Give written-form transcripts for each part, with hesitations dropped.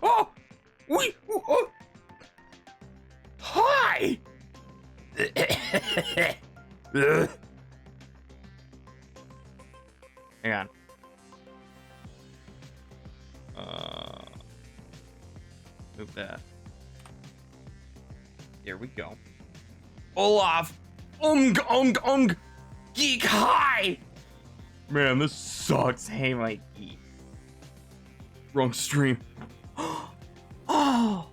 Oh! We! Oh. Hi! Hang on. Move that. There we go. Olaf! Geek hi! Man, this sucks. Hey, Mikey. Wrong stream. Oh!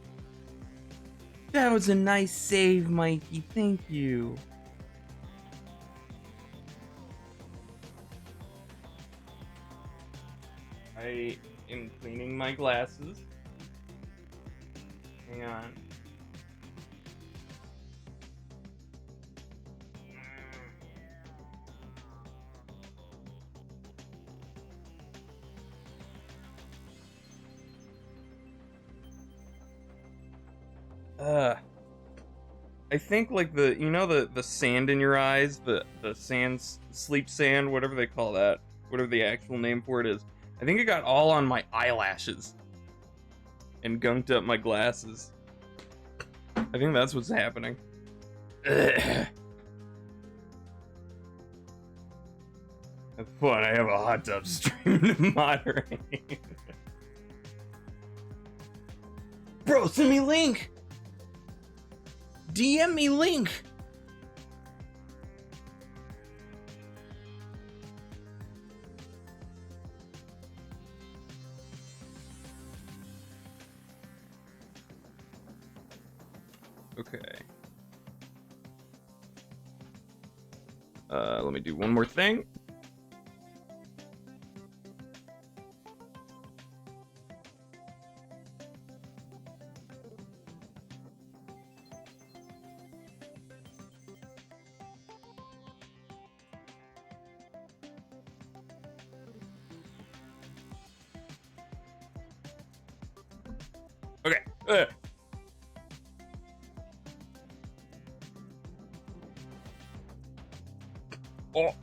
That was a nice save, Mikey. Thank you. I am cleaning my glasses. Hang on. I think like the sand in your eyes, the sand, sleep sand, whatever they call that, whatever the actual name for it is. I think it got all on my eyelashes and gunked up my glasses. I think that's what's happening. Ugh. That's fun. I have a hot tub stream to moderate. Bro, send me link. DM me link. Okay. Let me do one more thing. Okay. Oh. Oh.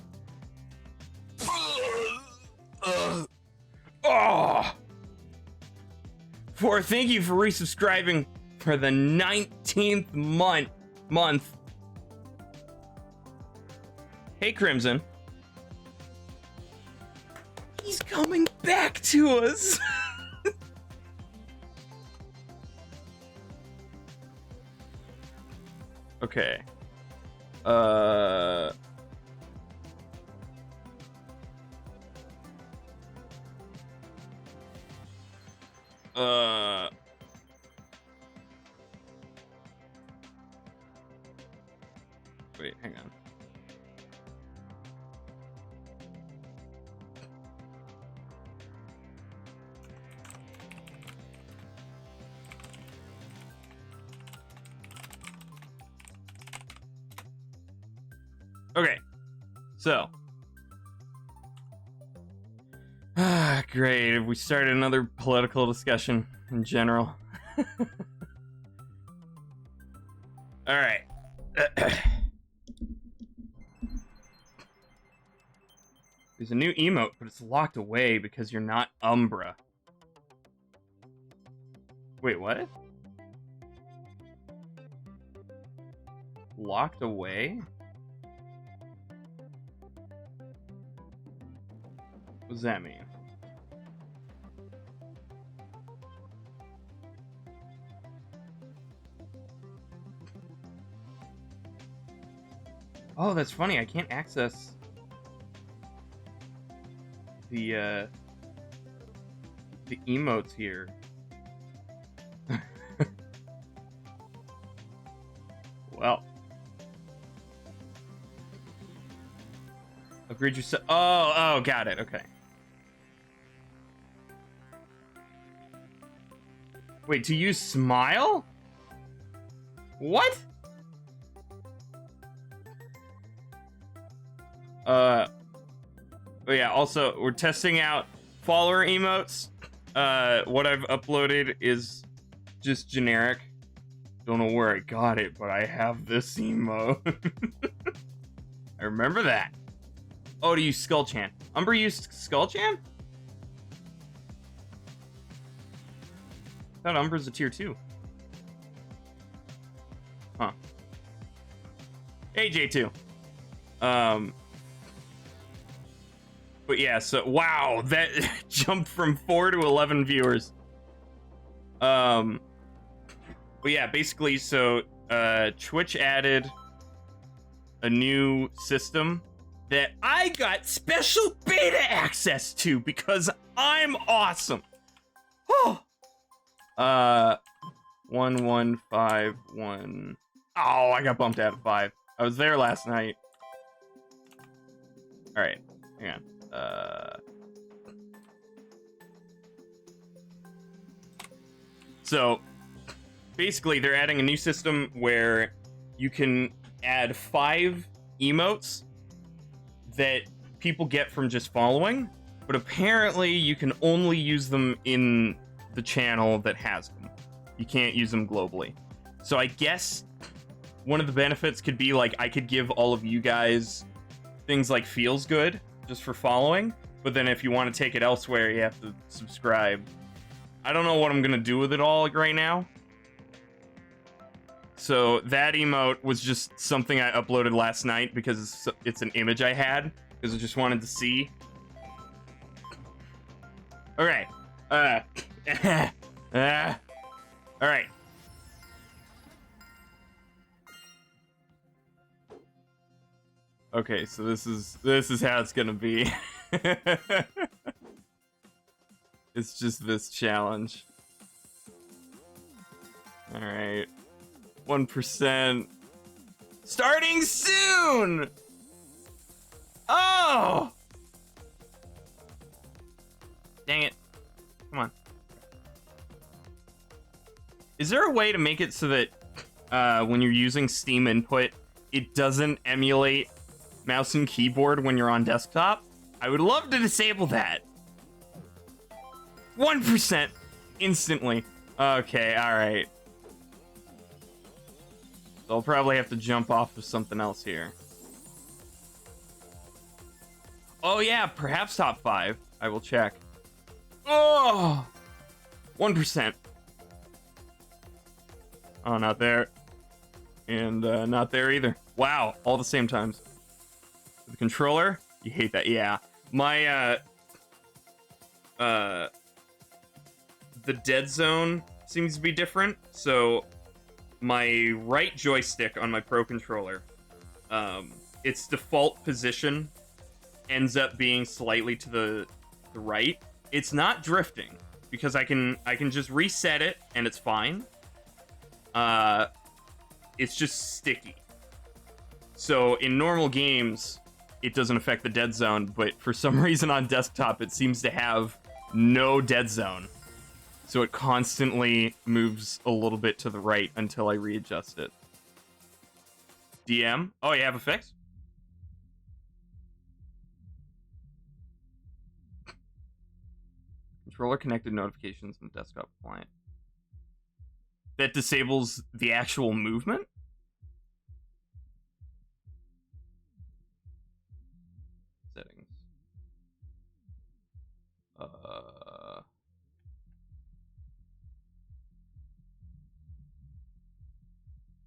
Thank you for resubscribing for the 19th month. Hey, Crimson. He's coming back to us. Okay. Wait, hang on. Okay, so. Great. We started another political discussion in general. All right. There's a new emote, but it's locked away because you're not Umbra. Wait, what? Locked away? What does that mean? Oh, that's funny. I can't access the emotes here. Well. Upgrade yourself. Oh, got it. Okay. Wait, to use Smile? What? Oh yeah, also, we're testing out follower emotes. What I've uploaded is just generic. Don't know where I got it, but I have this emote. I remember that. Oh, to use Skullchan. Umbra used Skullchan? I thought Umbra's a tier 2. Huh. Hey, J2. But yeah, so wow, that jumped from 4 to 11 viewers. But yeah, basically, so Twitch added a new system that I got special beta access to because I'm awesome. Oh. 1151. Oh, I got bumped out of 5. I was there last night. All right, hang on. So basically, they're adding a new system where you can add 5 emotes that people get from just following, but apparently you can only use them in the channel that has them. You can't use them globally. So I guess one of the benefits could be like I could give all of you guys things like feels good just for following, but then if you want to take it elsewhere, you have to subscribe. I don't know what I'm gonna do with it all right now. So that emote was just something I uploaded last night because it's an image I had because I just wanted to see. Okay. All right. Okay, so this is how it's gonna be. It's just this challenge. All right. 1%. Starting soon! Oh! Dang it. Come on. Is there a way to make it so that when you're using Steam input, it doesn't emulate mouse and keyboard when you're on desktop? I would love to disable that. 1% instantly. Okay, alright. So I'll probably have to jump off of something else here. Oh yeah, perhaps top 5. I will check. Oh! 1%. Oh, not there. And not there either. Wow, all the same times. The controller? You hate that. Yeah. My, the dead zone seems to be different. So my right joystick on my Pro controller, its default position ends up being slightly to the right. It's not drifting because I can just reset it and it's fine. It's just sticky. So in normal games, it doesn't affect the dead zone, but for some reason on desktop, it seems to have no dead zone. So it constantly moves a little bit to the right until I readjust it. DM? Oh, you have a fix? Controller connected notifications from desktop client. That disables the actual movement? Settings.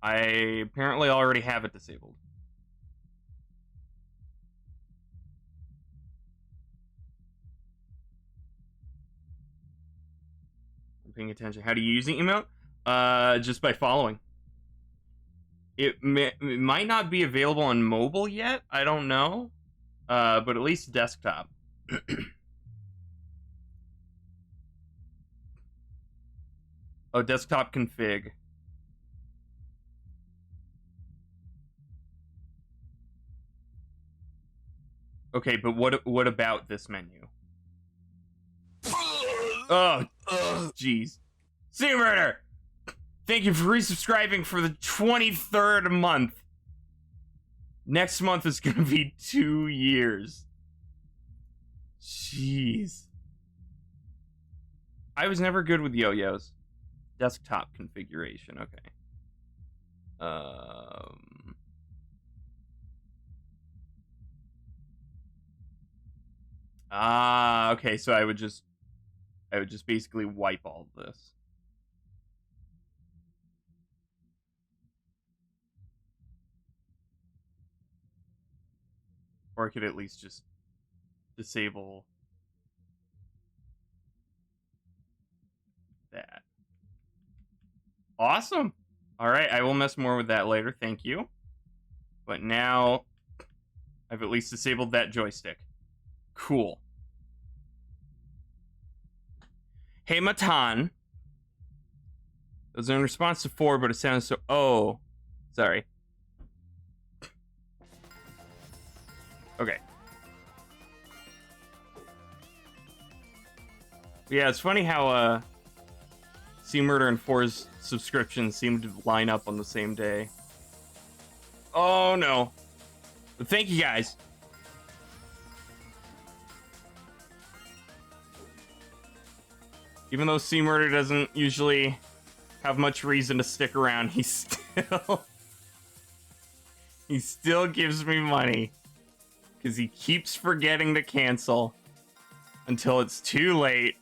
I apparently already have it disabled. I'm paying attention. How do you use the emote? Just by following. It might not be available on mobile yet. I don't know. But at least desktop. Oh, desktop config. Okay, but what about this menu? Oh, jeez. Sea Murder! Thank you for resubscribing for the 23rd month. Next month is gonna be 2 years. Jeez. I was never good with yo-yos. Desktop configuration, okay. Okay, so I would just basically wipe all of this. Or I could at least just disable that. Awesome. All right, I will mess more with that later. Thank you. But now I've at least disabled that joystick. Cool. Hey, Matan. It was in response to 4, but it sounds so... Oh. Sorry. Okay. Yeah, it's funny how, C Murder and 4's subscriptions seem to line up on the same day. Oh, no. But thank you, guys. Even though C Murder doesn't usually have much reason to stick around, he still gives me money. Because he keeps forgetting to cancel until it's too late.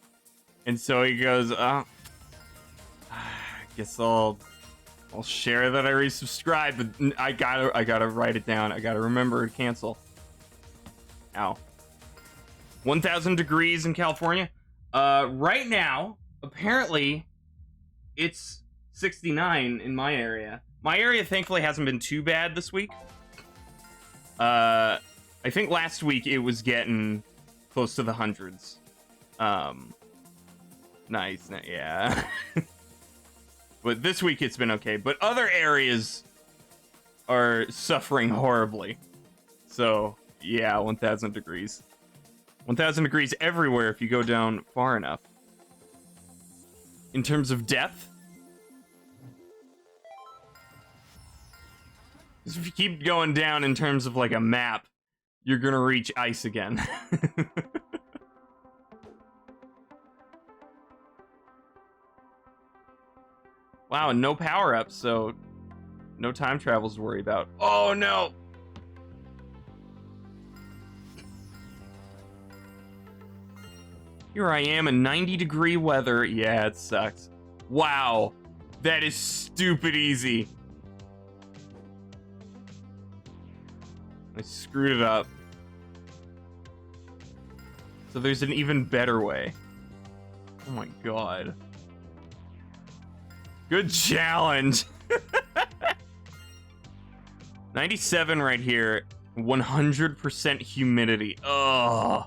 And so he goes, I guess I'll share that I resubscribed, but I gotta write it down. I gotta remember to cancel. Ow. 1,000 degrees in California. Right now, apparently, it's 69 in my area. My area, thankfully, hasn't been too bad this week. I think last week it was getting close to the hundreds. Nice, yeah. But this week it's been okay. But other areas are suffering horribly. So, yeah, 1,000 degrees. 1,000 degrees everywhere if you go down far enough. In terms of depth, if you keep going down in terms of like a map, you're gonna reach ice again. Wow, no power-ups, so no time travels to worry about. Oh no! Here I am in 90-degree weather. Yeah, it sucks. Wow, that is stupid easy. I screwed it up. So there's an even better way. Oh my god. Good challenge. 97 right here. 100% humidity. Ugh.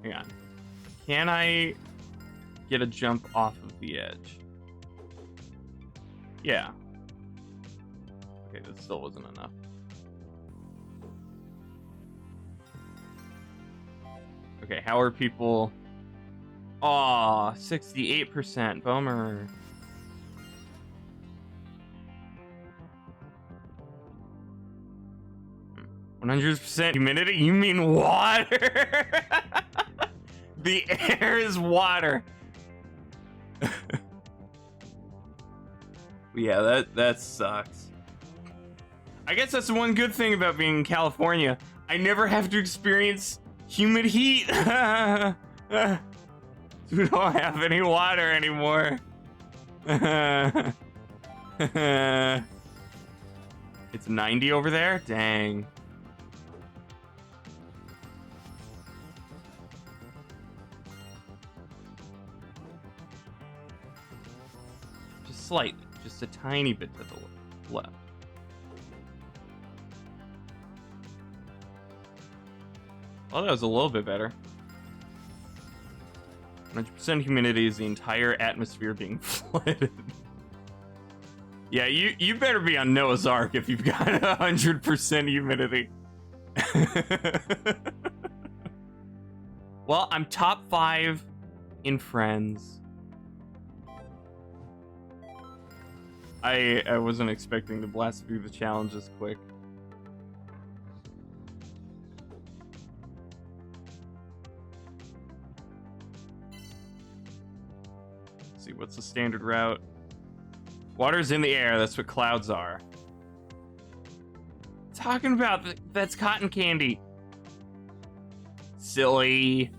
Hang on. Can I get a jump off of the edge? Yeah. Okay, that still wasn't enough. Okay, how are people... Aw, 68%. Bummer. Hmm. 100% humidity? You mean water? The air is water. Yeah, that sucks. I guess that's the one good thing about being in California. I never have to experience humid heat. We don't have any water anymore. It's 90 over there? Dang. Just slightly. Just a tiny bit to the left. Well, that was a little bit better. 100% humidity is the entire atmosphere being flooded. Yeah, you better be on Noah's Ark if you've got 100% humidity. Well, I'm top 5 in Friends. I wasn't expecting to blast through the challenge this quick. Let's see, what's the standard route? Water's in the air, that's what clouds are. Talking about, that's cotton candy. Silly.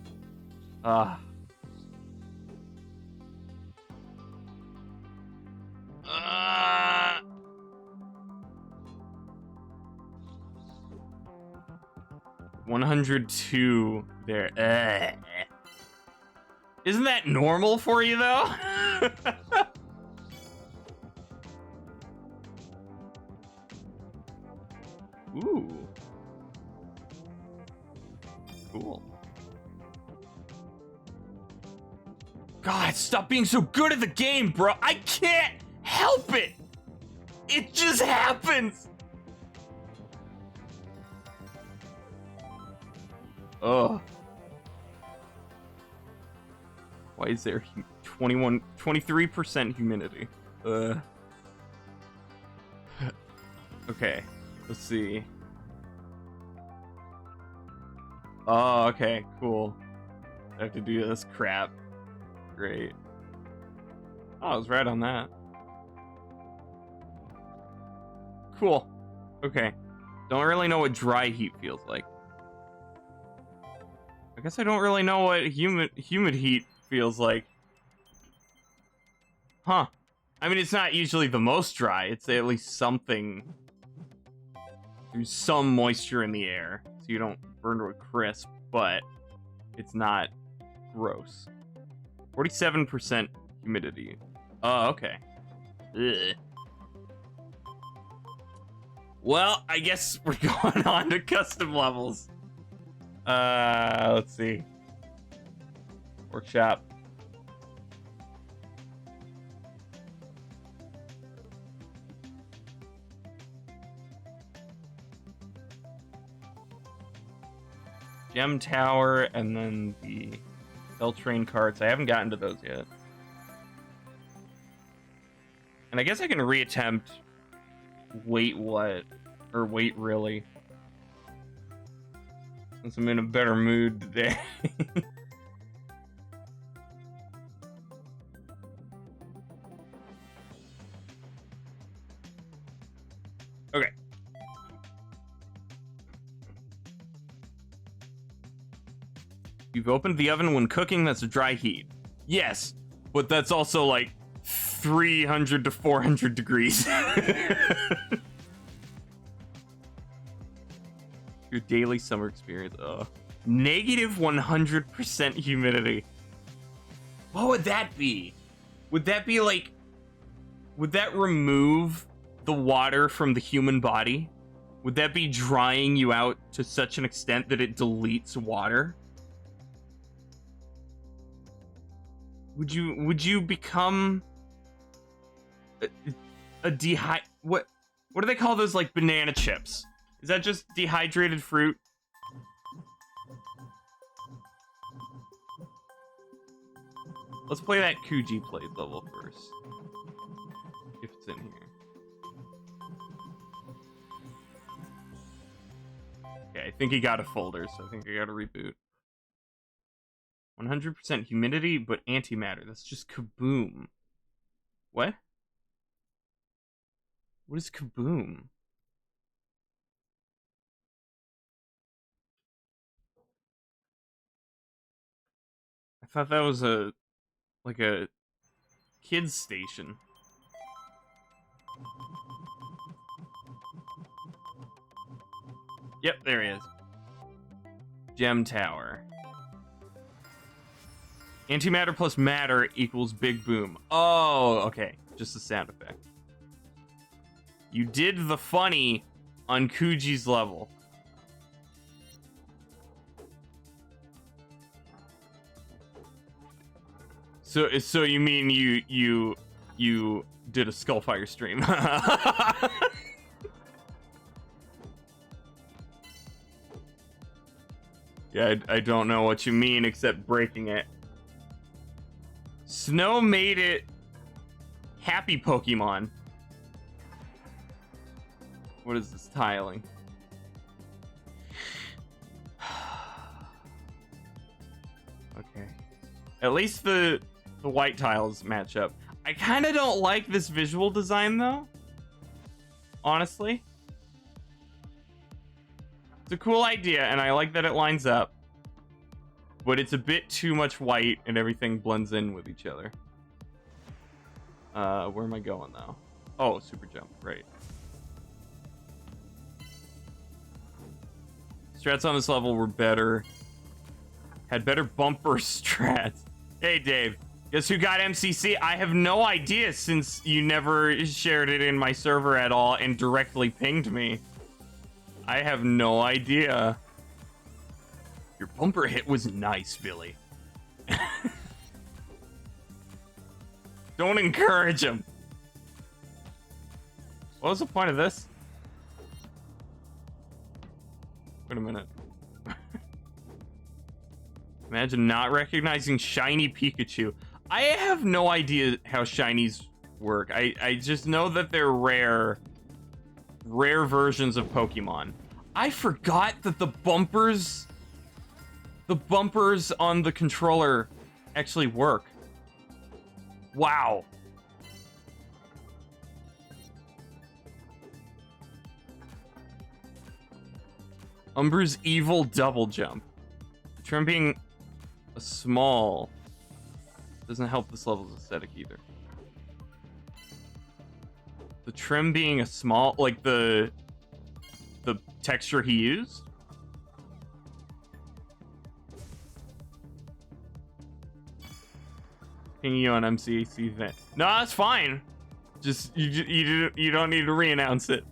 102 there. Isn't that normal for you, though? Ooh. Cool. God, stop being so good at the game, bro. I can't help it. It just happens. Ugh. Why is there 23% humidity? Okay, let's see. Oh, okay, cool. I have to do this crap. Great. Oh, I was right on that. Cool. Okay. Don't really know what dry heat feels like. I guess I don't really know what humid heat feels like. Huh. I mean, it's not usually the most dry. It's at least something. There's some moisture in the air, so you don't burn to a crisp, but it's not gross. 47% humidity. Oh, okay. Ugh. Well, I guess we're going on to custom levels. Let's see. Workshop. Gem Tower, and then the Bell Train carts. I haven't gotten to those yet. And I guess I can reattempt Wait What? Or Wait Really? Since I'm in a better mood today. Okay. You've opened the oven when cooking, that's a dry heat. Yes, but that's also like 300 to 400 degrees. Your daily summer experience. Negative 100% humidity. What would that be? Would that be like... Would that remove the water from the human body? Would that be drying you out to such an extent that it deletes water? Would you become a what do they call those, like banana chips? Is that just dehydrated fruit? Let's play that Kuji played level first. If it's in here. Okay, I think he got a folder, so I think I gotta reboot. 100% humidity, but antimatter. That's just kaboom. What? What is kaboom? I thought that was like a kids station. Yep, there he is. Gem Tower. Antimatter plus matter equals big boom. Oh, okay. Just a sound effect. You did the funny on Kuji's level. So you mean you did a Skullfire stream? Yeah, I don't know what you mean except breaking it. Snow made it happy Pokemon. What is this tiling? Okay. At least the white tiles match up. I kind of don't like this visual design though. Honestly. It's a cool idea and I like that it lines up. But it's a bit too much white and everything blends in with each other. Where am I going now? Oh, super jump, right. Strats on this level were better. Had better bumper strats. Hey, Dave. Guess who got MCC? I have no idea since you never shared it in my server at all and directly pinged me. I have no idea. Your bumper hit was nice, Billy. Don't encourage him. What was the point of this? Wait a minute. Imagine not recognizing shiny Pikachu. I have no idea how shinies work. I just know that they're rare versions of Pokemon. I forgot that the bumpers on the controller actually work. Wow. Umber's evil double jump. The trim being a small doesn't help this level's aesthetic either. The trim being a small, like the texture he used. Pinging you on MCAC event. No, that's fine. Just you don't need to re-announce it.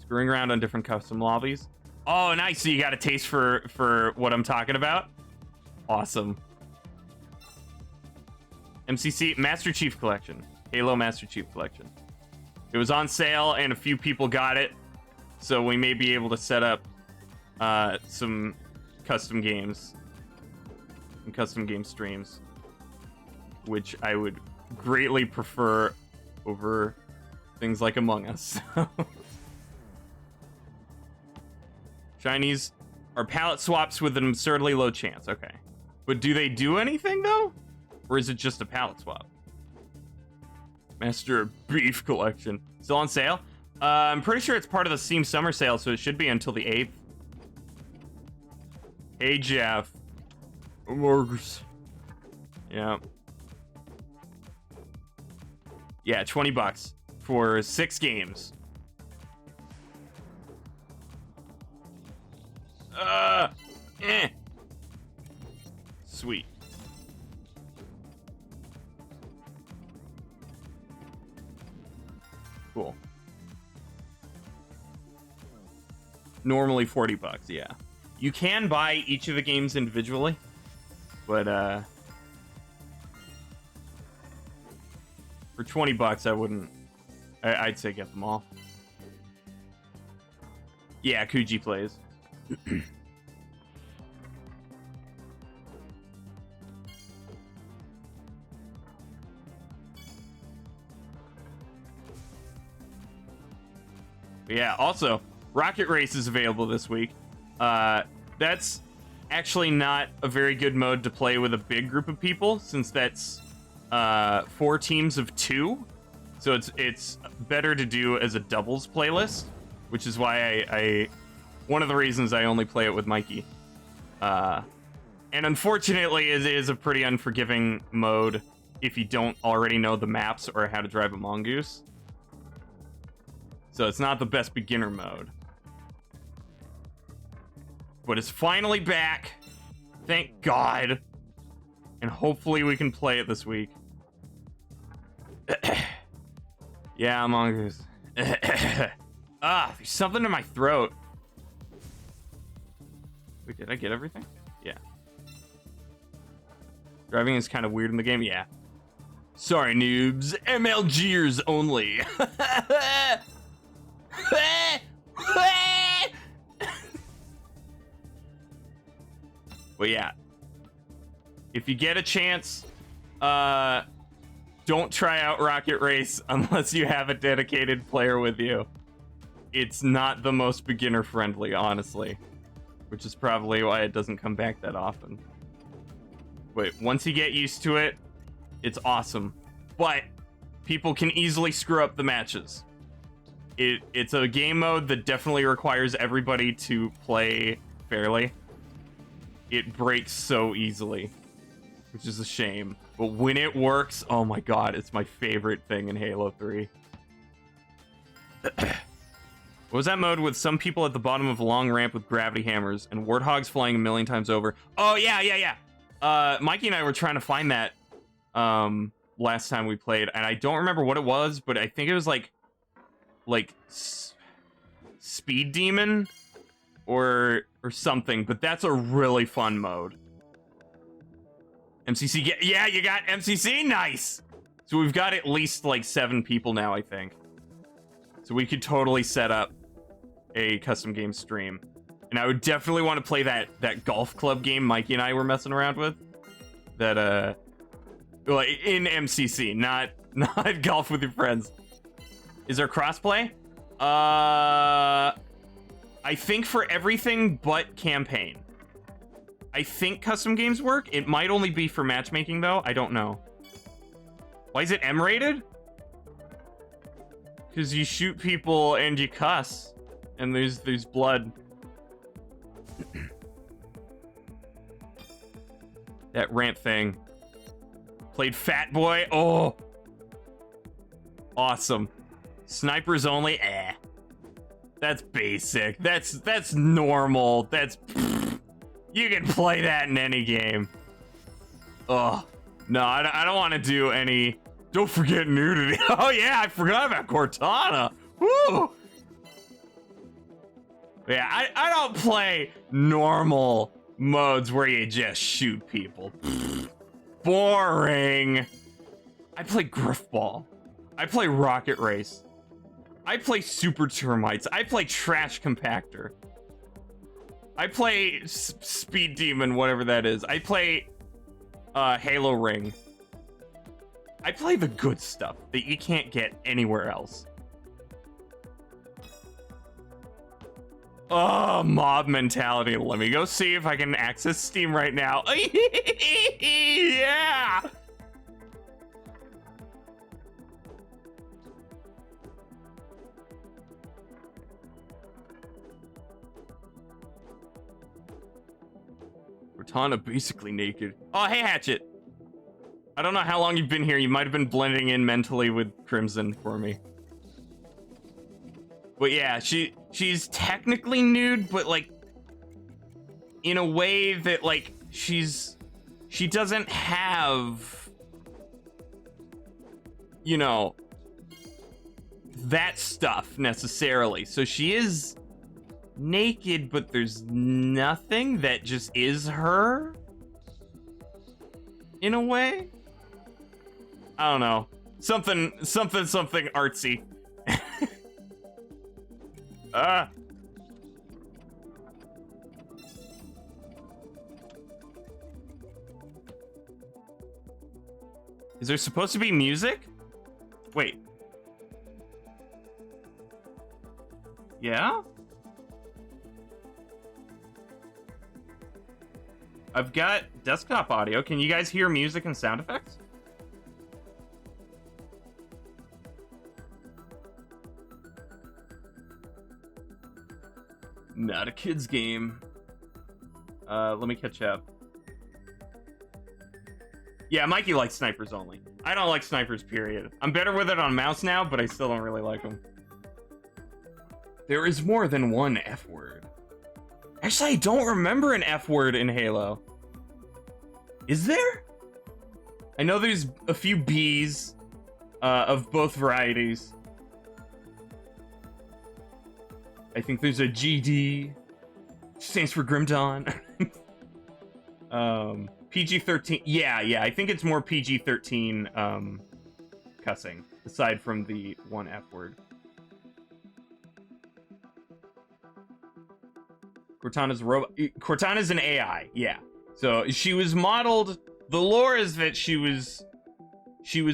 Screwing around on different custom lobbies. Oh, nice. So you got a taste for what I'm talking about. Awesome. MCC Master Chief Collection. Halo Master Chief Collection. It was on sale and a few people got it, so we may be able to set up some custom games and custom game streams, which I would greatly prefer over things like Among Us. Shinies are palette swaps with an absurdly low chance. Okay. But do they do anything, though? Or is it just a palette swap? Master Beef Collection. Still on sale? I'm pretty sure it's part of the Steam Summer Sale, so it should be until the 8th. Hey, Jeff. Yeah. Yeah, $20 for 6 games. Sweet. Cool. Normally $40, yeah. You can buy each of the games individually, but for $20, I wouldn't. I'd say get them all. Yeah, Kuji plays. Yeah, also, Rocket Race is available this week. That's actually not a very good mode to play with a big group of people, since that's 4 teams of 2. So it's better to do as a doubles playlist, which is why I one of the reasons I only play it with Mikey. And unfortunately, it is a pretty unforgiving mode if you don't already know the maps or how to drive a mongoose. So it's not the best beginner mode. But it's finally back. Thank God. And hopefully we can play it this week. Yeah, mongoose. There's something in my throat. Wait, did I get everything? Yeah. Driving is kind of weird in the game? Yeah. Sorry, noobs. MLGers only. But yeah, if you get a chance, don't try out Rocket Race unless you have a dedicated player with you. It's not the most beginner friendly, honestly, which is probably why it doesn't come back that often. But once you get used to it, it's awesome. But people can easily screw up the matches. It's a game mode that definitely requires everybody to play fairly. It breaks so easily, which is a shame. But when it works, oh my god, it's my favorite thing in Halo 3. What was that mode with some people at the bottom of a long ramp with gravity hammers and warthogs flying a million times over? Oh, yeah. Mikey and I were trying to find that last time we played, and I don't remember what it was, but I think it was like Speed Demon or something, but that's a really fun mode. MCC, yeah, you got MCC, nice! So we've got at least like 7 people now, I think. So we could totally set up a custom game stream. And I would definitely want to play that golf club game Mikey and I were messing around with. That, well, in MCC, not golf with your friends. Is there crossplay? I think for everything but campaign. I think custom games work. It might only be for matchmaking, though. I don't know. Why is it M-rated? Because you shoot people and you cuss. And there's blood. That ramp thing. Played Fat Boy. Oh. Awesome. Snipers only. That's basic. That's normal. That's... You can play that in any game. Oh. No, I don't want to do any... Don't forget nudity. Oh, yeah, I forgot about Cortana. Woo! Yeah, I don't play normal modes where you just shoot people. Boring. I play Griffball. I play Rocket Race. I play Super Termites. I play Trash Compactor. I play Speed Demon, whatever that is. I play Halo Ring. I play the good stuff that you can't get anywhere else. Oh, mob mentality. Let me go see if I can access Steam right now. Yeah! Cortana basically naked. Oh, hey, Hatchet. I don't know how long you've been here. You might have been blending in mentally with Crimson for me. But yeah, she's technically nude, but like in a way that like she doesn't have, you know, that stuff necessarily. So she is naked, but there's nothing that just is her in a way. I don't know. Something artsy. Is there supposed to be music? Wait. Yeah? I've got desktop audio. Can you guys hear music and sound effects? Not a kid's game. Let me catch up. Yeah, Mikey likes snipers only. I don't like snipers, period. I'm better with it on mouse now, but I still don't really like them. There is more than one F word. Actually, I don't remember an F word in Halo. Is there? I know there's a few B's of both varieties. I think there's a GD, stands for Grim Dawn. PG-13. Yeah, I think it's more PG-13 cussing, aside from the one F word. Cortana's an AI, yeah. So she was modeled. The lore is that she was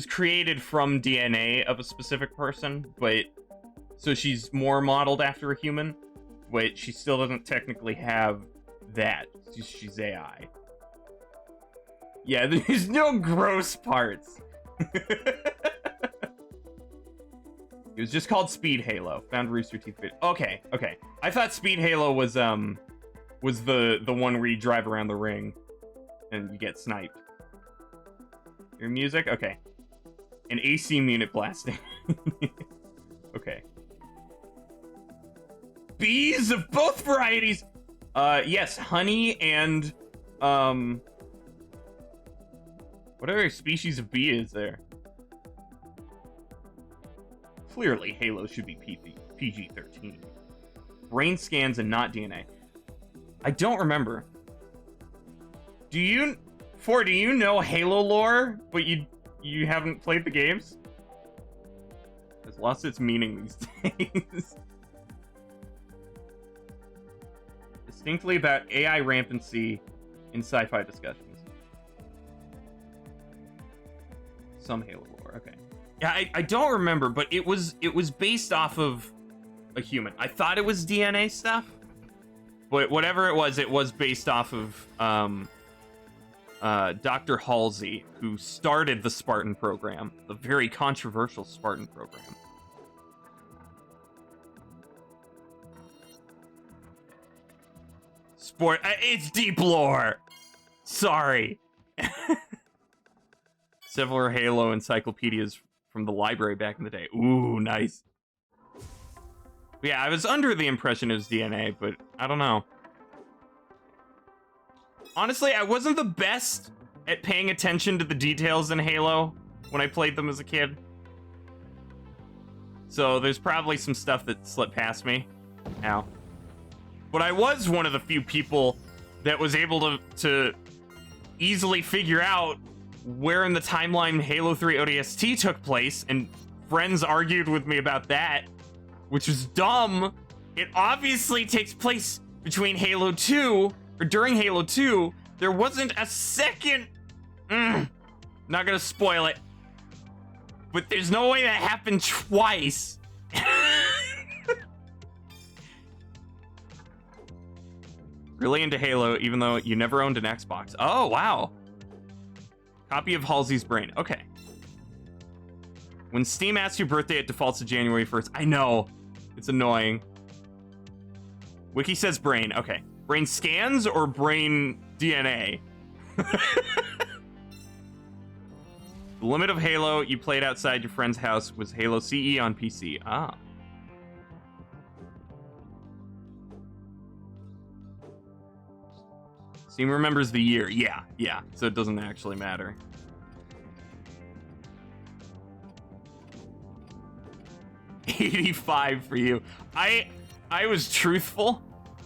created from DNA of a specific person, but so she's more modeled after a human, but she still doesn't technically have that. She's AI. Yeah, there's no gross parts. It was just called Speed Halo. Found Rooster Teeth video. Okay. I thought Speed Halo was the one where you drive around the ring and you get sniped. Your music? Okay. An AC unit blasting. Okay. bees of both varieties. Yes, honey and what other species of bee is there? Clearly, Halo should be PG-13. Brain scans and not DNA. I don't remember. Do you know Halo lore, but you haven't played the games? It's lost its meaning these days. Distinctly about AI rampancy in sci-fi discussions. Some Halo lore, okay. Yeah, I don't remember, but it was based off of a human. I thought it was DNA stuff, but whatever it was based off of Dr. Halsey, who started the Spartan program, the very controversial Spartan program. It's deep lore. Sorry. Several Halo encyclopedias from the library back in the day. Ooh, nice. Yeah, I was under the impression it was DNA, but I don't know. Honestly, I wasn't the best at paying attention to the details in Halo when I played them as a kid. So there's probably some stuff that slipped past me. Ow. But I was one of the few people that was able to easily figure out where in the timeline Halo 3 ODST took place, and friends argued with me about that, which is dumb. It obviously takes place between Halo 2, or during Halo 2. There wasn't a second... Not gonna spoil it. But there's no way that happened twice. Really into Halo, even though you never owned an Xbox. Oh, wow. Copy of Halsey's Brain. Okay. When Steam asks your birthday, it defaults to January 1st. I know. It's annoying. Wiki says brain. Okay. Brain scans or brain DNA? The limit of Halo you played outside your friend's house was Halo CE on PC. Ah. Steam remembers the year. Yeah. So it doesn't actually matter. $85 for you. I was truthful,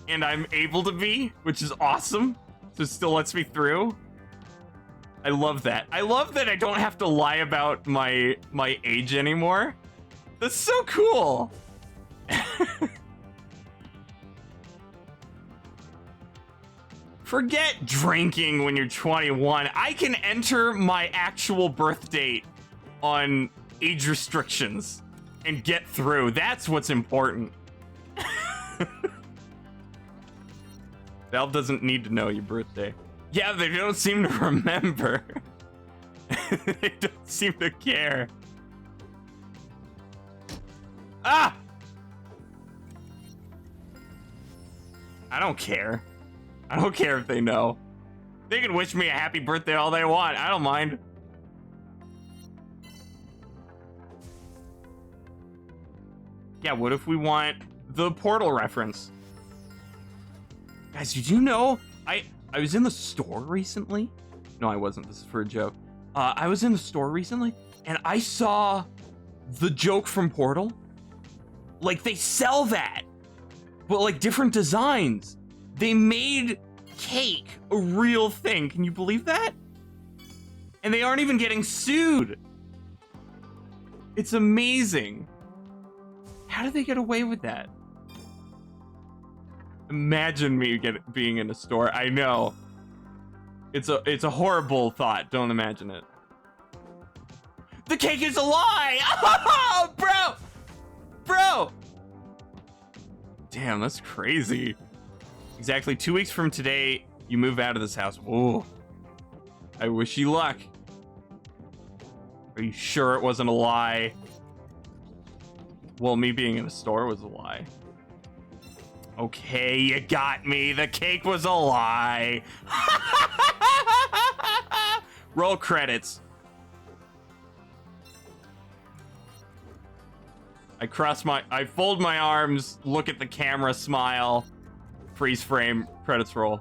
and I'm able to be, which is awesome. So it still lets me through. I love that. I love that I don't have to lie about my age anymore. That's so cool. Forget drinking when you're 21. I can enter my actual birth date on age restrictions and get through. That's what's important. Valve doesn't need to know your birthday. Yeah, they don't seem to remember. They don't seem to care. Ah! I don't care. I don't care if they know. They can wish me a happy birthday all they want. I don't mind. Yeah, what if we want the Portal reference? Guys, did you know I was in the store recently? No, I wasn't. This is for a joke. I was in the store recently, and I saw the joke from Portal. Like, they sell that, but like different designs. They made cake a real thing. Can you believe that? And they aren't even getting sued. It's amazing. How did they get away with that? Imagine me being in a store. I know. It's a horrible thought. Don't imagine it. The cake is a lie! Oh, bro! Damn, that's crazy. Exactly 2 weeks from today, you move out of this house. Ooh. I wish you luck. Are you sure it wasn't a lie? Well, me being in a store was a lie. Okay, you got me. The cake was a lie. Roll credits. I fold my arms, look at the camera, smile, freeze frame, credits roll.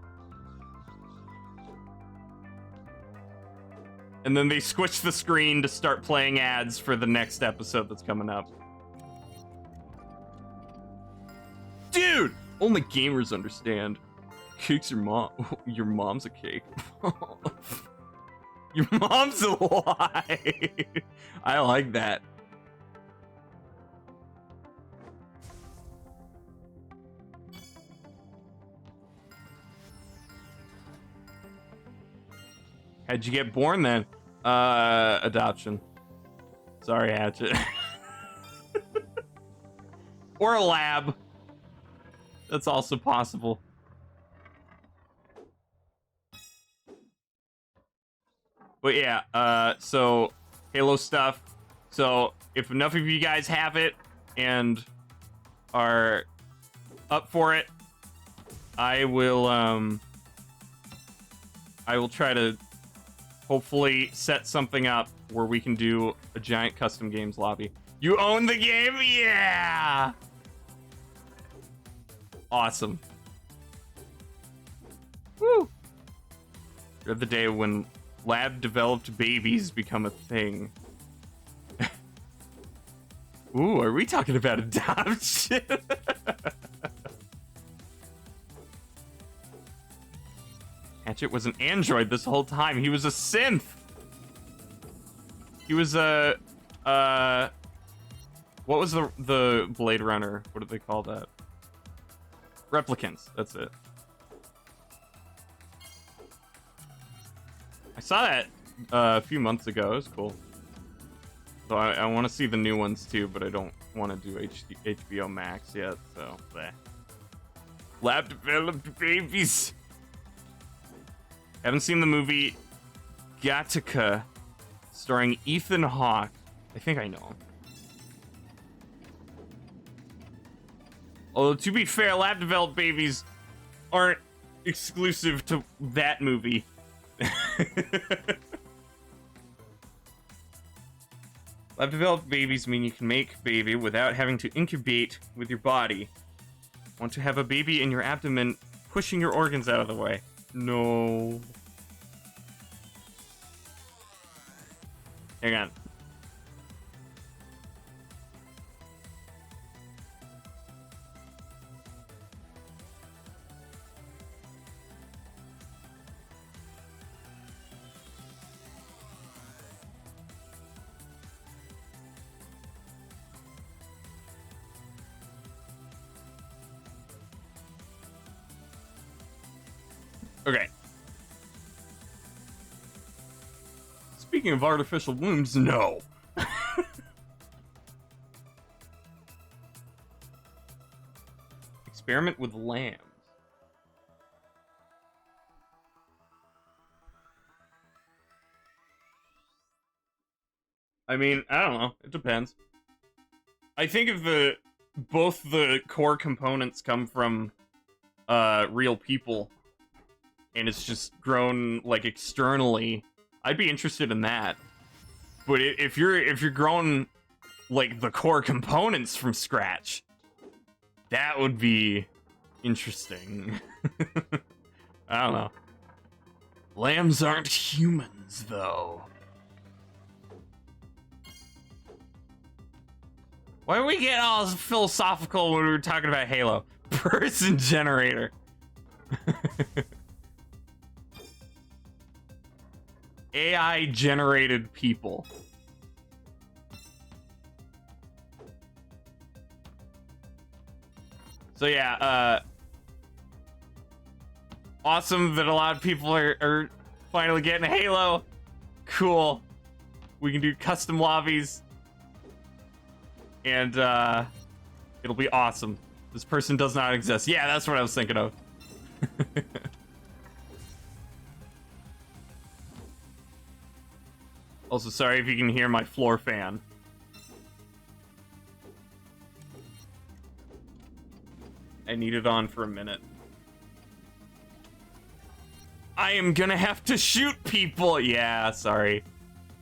And then they switch the screen to start playing ads for the next episode that's coming up. Dude! Only gamers understand. Cake's your mom's a cake. Your mom's a lie. I like that. How'd you get born then? Adoption. Sorry, Hatchet. Or a lab. That's also possible. But yeah, so Halo stuff. So if enough of you guys have it and are up for it, I will try to hopefully set something up where we can do a giant custom games lobby. You own the game? Yeah! Awesome. Woo! Dread the day when lab-developed babies become a thing. Ooh, are we talking about adoption? Hatchet was an android this whole time. He was a synth. He was a what was the Blade Runner? What did they call that? Replicants. That's it. I saw that a few months ago. It was cool. So I want to see the new ones too, but I don't want to do HBO Max yet. So, bleh. Lab developed babies. Haven't seen the movie Gattaca, starring Ethan Hawke. I think I know him. Although, to be fair, lab-developed babies aren't exclusive to that movie. Lab-developed babies mean you can make baby without having to incubate with your body. Want to have a baby in your abdomen, pushing your organs out of the way. No. Hang on. Okay. Speaking of artificial wombs, no. Experiment with lambs. I mean, I don't know. It depends. I think if both the core components come from real people, and it's just grown like externally, I'd be interested in that. But if you're growing like the core components from scratch, that would be interesting. I don't know. Lambs aren't humans, though. Why do we get all philosophical when we were talking about Halo? Person generator. AI generated people. So yeah, awesome that a lot of people are finally getting Halo. Cool. We can do custom lobbies. And it'll be awesome. This person does not exist. Yeah, that's what I was thinking of. Also, sorry if you can hear my floor fan. I need it on for a minute. I am gonna have to shoot people. Yeah, sorry.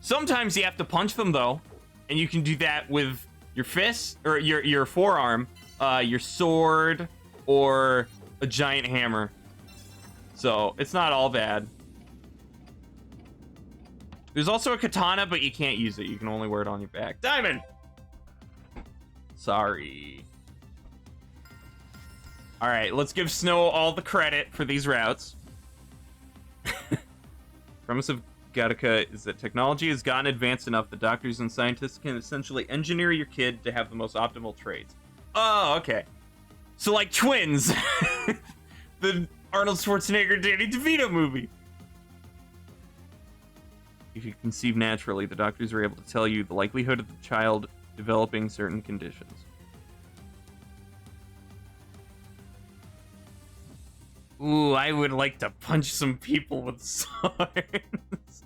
Sometimes you have to punch them, though. And you can do that with your fist, or your forearm, your sword, or a giant hammer. So it's not all bad. There's also a katana, but you can't use it. You can only wear it on your back. Diamond! Sorry. All right, let's give Snow all the credit for these routes. Premise of Gattaca is that technology has gotten advanced enough that doctors and scientists can essentially engineer your kid to have the most optimal traits. Oh, okay. So like twins. The Arnold Schwarzenegger, Danny DeVito movie. If you conceive naturally, the doctors are able to tell you the likelihood of the child developing certain conditions. Ooh, I would like to punch some people with swords.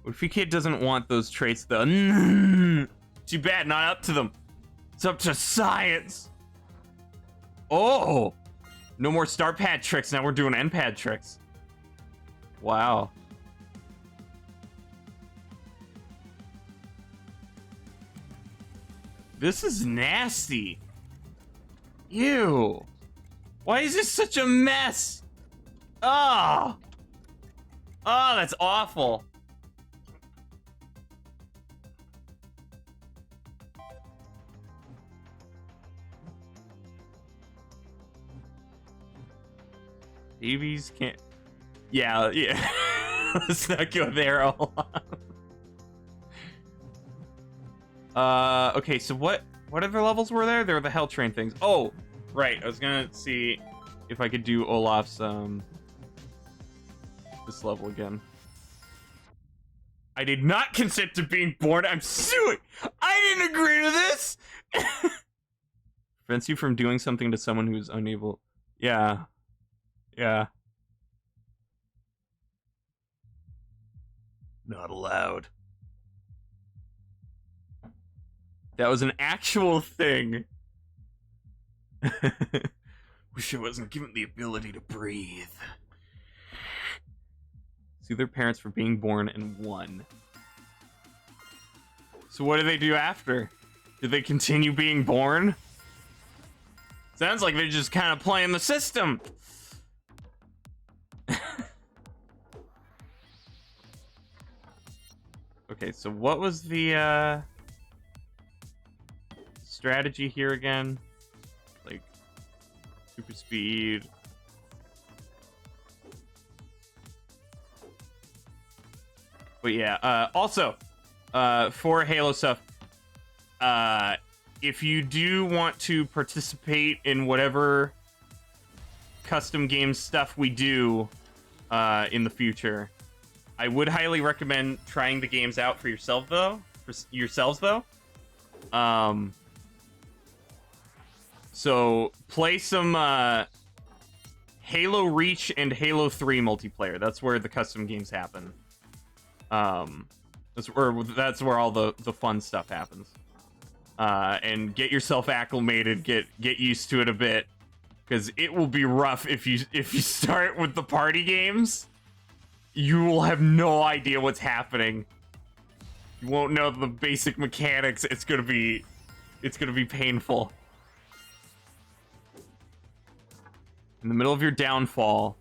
What if your kid doesn't want those traits, though? Too bad, not up to them. It's up to science. Oh! No more start pad tricks, now we're doing end pad tricks. Wow. This is nasty. Ew. Why is this such a mess? Oh. Oh, that's awful. Babies can't... Yeah. Let's not go there a lot. Okay, so what other levels were there? There were the Hell Train things. Oh, right. I was gonna see if I could do Olaf's, this level again. I did not consent to being born. I'm suing. I didn't agree to this. Prevents you from doing something to someone who's unable. Yeah. Not allowed. That was an actual thing. Wish I wasn't given the ability to breathe. Sue their parents for being born and won. So what do they do after? Do they continue being born? Sounds like they're just kind of playing the system. Okay, so what was the strategy here again? Like super speed. But yeah, also for Halo stuff, if you do want to participate in whatever custom game stuff we do in the future, I would highly recommend trying the games out for yourselves though. So play some Halo Reach and Halo 3 multiplayer. That's where the custom games happen. That's where all the fun stuff happens. And get yourself acclimated, get used to it a bit, because it will be rough if you start with the party games. You will have no idea what's happening. You won't know the basic mechanics. It's gonna be painful. In the middle of your downfall,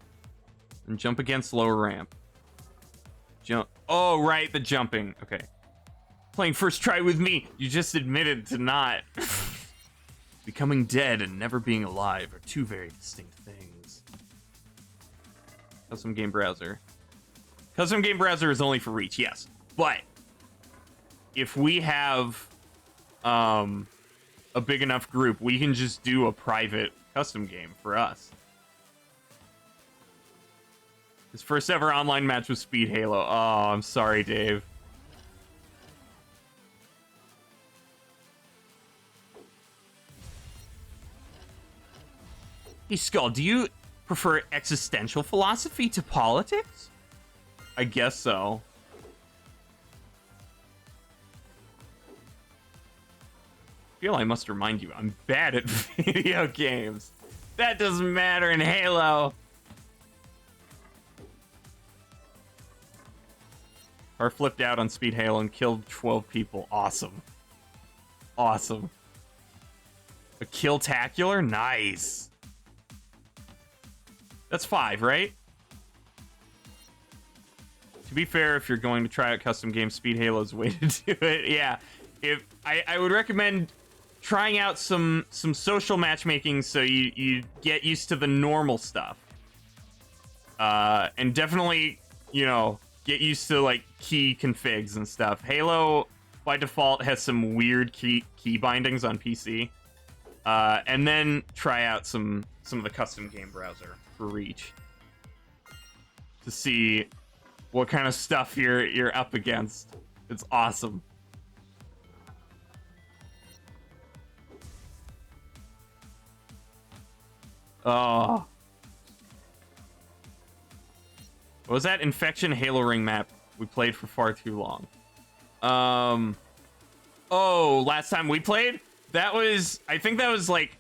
and jump against lower ramp. Jump. Oh, right, the jumping. Okay. Playing first try with me. You just admitted to not. Becoming dead and never being alive are two very distinct things. Custom game browser. Custom game browser is only for Reach, yes. But if we have a big enough group, we can just do a private custom game for us. His first ever online match was Speed Halo. Oh, I'm sorry, Dave. Hey, Skull, do you prefer existential philosophy to politics? I guess so. I feel I must remind you, I'm bad at video games. That doesn't matter in Halo. Car flipped out on Speed Halo and killed 12 people. Awesome. Awesome. A kill-tacular? Nice. That's 5, right? To be fair, if you're going to try out custom games, Speed Halo's the way to do it. Yeah. If I would recommend trying out some social matchmaking so you get used to the normal stuff. And definitely, you know, get used to like key configs and stuff. Halo by default has some weird key bindings on PC. And then try out some of the custom game browser for Reach to see what kind of stuff you're up against. It's awesome. Oh. What was that? Infection Halo Ring map we played for far too long. Oh, last time we played? That was, I think that was like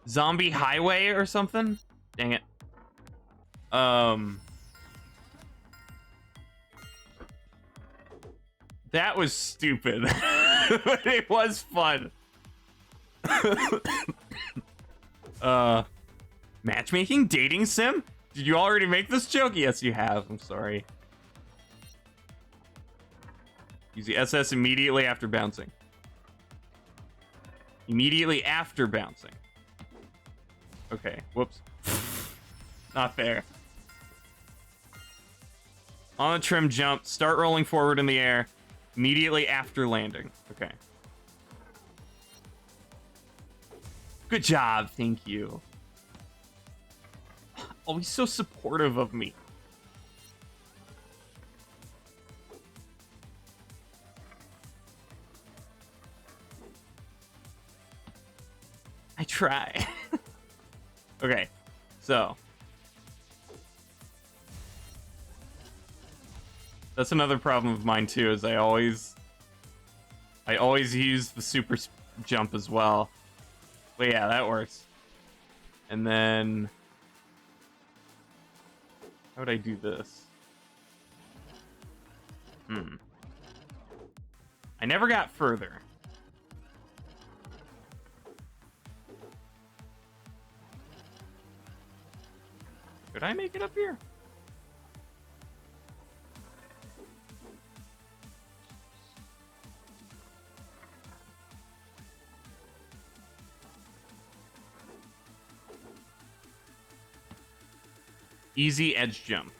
Zombie Highway or something. Dang it. That was stupid. But it was fun. Matchmaking? Dating sim? Did you already make this joke? Yes, you have. I'm sorry. Use the SS immediately after bouncing. Immediately after bouncing. Okay, whoops. Not fair. On the trim jump, start rolling forward in the air immediately after landing. Okay. Good job, thank you. Always so supportive of me. I try. Okay, so that's another problem of mine too. Is I always use the super jump as well. But yeah, that works. And then how would I do this? I never got further. Could I make it up here? Easy edge jump.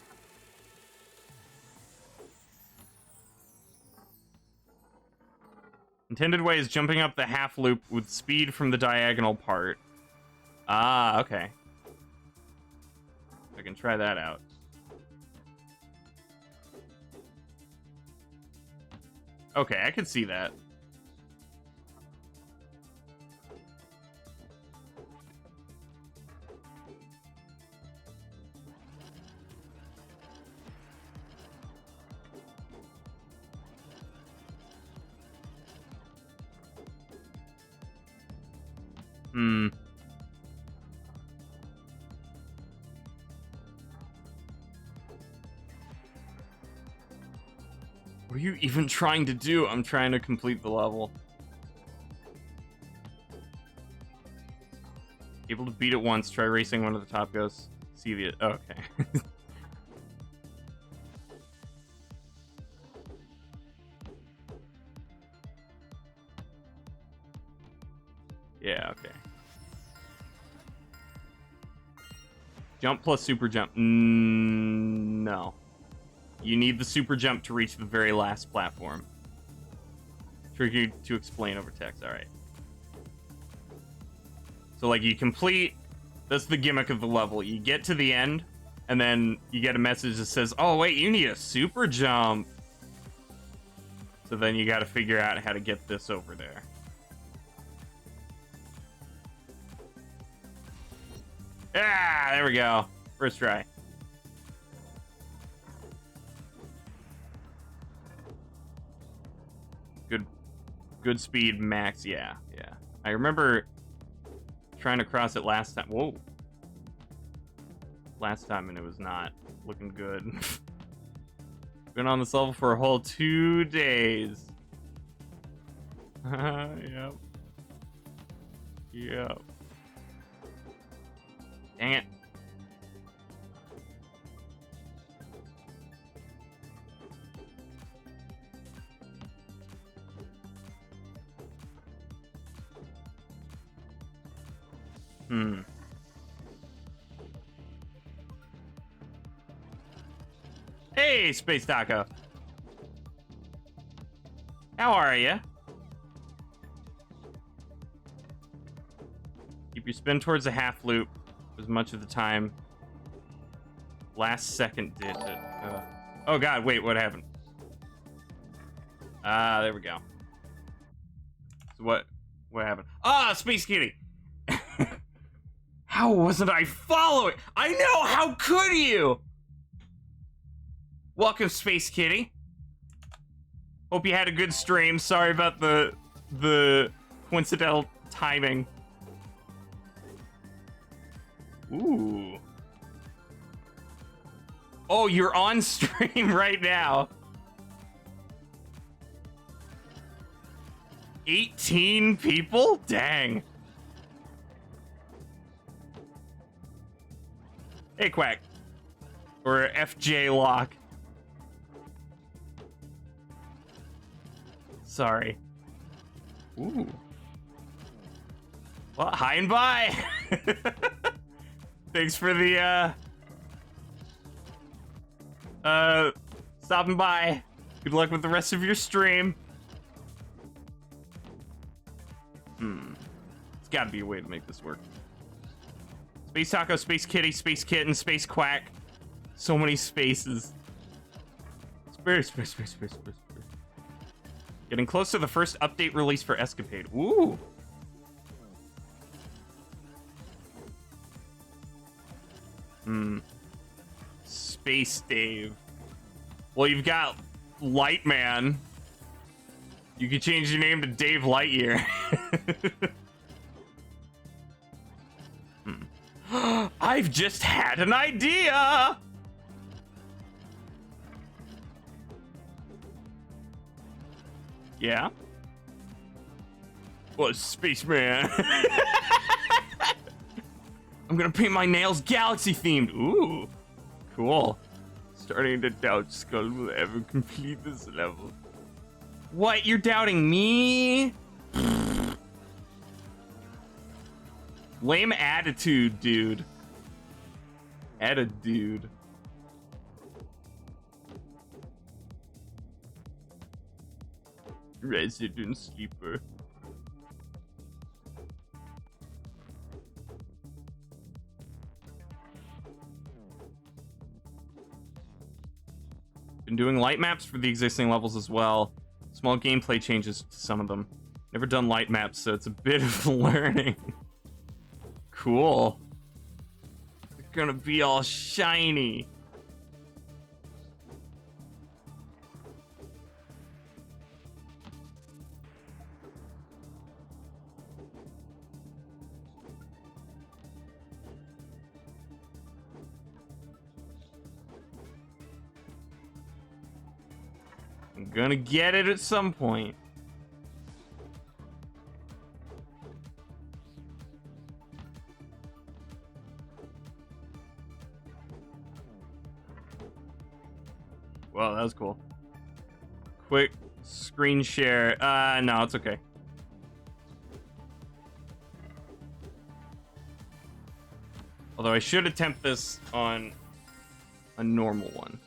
Intended way is jumping up the half loop with speed from the diagonal part. Ah, okay. I can try that out. Okay, I can see that. What are you even trying to do? I'm trying to complete the level. Able to beat it once, try racing one of the top ghosts. See the... Oh, okay. Yeah, okay. Jump plus super jump. No. You need the super jump to reach the very last platform. Tricky to explain over text. All right. So, like, you complete... That's the gimmick of the level. You get to the end, and then you get a message that says, oh, wait, you need a super jump. So then you got to figure out how to get this over there. Ah, there we go. First try. Good speed, max. Yeah. I remember trying to cross it last time. Whoa. Last time, and it was not looking good. Been on this level for a whole 2 days. Yep. Yep. Dang it. Hey, Space Taco. How are you? Keep your spin towards the half loop as much of the time. Last second digit. Oh god, wait, what happened? There we go. So what happened? Ah, Space Kitty! How wasn't I following? I know, how could you? Welcome, Space Kitty. Hope you had a good stream. Sorry about the coincidental timing. Ooh. Oh, you're on stream right now. 18 people? Dang. Hey, Quack. Or FJ Lock. Sorry. Ooh. Well, hi and bye. Thanks for the, stopping by. Good luck with the rest of your stream. There's gotta be a way to make this work. Space Taco, Space Kitty, Space Kitten, Space Quack. So many spaces. Space. Getting close to the first update release for Escapade. Ooh. Space Dave. Well, you've got Lightman. You could change your name to Dave Lightyear. I've just had an idea! Yeah? Well, spaceman. I'm gonna paint my nails galaxy themed. Ooh, cool. Starting to doubt Skull will ever complete this level. What? You're doubting me? Lame attitude, dude. Attitude. Resident sleeper. Been doing light maps for the existing levels as well. Small gameplay changes to some of them. Never done light maps, so it's a bit of learning. Cool. They're gonna be all shiny. I'm gonna get it at some point. Well, that was cool. Quick screen share. No, it's okay. Although I should attempt this on a normal one.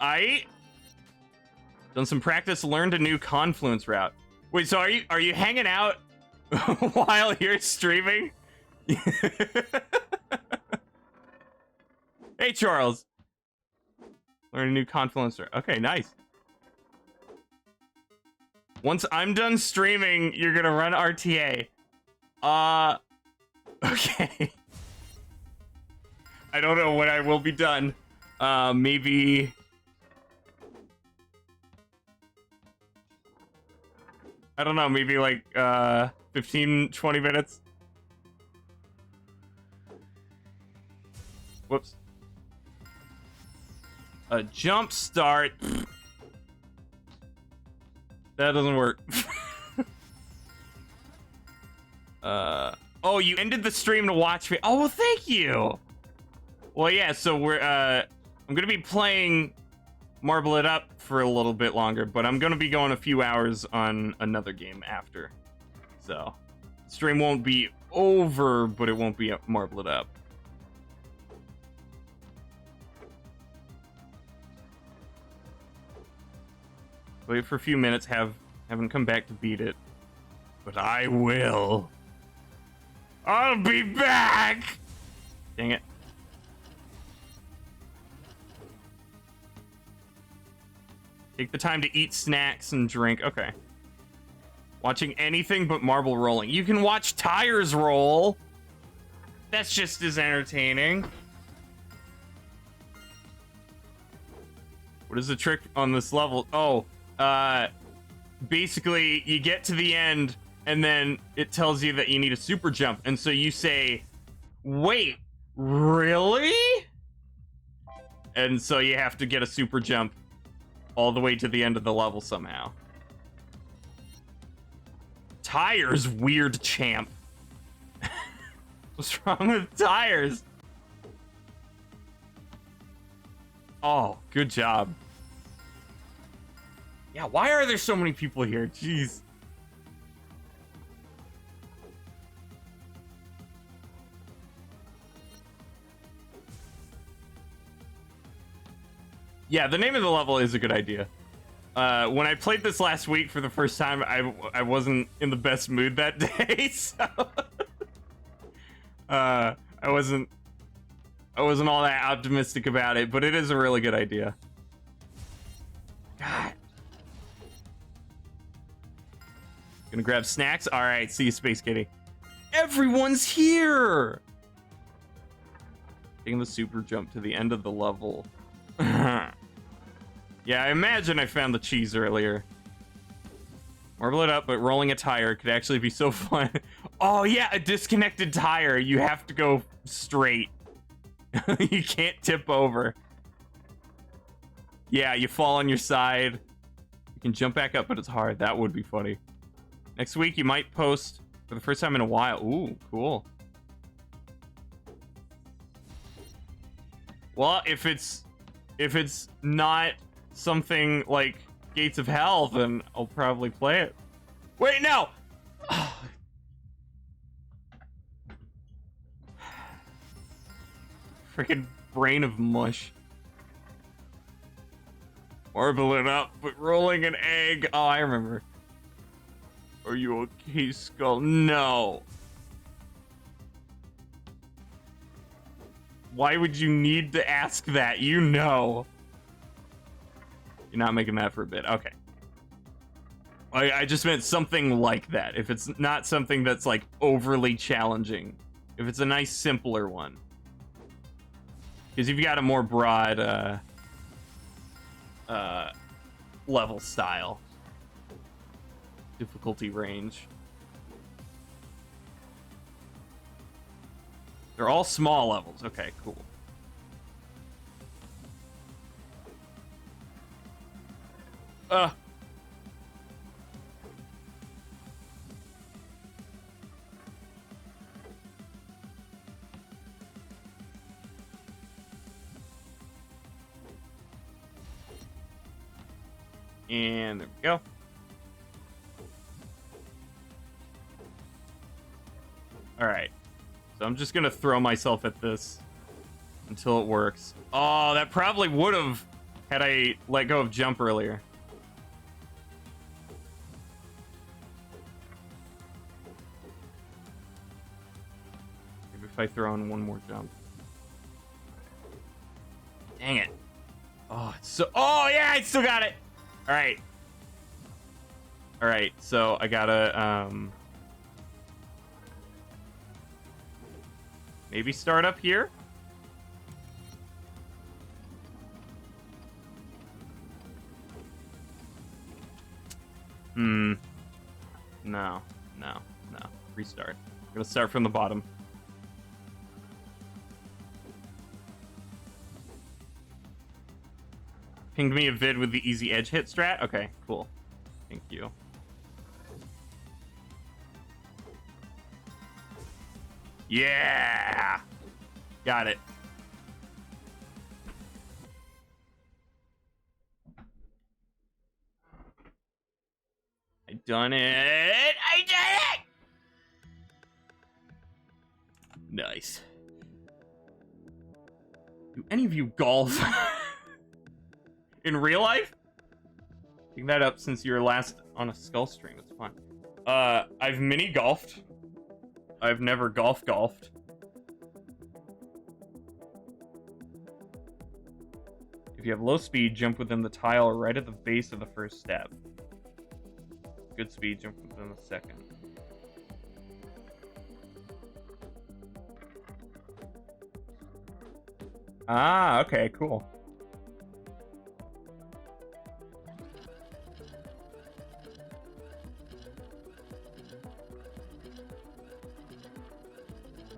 I done some practice, learned a new confluence route. Wait, so are you hanging out while you're streaming? Hey, Charles. Learn a new confluence route. Okay, nice. Once I'm done streaming, you're gonna run RTA. Okay. I don't know when I will be done. Maybe... I don't know, maybe like 15, 20 minutes. Whoops. A jump start. That doesn't work. Oh, you ended the stream to watch me. Oh, well, thank you. Well, yeah, so I'm gonna be playing Marble It Up for a little bit longer, but I'm gonna be going a few hours on another game after. So, stream won't be over, but it won't be Marble It Up. Wait for a few minutes, haven't come back to beat it. But I will. I'll be back! Dang it. Take the time to eat snacks and drink. Okay. Watching anything but marble rolling. You can watch tires roll. That's just as entertaining. What is the trick on this level? Oh, basically you get to the end and then it tells you that you need a super jump. And so you say, wait, really? And so you have to get a super jump all the way to the end of the level somehow. Tires, weird champ. What's wrong with tires? Oh, good job. Yeah, why are there so many people here? Jeez. Yeah, the name of the level is a good idea. When I played this last week for the first time, I wasn't in the best mood that day, so I wasn't all that optimistic about it, but it is a really good idea. God. Gonna grab snacks? Alright, see you, Space Kitty. Everyone's here! Taking the super jump to the end of the level. Yeah, I imagine I found the cheese earlier. Marble it up, but rolling a tire could actually be so fun. Oh yeah, a disconnected tire. You have to go straight. You can't tip over. Yeah, you fall on your side. You can jump back up, but it's hard. That would be funny. Next week, you might post for the first time in a while. Ooh, cool. Well, if it's not something like Gates of Hell, then I'll probably play it. Wait, no! Freaking brain of mush. Marble it up, but rolling an egg. Oh, I remember. Are you okay, Skull? No. Why would you need to ask that? You know. You're not making that for a bit. Okay. I just meant something like that. If it's not something that's like overly challenging. If it's a nice simpler one. Because you've got a more broad level style. Difficulty range. They're all small levels. Okay, cool. And there we go. Alright. So I'm just gonna throw myself at this until it works. Oh, that probably would have had I let go of jump earlier. Maybe if I throw in one more jump. Dang it. Oh, it's so... Oh, yeah, I still got it! Alright. Alright, so I gotta, maybe start up here? No. Restart. I'm gonna start from the bottom. Pinged me a vid with the easy edge hit strat? Okay, cool. Thank you. Yeah! Got it. I done it! I did it! Nice. Do any of you golf? In real life? Pick that up since you were last on a Skull stream. It's fun. I've mini golfed. I've never golfed. If you have low speed, jump within the tile right at the base of the first step. Good speed, jump within the second. Ah, okay, cool.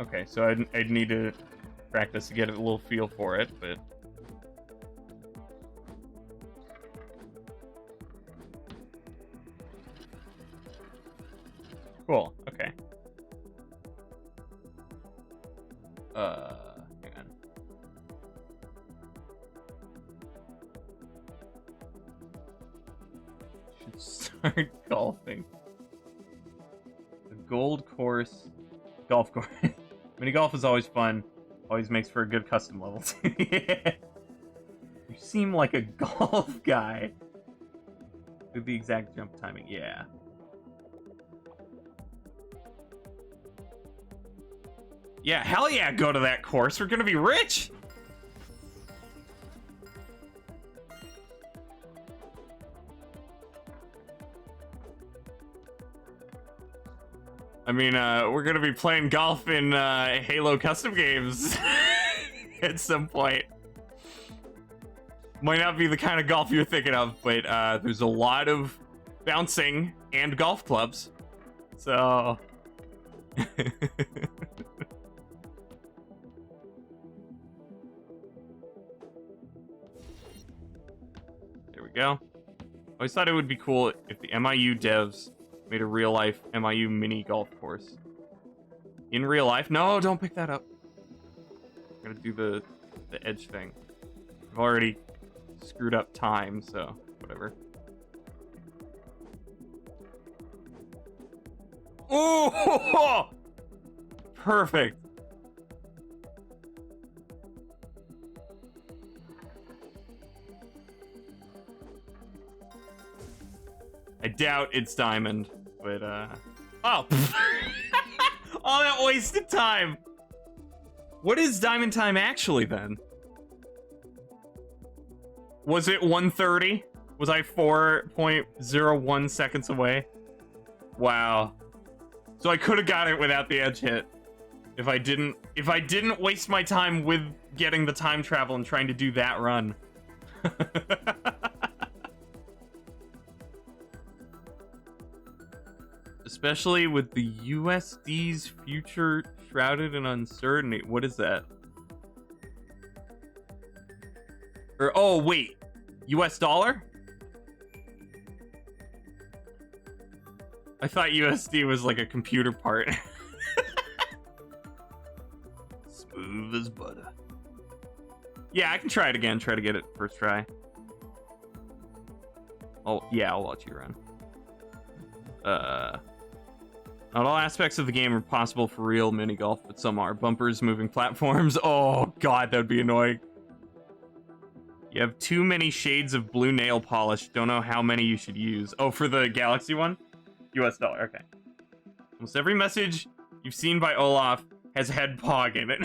Okay, so I'd need to practice to get a little feel for it, but... Cool, okay. Hang on. Should start golfing. The gold course... Golf course. Mini golf is always fun. Always makes for a good custom level too. Yeah. You seem like a golf guy. With the exact jump timing, yeah. Yeah, hell yeah, go to that course. We're gonna be rich! I mean, we're gonna be playing golf in Halo custom games at some point. Might not be the kind of golf you're thinking of, but there's a lot of bouncing and golf clubs. So... There we go. I always thought it would be cool if the MIU devs made a real-life MIU mini golf course. In real life? No, don't pick that up. I'm gonna do the edge thing. I've already screwed up time, so whatever. Oh! Perfect. I doubt it's diamond, but oh! All that wasted time! What is diamond time actually, then? Was it 1:30? Was I 4.01 seconds away? Wow. So I could have got it without the edge hit. If I didn't waste my time with getting the time travel and trying to do that run. Especially with the USD's future shrouded in uncertainty. What is that? Or, oh, wait. US dollar? I thought USD was like a computer part. Smooth as butter. Yeah, I can try it again. Try to get it first try. Oh, yeah, I'll watch you run. Not all aspects of the game are possible for real mini golf, but some are. Bumpers, moving platforms. Oh, God, that would be annoying. You have too many shades of blue nail polish. Don't know how many you should use. Oh, for the Galaxy one? US dollar, okay. Almost every message you've seen by Olaf has had Pog in it.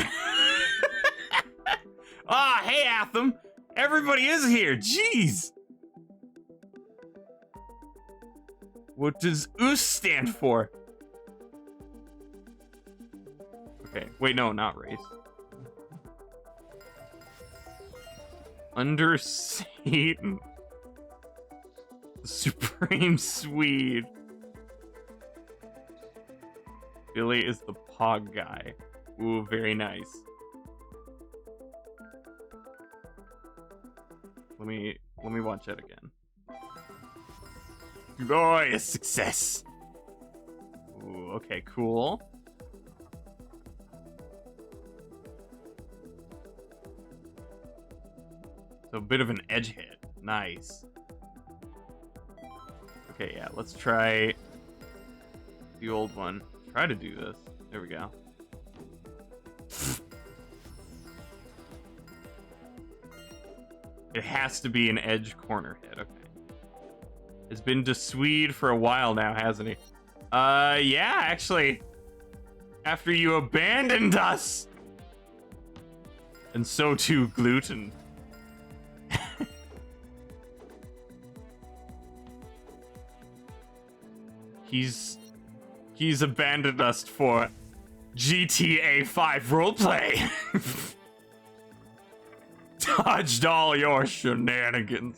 Ah, hey, Atham. Everybody is here. Jeez. What does US stand for? Okay, wait, no, not race. Under Satan. The Supreme Swede. Billy is the Pog guy. Ooh, very nice. Let me Let me watch that again. Glorious success. Ooh, okay, cool. So a bit of an edge hit. Nice. Okay, yeah, let's try the old one. Try to do this. There we go. It has to be an edge corner hit. Okay. It's been dissuade for a while now, hasn't he? Yeah, actually. After you abandoned us. And so too gluten. He's abandoned us for GTA 5 roleplay. Dodged all your shenanigans.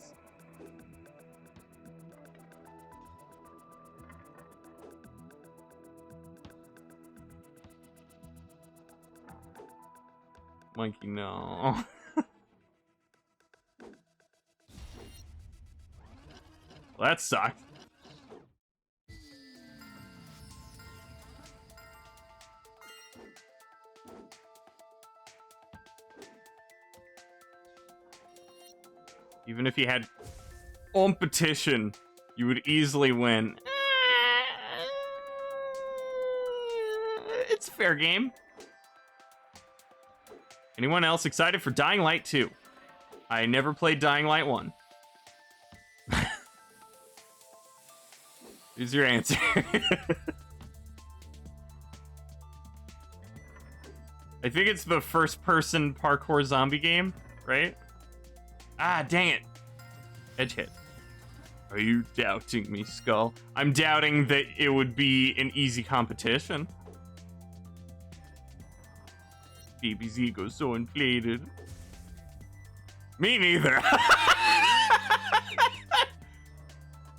Monkey, no. Well, that sucked. Even if you had competition, you would easily win. It's a fair game. Anyone else excited for Dying Light 2? I never played Dying Light 1. Here's your answer. I think it's the first-person parkour zombie game, right? Ah, dang it. Edge hit. Are you doubting me, Skull? I'm doubting that it would be an easy competition. Baby's ego's so inflated. Me neither.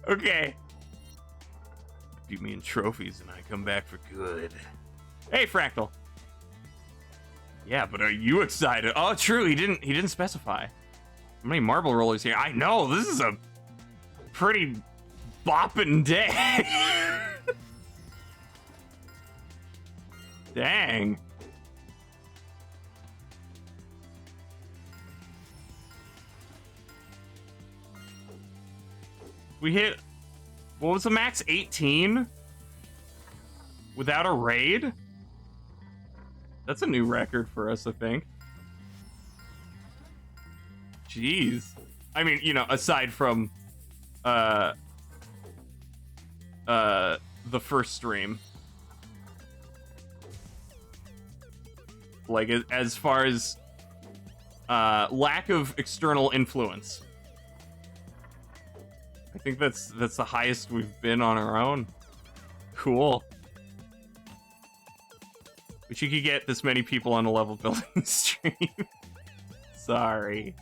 Okay. Beat me in trophies and I come back for good. Hey, Fractal. Yeah, but are you excited? Oh, true. He didn't specify. How many marble rollers here? I know, this is a pretty bopping day. Dang. We hit, what was the max? 18? Without a raid? That's a new record for us, I think. Jeez. I mean, you know, aside from the first stream. Like, as far as lack of external influence. I think that's the highest we've been on our own. Cool. Wish you could get this many people on a level building stream. Sorry.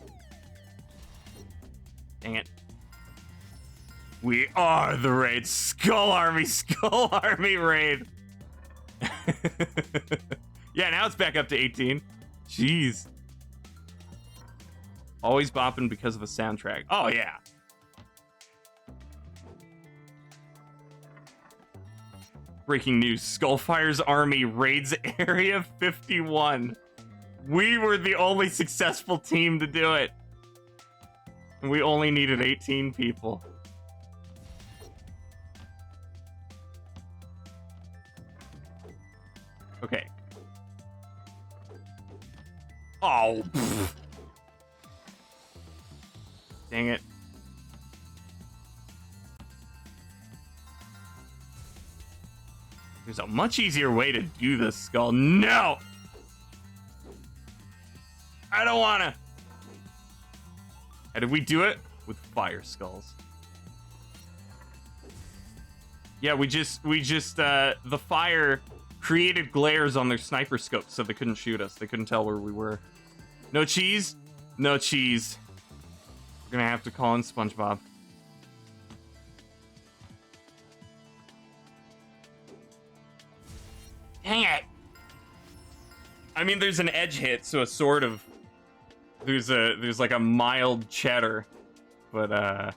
Dang it. We are the raid. Skull Army raid. Yeah, now it's back up to 18. Jeez. Always bopping because of the soundtrack. Oh, yeah. Breaking news. Skullfire's army raids Area 51. We were the only successful team to do it. And we only needed 18 people. Okay. Oh. Pfft. Dang it. There's a much easier way to do this, Skull. No! I don't wanna. How did we do it? With fire skulls. Yeah, we just the fire created glares on their sniper scopes so they couldn't shoot us. They couldn't tell where we were. No cheese? No cheese. We're gonna have to call in SpongeBob. Dang it. I mean, there's an edge hit, so a sort of... There's like a mild cheddar. but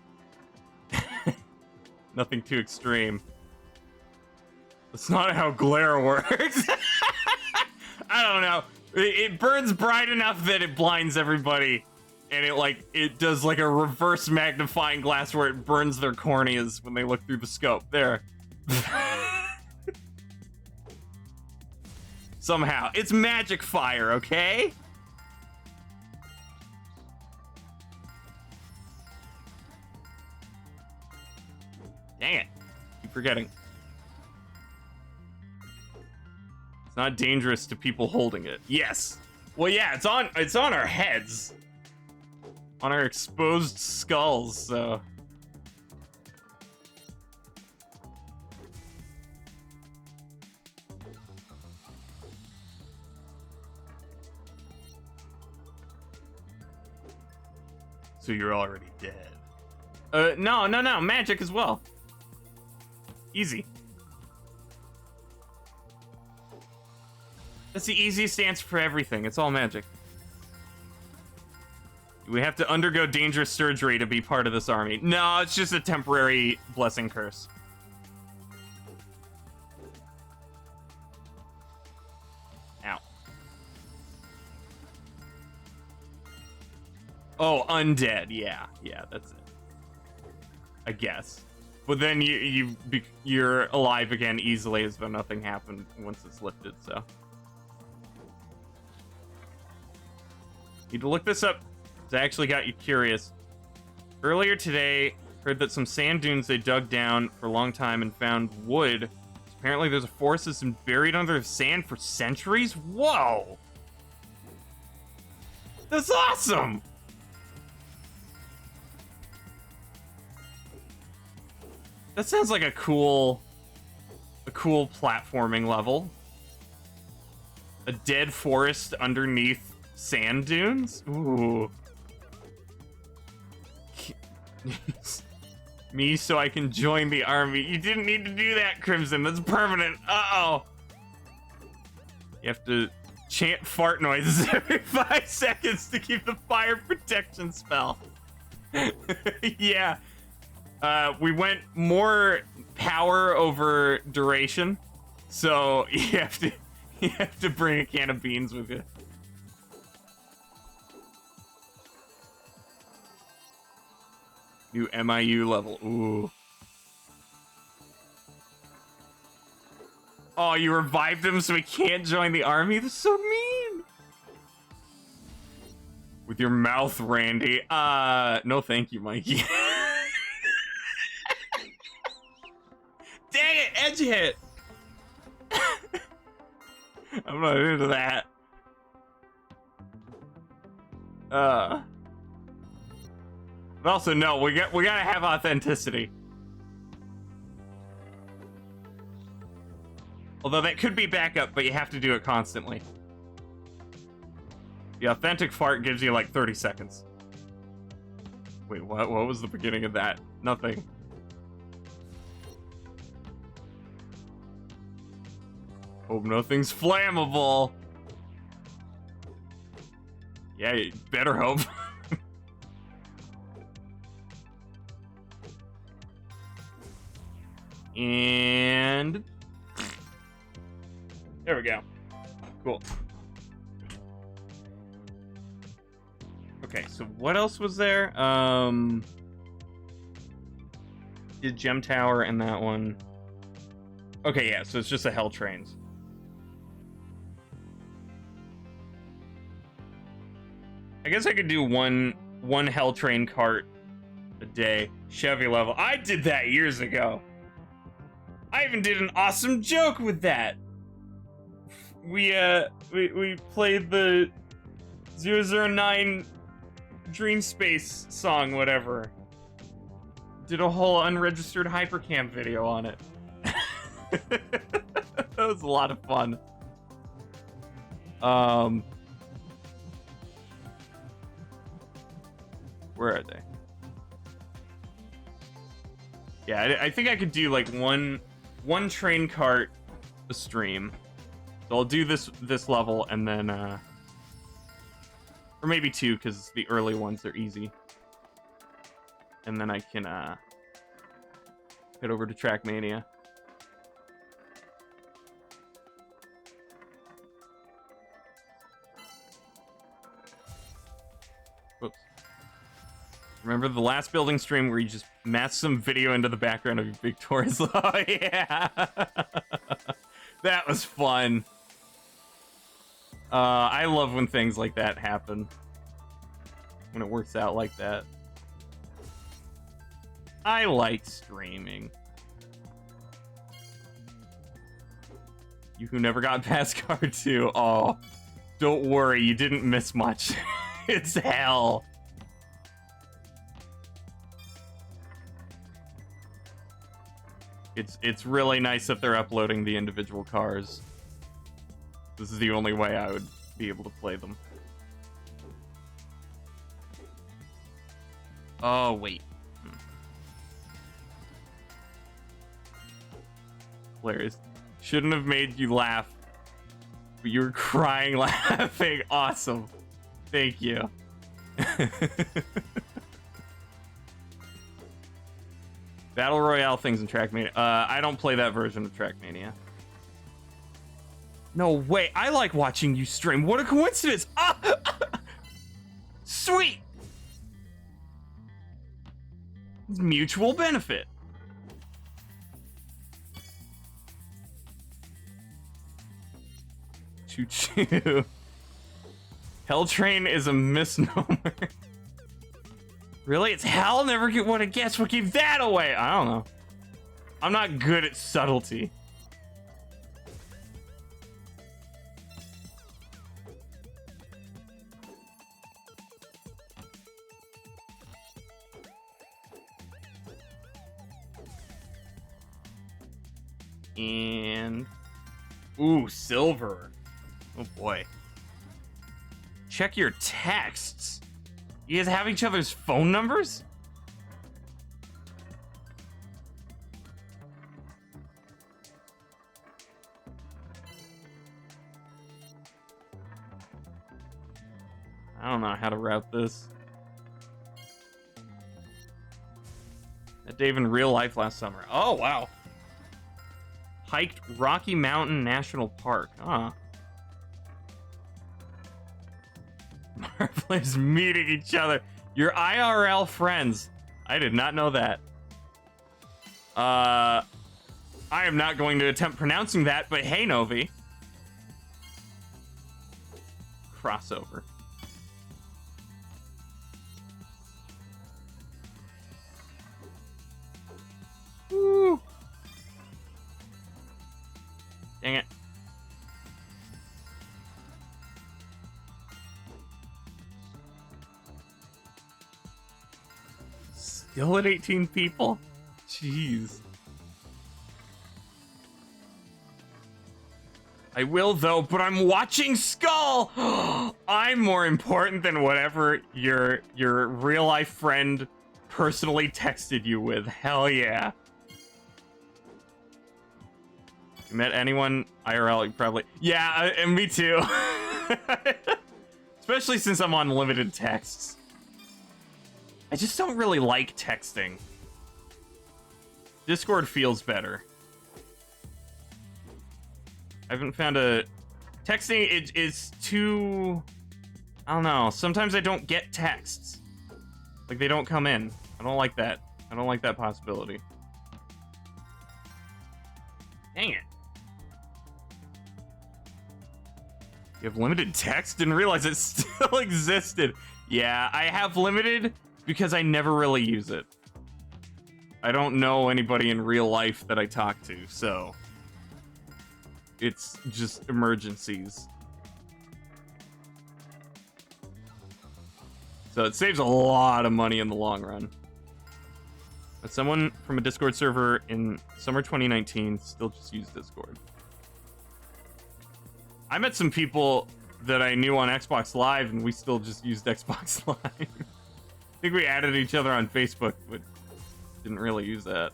nothing too extreme. That's not how glare works. I don't know. It burns bright enough that it blinds everybody, and it does like a reverse magnifying glass where it burns their corneas when they look through the scope. There. Somehow. It's magic fire, okay? Dang it. Keep forgetting. It's not dangerous to people holding it. Yes. Well, yeah, it's on our heads. On our exposed skulls, so. So you're already dead. No, magic as well. Easy. That's the easiest answer for everything. It's all magic. We have to undergo dangerous surgery to be part of this army. No, it's just a temporary blessing curse. Ow. Oh, undead. Yeah, that's it. I guess. But then you're alive again easily as though nothing happened once it's lifted, so. Need to look this up. It actually got you curious. Earlier today, heard that some sand dunes they dug down for a long time and found wood. Apparently there's a forest that's been buried under the sand for centuries? Whoa! That's awesome! That sounds like a cool platforming level. A dead forest underneath sand dunes? Ooh. Me so I can join the army. You didn't need to do that, Crimson. That's permanent. Uh-oh. You have to chant fart noises every 5 seconds to keep the fire protection spell. Yeah. We went more power over duration, so you have to bring a can of beans with you. New MIU level. Ooh. Oh, you revived him so he can't join the army? That's so mean. With your mouth, Randy. No thank you, Mikey. Dang it, edge hit. I'm not into that. But also, no, we gotta have authenticity. Although that could be backup, but you have to do it constantly. The authentic fart gives you like 30 seconds. Wait, what? What was the beginning of that? Nothing. Hope nothing's flammable. Yeah, you better hope. And there we go. Cool. Okay, so what else was there? Did Gem Tower and that one. Okay, yeah, so it's just a Hell Trains. I guess I could do one Hell Train cart a day. Chevy level. I did that years ago. I even did an awesome joke with that. We played the 009 Dream Space song, whatever. Did a whole unregistered hypercam video on it. That was a lot of fun. Where are they? Yeah, I think I could do like one train cart a stream. So I'll do this level and then or maybe 2 because the early ones are easy. and then I can head over to TrackMania. Whoops. Remember the last building stream where you just masked some video into the background of your big tours? Oh, yeah. That was fun. I love when things like that happen. When it works out like that. I like streaming. You who never got past card 2. Oh, don't worry, you didn't miss much. It's hell. It's really nice that they're uploading the individual cars. This is the only way I would be able to play them. Oh, wait. Hilarious. Shouldn't have made you laugh. But you were crying laughing. Awesome. Thank you. Battle Royale things in TrackMania. I don't play that version of TrackMania. No way. I like watching you stream. What a coincidence. Ah! Sweet. Mutual benefit. Choo-choo. Hell Train is a misnomer. Really? It's hell? Never get what it gets. What gave that away? I don't know. I'm not good at subtlety. And... ooh, silver. Oh boy. Check your texts. You guys have each other's phone numbers? I don't know how to route this. Met Dave in real life last summer. Oh, wow. Hiked Rocky Mountain National Park. Ah. Marplayers meeting each other. Your IRL friends. I did not know that. I am not going to attempt pronouncing that, but hey, Novi. Crossover. Woo. Dang it. Still at 18 people? Jeez. I will though, but I'm watching Skull! I'm more important than whatever your real life friend personally texted you with. Hell yeah. You met anyone IRL? You probably... yeah, and me too. Especially since I'm on limited texts. I just don't really like texting. Discord feels better. I haven't found a... texting is too... I don't know. Sometimes I don't get texts. Like, they don't come in. I don't like that. I don't like that possibility. Dang it. You have limited text? Didn't realize it still existed. Yeah, I have limited because I never really use it. I don't know anybody in real life that I talk to, so... it's just emergencies. So it saves a lot of money in the long run. But someone from a Discord server in summer 2019 still just used Discord. I met some people that I knew on Xbox Live and we still just used Xbox Live. I think we added each other on Facebook, but didn't really use that.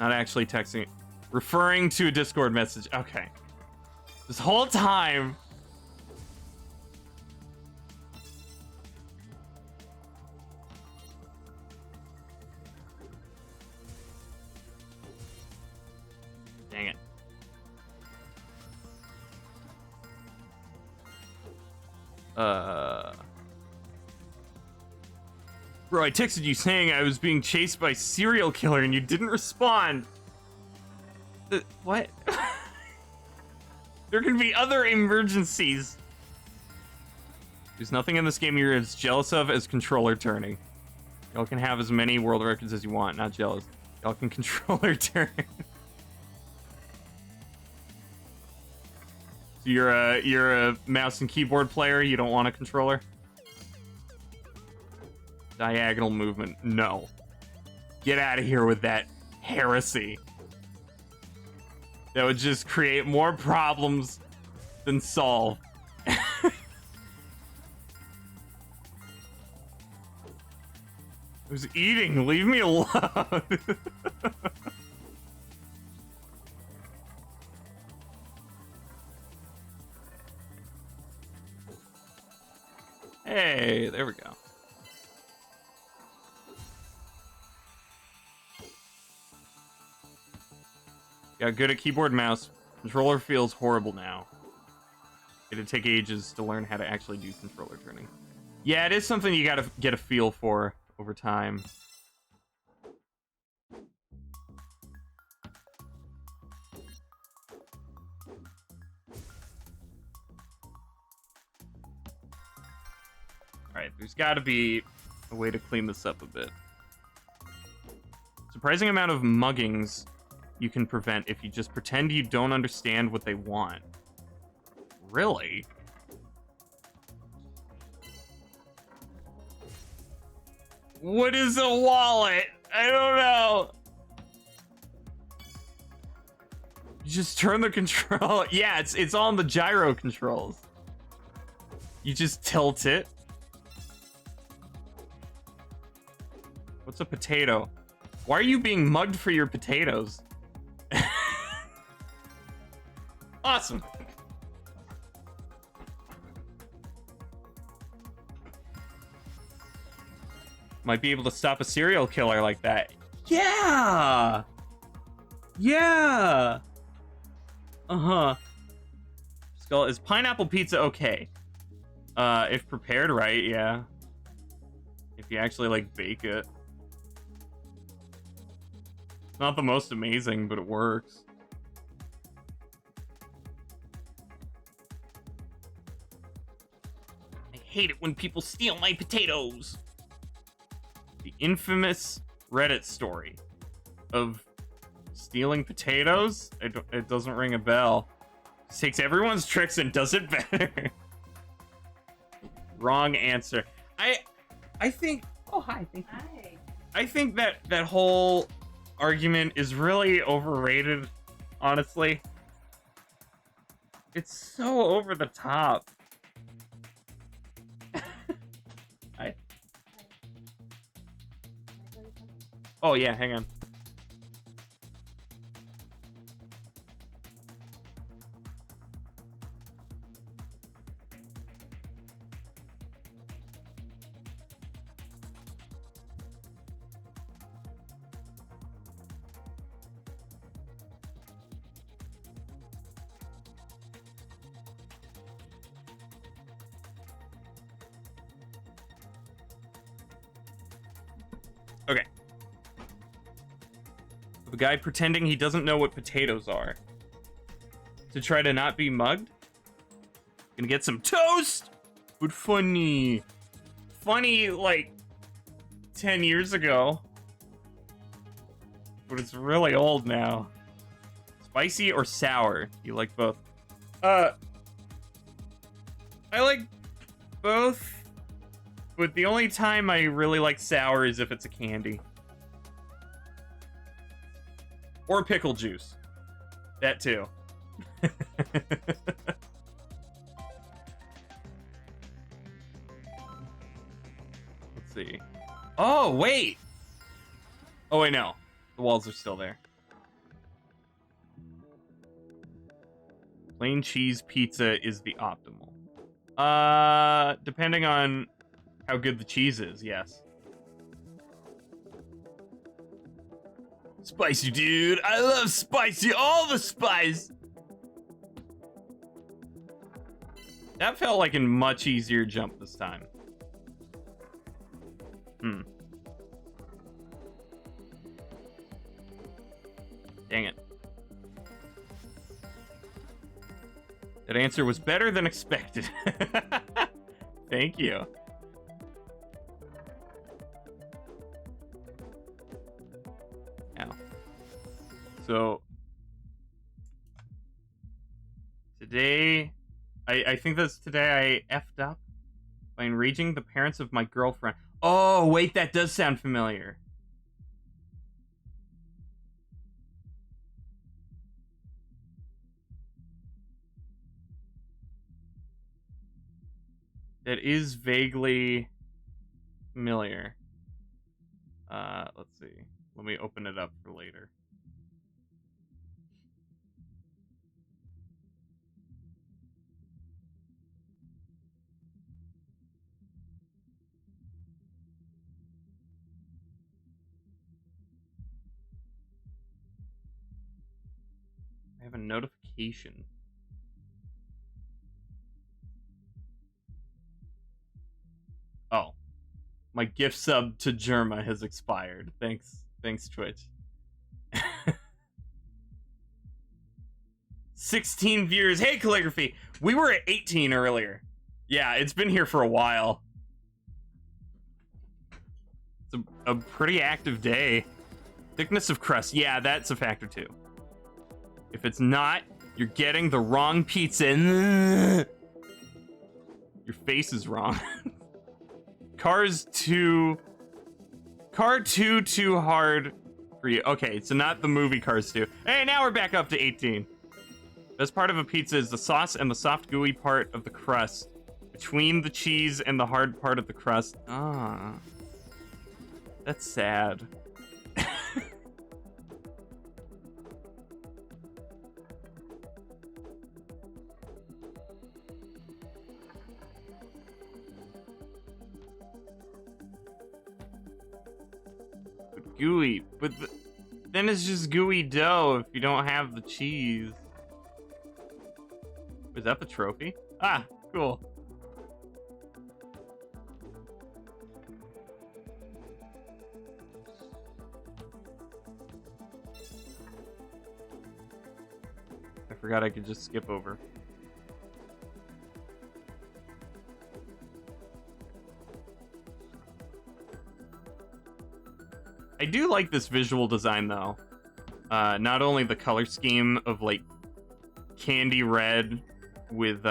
Not actually texting. Referring to a Discord message. Okay. This whole time, Bro, I texted you saying I was being chased by a serial killer and you didn't respond. What? There can be other emergencies. There's nothing in this game you're as jealous of as controller turning. Y'all can have as many world records as you want, not jealous. Y'all can controller turn. So you're a mouse and keyboard player, you don't want a controller? Diagonal movement, no. Get out of here with that heresy. That would just create more problems than solve. I was eating, leave me alone. Hey, there we go. Got good at keyboard and mouse. Controller feels horrible now. It'd take ages to learn how to actually do controller turning. Yeah, it is something you gotta get a feel for over time. Alright, there's gotta be a way to clean this up a bit. Surprising amount of muggings you can prevent if you just pretend you don't understand what they want. Really? What is a wallet? I don't know. You just turn the control. Yeah, it's on the gyro controls. You just tilt it. What's a potato? Why are you being mugged for your potatoes? Awesome. Might be able to stop a serial killer like that. Yeah! Yeah! Uh-huh. Skull, is pineapple pizza okay? If prepared right, yeah. If you actually, like, bake it. It's not the most amazing, but it works. I hate it when people steal my potatoes! The infamous Reddit story of stealing potatoes? It doesn't ring a bell. It takes everyone's tricks and does it better. Wrong answer. I think... Oh, hi. Thank you. Hi. I think that whole argument is really overrated, honestly. It's so over the top. Hi. Oh, yeah, hang on. Okay. The guy pretending he doesn't know what potatoes are. To try to not be mugged? Gonna get some toast! But funny. Funny, like, 10 years ago. But it's really old now. Spicy or sour? You like both? I like both. But the only time I really like sour is if it's a candy. Or pickle juice. That too. Let's see. Oh, wait! Oh, wait, no. The walls are still there. Plain cheese pizza is the optimal. Depending on how good the cheese is, yes. Spicy, dude. I love spicy. All the spice. That felt like a much easier jump this time. Dang it. That answer was better than expected. Thank you. Now. So today, I think that's today I effed up by enraging the parents of my girlfriend. Oh, wait, that does sound familiar. That is vaguely familiar. Let's see. Let me open it up for later. I have a notification. Oh. My gift sub to Germa has expired. Thanks, Twitch. 16 viewers. Hey, Calligraphy. We were at 18 earlier. Yeah, it's been here for a while. It's a pretty active day. Thickness of crust. Yeah, that's a factor too. If it's not, you're getting the wrong pizza. Your face is wrong. Car 2 too hard for you. Okay, so not the movie Cars 2. Hey, now we're back up to 18. Best part of a pizza is the sauce and the soft gooey part of the crust. Between the cheese and the hard part of the crust. Ah. That's sad. Gooey, but then it's just gooey dough if you don't have the cheese. Is that the trophy? Ah, cool. I forgot I could just skip over. I do like this visual design, though. Not only the color scheme of, like, candy red with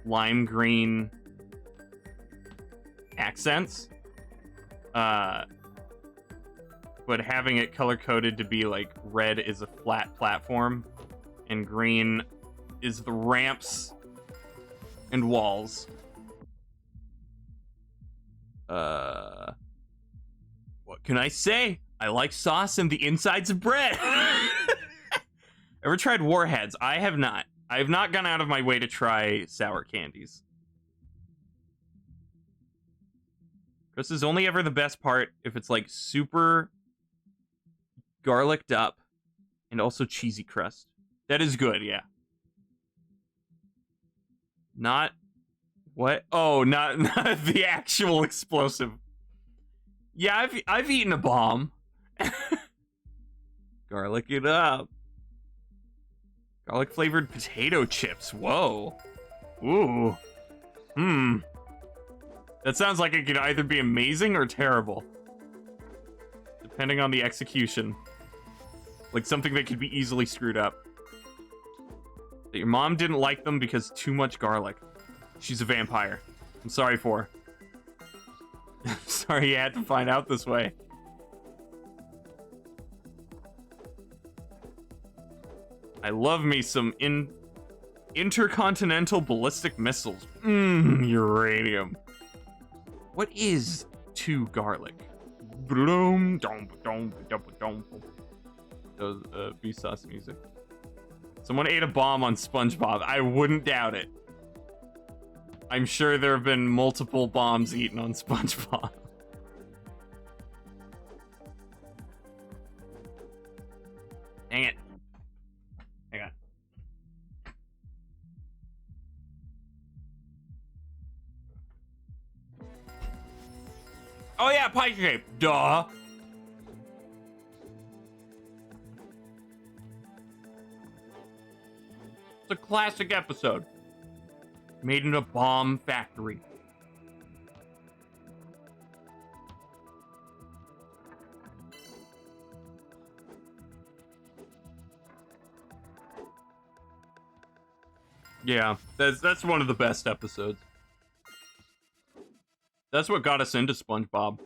lime green accents, but having it color-coded to be, like, red is a flat platform, and green is the ramps and walls. What can I say? I like sauce and the insides of bread. Ever tried Warheads? I have not. I have not gone out of my way to try sour candies. This is only ever the best part if it's like super garliced up and also cheesy crust. That is good, yeah. Not what? Oh, not the actual explosive. Yeah, I've eaten a bomb. Garlic it up. Garlic flavored potato chips. Whoa. Ooh. That sounds like it could either be amazing or terrible, depending on the execution. Like something that could be easily screwed up. That your mom didn't like them because too much garlic. She's a vampire. I'm sorry for her. I'm sorry you had to find out this way. I love me some intercontinental ballistic missiles. Uranium. What is too garlic? Those beef sauce music. Someone ate a bomb on SpongeBob. I wouldn't doubt it. I'm sure there have been multiple bombs eaten on SpongeBob. Dang it. Hang on. pie shape. Duh. It's a classic episode. Made in a bomb factory. Yeah, that's one of the best episodes. That's what got us into SpongeBob.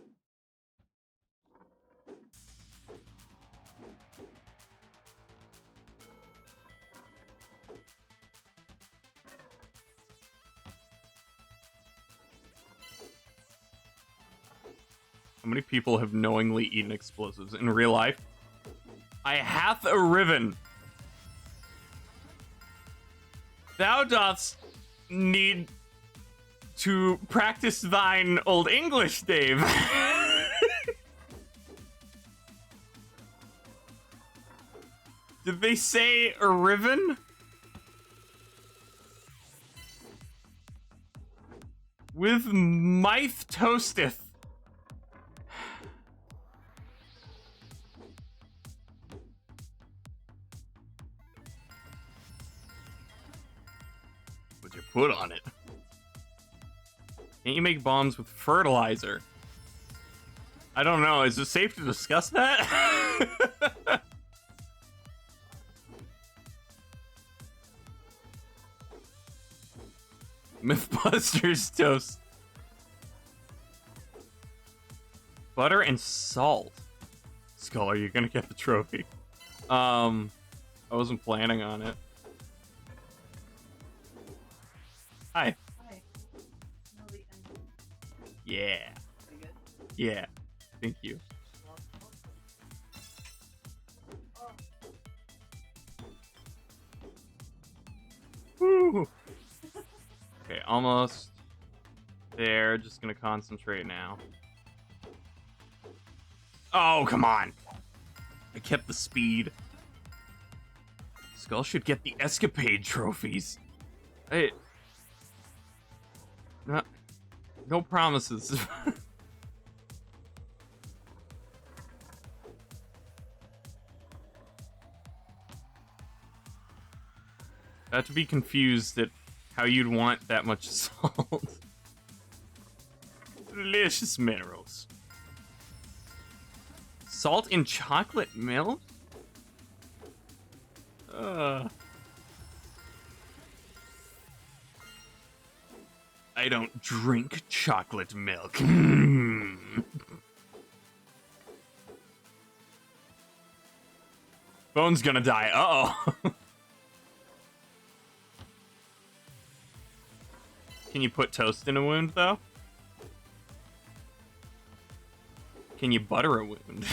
How many people have knowingly eaten explosives in real life? I hath a riven. Thou dost need to practice thine old English, Dave. Did they say a riven? With Mythe toasteth. What'd you put on it? Can't you make bombs with fertilizer? I don't know. Is it safe to discuss that? Mythbusters toast. Butter and salt. Skull, are you gonna get the trophy? I wasn't planning on it. Hi. Hi. Yeah. Pretty good. Yeah. Thank you. Woo. Okay, almost there. Just gonna concentrate now. Oh, come on. I kept the speed. Skull should get the escapade trophies. Hey. No promises. Not to be confused at how you'd want that much salt. Delicious minerals. Salt in chocolate milk? I don't drink chocolate milk. Bone's gonna die. Uh-oh. Can you put toast in a wound, though? Can you butter a wound?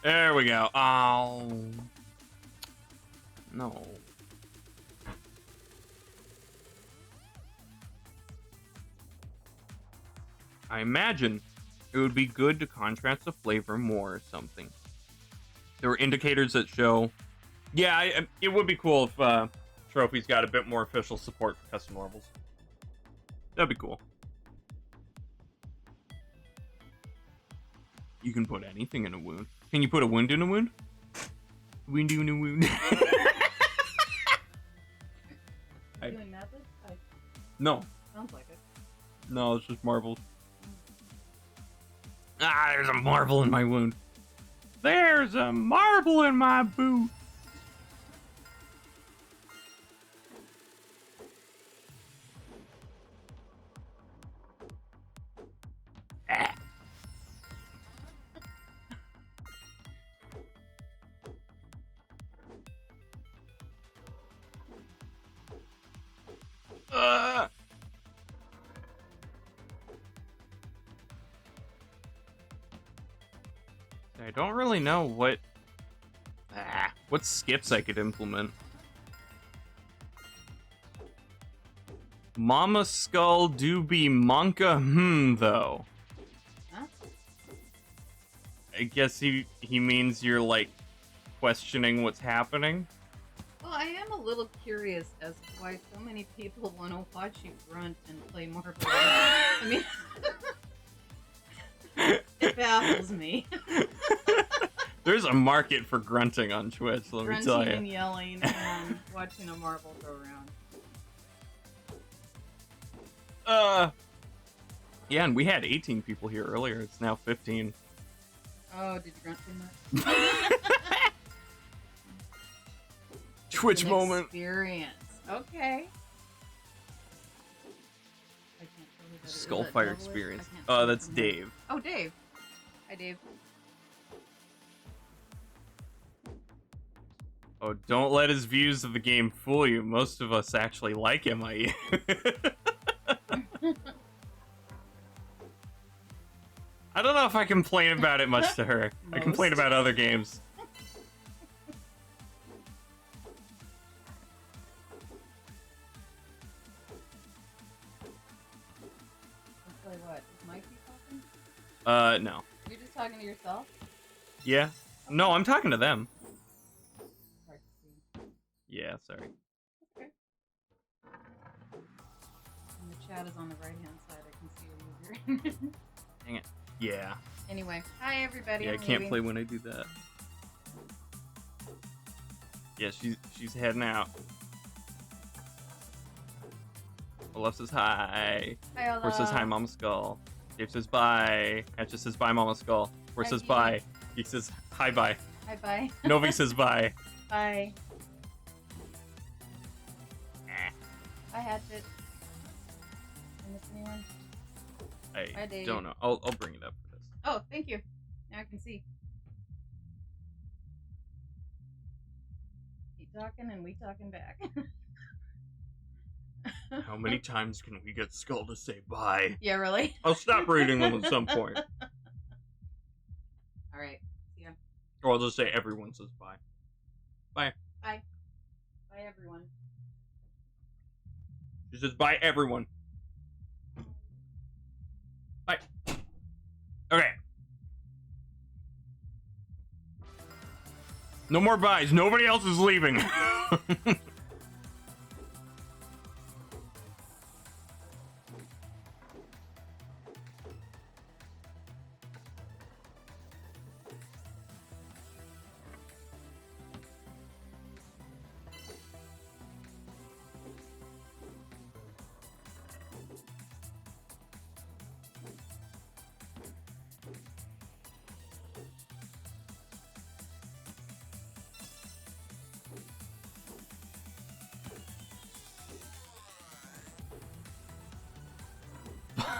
There we go. Oh. No. I imagine it would be good to contrast the flavor more or something. There were indicators that show... Yeah, it would be cool if trophies got a bit more official support for custom levels. That'd be cool. You can put anything in a wound. Can you put a wound in a wound? Wound in a wound. Doing methods? No. Sounds like it. No, it's just marbles. Ah, there's a marble in my wound. There's a marble in my boot. Ah. don't really know what skips I could implement. Mama Skull do be monka though. Huh? I guess he means you're like questioning what's happening. Well, I am a little curious as to why so many people want to watch you grunt and play Marble. I mean, it baffles me. There's a market for grunting on Twitch, let me tell Grunting you. and yelling and watching a marble go around. Yeah, and we had 18 people here earlier. It's now 15. Oh, did you grunt too much? Twitch An moment. Experience. Okay. I can't tell who that is. Skullfire Is that experience. Devilish? I can't see That's from here. Dave. Oh, Dave. Hi, Dave. Oh, don't let his views of the game fool you. Most of us actually like MIU. I don't know if I complain about it much to her. I complain Most. about other games. Let's play what? Is Mike talking? No. You're just talking to yourself? Yeah? No, I'm talking to them. Hard to see. Yeah, sorry. Okay. And the chat is on the right-hand side. I can see your user. Dang it. Yeah. Anyway, hi everybody. Yeah, I I'm can't leaving. play when I do that. Yeah, she's heading out. Olaf says hi. Hi, Ola. Horse says hi, Mama Skull. Dave says bye. Hatch just says bye, Mama Skull. Horse Hi, says Geek. bye. Geek says hi, bye. Hi, bye. Novi says bye. Bye. Eh, Bye, Hatchet. Did I miss anyone? Hi, I Dave. don't know. I'll bring it up for this. Oh, thank you. Now I can see. Keep talking and we talking back. How many times can we get Skull to say bye? Yeah, really? I'll stop reading them at some point. Alright. See ya. Or I'll just say everyone says bye. Bye. Bye. Bye, everyone. She says bye, everyone. Bye. Okay. No more buys. Nobody else is leaving.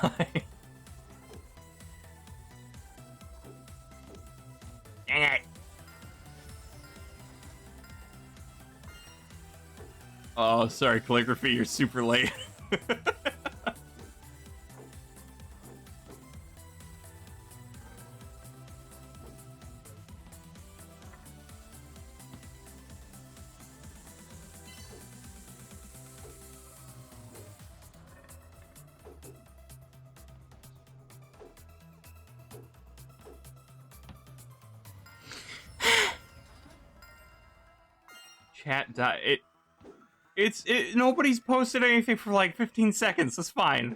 Bye. Dang it. Oh, sorry, calligraphy, you're super late. Chat died. Nobody's posted anything for like 15 seconds. That's fine.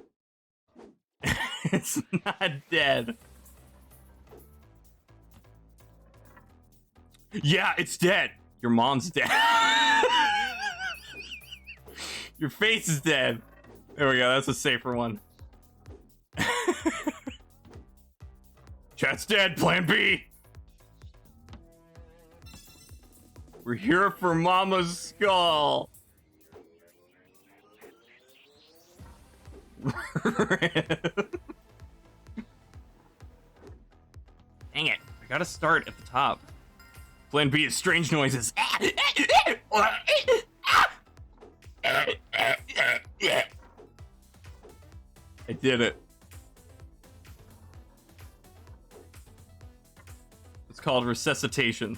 It's not dead. Yeah, it's dead. Your mom's dead. Your face is dead. There we go. That's a safer one. Chat's dead. Plan B. We're here for Mama's skull. Dang it. I gotta start at the top. Plan B is strange noises. I did it. called resuscitation.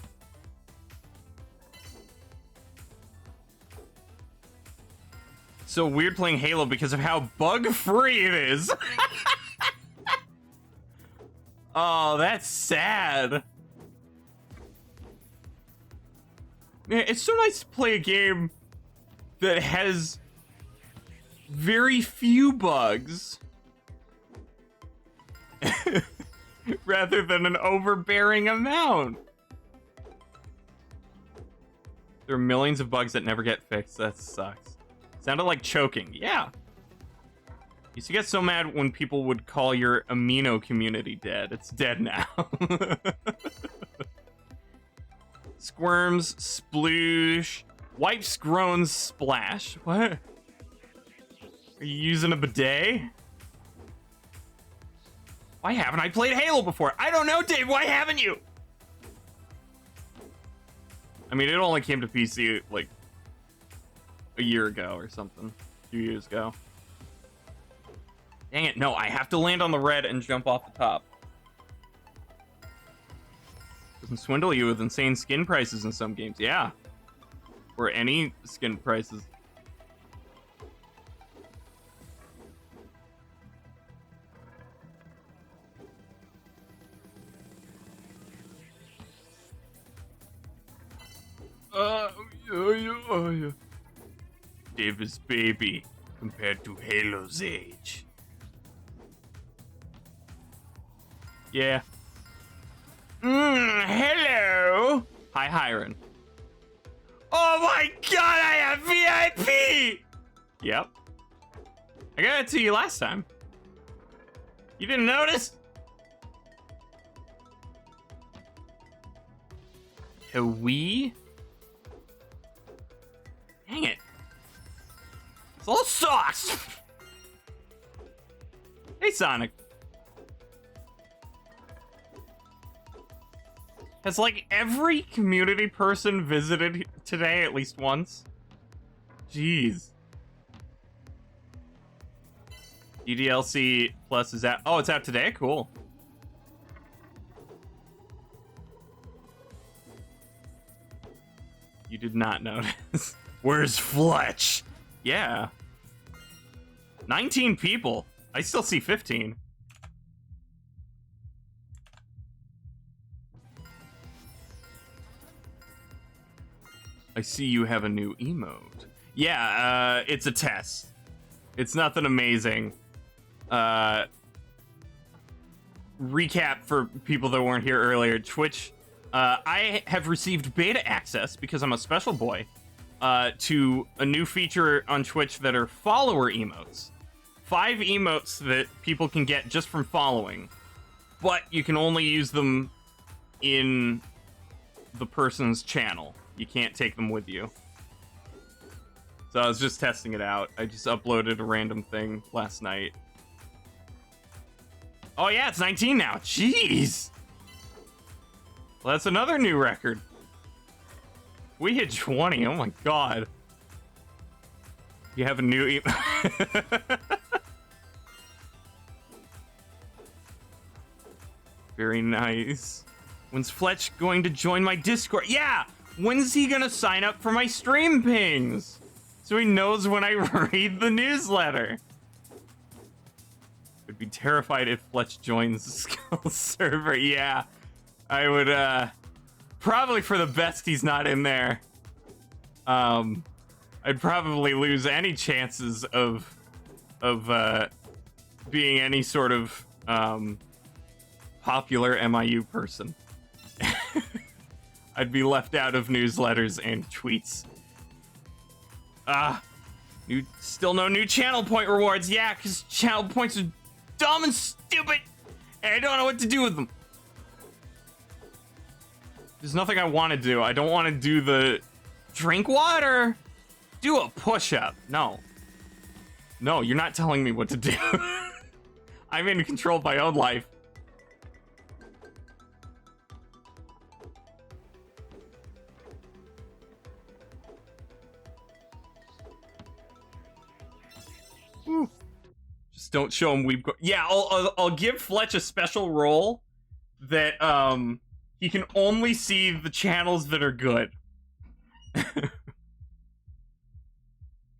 So weird playing Halo because of how bug-free it is. Oh, that's sad. Man, it's so nice to play a game that has very few bugs. Rather than an overbearing amount. There are millions of bugs that never get fixed. That sucks. Sounded like choking. Yeah. Used to get so mad when people would call your amino community dead. It's dead now. Squirms, sploosh, wipes, groans, splash. What? Are you using a bidet? Why haven't I played Halo before? I don't know, Dave. Why haven't you? I mean, it only came to PC like a year ago or something. A few years ago. Dang it. No, I have to land on the red and jump off the top. Doesn't swindle you with insane skin prices in some games. Yeah. Or any skin prices. Davis baby compared to Halo's age. Yeah. Hello. Hi, Hiron. Oh my god, I have VIP! Yep. I got it to you last time. You didn't notice? We? Dang it. It's all sauce! Hey, Sonic. Has, like, every community person visited today at least once? Jeez. DDLC Plus is out. Oh, it's out today? Cool. You did not notice. Where's Fletch? Yeah. 19 people. I still see 15. I see you have a new emote. Yeah, it's a test. It's nothing amazing. Recap for people that weren't here earlier. Twitch, I have received beta access, because I'm a special boy, to a new feature on Twitch that are follower emotes. 5 emotes that people can get just from following, but you can only use them in the person's channel. You can't take them with you. So I was just testing it out. I just uploaded a random thing last night. Oh yeah, it's 19 now. Jeez. Well, that's another new record. We hit 20. Oh my god. You have a new Very nice. When's Fletch going to join my Discord? Yeah! When's he gonna sign up for my stream pings? So he knows when I read the newsletter. I'd be terrified if Fletch joins the Skull server. Yeah. I would, probably for the best he's not in there. I'd probably lose any chances of being any sort of, popular MIU person. I'd be left out of newsletters and tweets. Still no new channel point rewards. Yeah, because channel points are dumb and stupid, and I don't know what to do with them. There's nothing I want to do. I don't want to do the drink water. Do a push-up. No. No, you're not telling me what to do. I'm in control of my own life. Whew. Just don't show him we've got. Yeah, I'll give Fletch a special role that He can only see the channels that are good.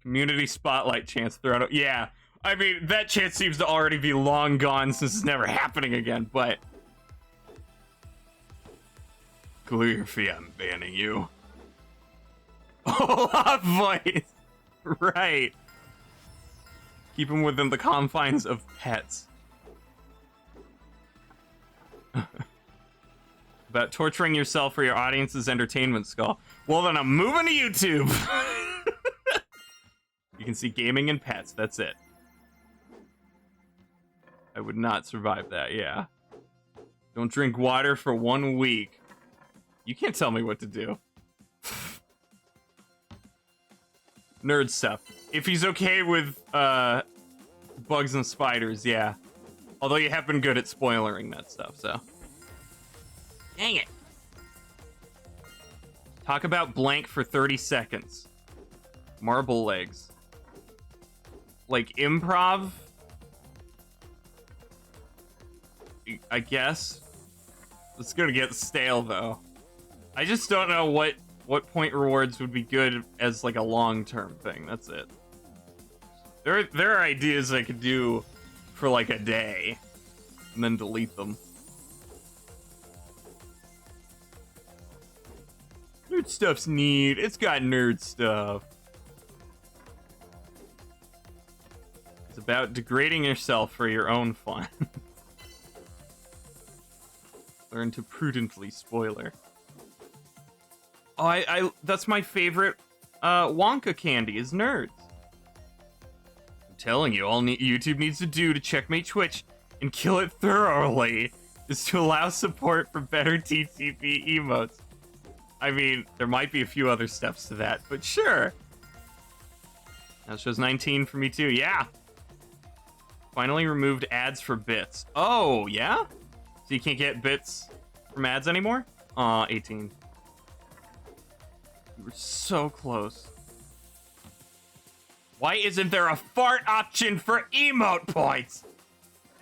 Community spotlight chance thrown out. Yeah, I mean, that chance seems to already be long gone since it's never happening again, but... Calligraphy, I'm banning you. Oh, voice! Right. Keep him within the confines of pets. About torturing yourself for your audience's entertainment, Skull. Well, then I'm moving to YouTube. You can see gaming and pets, that's it. I would not survive that, yeah. Don't drink water for 1 week. You can't tell me what to do. Nerd stuff. If he's okay with, bugs and spiders, yeah. Although you have been good at spoilering that stuff, so. Dang it. Talk about blank for 30 seconds. Marble legs. Like improv? I guess. It's gonna get stale, though. I just don't know what point rewards would be good as, like, a long-term thing. That's it. There are ideas I could do for, like, a day. And then delete them. Nerd stuff's neat. It's got nerd stuff. It's about degrading yourself for your own fun. Learn to prudently spoiler. Oh, that's my favorite Wonka candy is nerds. I'm telling you, all YouTube needs to do to checkmate Twitch and kill it thoroughly is to allow support for better TCP emotes. I mean, there might be a few other steps to that, but sure. That shows 19 for me too, yeah. Finally removed ads for bits. Oh, yeah? So you can't get bits from ads anymore? Aw, 18. You were so close. Why isn't there a fart option for emote points?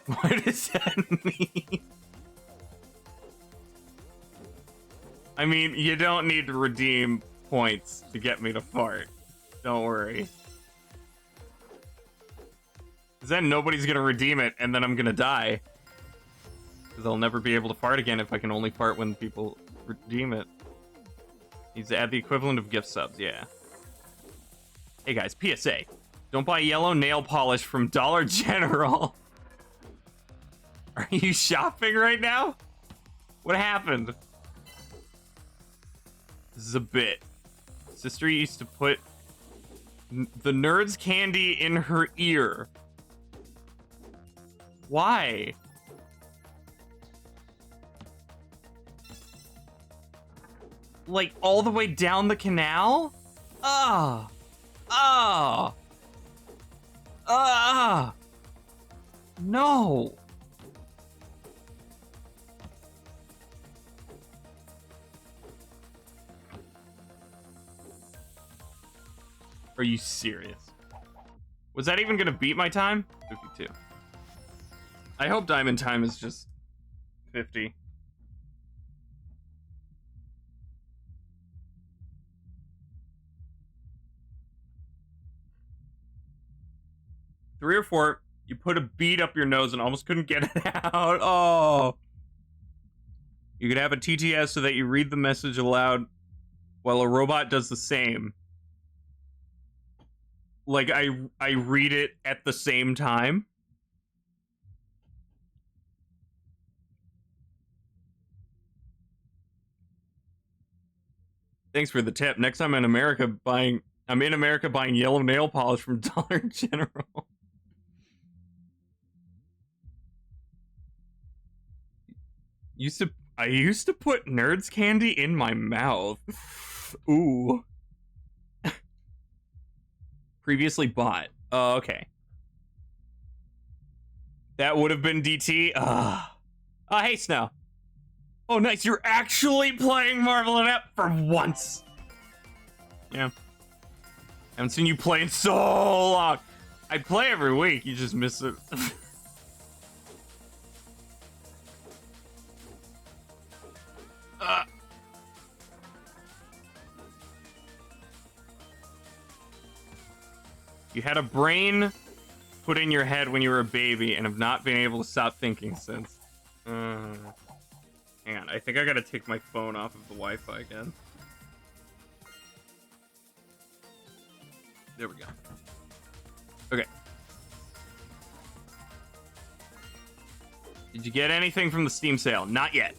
What does that mean? I mean, you don't need to redeem points to get me to fart. Don't worry. Because then nobody's gonna redeem it, and then I'm gonna die. Because I'll never be able to fart again if I can only fart when people redeem it. Needs to add the equivalent of gift subs, yeah. Hey guys, PSA. Don't buy yellow nail polish from Dollar General. Are you shopping right now? What happened? This is a bit. Sister used to put the nerd's candy in her ear. Why? Like, all the way down the canal? Ah! Ah! Ah! No! Are you serious? Was that even gonna beat my time? 52. I hope diamond time is just 50. Three or four, you put a bead up your nose and almost couldn't get it out. Oh. You could have a TTS so that you read the message aloud while a robot does the same. Like, I read it at the same time. Thanks for the tip. Next time I'm in America buying yellow nail polish from Dollar General. I used to put Nerds candy in my mouth. Ooh. Previously bought. Oh, okay. That would have been DT. Oh, hey, Snow. Oh, nice. You're actually playing Marvel and Ep for once. Yeah. Haven't seen you play in so long. I play every week. You just miss it. You had a brain put in your head when you were a baby and have not been able to stop thinking since. Hang on, I think I gotta take my phone off of the Wi-Fi again. There we go. Okay. Did you get anything from the Steam sale? Not yet.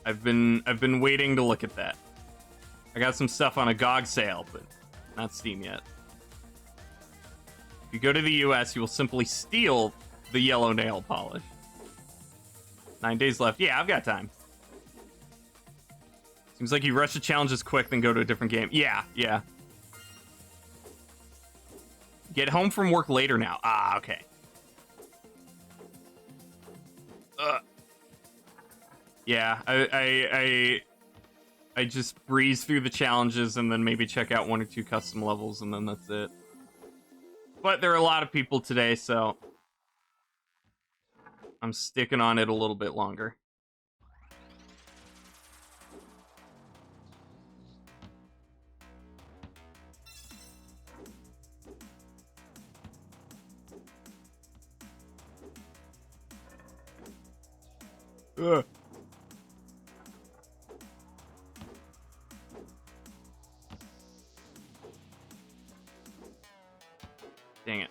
I've been waiting to look at that. I got some stuff on a GOG sale, but not Steam yet. If you go to the US, you will simply steal the yellow nail polish. 9 days left. Yeah, I've got time. Seems like you rush the challenges quick, then go to a different game. Yeah. Get home from work later now. Ah, okay. Yeah, I just breeze through the challenges and then maybe check out 1 or 2 custom levels and then that's it. But there are a lot of people today, so I'm sticking on it a little bit longer. Ugh. Dang it.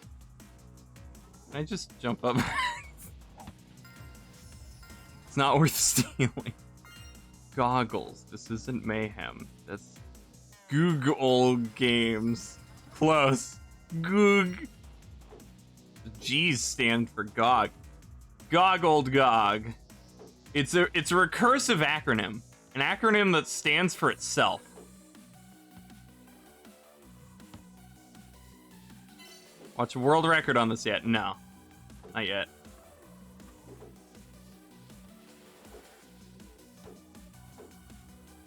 Can I just jump up? It's not worth stealing. Goggles. This isn't mayhem. That's Google games. Close. Goog. The G's stand for GOG. Goggled GOG. It's a recursive acronym. An acronym that stands for itself. Watch a world record on this yet? No. Not yet.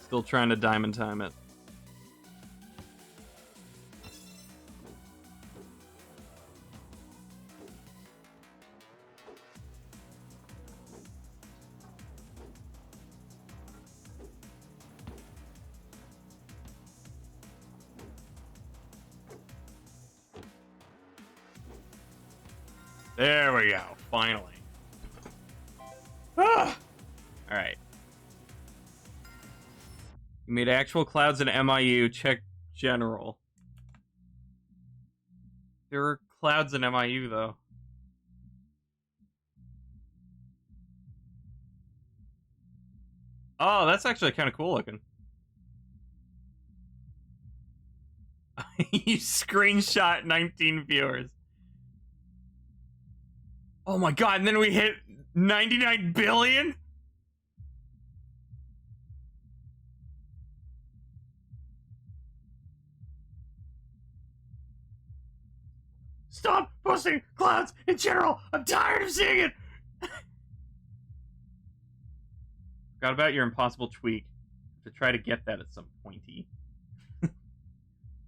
Still trying to diamond time it. There we go. Finally. Ah! Alright. You made actual clouds in MIU. Check general. There were clouds in MIU, though. Oh, that's actually kind of cool looking. You screenshot 19 viewers. Oh my god, and then we hit 99 billion? Stop posting clouds in general! I'm tired of seeing it! Forgot about your impossible tweak. To try to get that at some pointy.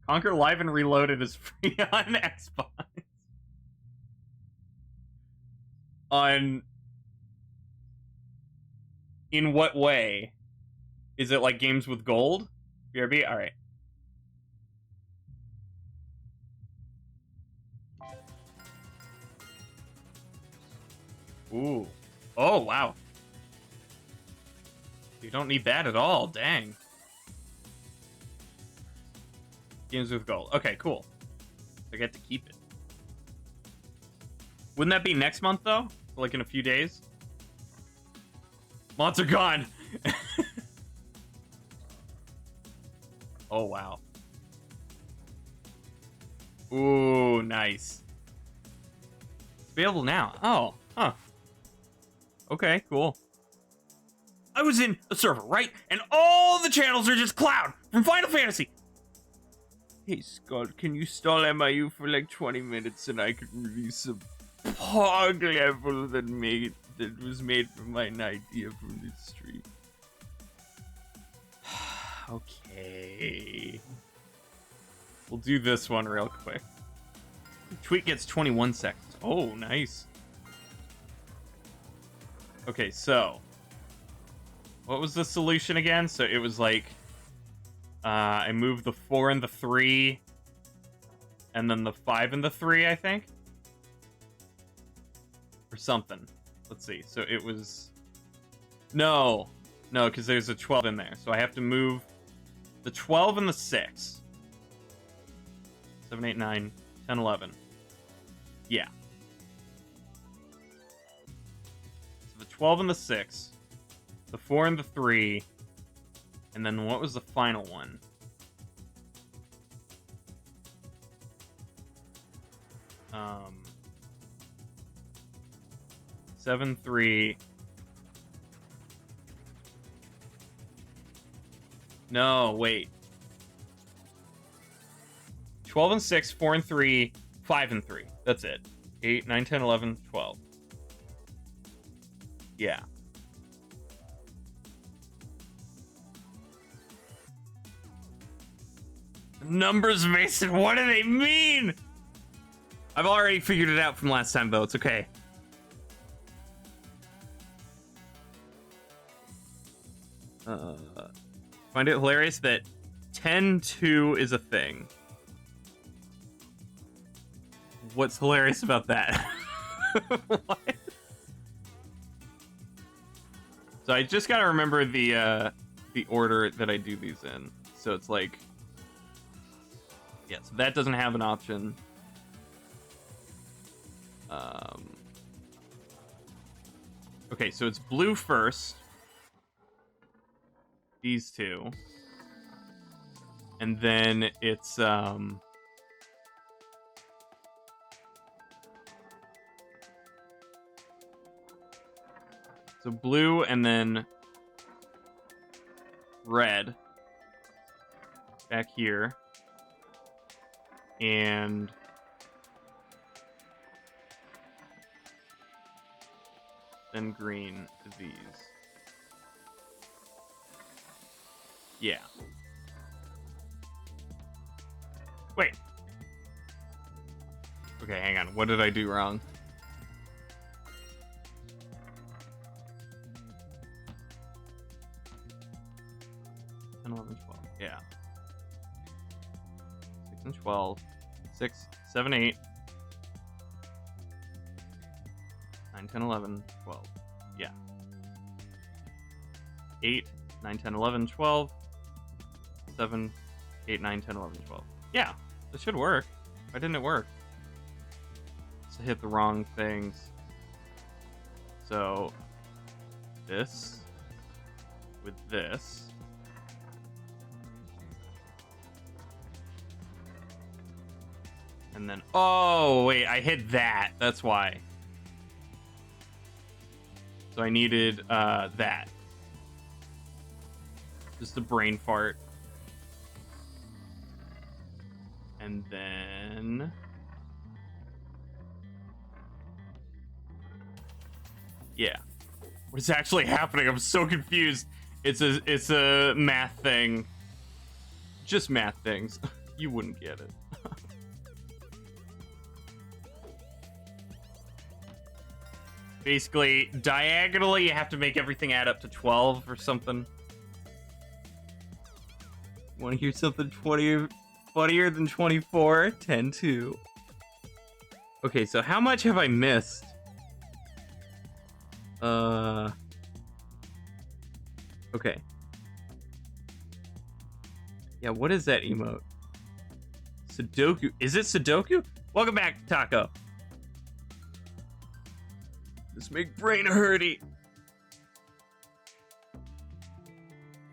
Conquer Live and Reloaded is free on Xbox. In what way? Is it like games with gold? BRB? Alright. Ooh. Oh, wow. You don't need that at all. Dang. Games with gold. Okay, cool. I get to keep it. Wouldn't that be next month, though? Like in a few days? Mods are gone! Oh, wow. Ooh, nice. It's available now. Oh, huh. Okay, cool. I was in a server, right? And all the channels are just Cloud from Final Fantasy. Hey, Scott, can you stall MIU for like 20 minutes and I could release a POG level that was made from my idea from this stream? Okay. We'll do this one real quick. The tweet gets 21 seconds. Oh, nice. Okay, so what was the solution again? So it was like I moved the 4 and the 3 and then the 5 and the 3, I think, or something. Let's see. So it was no, because there's a 12 in there, so I have to move the 12 and the 6. 7, 8, 9, 10, 11. Yeah. So the 12 and the 6, the 4 and the 3, and then what was the final one? 7, 3. No, wait. 12 and 6, 4 and 3, 5 and 3. That's it. 8, 9, 10, 11, 12. Yeah. Numbers, Mason, what do they mean? I've already figured it out from last time, though. It's okay. Find it hilarious that 10-2 is a thing. What's hilarious about that? What? So I just gotta remember the order that I do these in. So it's like, yeah, so that doesn't have an option. Okay, so it's blue first. These two. And then it's so blue and then red back here. And then green to these. Yeah. Wait. Okay, hang on. What did I do wrong? And 11, 12. Yeah. 6 and 12. 6, 7, 8. 9, 10, 11, 12. Yeah. 8, 9, 10, 11, 12. 7, 8, 9, 10, 11, 12. Yeah, this should work. Why didn't it work? Just hit the wrong things. So, this with this. And then, oh, wait, I hit that. That's why. So I needed that. Just a brain fart. And then... yeah. What is actually happening? I'm so confused. It's a math thing. Just math things. You wouldn't get it. Basically, diagonally, you have to make everything add up to 12 or something. Want to hear something funnier than 24? 10-2. Okay, so how much have I missed? Okay. Yeah, what is that emote? Sudoku. Is it Sudoku? Welcome back, Taco. This make brain hurty.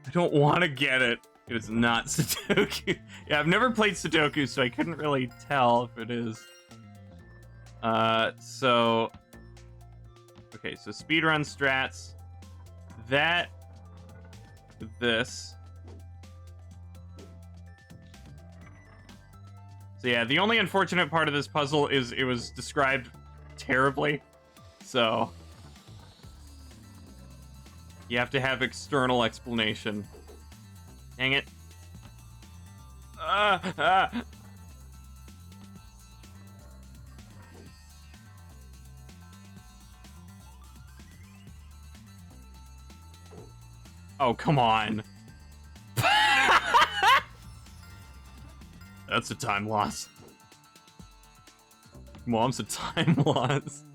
I don't want to get it. It is not Sudoku. Yeah, I've never played Sudoku, so I couldn't really tell if it is. So... okay, so speedrun strats. That... with this. So yeah, the only unfortunate part of this puzzle is it was described terribly. So... you have to have external explanation. Dang it. Oh, come on. That's a time loss. Mom's a time loss.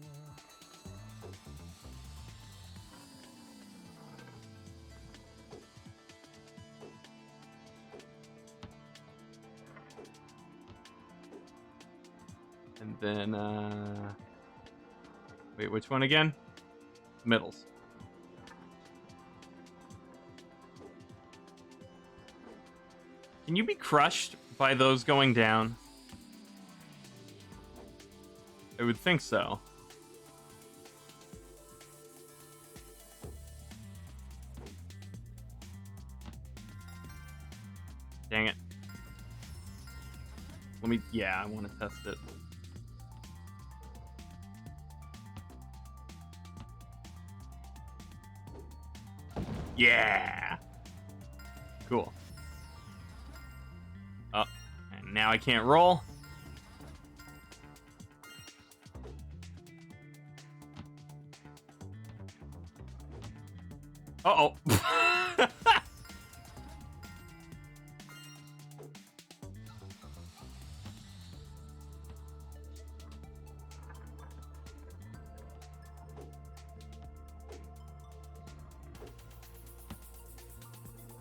And then, wait, which one again? Middles. Can you be crushed by those going down? I would think so. Dang it. Let me, yeah, I want to test it. Yeah! Cool. Oh, and now I can't roll. Uh-oh.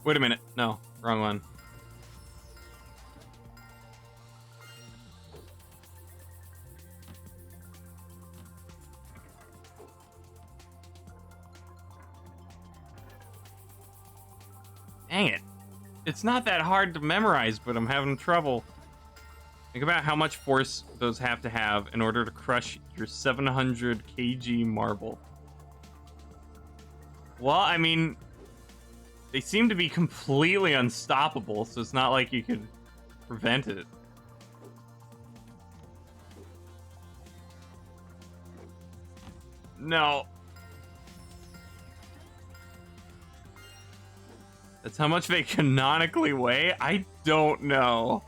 Wait a minute. No, wrong one. Dang it. It's not that hard to memorize, but I'm having trouble. Think about how much force those have to have in order to crush your 700 kg marble. Well, I mean, they seem to be completely unstoppable, so it's not like you could prevent it. No. That's how much they canonically weigh? I don't know.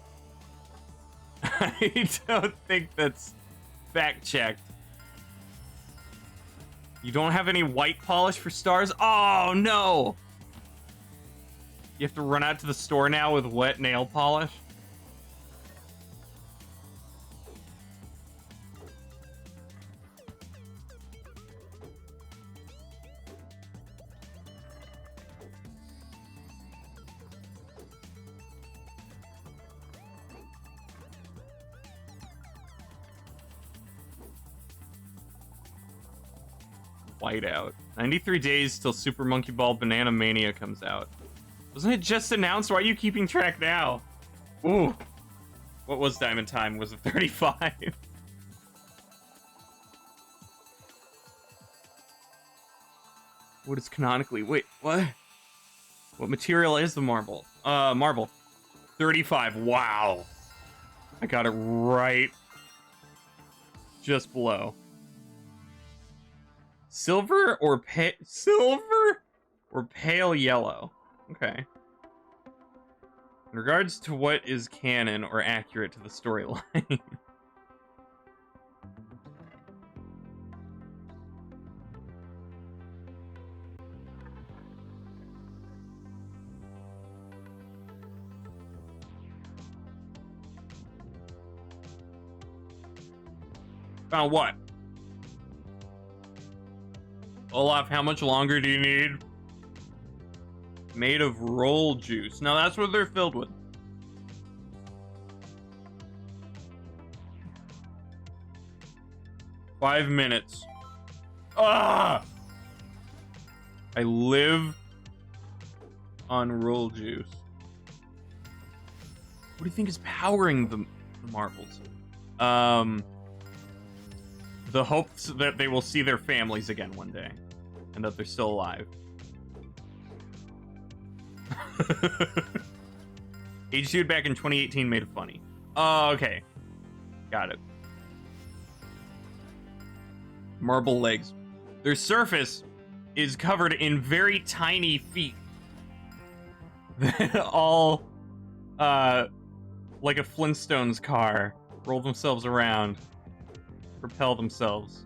I don't think that's fact-checked. You don't have any white polish for stars? Oh, no! You have to run out to the store now with wet nail polish? Whiteout. 93 days till Super Monkey Ball Banana Mania comes out. Wasn't it just announced? Why are you keeping track now? Ooh. What was Diamond Time? Was it 35? What is canonically? Wait, what? What material is the marble? Marble. 35. Wow. I got it right just below. Silver or pale yellow? Okay. In regards to what is canon or accurate to the storyline. Found what? Olaf, how much longer do you need? Made of roll juice. Now that's what they're filled with. Five minutes. Ah! I live on roll juice. What do you think is powering the marbles? The hopes that they will see their families again one day. And that they're still alive. Age Dude back in 2018 made it funny. Oh, okay. Got it. Marble legs. Their surface is covered in very tiny feet. That all, like a Flintstones car, roll themselves around, propel themselves.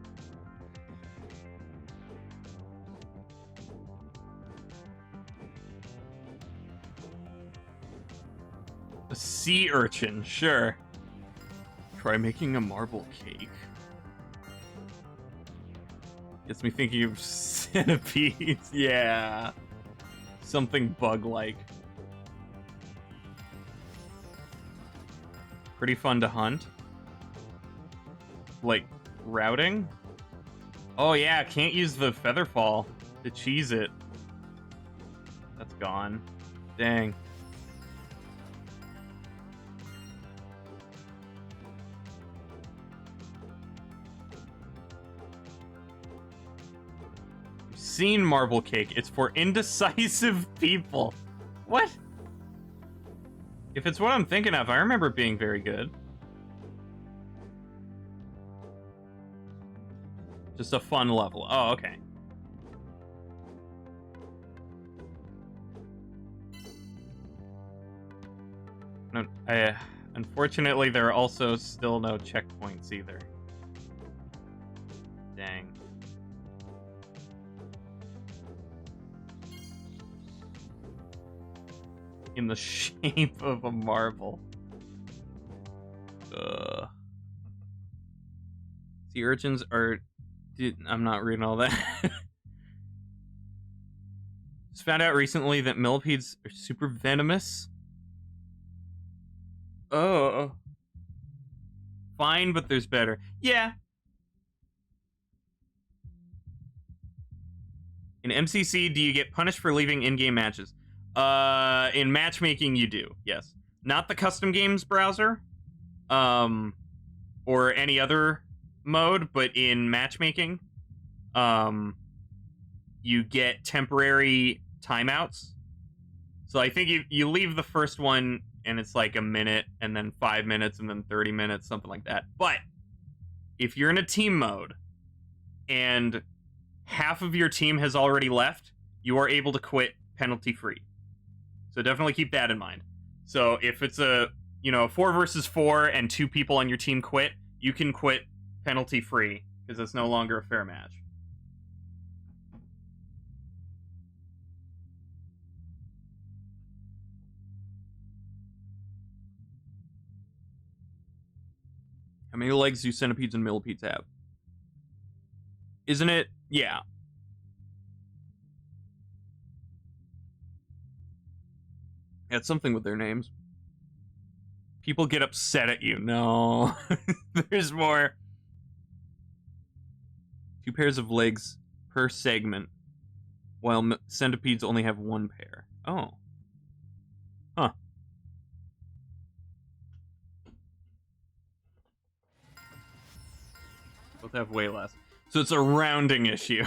A sea urchin, sure. Try making a marble cake. Gets me thinking of centipedes. Yeah. Something bug-like. Pretty fun to hunt. Like, routing? Oh yeah, can't use the featherfall to cheese it. That's gone. Dang. I've seen marble cake. It's for indecisive people. What? If it's what I'm thinking of, I remember it being very good. Just a fun level. Oh, okay. No, unfortunately, there are also still no checkpoints either. Dang. In the shape of a marble. Sea urchins are... Dude, I'm not reading all that. Just found out recently that millipedes are super venomous. Oh. Fine, but there's better. Yeah. In MCC, do you get punished for leaving in-game matches? In matchmaking, you do, yes. Not the custom games browser, or any other mode, but in matchmaking, you get temporary timeouts. So I think you leave the first one, and it's like a minute, and then 5 minutes, and then 30 minutes, something like that. But if you're in a team mode, and half of your team has already left, you are able to quit penalty-free. So definitely keep that in mind. So if it's a 4 versus 4 and 2 people on your team quit, you can quit penalty-free because it's no longer a fair match. How many legs do centipedes and millipedes have? Isn't it? Yeah. It's something with their names. People get upset at you. No. There's more. 2 pairs of legs per segment, while centipedes only have 1 pair. Oh. Huh. Both have way less. So it's a rounding issue.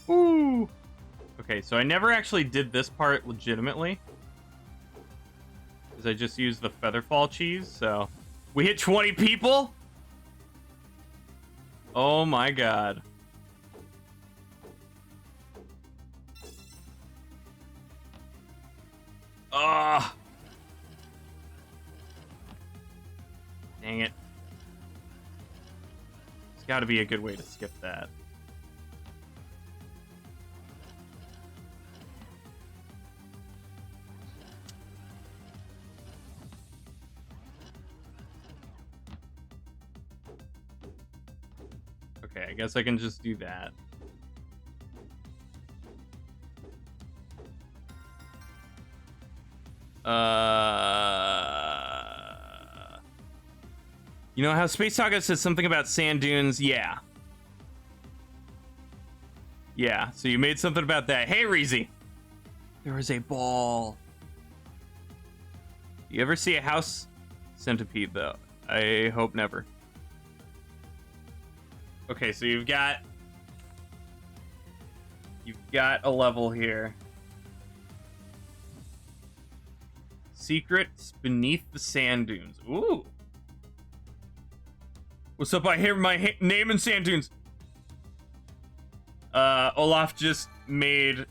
Ooh. Okay, so I never actually did this part legitimately, because I just used the featherfall cheese. So we hit 20 people. Oh my god. Ah. Dang it. There's got to be a good way to skip that. Okay, I guess I can just do that. You know how Space Saga says something about sand dunes? Yeah. Yeah, so you made something about that. Hey, Reezy. There is a ball. You ever see a house centipede, though? I hope never. Okay, so you've got a level here. Secrets beneath the sand dunes. Ooh. What's up? I hear my name in sand dunes. Olaf just made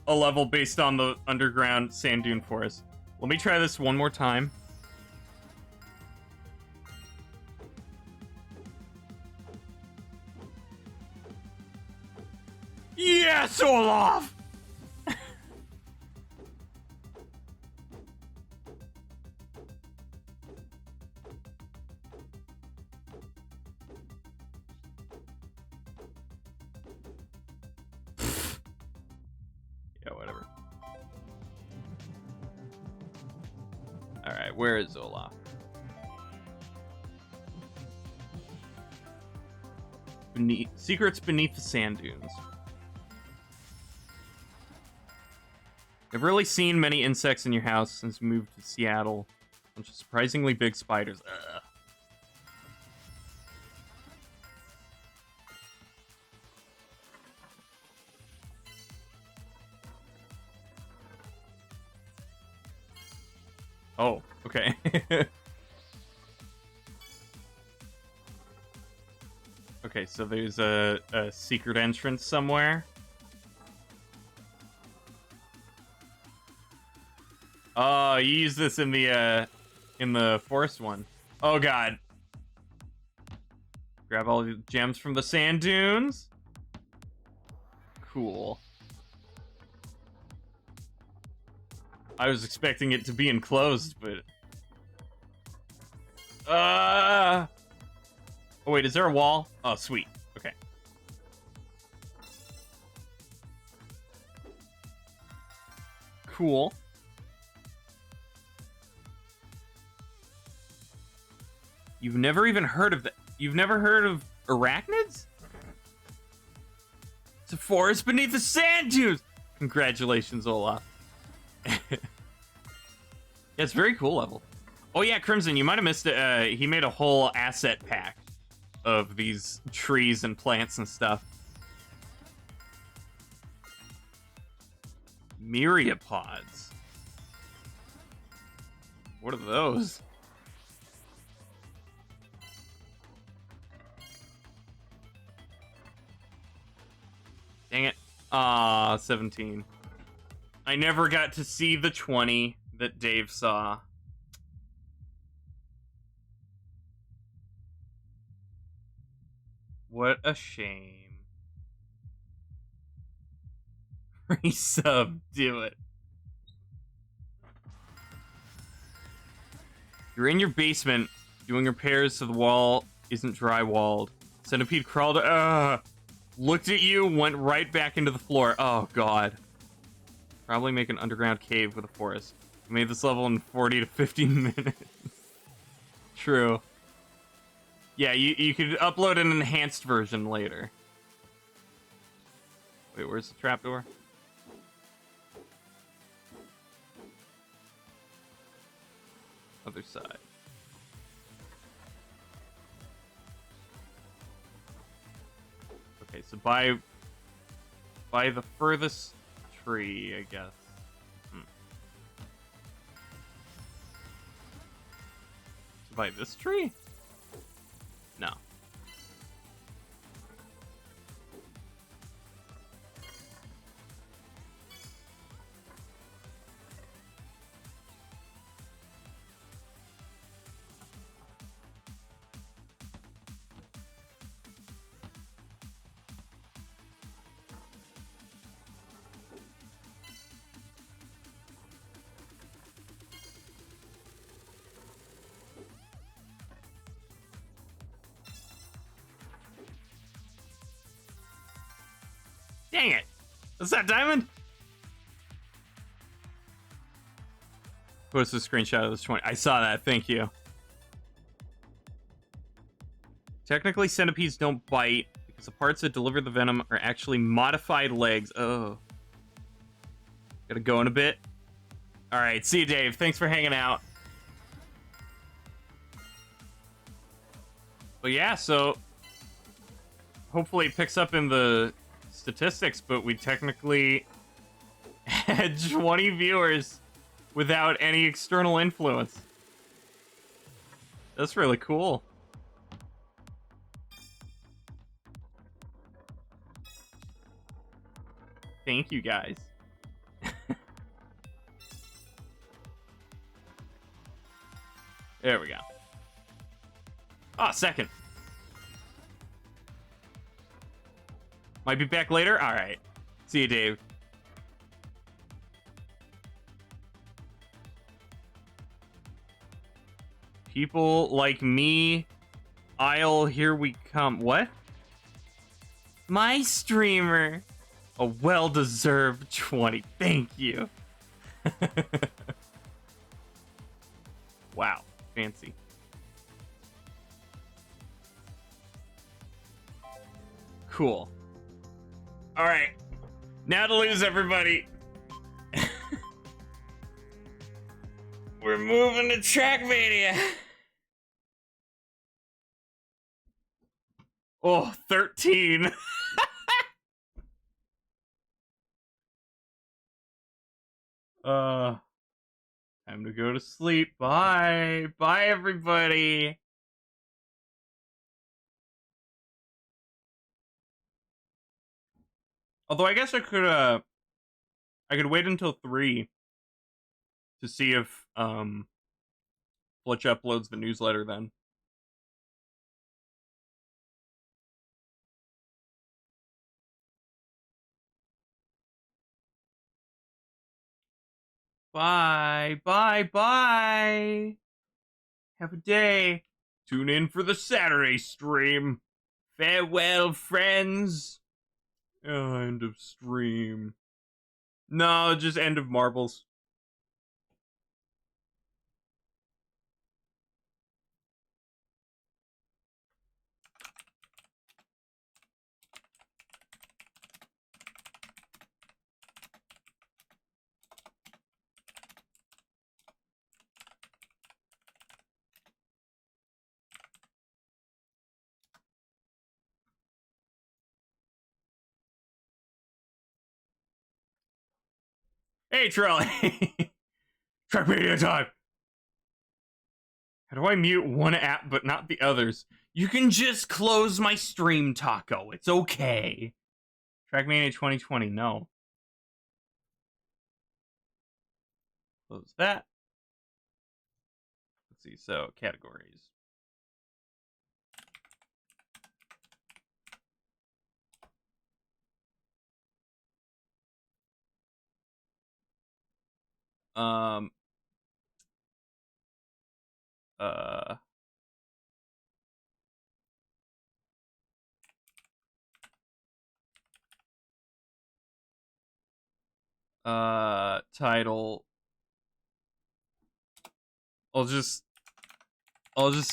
a level based on the underground sand dune forest. Let me try this one more time. Yes, Olaf! Yeah, whatever. Alright, where is Olaf? Secrets beneath the sand dunes. I've really seen many insects in your house since we moved to Seattle. A bunch of surprisingly big spiders. Ugh. Oh, okay. Okay, so there's a secret entrance somewhere. Oh, you use this in the forest one. Oh god. Grab all the gems from the sand dunes. Cool. I was expecting it to be enclosed, but oh wait, is there a wall? Oh, sweet. Okay. Cool. You've never even heard of that? You've never heard of arachnids? It's a forest beneath the sand dunes. Congratulations, Olaf. Yeah, it's a very cool level. Oh yeah, Crimson, you might have missed it. He made a whole asset pack of these trees and plants and stuff. Myriapods. What are those? Dang it. Ah, 17. I never got to see the 20 that Dave saw. What a shame. Resub, do it. You're in your basement doing repairs so the wall isn't drywalled. Centipede crawled, looked at you, went right back into the floor. Oh, God. Probably make an underground cave with a forest. We made this level in 40 to 50 minutes. True. Yeah, you could upload an enhanced version later. Wait, where's the trapdoor? Other side. Okay, so by the furthest tree, I guess. So by this tree? No. Dang it! Is that diamond? Post a screenshot of this 20. I saw that, thank you. Technically, centipedes don't bite because the parts that deliver the venom are actually modified legs. Oh. Gotta go in a bit. Alright, see you, Dave. Thanks for hanging out. But yeah, so hopefully it picks up in the statistics, but we technically had 20 viewers without any external influence. That's really cool. Thank you, guys. There we go. Ah, second. Might be back later? Alright. See you, Dave. People like me, I'll here we come. What? My streamer. A well-deserved 20. Thank you. Wow. Fancy. Cool. Alright. Now to lose, everybody. We're moving to TrackMania. Oh, 13. Time to go to sleep. Bye. Bye, everybody. Although I guess I could wait until 3 to see if Fletch uploads the newsletter then. Bye. Bye. Bye. Have a day. Tune in for the Saturday stream. Farewell, friends. Oh, end of stream. No, just end of marbles. Hey, Trolley. TrackMania time. How do I mute one app but not the others? You can just close my stream, Taco. It's okay. TrackMania 2020, no. Close that. Let's see, so categories. Um. Uh. Title. I'll just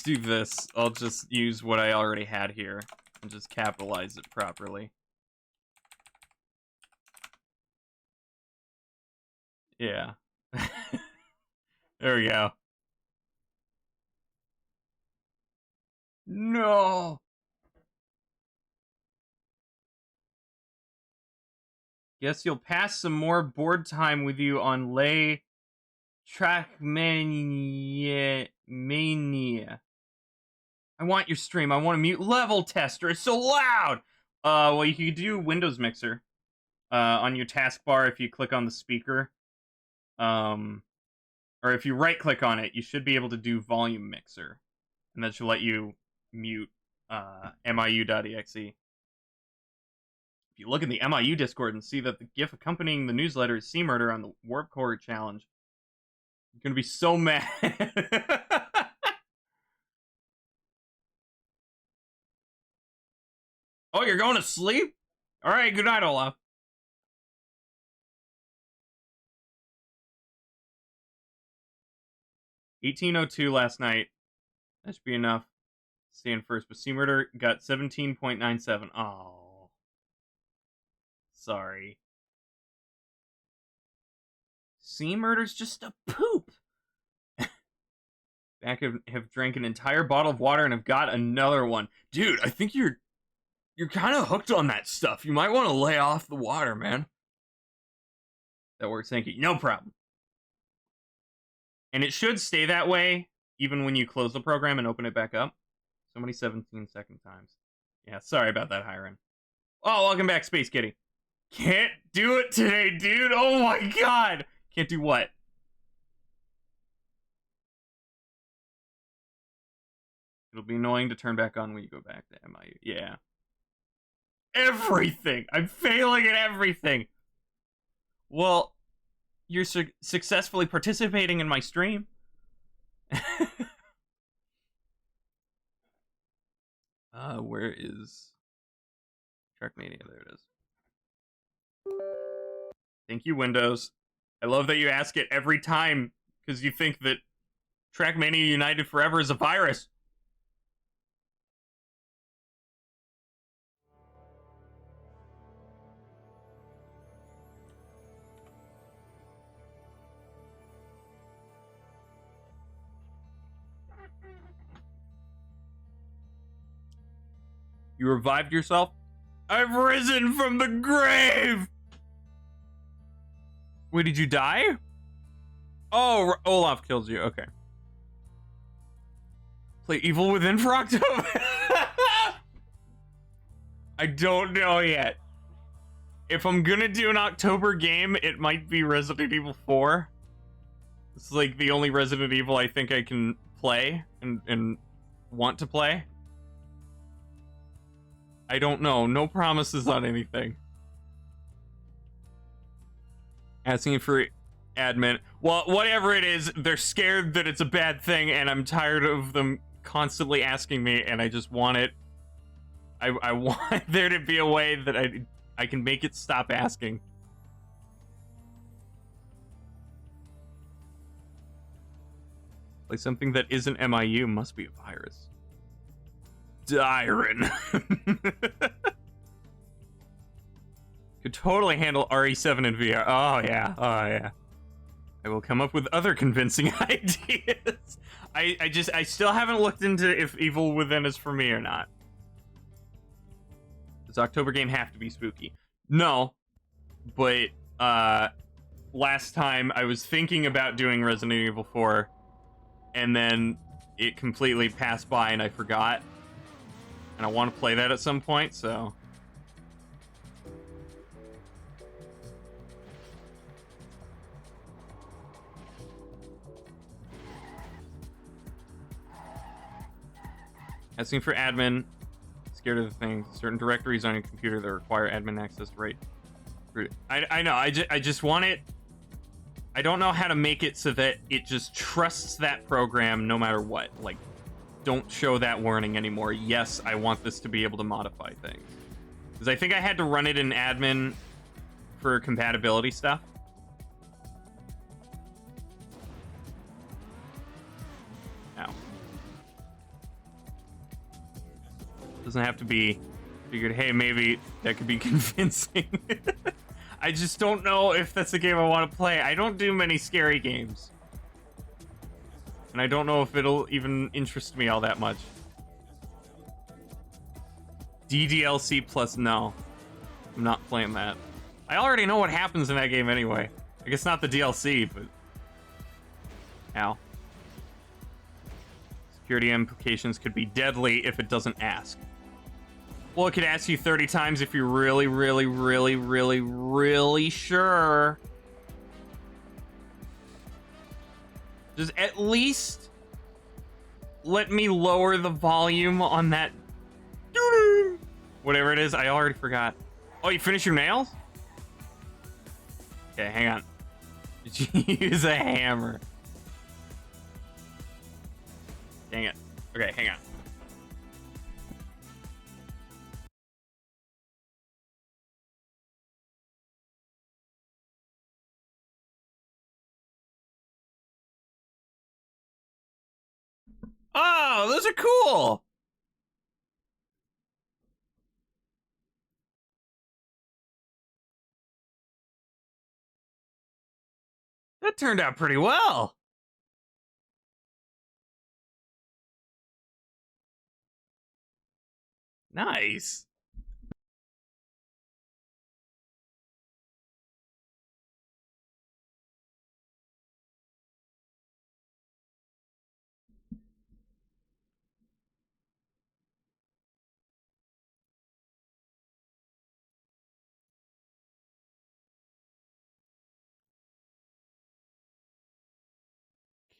do this. I'll just use what I already had here and just capitalize it properly. Yeah. There we go. No. Guess you'll pass some more board time with you on Lay TrackMania. I want your stream. I want to mute Level Tester. It's so loud. Well, you can do Windows Mixer. On your taskbar, if you click on the speaker, or if you right-click on it, you should be able to do Volume Mixer, and that should let you mute MIU.exe. If you look in the MIU Discord and see that the GIF accompanying the newsletter is Sea Murder on the Warp Core Challenge, you're gonna be so mad. Oh, you're going to sleep? All right, good night, Olaf. 18:02 last night. That should be enough. staying first, but C Murder got 17.97. Oh. Sorry. C Murder's just a poop. Back have drank an entire bottle of water and have got another one. Dude, I think you're kind of hooked on that stuff. You might want to lay off the water, man. That works, thank you. No problem. And it should stay that way even when you close the program and open it back up. So many 17-second times. Yeah, sorry about that, Hiron. Oh, welcome back, Space Kitty. Can't do it today, dude. Oh my god. Can't do what? It'll be annoying to turn back on when you go back to MIU. Yeah. Everything. I'm failing at everything. Well, you're successfully participating in my stream. Where is TrackMania? There it is. Thank you, Windows. I love that you ask it every time because you think that TrackMania United Forever is a virus. You revived yourself? I've risen from the grave! Wait, did you die? Oh, Olaf killed you. Okay. Play Evil Within for October? I don't know yet. If I'm gonna do an October game, it might be Resident Evil 4. It's like the only Resident Evil I think I can play and want to play. I don't know. No promises on anything. Asking for admin. Well, whatever it is, they're scared that it's a bad thing, and I'm tired of them constantly asking me, and I just want it. I want there to be a way that I can make it stop asking. Like something that isn't MIU must be a virus. Dyron. Could totally handle RE7 in VR. Oh yeah, oh yeah. I will come up with other convincing ideas. I still haven't looked into if Evil Within is for me or not. Does October game have to be spooky? No, but last time I was thinking about doing Resident Evil 4, and then it completely passed by and I forgot. And I want to play that at some point, so... Asking for admin. Scared of the thing. Certain directories on your computer that require admin access, right? I know, I just want it... I don't know how to make it so that it just trusts that program no matter what. Like, don't show that warning anymore. Yes, I want this to be able to modify things. Because I think I had to run it in admin for compatibility stuff. Ow. Doesn't have to be figured, hey, maybe that could be convincing. I just don't know if that's a game I want to play. I don't do many scary games. And I don't know if it'll even interest me all that much. DDLC plus no. I'm not playing that. I already know what happens in that game anyway. I guess not the DLC, but... Ow. Security implications could be deadly if it doesn't ask. Well, it could ask you 30 times if you're really, really, really, really, really sure. Just at least let me lower the volume on that. Whatever it is, I already forgot. Oh, you finished your nails? Okay, hang on. Did you use a hammer? Dang it. Okay, hang on. Oh, those are cool. That turned out pretty well. Nice.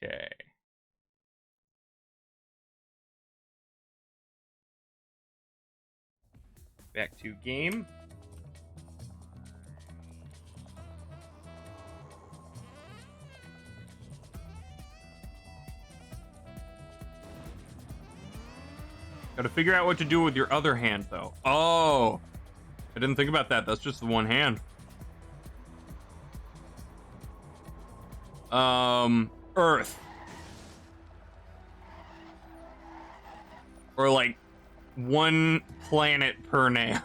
Okay. Back to game. Gotta figure out what to do with your other hand, though. Oh, I didn't think about that. That's just the one hand. Earth. Or like one planet per nail.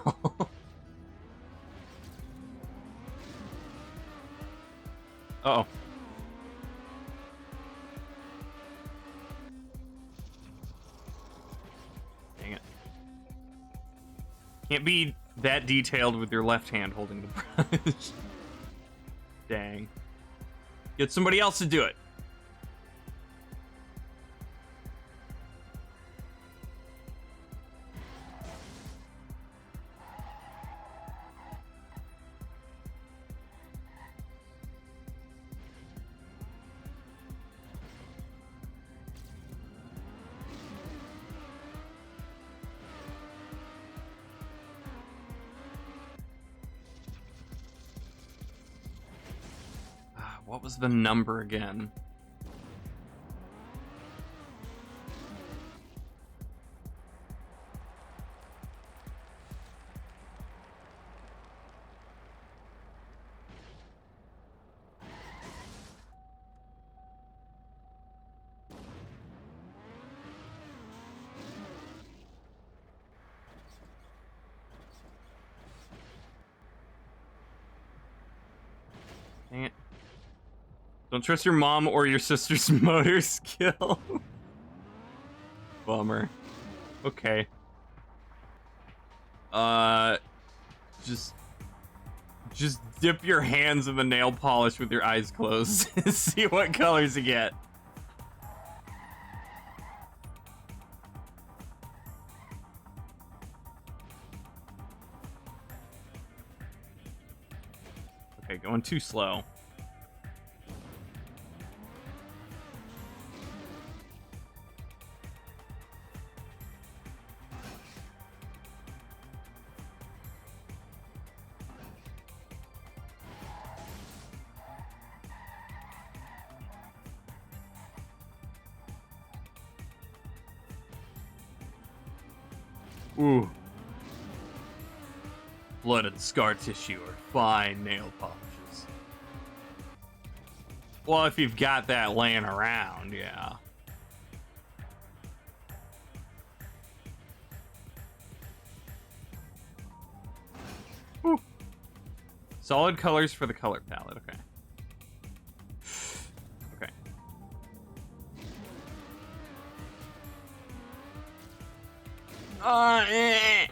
Uh-oh. Dang it. Can't be that detailed with your left hand holding the brush. Dang. Get somebody else to do it. What was the number again? Dang it. Don't trust your mom or your sister's motor skill. Bummer. Okay. Just dip your hands in the nail polish with your eyes closed and see what colors you get. Okay, going too slow. Ooh. Blood and scar tissue are fine nail polishes. Well, if you've got that laying around, yeah. Ooh. Solid colors for the color palette, okay. Okay. Eh.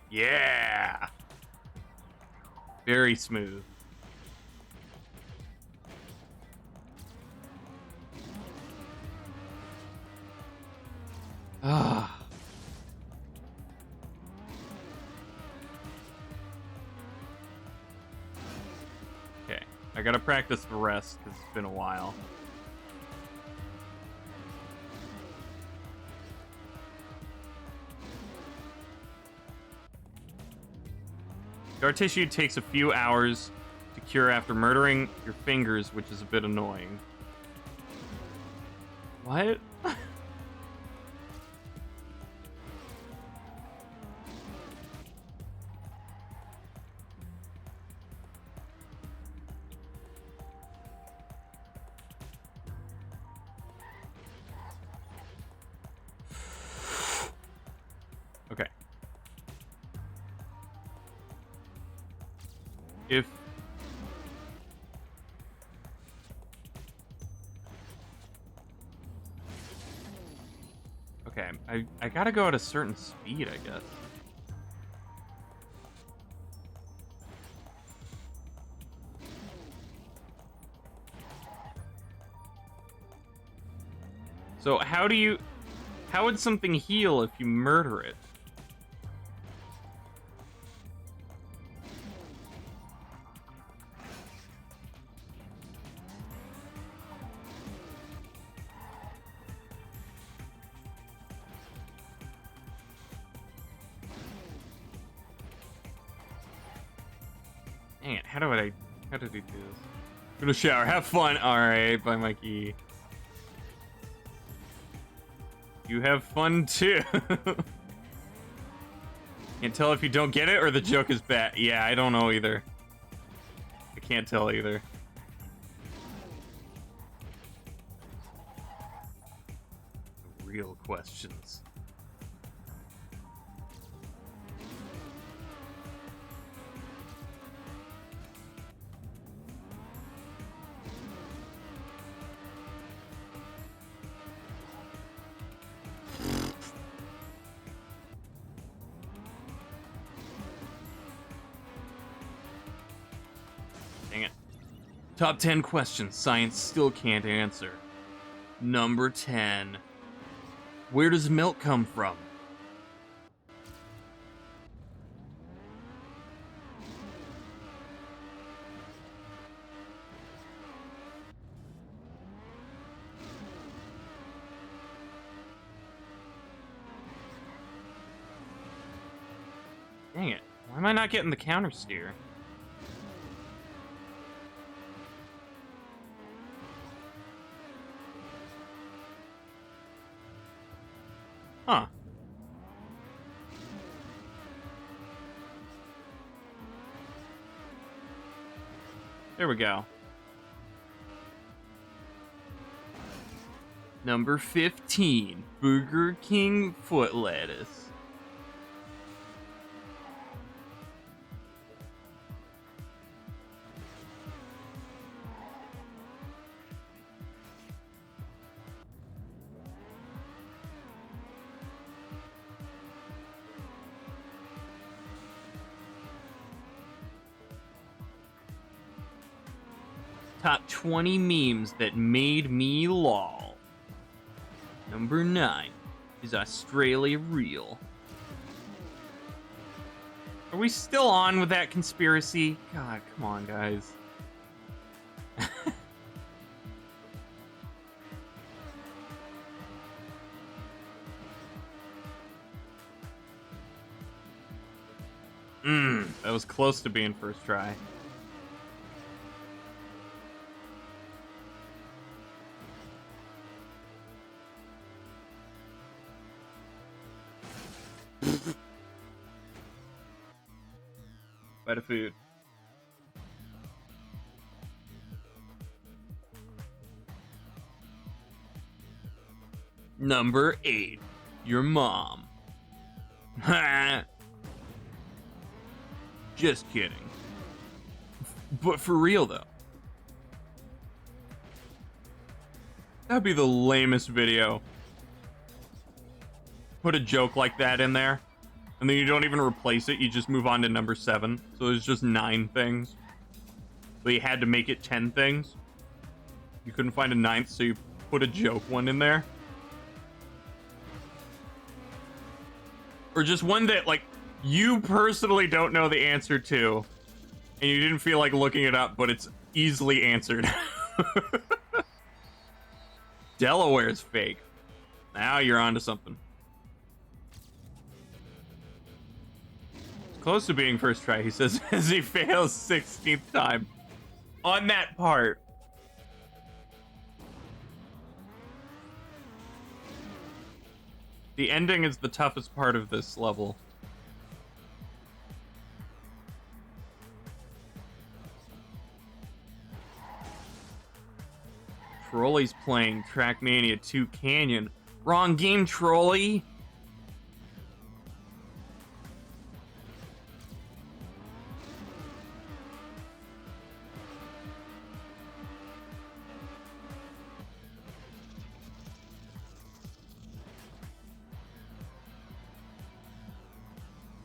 Yeah. Very smooth. Ah. Okay. I gotta practice the rest because it's been a while. Scar tissue takes a few hours to cure after murdering your fingers, which is a bit annoying. What? Okay. If okay, I gotta go at a certain speed, I guess. So how would something heal if you murder it? Dang it, how did I do this? Go to shower, have fun. Alright, bye Mikey. You have fun too. Can't tell if you don't get it or the joke is bad. Yeah, I don't know either. I can't tell either. Real questions. Dang it. Top 10 questions science still can't answer. Number 10. Where does milk come from? Dang it. Why am I not getting the counter steer? Huh. There we go. Number 15. Burger King foot lettuce. Top 20 memes that made me lol. Number 9. Is Australia real? Are we still on with that conspiracy? God, come on, guys. That was close to being first try. Better food. Number 8. Your mom. Just kidding. But for real though. That'd be the lamest video. Put a joke like that in there, and then you don't even replace it, you just move on to number 7. So there's just 9 things. So you had to make it 10 things. You couldn't find a 9th, so you put a joke one in there. Or just one that, like, you personally don't know the answer to, and you didn't feel like looking it up, but it's easily answered. Delaware's fake. Now you're onto something. Close to being first try, he says, as he fails 16th time on that part. The ending is the toughest part of this level. Trolley's playing TrackMania 2 Canyon. Wrong game, Trolley!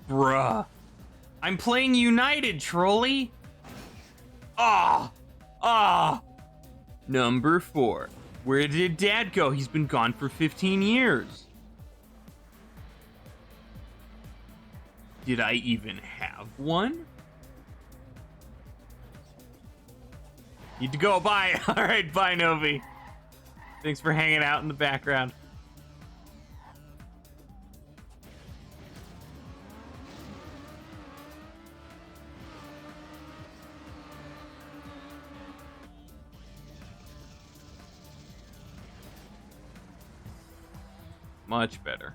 Bruh. I'm playing United, Trolley! Ah! Ah! Number 4. Where did Dad go? He's been gone for 15 years. Did I even have one? Need to go. Bye. Alright, bye, Novi. Thanks for hanging out in the background. Much better.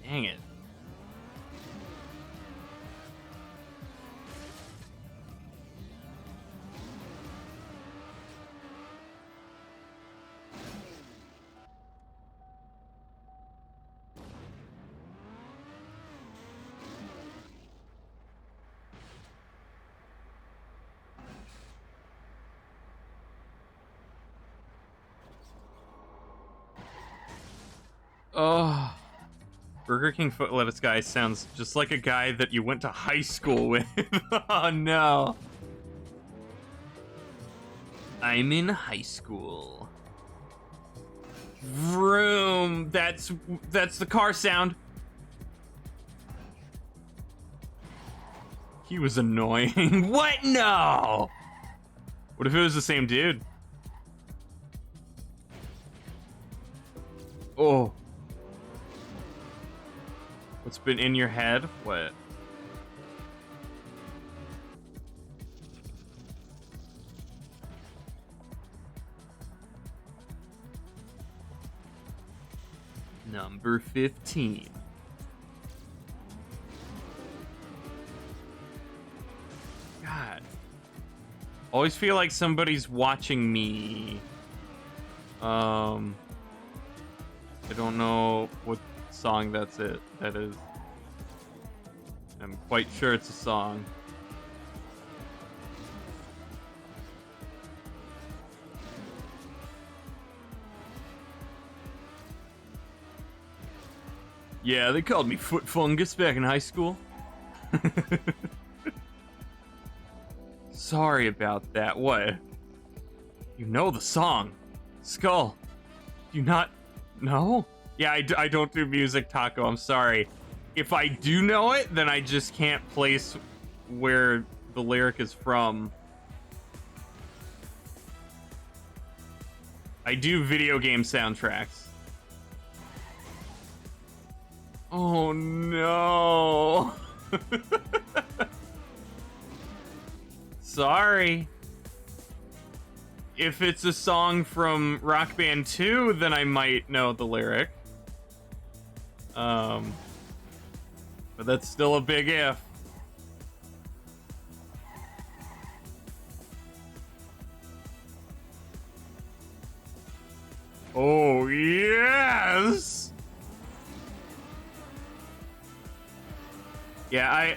Dang it. Oh, Burger King foot lettuce guy sounds just like a guy that you went to high school with. Oh no. I'm in high school. Vroom. That's the car sound. He was annoying. What? No. What if it was the same dude? Oh. What's been in your head? What? Number 15. God. Always feel like somebody's watching me. I don't know what song that is. I'm quite sure it's a song. Yeah, they called me foot fungus back in high school. Sorry about that. What? You know the song. Skull. Do you not know? Yeah, I don't do music, Taco. I'm sorry. If I do know it, then I just can't place where the lyric is from. I do video game soundtracks. Oh no. Sorry. If it's a song from Rock Band 2, then I might know the lyric. But that's still a big if. Oh, yes! Yeah,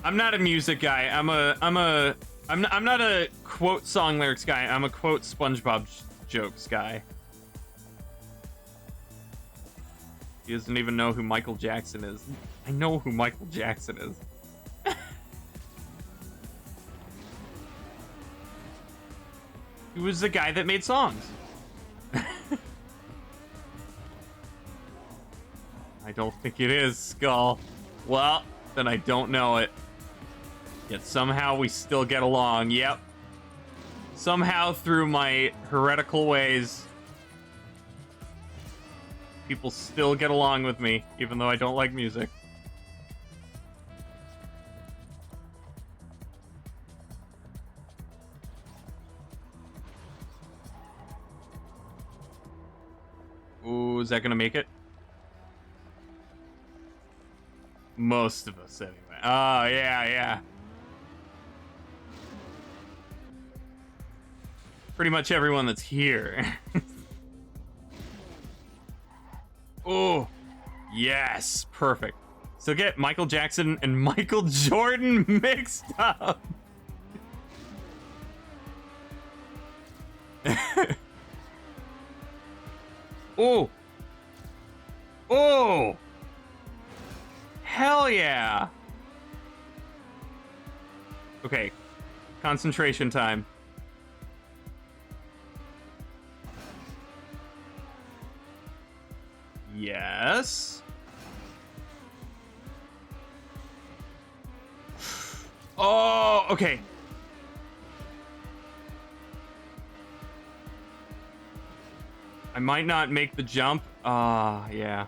I'm not a music guy. I'm not a quote song lyrics guy. I'm a quote SpongeBob jokes guy. He doesn't even know who Michael Jackson is. I know who Michael Jackson is. He was the guy that made songs. I don't think it is, Skull. Well, then I don't know it. Yet somehow we still get along. Yep. Somehow through my heretical ways, people still get along with me, even though I don't like music. Ooh, is that gonna make it? Most of us, anyway. Oh, yeah, yeah. Pretty much everyone that's here. Oh, yes, perfect. So get Michael Jackson and Michael Jordan mixed up. Oh. Oh. Hell yeah. Okay. Concentration time. Yes. Oh, okay. I might not make the jump. Yeah.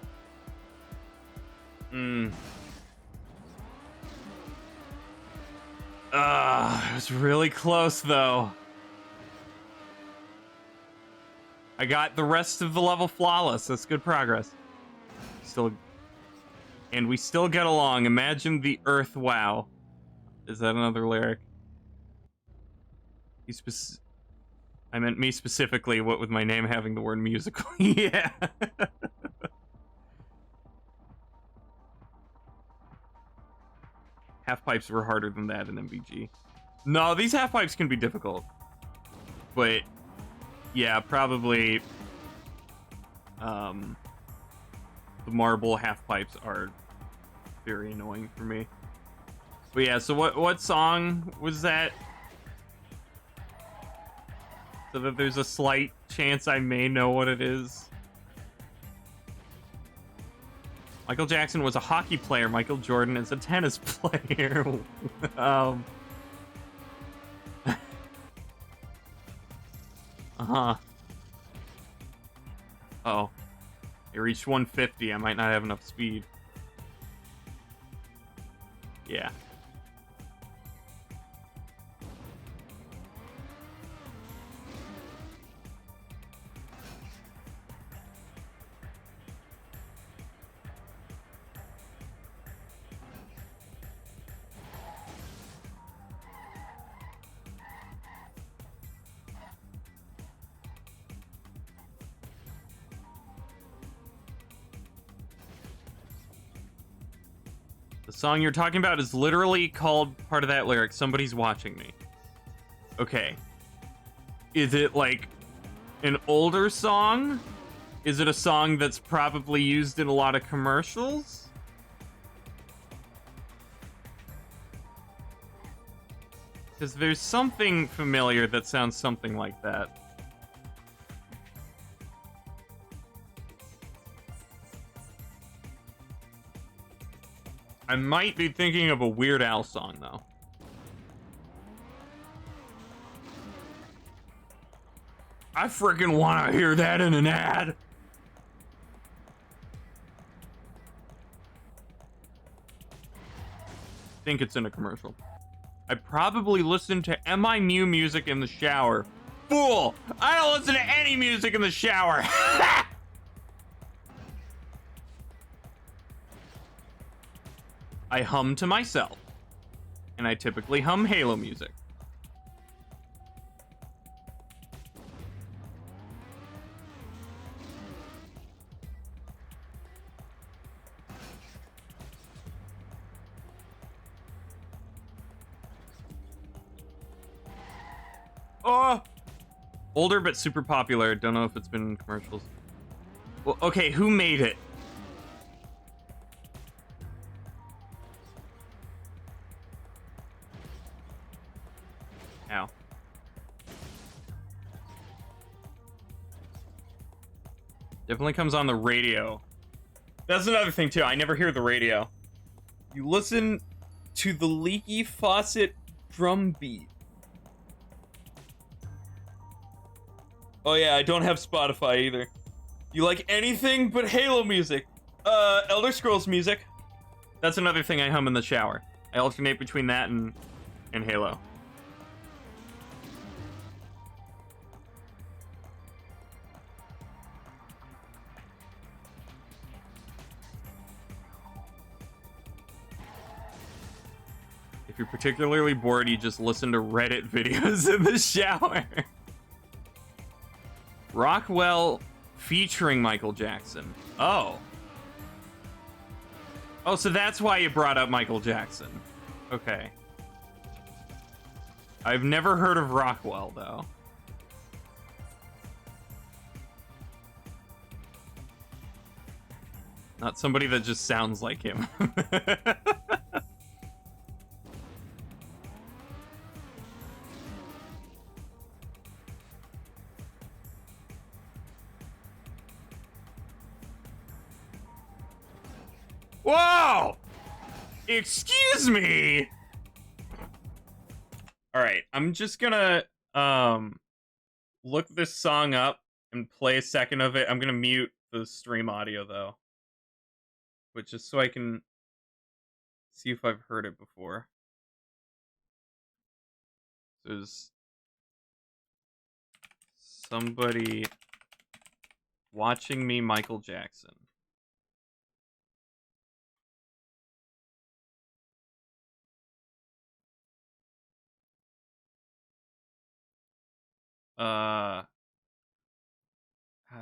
It was really close, though. I got the rest of the level flawless. That's good progress. And we still get along. Imagine the earth wow. Is that another lyric? I meant me specifically, what with my name having the word musical. Yeah. Half pipes were harder than that in MVG. No, these half pipes can be difficult. But yeah, probably the marble half pipes are very annoying for me. But yeah, so what song was that? So that there's a slight chance I may know what it is. Michael Jackson was a hockey player. Michael Jordan is a tennis player. Uh-huh. Oh. It reached 150. I might not have enough speed. Yeah. The song you're talking about is literally called part of that lyric, Somebody's Watching Me. Okay. Is it like an older song? Is it a song that's probably used in a lot of commercials? Because there's something familiar that sounds something like that. I might be thinking of a Weird Al song, though. I freaking want to hear that in an ad. I think it's in a commercial. I probably listen to MIU music in the shower. Fool! I don't listen to any music in the shower. I hum to myself. And I typically hum Halo music. Oh! Older but super popular. Don't know if it's been in commercials. Well, okay, who made it? Ow. Definitely comes on the radio. That's another thing, too. I never hear the radio. You listen to the leaky faucet drum beat. Oh yeah, I don't have Spotify either. You like anything but Halo music? Elder Scrolls music. That's another thing I hum in the shower. I alternate between that and Halo. If you're particularly bored, you just listen to Reddit videos in the shower. Rockwell featuring Michael Jackson. Oh. Oh, so that's why you brought up Michael Jackson. Okay. I've never heard of Rockwell, though. Not somebody that just sounds like him. Whoa! Excuse me! Alright, I'm just gonna, look this song up and play a second of it. I'm gonna mute the stream audio, though. But just so I can see if I've heard it before. There's somebody watching me, Michael Jackson.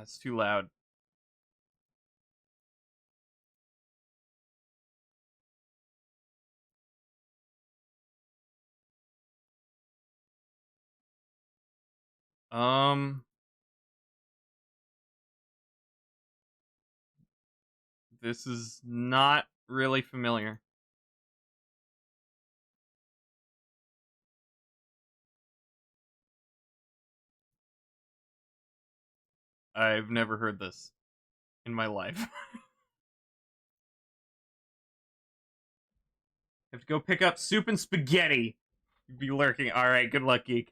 It's too loud. This is not really familiar. I've never heard this in my life. Have to go pick up soup and spaghetti. You'd be lurking. Alright, good luck, geek.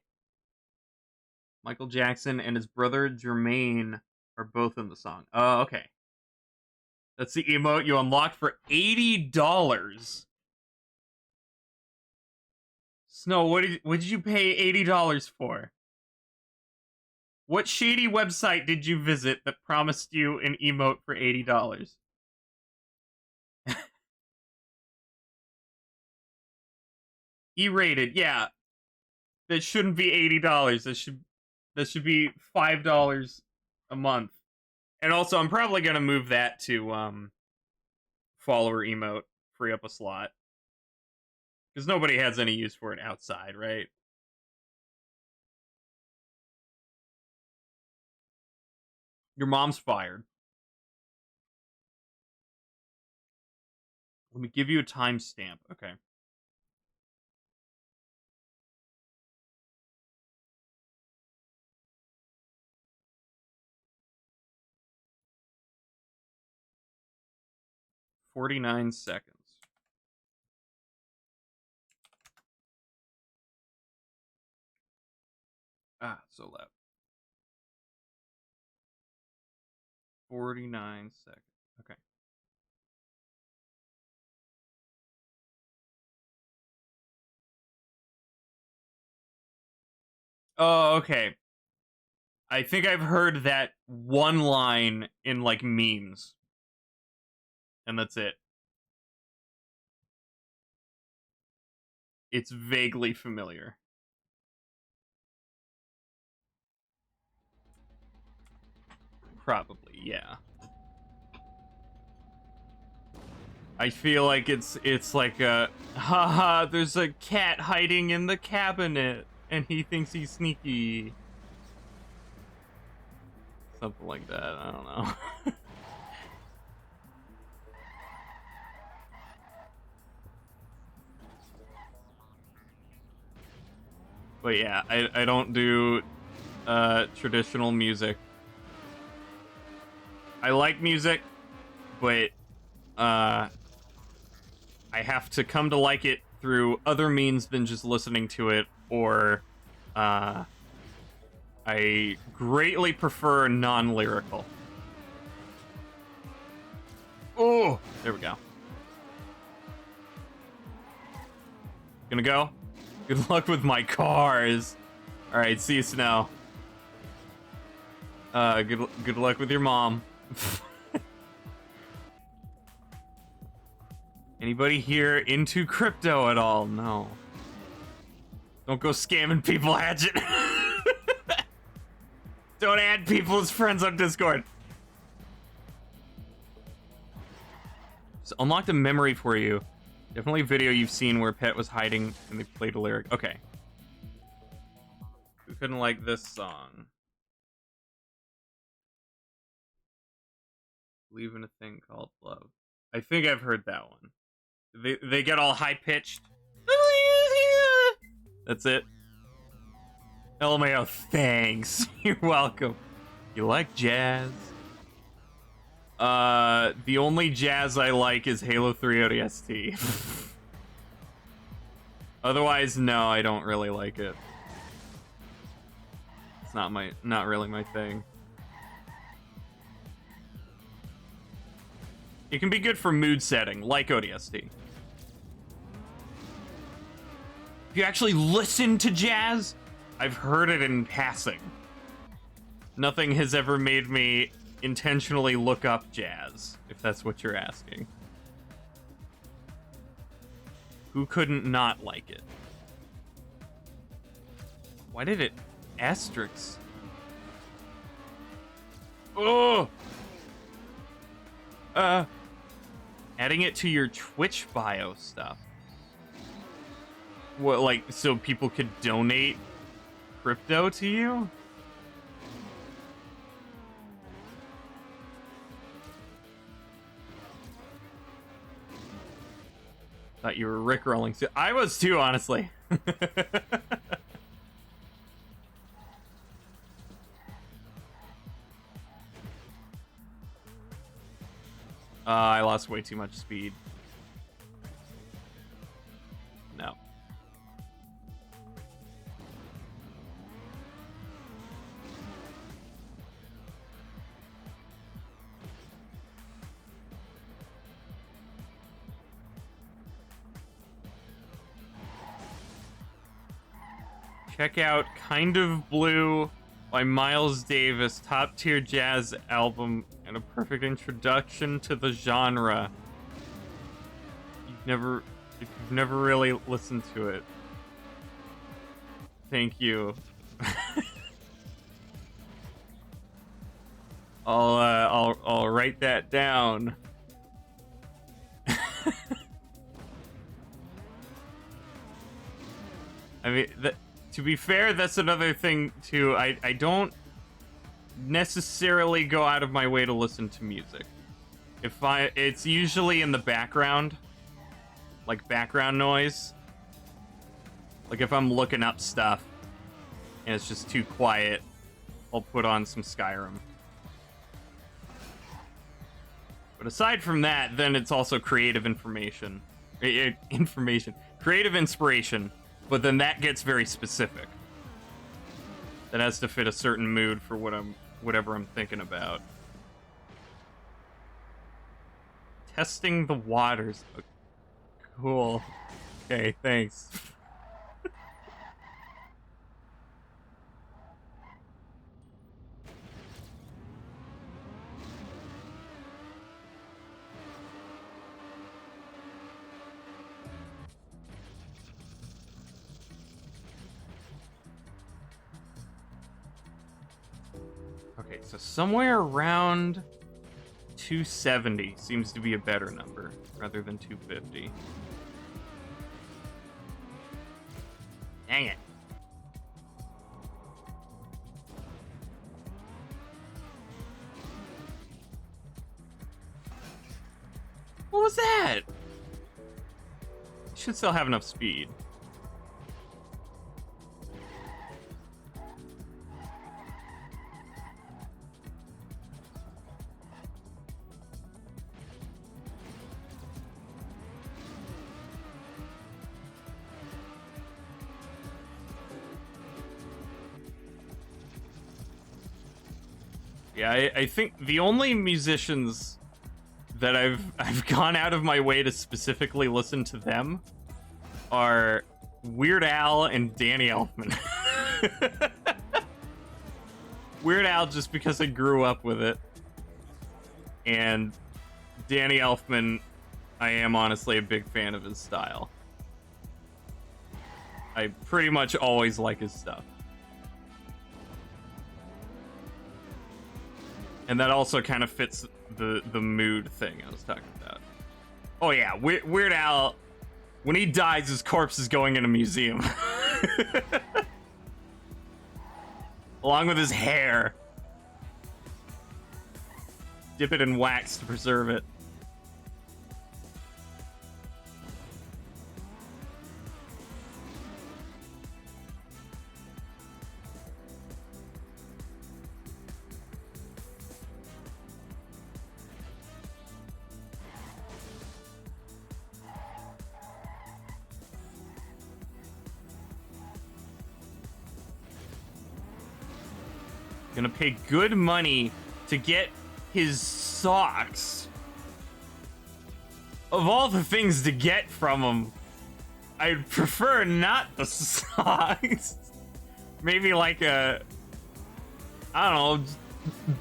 Michael Jackson and his brother Jermaine are both in the song. Oh, okay. That's the emote you unlocked for $80. Snow, what did you pay $80 for? What shady website did you visit that promised you an emote for $80? E-rated, yeah. That shouldn't be $80. That should be $5 a month. And also, I'm probably gonna move that to follower emote, free up a slot, because nobody has any use for it outside, right? Your mom's fired. Let me give you a timestamp. Okay. $49. So loud. 49 seconds. Okay. Oh, okay. I think I've heard that one line in, like, memes. And that's it. It's vaguely familiar. Probably, yeah. I feel like it's like a, haha, there's a cat hiding in the cabinet, and he thinks he's sneaky. Something like that, I don't know. But yeah, I don't do traditional music. I like music, but I have to come to like it through other means than just listening to it, or I greatly prefer non-lyrical. Oh, there we go. Gonna go. Good luck with my cars. All right, see you, Snow. Good luck with your mom. Anybody here into crypto at all? No. Don't go scamming people, Hatchet. Don't add people as friends on Discord. Just unlocked a memory for you. Definitely a video you've seen where Pet was hiding and they played a lyric. Okay. Who couldn't like this song? Believe in a thing called love. I think I've heard that one. They get all high pitched. That's it. LMAO, thanks. You're welcome. You like jazz? The only jazz I like is Halo 3 ODST. Otherwise, no, I don't really like it. It's not really my thing. It can be good for mood setting, like ODST. If you actually listen to jazz, I've heard it in passing. Nothing has ever made me intentionally look up jazz, if that's what you're asking. Who couldn't not like it? Why did it asterisk? Oh! Adding it to your Twitch bio stuff. What, like, so people could donate crypto to you? Thought you were rickrolling. I was too, honestly. I lost way too much speed. No. Check out Kind of Blue by Miles Davis, top tier jazz album and a perfect introduction to the genre. If you've never really listened to it. Thank you. I'll write that down. I mean, to be fair, that's another thing too. I don't necessarily go out of my way to listen to music. It's usually in the background, like background noise. Like if I'm looking up stuff and it's just too quiet, I'll put on some Skyrim. But aside from that, then it's also creative information. Creative inspiration. But then that gets very specific. That has to fit a certain mood for whatever I'm thinking about. Testing the waters. Cool. Okay, thanks. Okay, so somewhere around 270 seems to be a better number rather than 250. Dang it. What was that? Should still have enough speed. Yeah, I think the only musicians that I've gone out of my way to specifically listen to them are Weird Al and Danny Elfman. Weird Al just because I grew up with it. And Danny Elfman, I am honestly a big fan of his style. I pretty much always like his stuff. And that also kind of fits the mood thing I was talking about. Oh yeah, Weird Al, when he dies, his corpse is going in a museum. Along with his hair. Dip it in wax to preserve it. Gonna pay good money to get his socks. Of all the things to get from him, I'd prefer not the socks. Maybe like a, I don't know,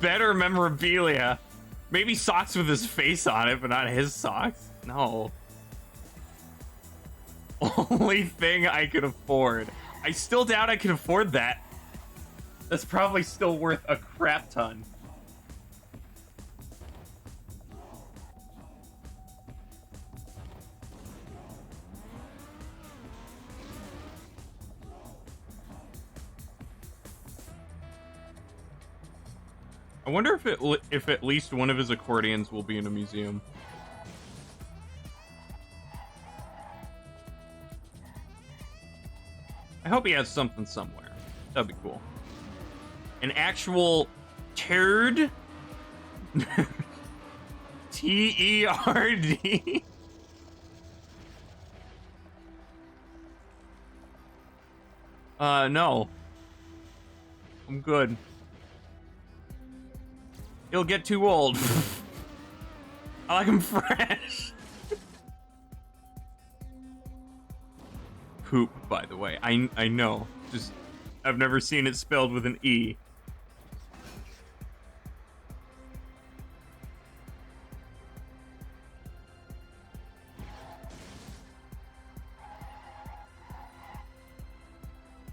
better memorabilia. Maybe socks with his face on it, but not his socks. No. Only thing I could afford. I still doubt I can afford that. That's probably still worth a crap ton. I wonder if at least one of his accordions will be in a museum. I hope he has something somewhere. That'd be cool. An actual turd? T-E-R-D? No. I'm good. He'll get too old. I like him fresh. Poop, by the way. I know. Just, I've never seen it spelled with an E.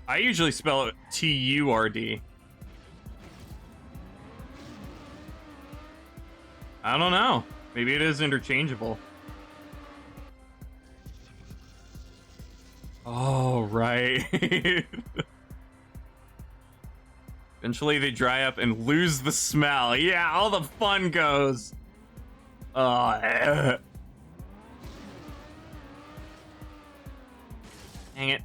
I usually spell it T-U-R-D. I don't know. Maybe it is interchangeable. Oh, right. Eventually they dry up and lose the smell. Yeah, all the fun goes. Dang it.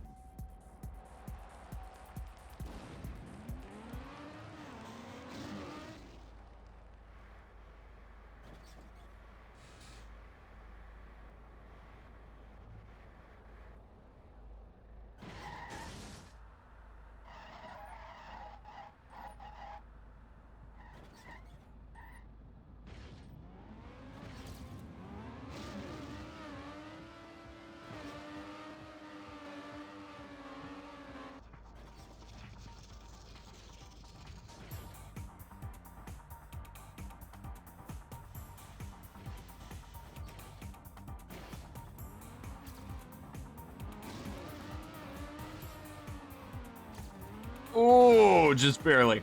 Oh, just barely.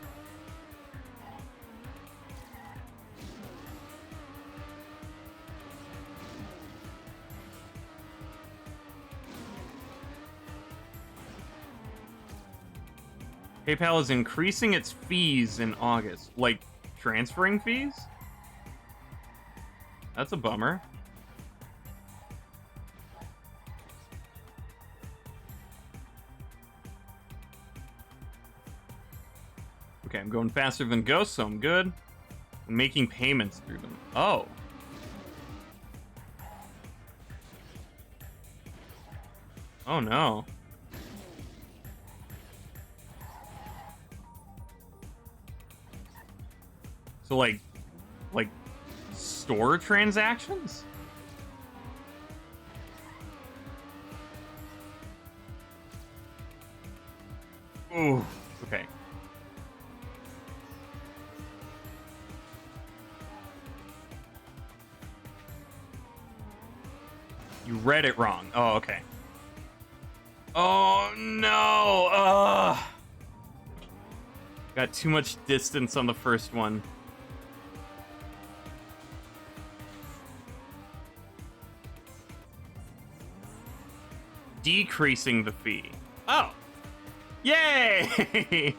PayPal is increasing its fees in August. Like, transferring fees? That's a bummer. Okay, I'm going faster than Ghost, so I'm good. I'm making payments through them. Oh. Oh no. So like store transactions? Ooh, okay. You read it wrong. Oh, okay. Oh no! Got too much distance on the first one. Decreasing the fee. Oh. Yay!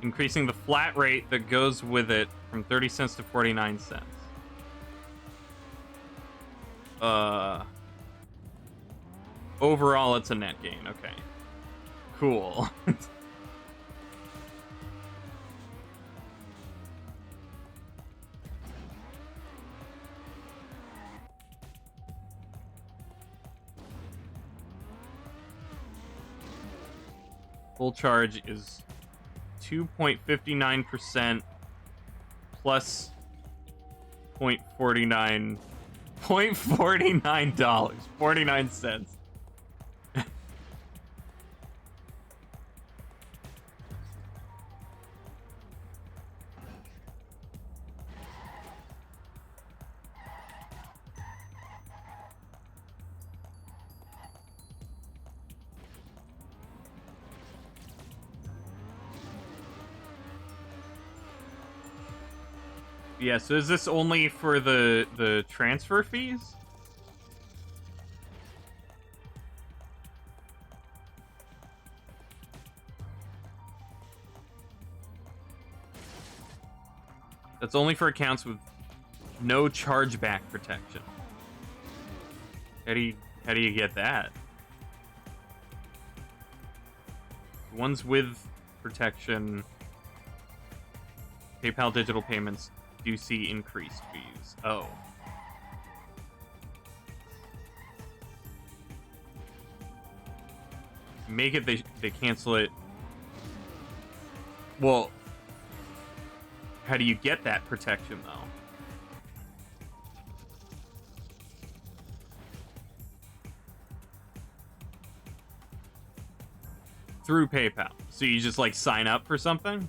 Increasing the flat rate that goes with it from 30 cents to 49 cents. Overall, it's a net gain. Okay. Cool. Full charge is 2.59% plus 0.49 $0.49, 49 cents. Yeah, so is this only for the transfer fees? That's only for accounts with no chargeback protection. How do you get that? The ones with protection, PayPal digital payments do see increased fees. Oh. Make it they cancel it. Well, how do you get that protection though? Through PayPal. So you just like sign up for something?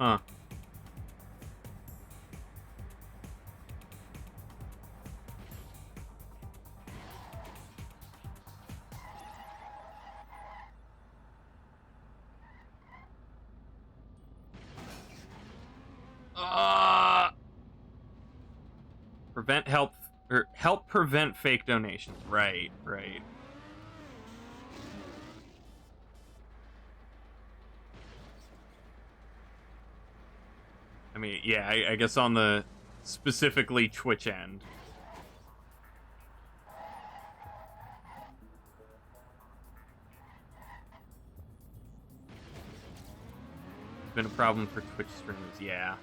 Huh. Help prevent fake donations. Right. I mean, yeah, I guess on the specifically Twitch end. It's been a problem for Twitch streamers, yeah.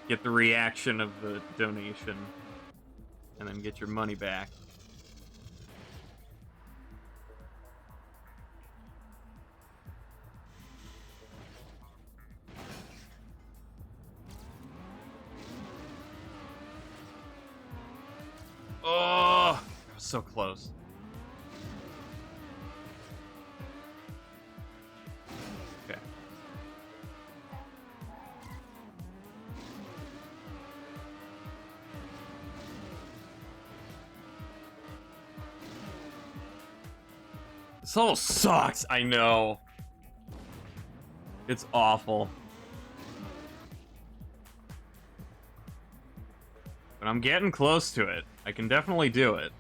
Get the reaction of the donation, and then get your money back. Oh, that was so close. Okay. This all sucks, I know. It's awful. But I'm getting close to it. I can definitely do it.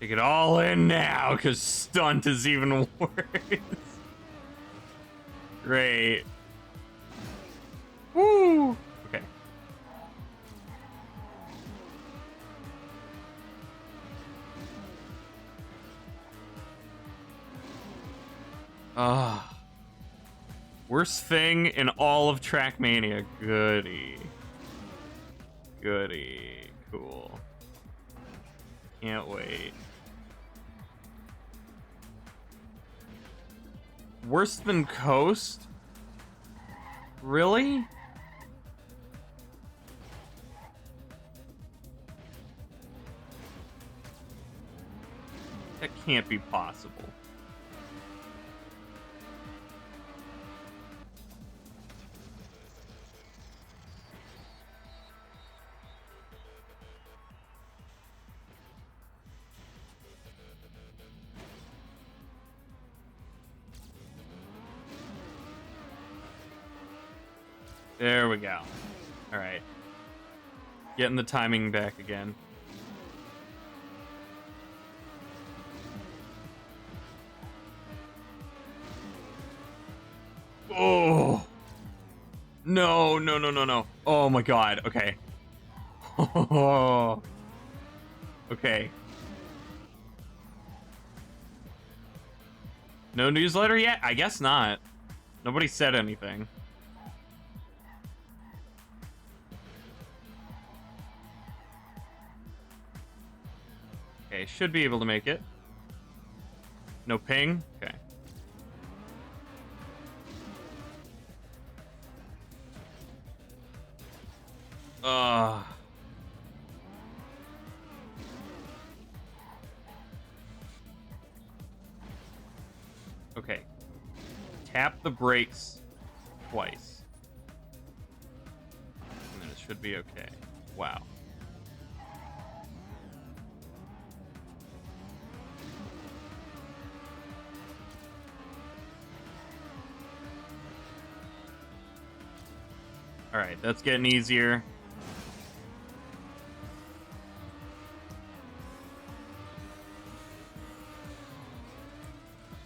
Take it all in now, because Stunt is even worse. Great. Woo! Okay. Worst thing in all of TrackMania. Goody. Goody. Cool. Can't wait. Worse than Coast? Really? That can't be possible. There we go. All right. Getting the timing back again. Oh. No, no, no, no, no. Oh my god. Okay. Oh. Okay. No newsletter yet? I guess not. Nobody said anything. Okay, should be able to make it. No ping? Okay. Okay. Tap the brakes twice. And then it should be okay. Wow. Alright, that's getting easier.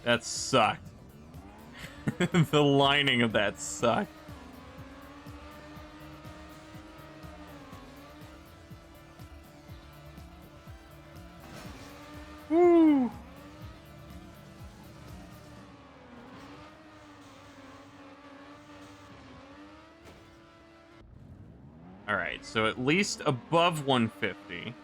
That sucked. The lining of that sucked. Woo! Alright, so at least above 150.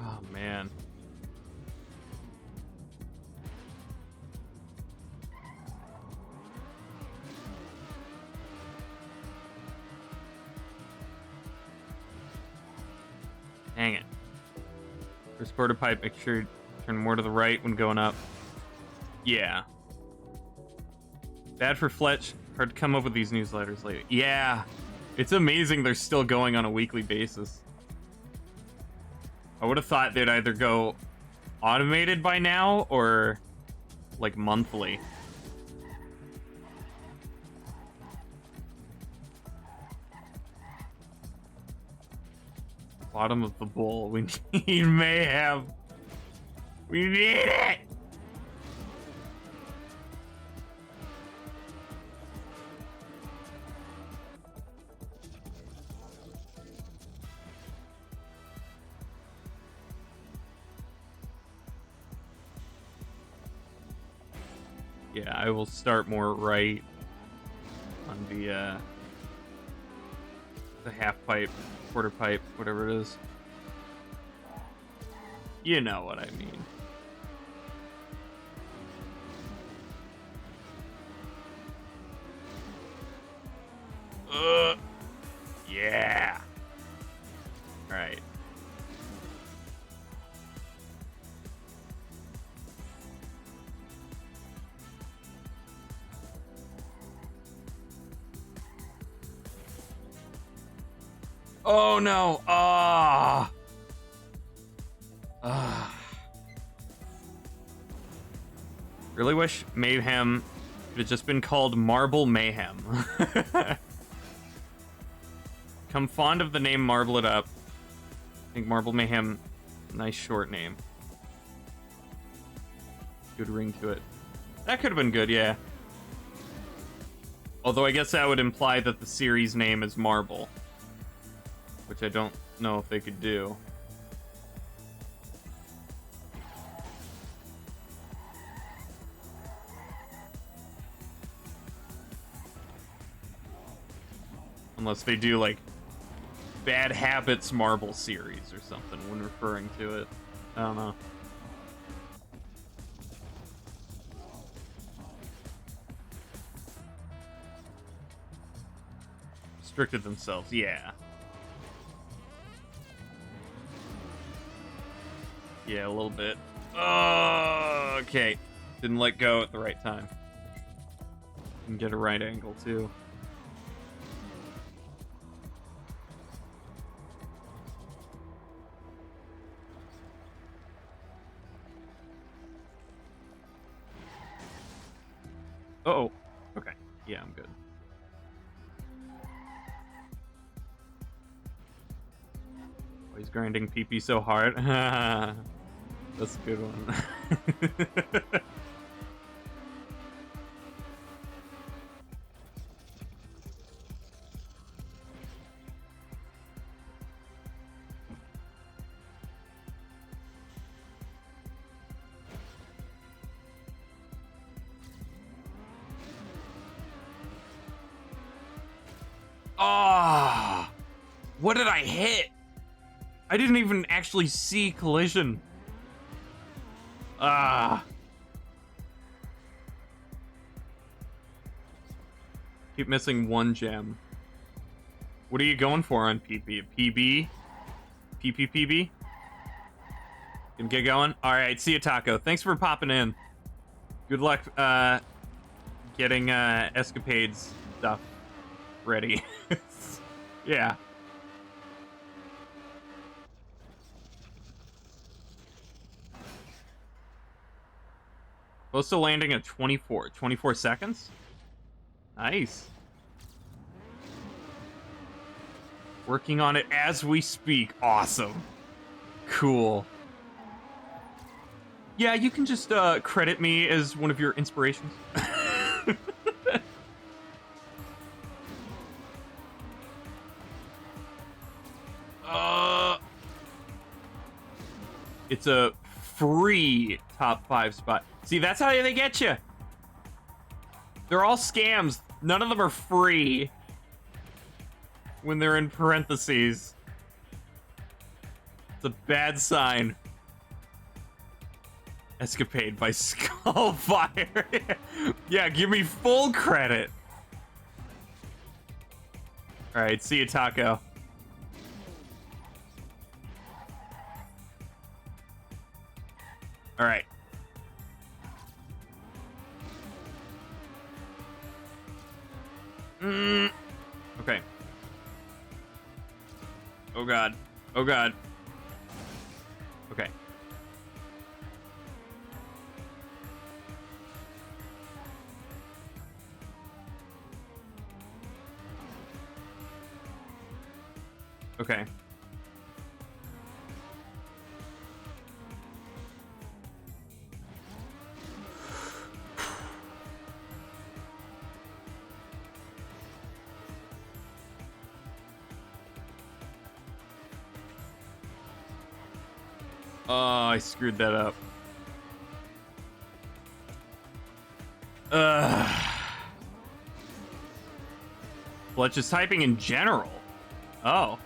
Oh, man. Dang it. First quarter pipe, make sure you turn more to the right when going up. Yeah. Bad for Fletch. Hard to come up with these newsletters later. Yeah. It's amazing they're still going on a weekly basis. I would have thought they'd either go automated by now or like monthly. Bottom of the bowl. We need mayhem. We need it! Yeah, I will start more right on the half pipe, quarter pipe, whatever it is. You know what I mean. Yeah. All right. Oh no. Ah. Really wish Mayhem could have just been called Marble Mayhem. Become fond of the name Marble It Up. I think Marble Mayhem, nice short name. Good ring to it. That could have been good, yeah. Although I guess that would imply that the series name is Marble, which I don't know if they could do. Unless they do, like, Bad Habits Marble series or something when referring to it. I don't know. Restricted themselves, yeah. Yeah, a little bit. Oh, okay. Didn't let go at the right time. And get a right angle, too. Uh-oh. Okay. Yeah, I'm good. Oh, he's grinding PP so hard. That's a good one. Ah! What did I hit? I didn't even actually see collision. Ah. Keep missing one gem. What are you going for on PP? PB? PPPB? Can get going? Alright, see you, Taco. Thanks for popping in. Good luck getting Escapades stuff ready. Yeah. Close to landing at 24 seconds? Nice. Working on it as we speak. Awesome. Cool. Yeah, you can just credit me as one of your inspirations. It's a free top 5 spot. See, that's how they get you. They're all scams. None of them are free when they're in parentheses. It's a bad sign. Escapade by Skullfire. Yeah, give me full credit. Alright, see you, Taco. Alright. Okay. Oh god. Oh god. Okay. Okay. Oh, I screwed that up. Fletch is typing in general. Oh.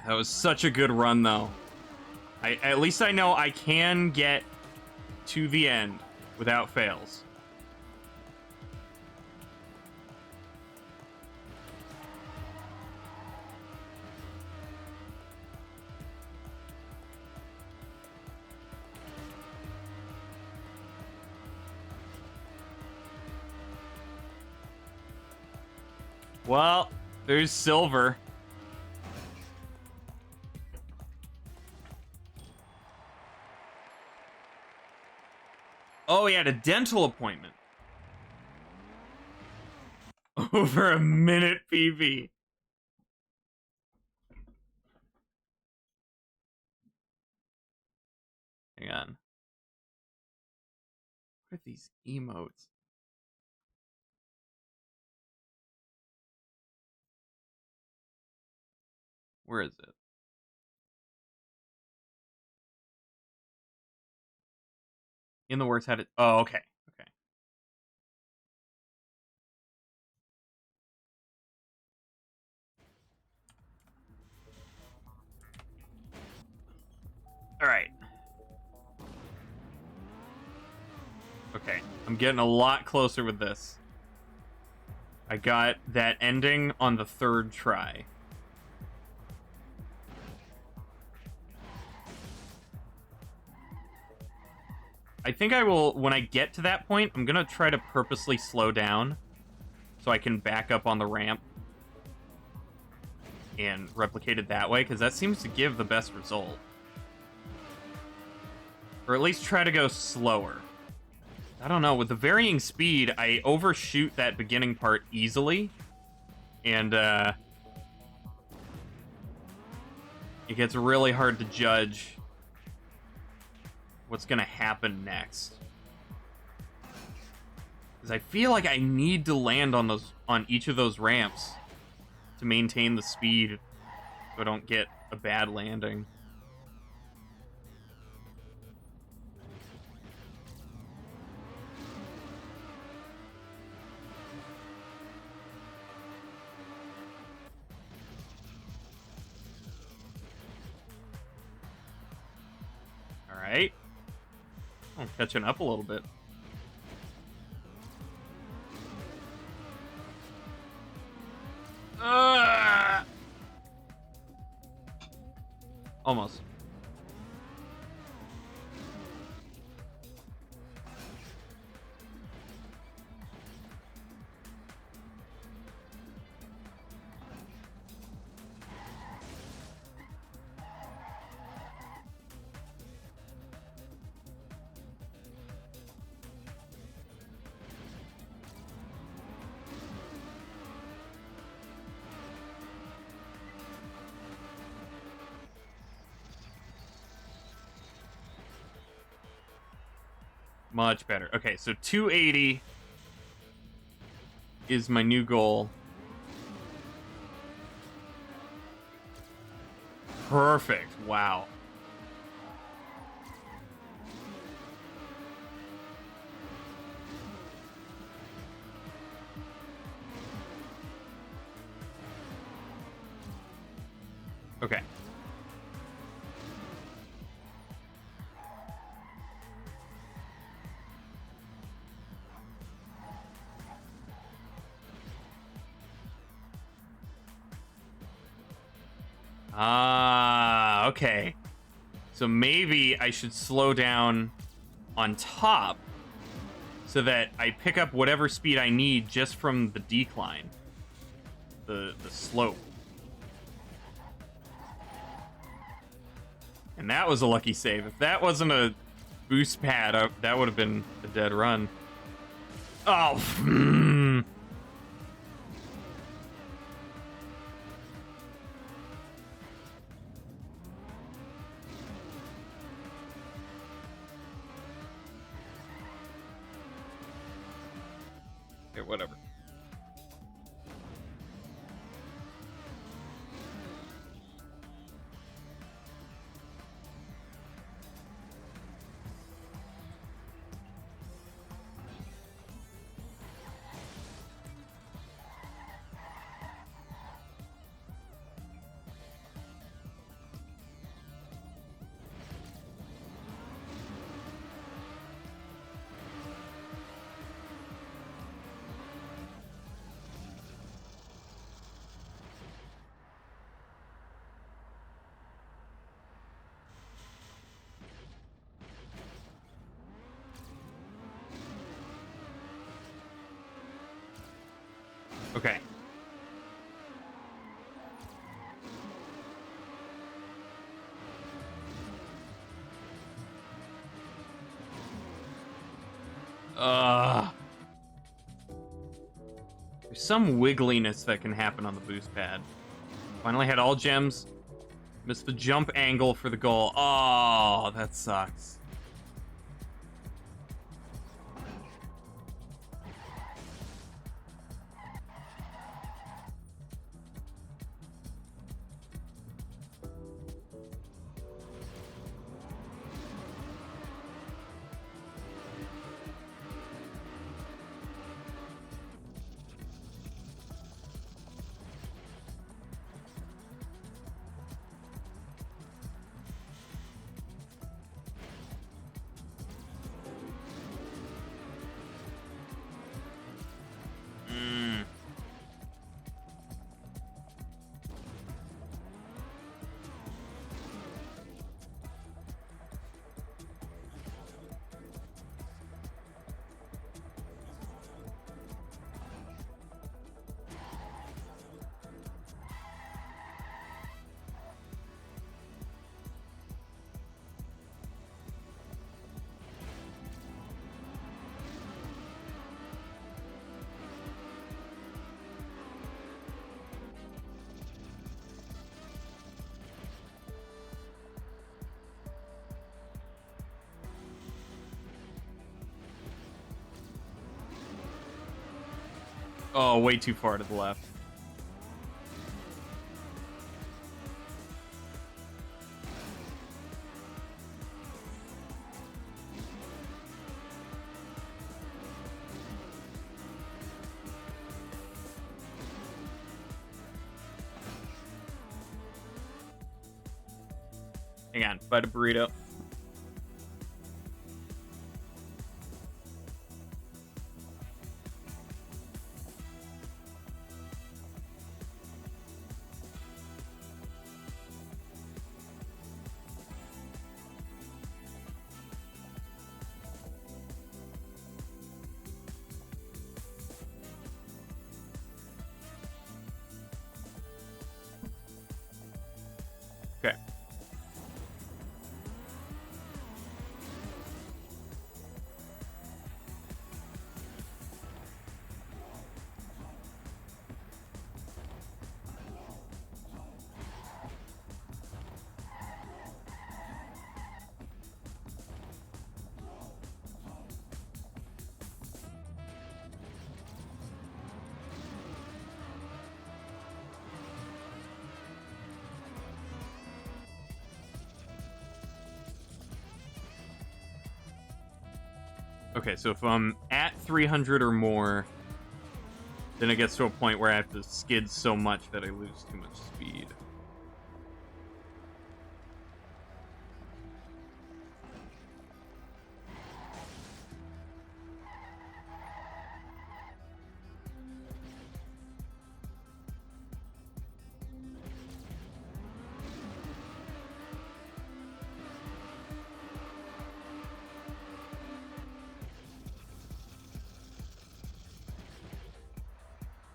That was such a good run, though. At least I know I can get to the end without fails. Well, there's silver. Oh, he had a dental appointment. Over a minute PV. Hang on. What are these emotes? Where is it? In the works, how did... Oh, okay. Okay. All right. Okay. I'm getting a lot closer with this. I got that ending on the 3rd try. I think I will, when I get to that point, I'm gonna try to purposely slow down so I can back up on the ramp and replicate it that way, because that seems to give the best result. Or at least try to go slower. I don't know, with the varying speed, I overshoot that beginning part easily, and it gets really hard to judge what's gonna happen next. Because I feel like I need to land on each of those ramps to maintain the speed so I don't get a bad landing. Alright. I'm catching up a little bit. Almost. Much better. Okay, so 280 is my new goal. Perfect. Wow. Okay. Ah, okay. So maybe I should slow down on top so that I pick up whatever speed I need just from the decline. The slope. And that was a lucky save. If that wasn't a boost pad, that would have been a dead run. Oh, okay, whatever. Okay. There's some wiggliness that can happen on the boost pad. Finally had all gems. Missed the jump angle for the goal. Oh, that sucks. Oh, way too far to the left. Hang on, bite a burrito. Okay. Okay, so if I'm at 300 or more, then it gets to a point where I have to skid so much that I lose too much speed.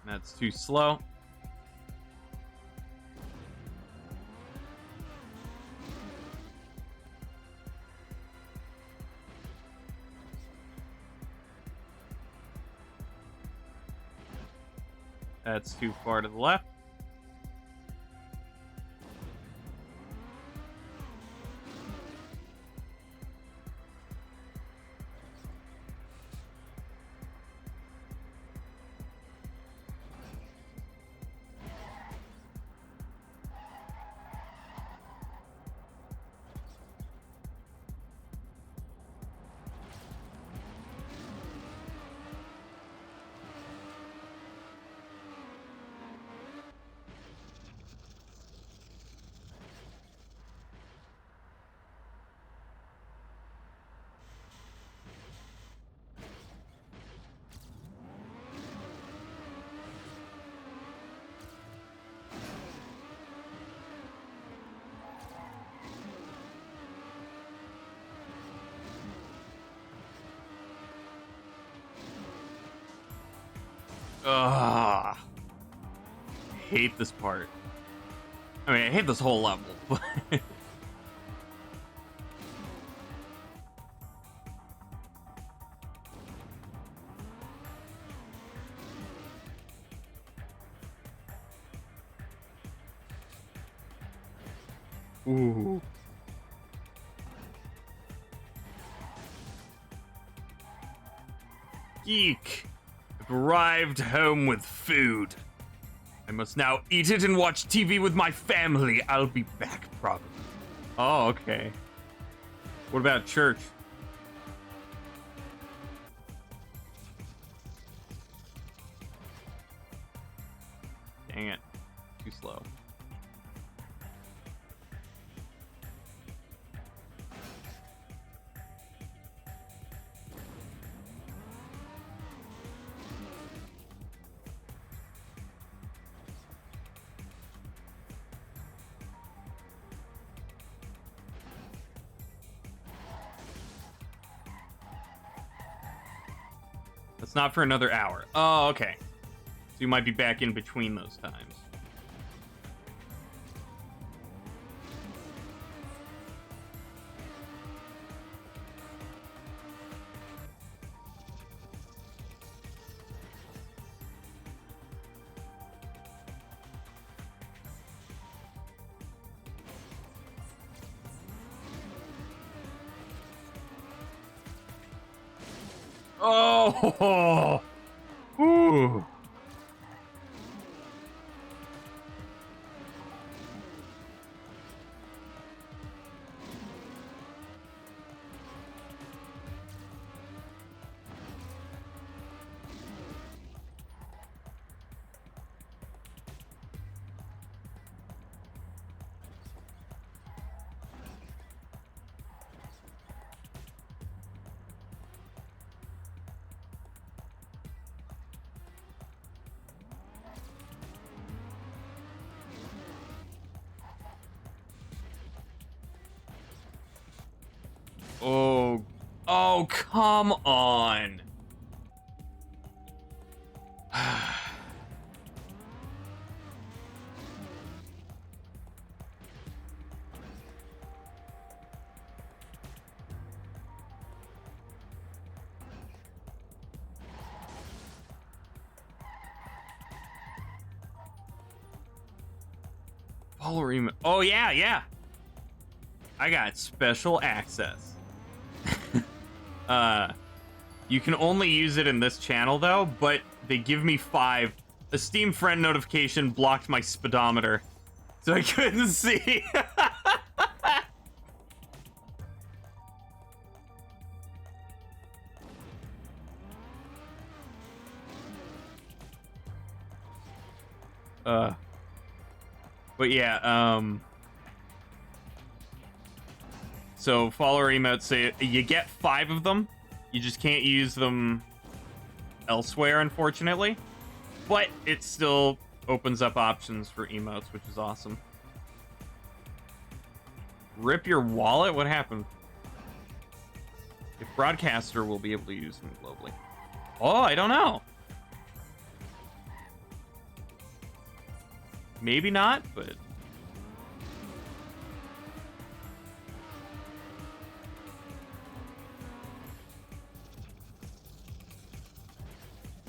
That's too slow. That's too far to the left. Ugh. Hate this part. I mean, I hate this whole level. Ooh. Geek. I've arrived home with food. I must now eat it and watch TV with my family. I'll be back, probably. Oh, okay. What about church? Dang it. Too slow. That's not for another hour. Oh, okay. So you might be back in between those times. Oh! Ooh. Oh. Oh, come on. Follower email. Oh, yeah, yeah. I got special access. You can only use it in this channel, though, but they give me 5. A Steam friend notification blocked my speedometer, so I couldn't see. But yeah, so follower emotes say you get 5 of them. You just can't use them elsewhere, unfortunately. But it still opens up options for emotes, which is awesome. Rip your wallet? What happened? If Broadcaster will be able to use them globally. Oh, I don't know. Maybe not, but...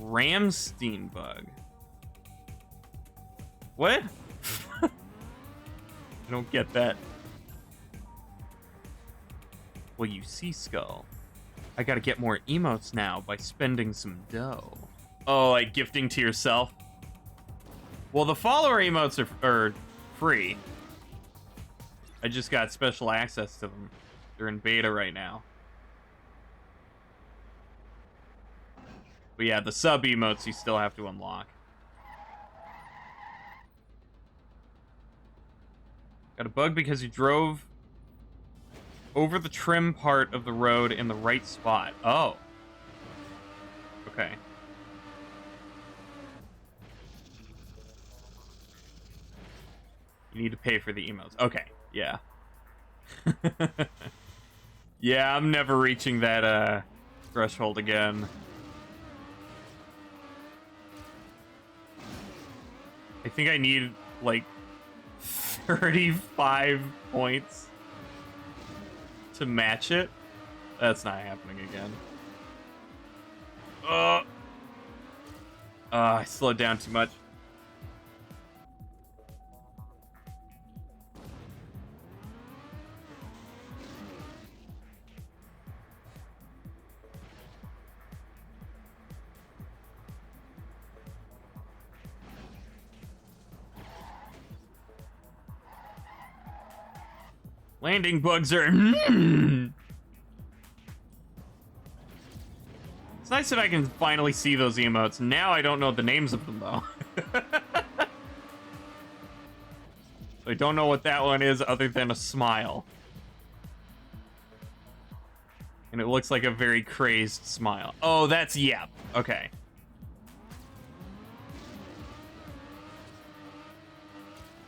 Ramstein bug. What? I don't get that. Well, you see, Skull. I gotta get more emotes now by spending some dough. Oh, like gifting to yourself? Well, the follower emotes are free. I just got special access to them. They're in beta right now. But yeah, the sub emotes you still have to unlock. Got a bug because you drove over the trim part of the road in the right spot. Oh. Okay. You need to pay for the emotes. Okay, yeah. Yeah, I'm never reaching that threshold again. I think I need like 35 points to match it. That's not happening again. I slowed down too much. Landing bugs are... It's nice that I can finally see those emotes. Now I don't know the names of them, though. I don't know what that one is other than a smile. And it looks like a very crazed smile. Oh, that's yep. Okay.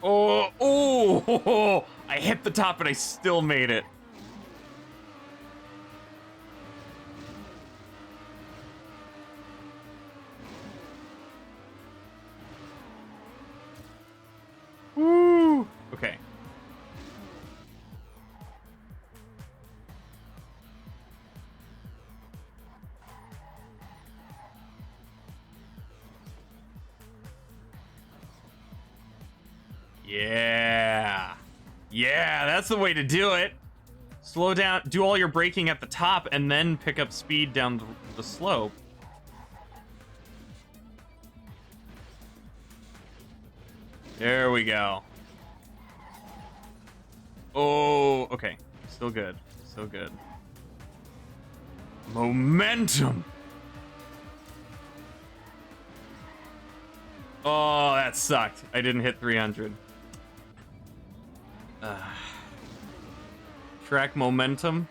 Oh, I hit the top and I still made it. Woo! Okay. Yeah. Yeah, that's the way to do it. Slow down, do all your braking at the top, and then pick up speed down the slope. There we go. Oh, okay. Still good. Still good. Momentum! Oh, that sucked. I didn't hit 300. Track momentum.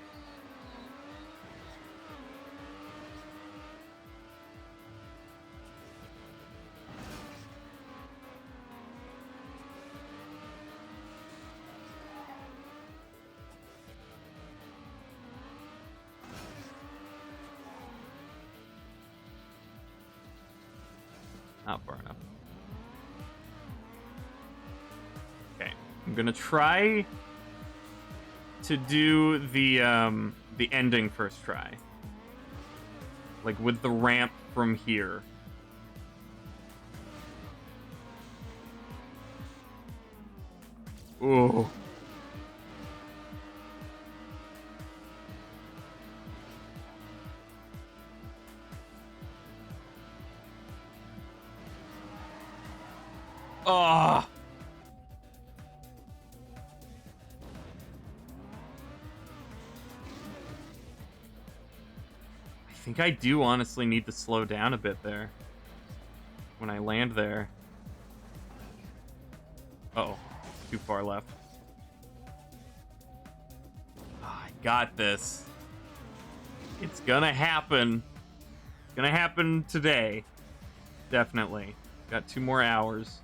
Not far enough. Okay, I'm gonna try to do the ending first try. Like with the ramp from here. Ooh. Ah. I think I do honestly need to slow down a bit there. When I land there. Uh-oh. Too far left. I got this. It's gonna happen. It's gonna happen today. Definitely. Got 2 more hours.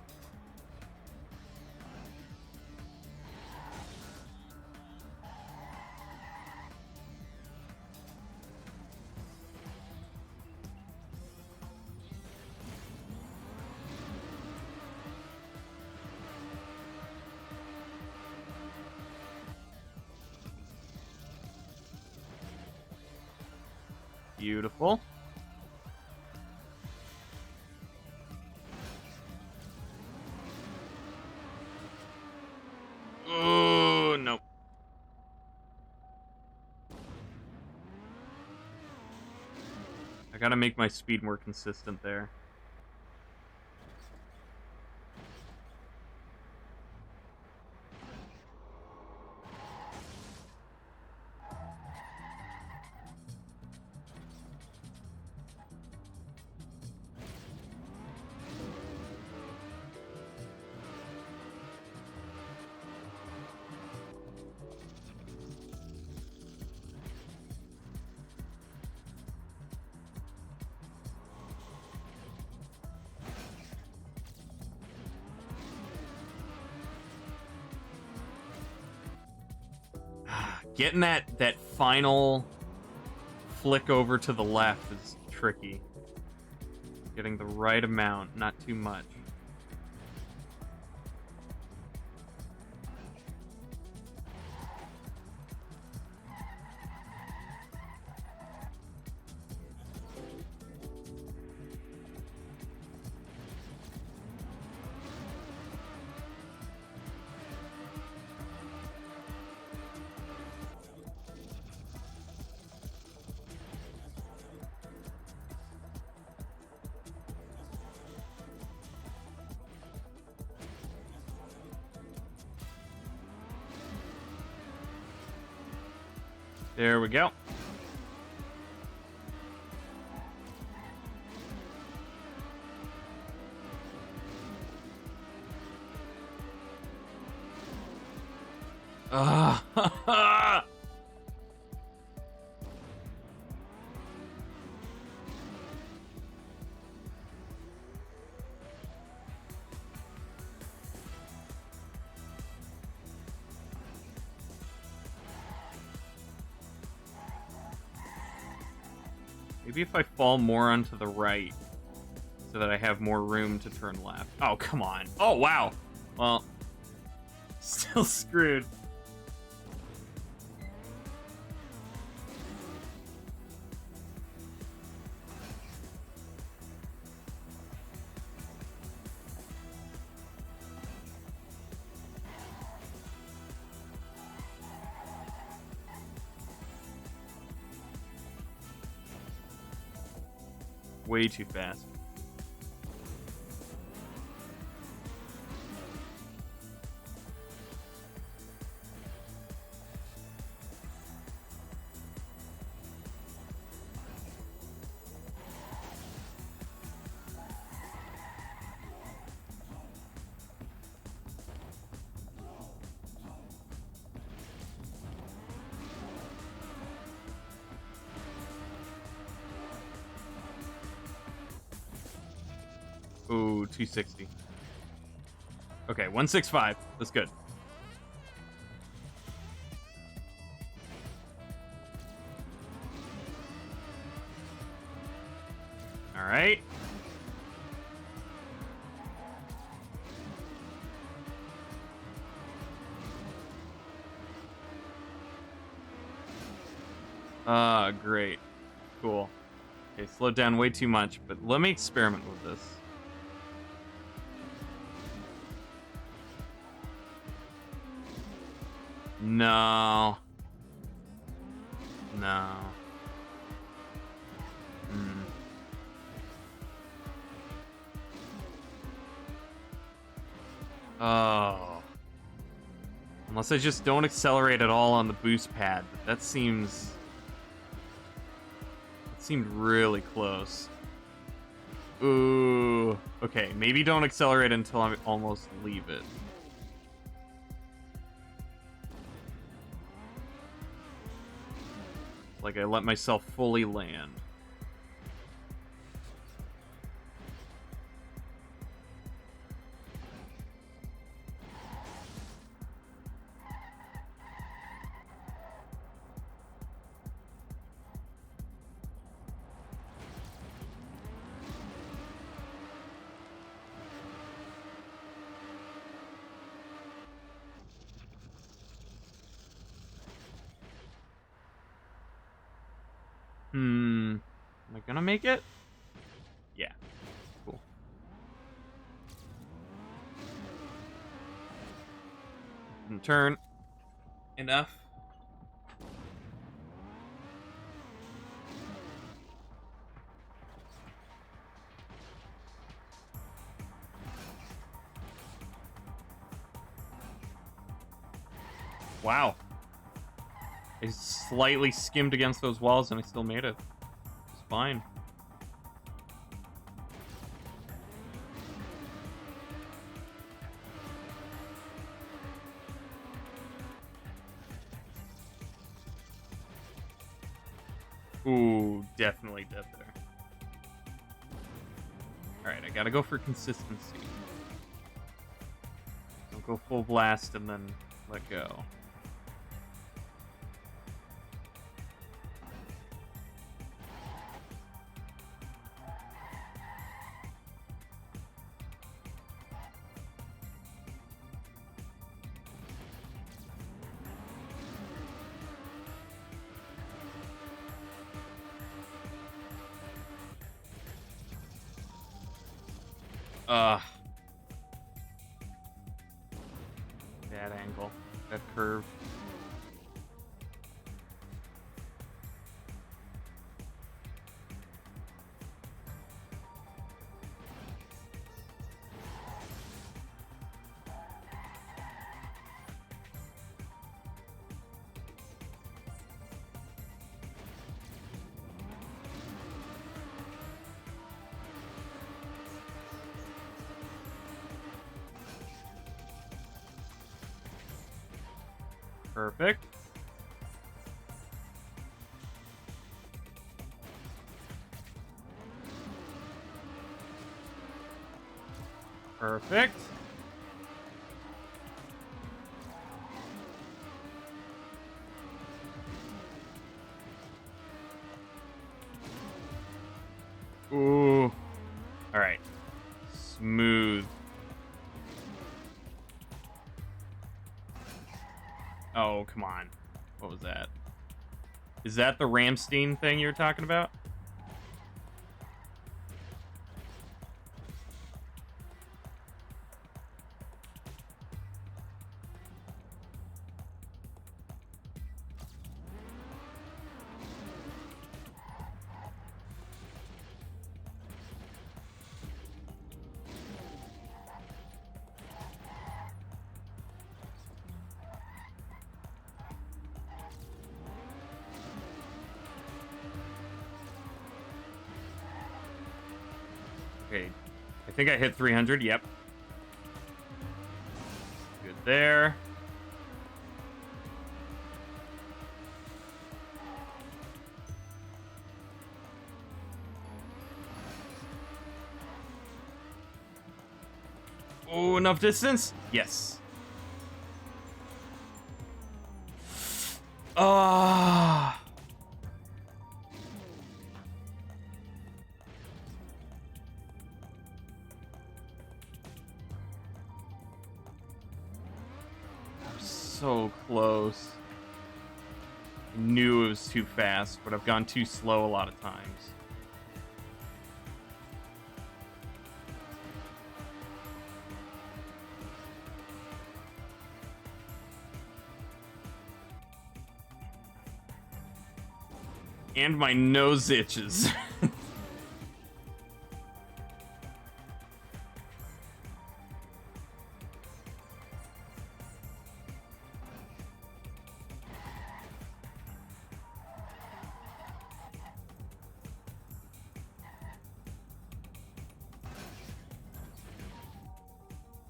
Beautiful. Oh, nope. I gotta make my speed more consistent there. Getting that final flick over to the left is tricky. Getting the right amount, not too much. There we go. Ah. Maybe if I fall more onto the right so that I have more room to turn left. Oh, come on. Oh, wow. Well, still screwed. Way too fast. Ooh, 260. Okay, 165. That's good. All right. Great. Cool. Okay, slowed down way too much, but let me experiment with this. No. No. Hmm. Oh. Unless I just don't accelerate at all on the boost pad. That seemed really close. Ooh. Okay, maybe don't accelerate until I almost leave it. Like I let myself fully land. Am I gonna make it? Yeah. Cool. And turn. Enough. Wow. I slightly skimmed against those walls and I still made it. It's fine. Ooh, definitely dead there. Alright, I gotta go for consistency. Don't go full blast and then let go. That angle. That curve. Perfect. Perfect. Ooh. All right. Smooth. Oh, come on. What was that? Is that the Ramstein thing you were talking about? Okay. I think I hit 300. Yep. Good there. Oh, enough distance? Yes. Ah. So close. I knew it was too fast, but I've gone too slow a lot of times. And my nose itches.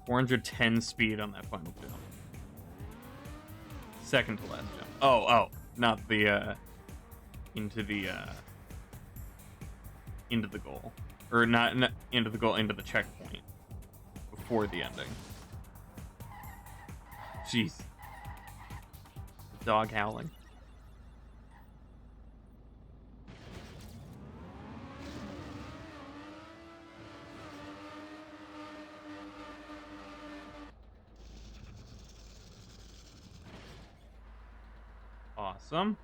410 speed on that final jump. Second to last jump. Oh, not the into the goal. Or not into the goal, into the checkpoint. Before the ending. Jeez. Dog howling. Awesome.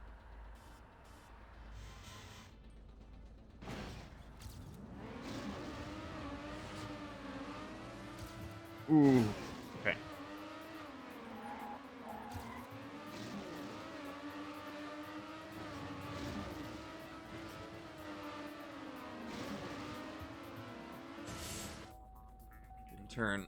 Ooh. Okay. Good turn.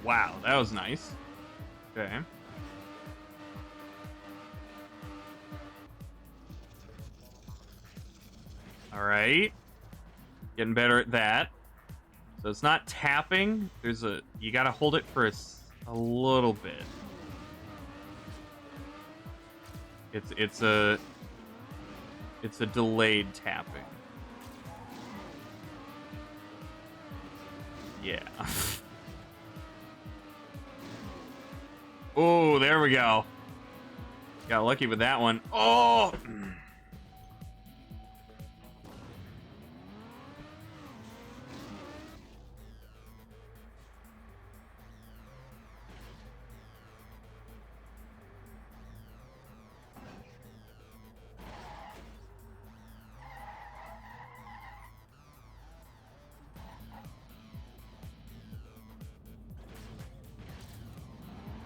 Wow, that was nice. Okay. All right. Getting better at that. So it's not tapping. You gotta hold it for a little bit. It's a delayed tapping. Yeah. Oh, there we go. Got lucky with that one. Oh!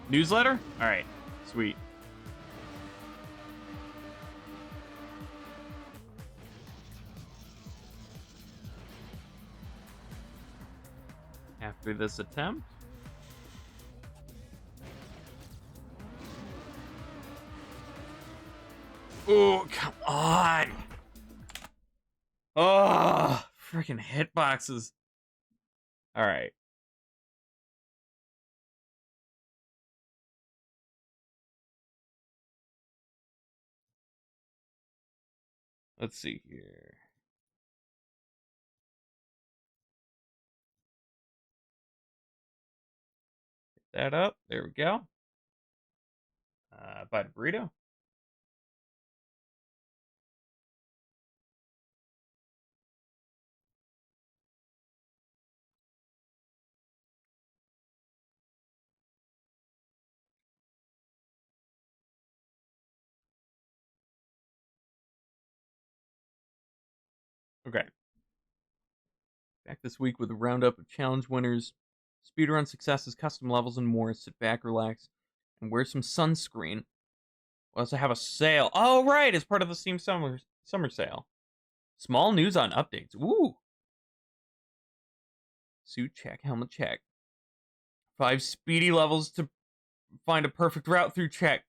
Newsletter? All right. Sweet. after this attempt. Oh, come on! Oh, freaking hitboxes. All right. Let's see here. Get that up. There we go. Bite a burrito. Okay. Back this week with a roundup of challenge winners, speedrun successes, custom levels, and more. Sit back, relax, and wear some sunscreen. We also have a sale. Oh, right, as part of the Steam summer sale. Small news on updates. Ooh. Suit check, helmet check. 5 speedy levels to find a perfect route through check.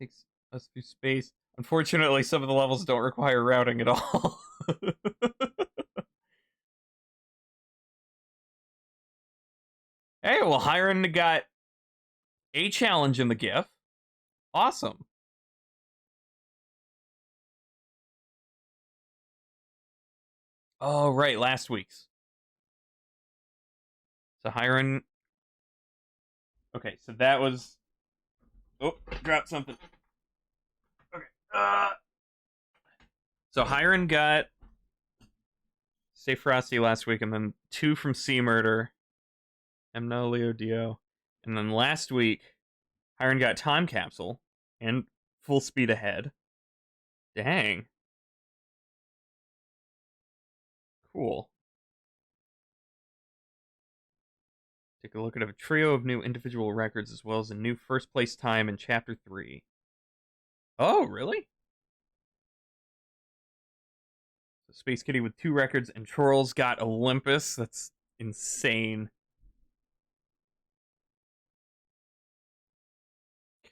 Takes us through space. Unfortunately, some of the levels don't require routing at all. Hey, well, Hiron got a challenge in the GIF. Awesome. Oh, right, last week's. So Hiron. Okay, so that was. Oh, dropped something. Okay. So Hiron got Stay Frosty last week, and then 2 from Sea Murder. Emno, Leo Dio. And then last week, Hiron got Time Capsule and Full Speed Ahead. Dang. Cool. Take a look at a trio of new individual records as well as a new first place time in Chapter 3. Oh, really? So Space Kitty with 2 records, and Trolls got Olympus. That's insane.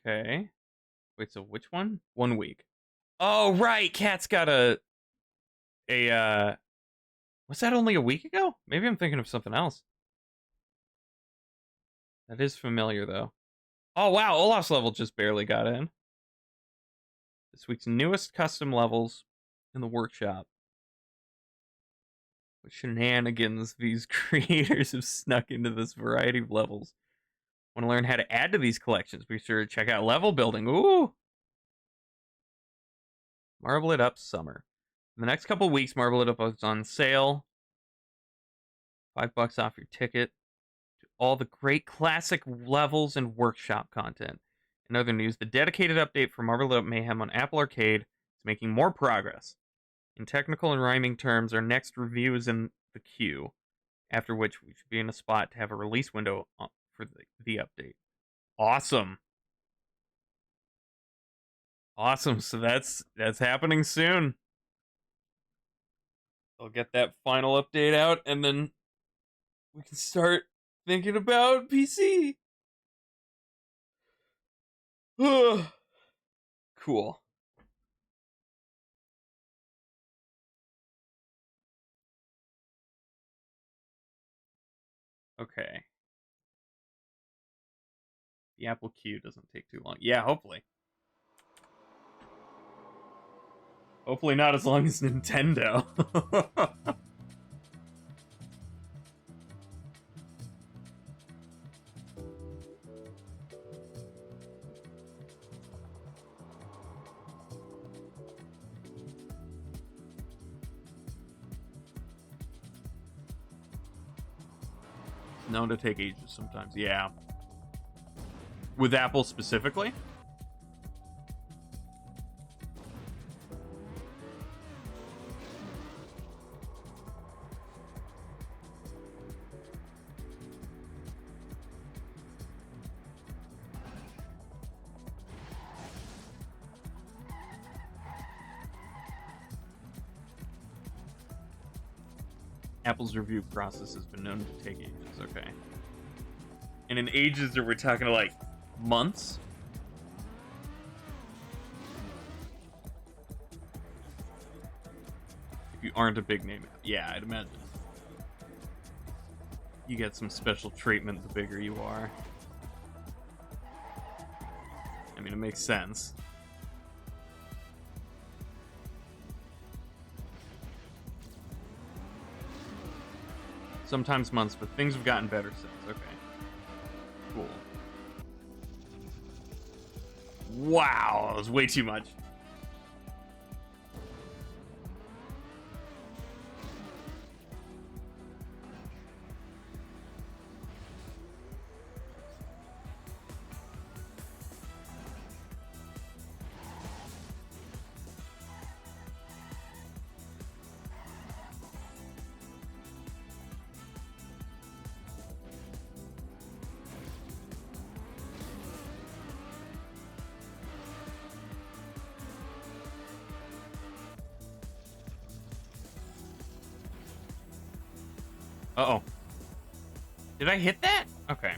Okay. Wait, so which one? 1 week. Oh, right. Cat's got a was that only a week ago? Maybe I'm thinking of something else. That is familiar though. Oh wow, Olaf's level just barely got in. This week's newest custom levels in the workshop. What shenanigans these creators have snuck into this variety of levels. Want to learn how to add to these collections? Be sure to check out level building. Ooh! Marble It Up Summer. In the next couple weeks, Marble It Up is on sale. $5 off your ticket. All the great classic levels and workshop content. In other news, the dedicated update for Marvel Up Mayhem on Apple Arcade is making more progress. In technical and rhyming terms, our next review is in the queue, after which we should be in a spot to have a release window for the update. Awesome. Awesome. So that's happening soon. I'll get that final update out, and then we can start thinking about PC. Cool. Okay. The Apple Q doesn't take too long. Yeah, hopefully. Hopefully not as long as Nintendo. Known to take ages sometimes. Yeah. With Apple specifically? Apple's review process has been known to take ages. Okay. And in ages, are we talking like months? If you aren't a big name, yeah, I'd imagine. You get some special treatment the bigger you are. I mean, it makes sense. Sometimes months, but things have gotten better since. Okay. Cool. Wow, that was way too much. Uh-oh. Did I hit that? Okay.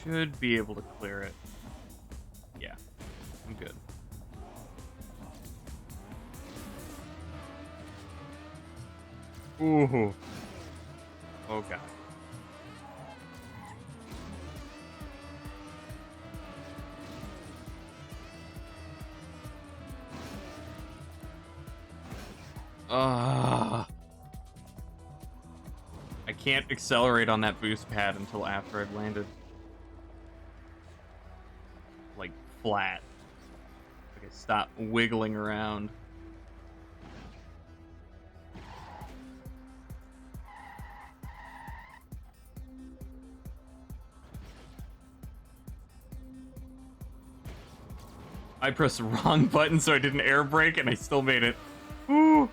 Should be able to clear it. Yeah, I'm good. Ooh. Oh, God. I can't accelerate on that boost pad until after I've landed. Like, flat. Like, I stop wiggling around. I pressed the wrong button, so I did an air brake, and I still made it. Woo!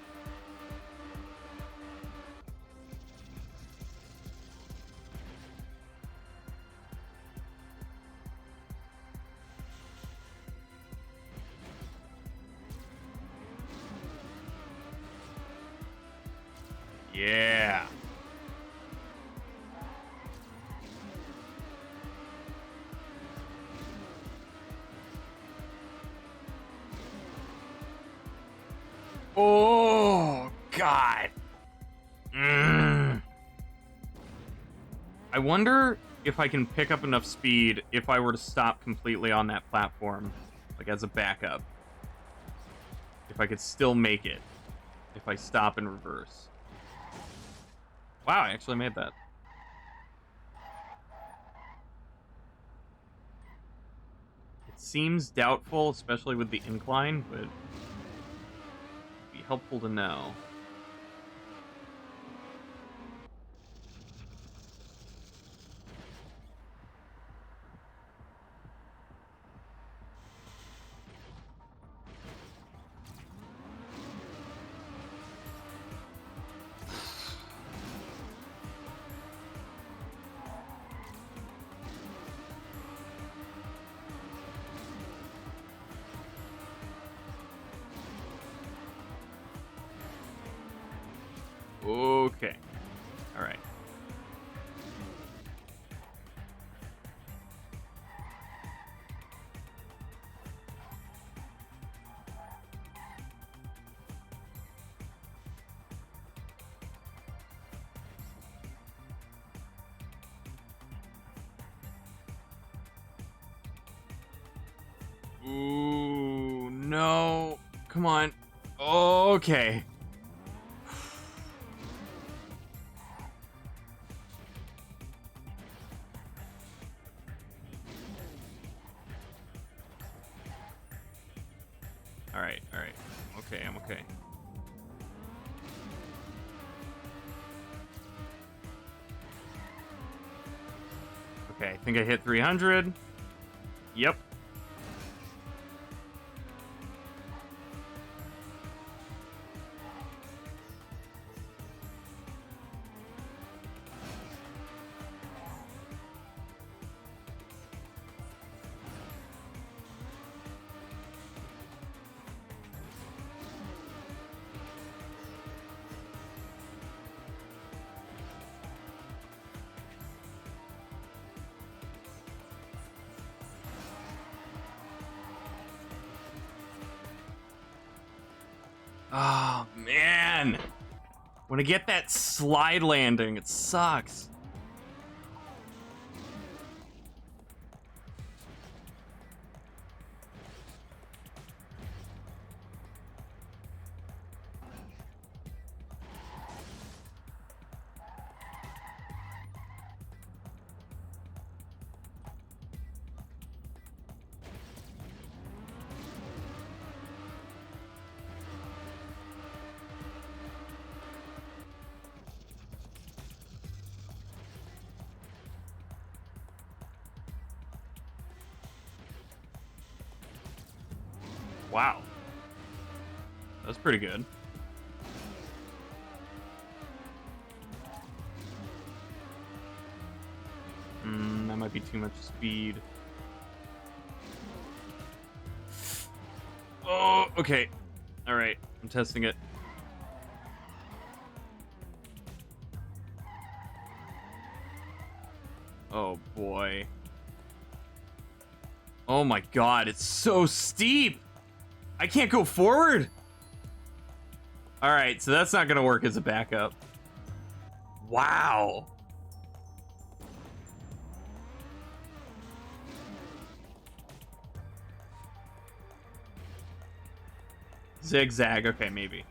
Yeah. Oh, God. I wonder if I can pick up enough speed if I were to stop completely on that platform, like as a backup. If I could still make it if I stop and reverse. Wow, I actually made that. It seems doubtful, especially with the incline, but it'd be helpful to know. Okay. All right. Ooh, no. Come on. Okay. Alright, alright. Okay, I'm okay. Okay, I think I hit 300. Yep. Oh, man. When I get that slide landing, it sucks. Wow. That was pretty good. That might be too much speed. Oh, okay. All right, I'm testing it. Oh, boy. Oh, my God. It's so steep. I can't go forward. All right, so that's not going to work as a backup. Wow. Zigzag. Okay, maybe.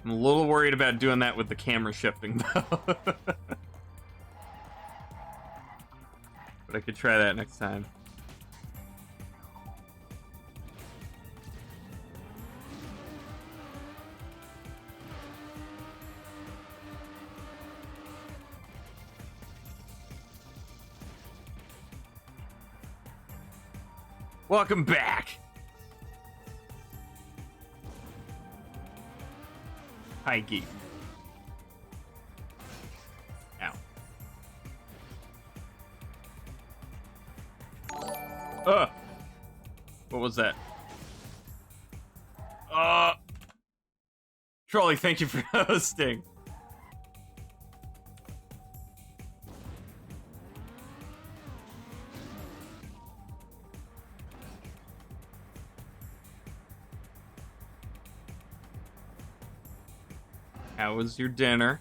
I'm a little worried about doing that with the camera shifting, though. But I could try that next time. Welcome back. Hi, Geek. Ow. What was that? Trolley, thank you for hosting. How was your dinner?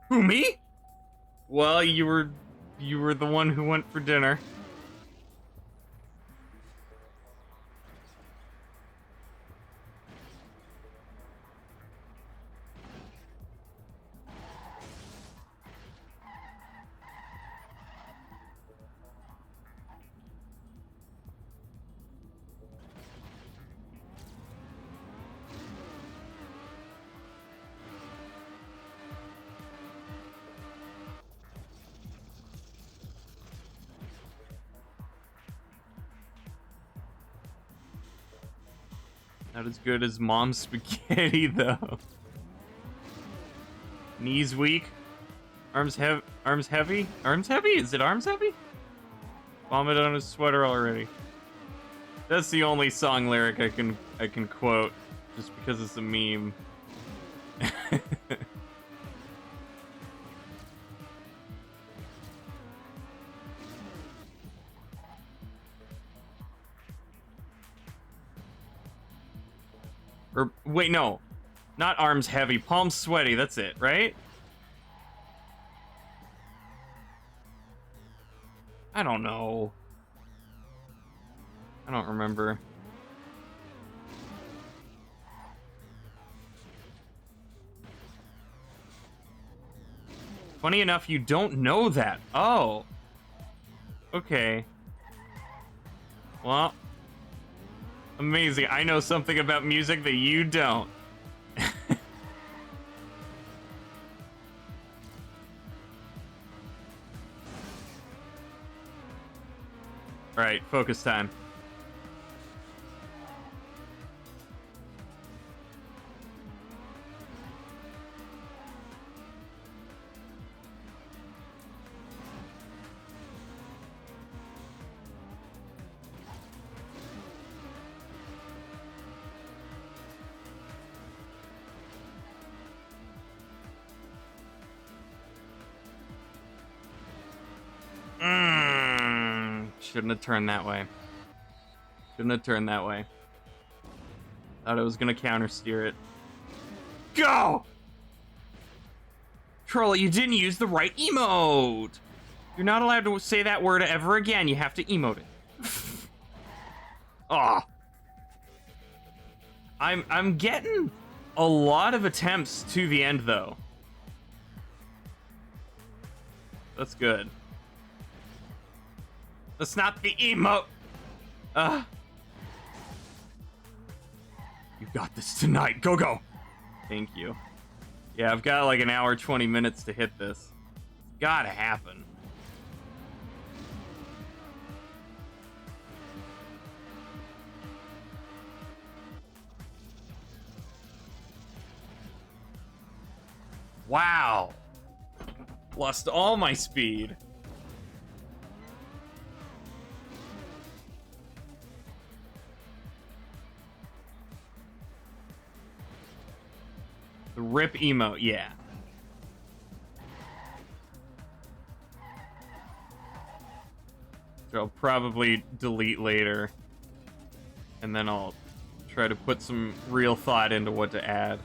Who, me? Well, you were the one who went for dinner. Not as good as mom's spaghetti, though. Knees weak. Arms heavy? Arms heavy? Is it arms heavy? Vomit on his sweater already. That's the only song lyric I can quote, just because it's a meme. Or, wait, no. Not arms heavy, palms sweaty, that's it, right? I don't know. I don't remember. Funny enough, you don't know that. Oh. Okay. Well. Amazing. I know something about music that you don't. Alright, focus time. Shouldn't have turned that way. Shouldn't have turned that way. Thought I was gonna counter steer it. Go! Troll, you didn't use the right emote! You're not allowed to say that word ever again. You have to emote it. Aw. I'm getting a lot of attempts to the end, though. That's good. That's not the emote. You got this tonight. Go, go. Thank you. Yeah, I've got like an hour, 20 minutes to hit this. It's gotta happen. Wow. Lost all my speed. The rip emote, yeah. So I'll probably delete later. And then I'll try to put some real thought into what to add.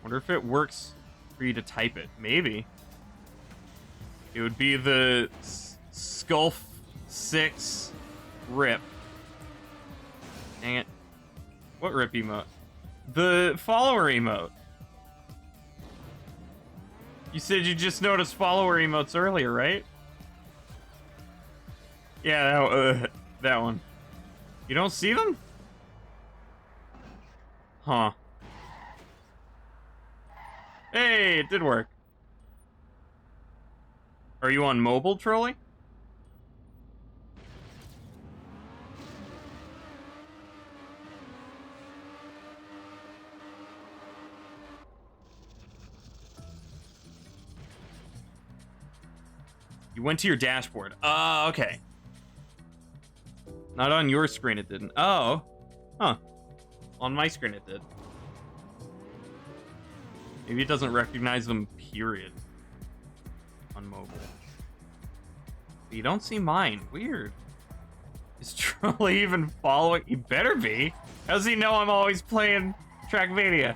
Wonder if it works for you to type it. Maybe. It would be the Sculf 6 rip. Dang it. What rip emote? The follower emote. You said you just noticed follower emotes earlier, right? Yeah, that one. You don't see them? Huh. Hey, it did work. Are you on mobile, Trolley? You went to your dashboard. Okay. Not on your screen, it didn't. Oh. Huh. On my screen, it did. Maybe it doesn't recognize them, period. On mobile. But you don't see mine. Weird. Is Trolley even following? He better be. How does he know I'm always playing TrackMania?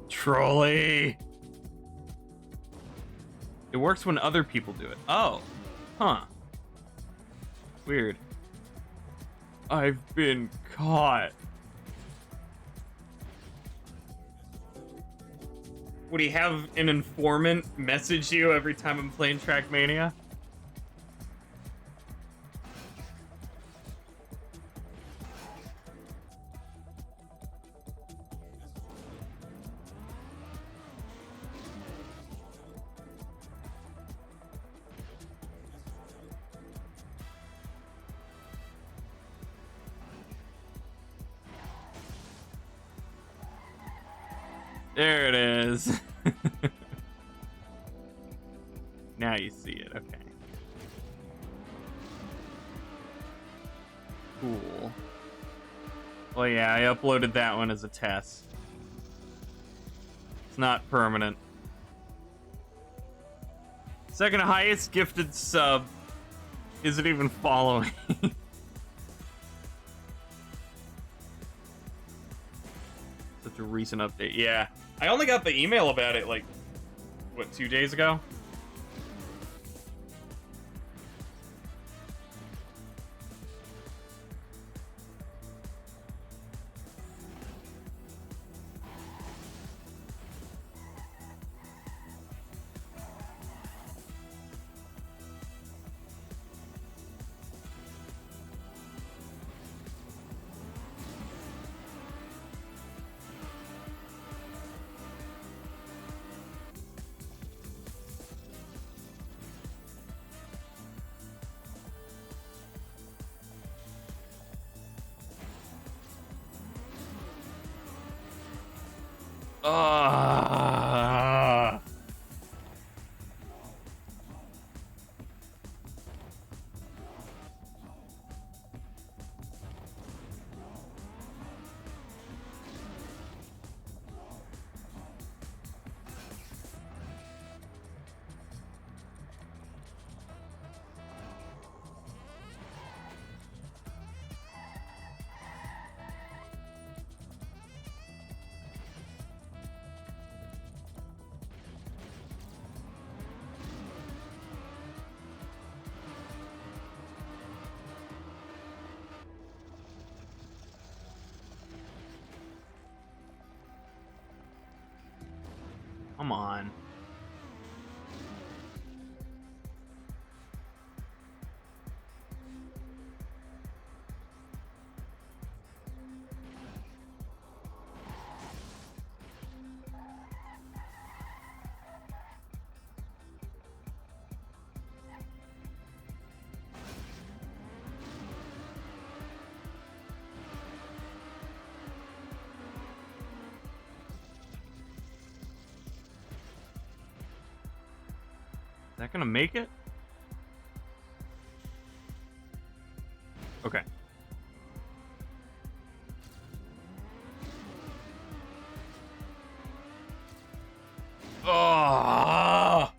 Trolley! It works when other people do it. Oh. Huh. Weird. I've been caught. Would he have an informant message you every time I'm playing TrackMania? There it is. Now you see it, okay. Cool. Well, yeah, I uploaded that one as a test. It's not permanent. Second highest gifted sub isn't even following. Such a recent update. Yeah. I only got the email about it, like, what, 2 days ago? Ah. Come on. Is that gonna make it? Okay. Oh,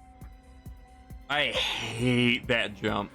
I hate that jump.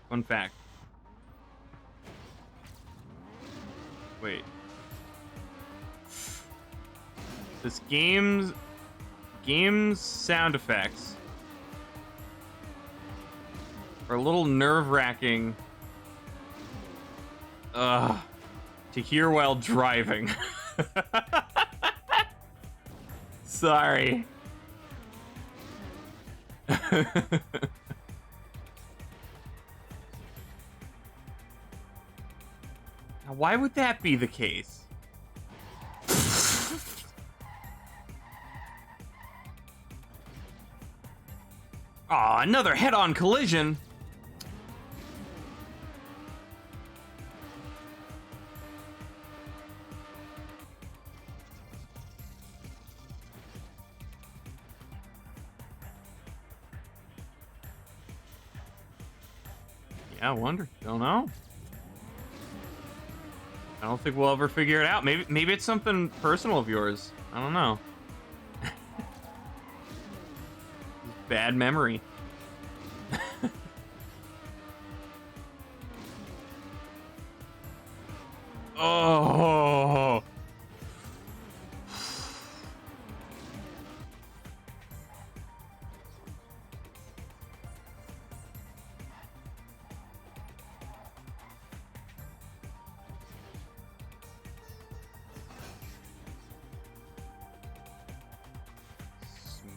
Fun fact. Wait. This game's sound effects are a little nerve-wracking to hear while driving. Sorry. Now, why would that be the case? Aw, another head-on collision. Yeah, I wonder. Don't know. I don't think we'll ever figure it out. Maybe it's something personal of yours. I don't know. Bad memory. Oh.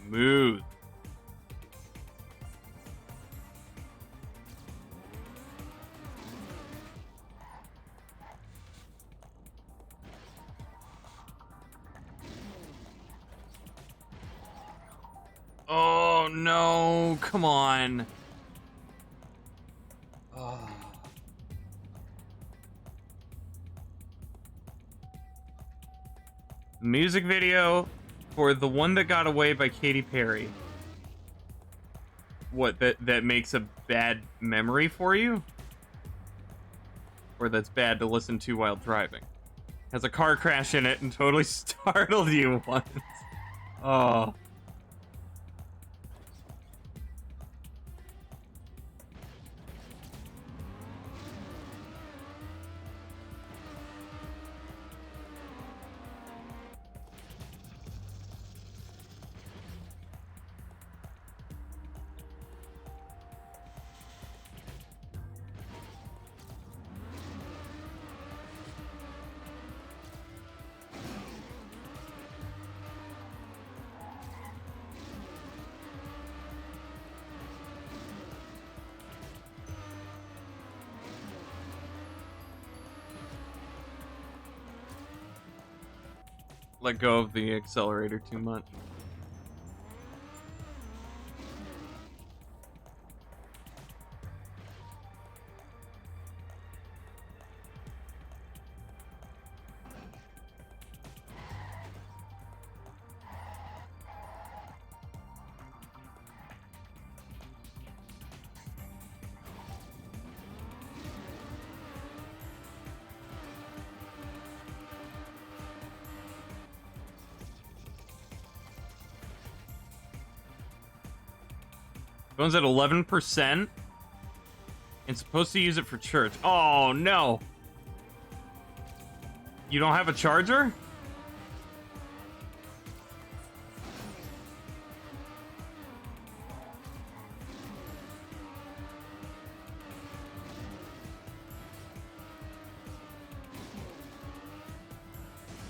Smooth. no, come on. Oh. Music video for The One That Got Away by Katy Perry. What, that makes a bad memory for you? Or that's bad to listen to while driving? Has a car crash in it and totally startled you once. Oh. Let go of the accelerator too much. Phone's at 11%. And supposed to use it for church. Oh, no. You don't have a charger?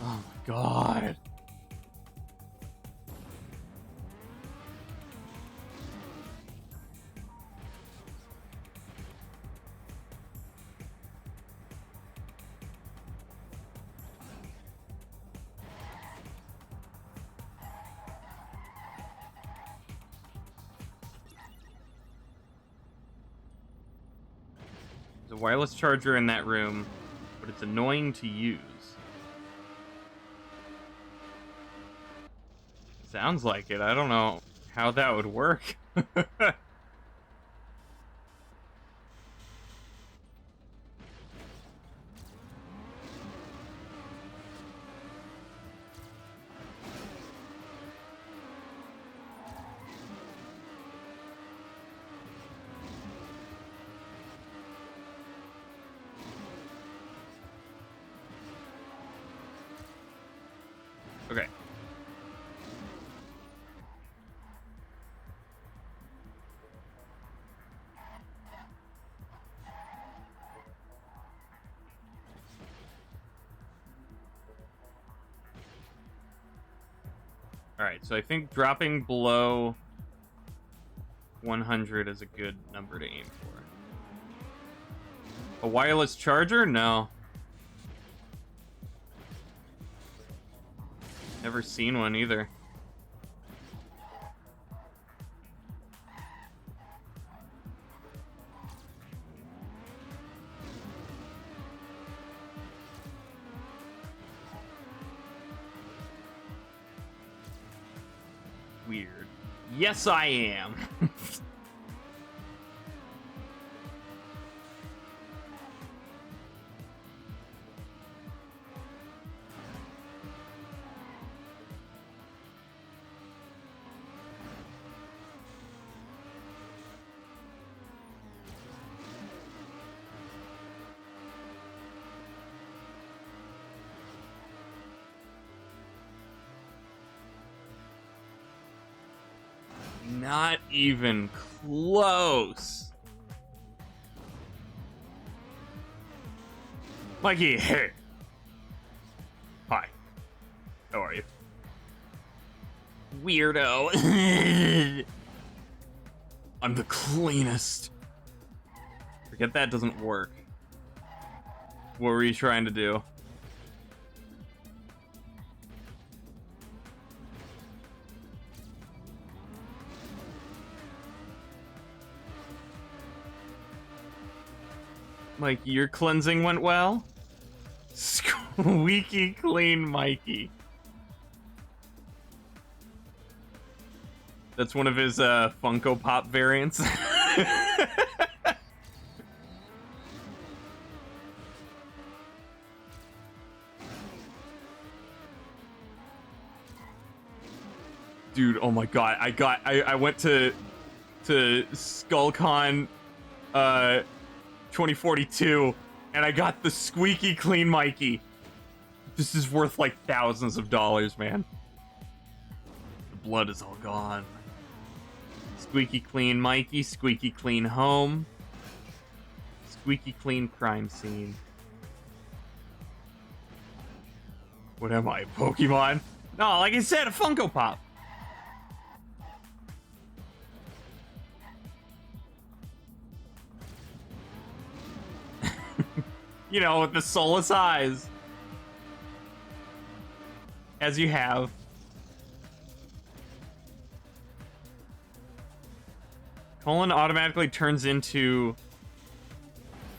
Oh, my God. There's a wireless charger in that room, but it's annoying to use. Sounds like it. I don't know how that would work. Okay. Alright, so I think dropping below 100 is a good number to aim for. A wireless charger? No. Never seen one either. Weird. Yes, I am. Not even close. Mikey, hey. Hi. How are you? Weirdo. I'm the cleanest. Forget that doesn't work. What were you trying to do? Mikey, your cleansing went well. Squeaky clean Mikey. That's one of his Funko Pop variants. Dude, oh my god, I went to SkullCon 2042 and I got the squeaky clean Mikey. This is worth like thousands of dollars, man. The blood is all gone. Squeaky clean Mikey, squeaky clean home, squeaky clean crime scene. What am I, Pokemon? No, like I said, a Funko Pop. You know, with the soulless eyes. As you have. Colin automatically turns into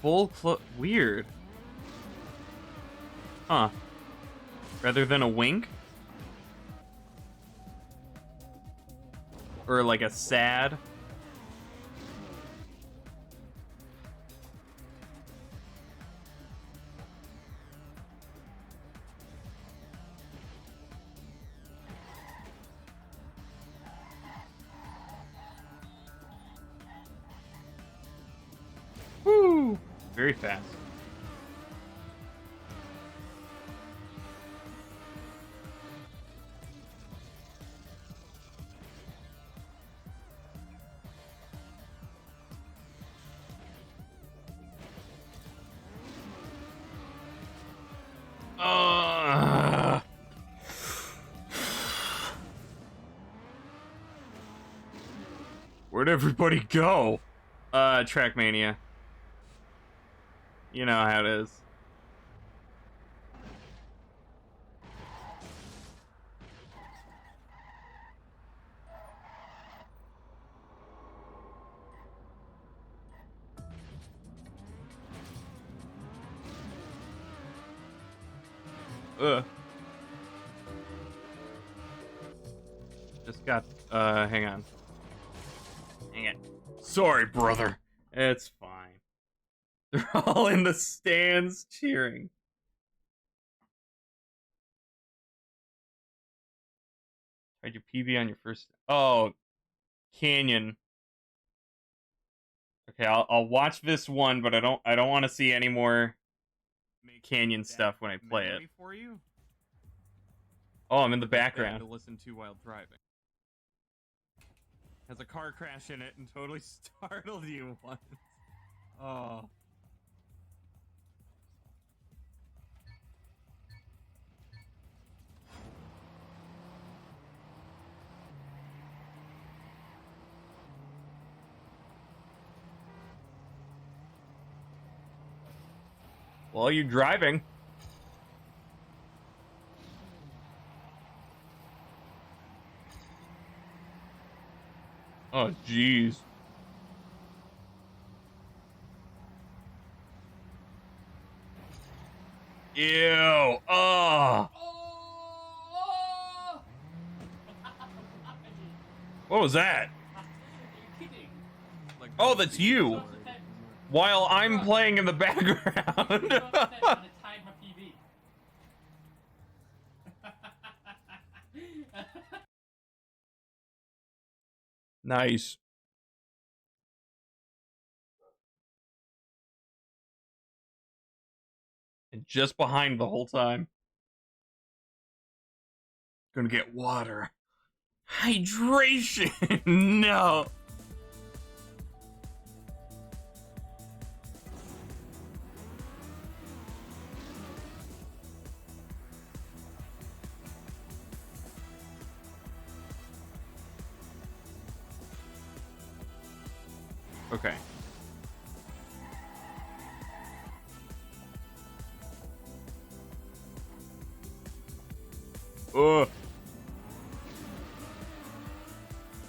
full weird. Huh. Rather than a wink? Or like a sad? Woo! Very fast. Where'd everybody go? TrackMania. You know how it is. Just got, hang on. Hang it. Sorry, brother. It's fine. They're all in the stands cheering. Tried your PB on your first... Oh, Canyon. Okay, I'll watch this one, but I don't want to see any more Canyon stuff when I play it. For you? Oh, I'm in the background. To listen to while driving. Has a car crash in it and totally startled you once. Oh. While you're driving. Oh, jeez. Ew. Oh. What was that? Oh, that's you. While I'm playing in the background. Nice. And just behind the whole time. Gonna get water. Hydration! No! Okay. Uh-oh.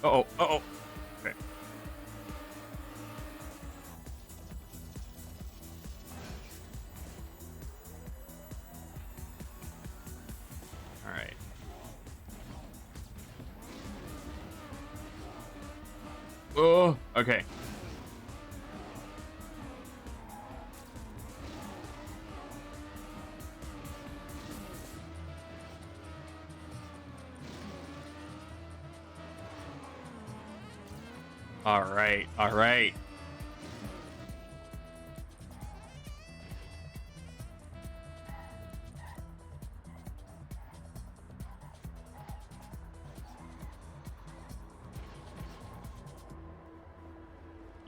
Uh-oh. Okay. Oh, okay. All right, all right.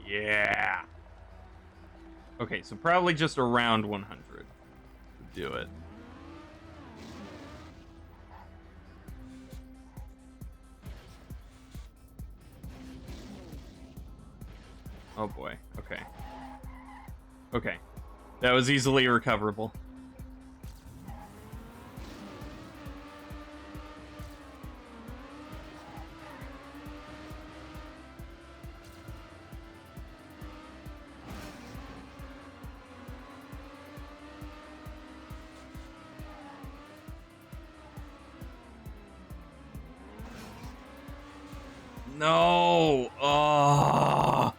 Yeah. Okay, so probably just around 100 to do it. Oh boy. Okay. Okay. That was easily recoverable. No. Oh.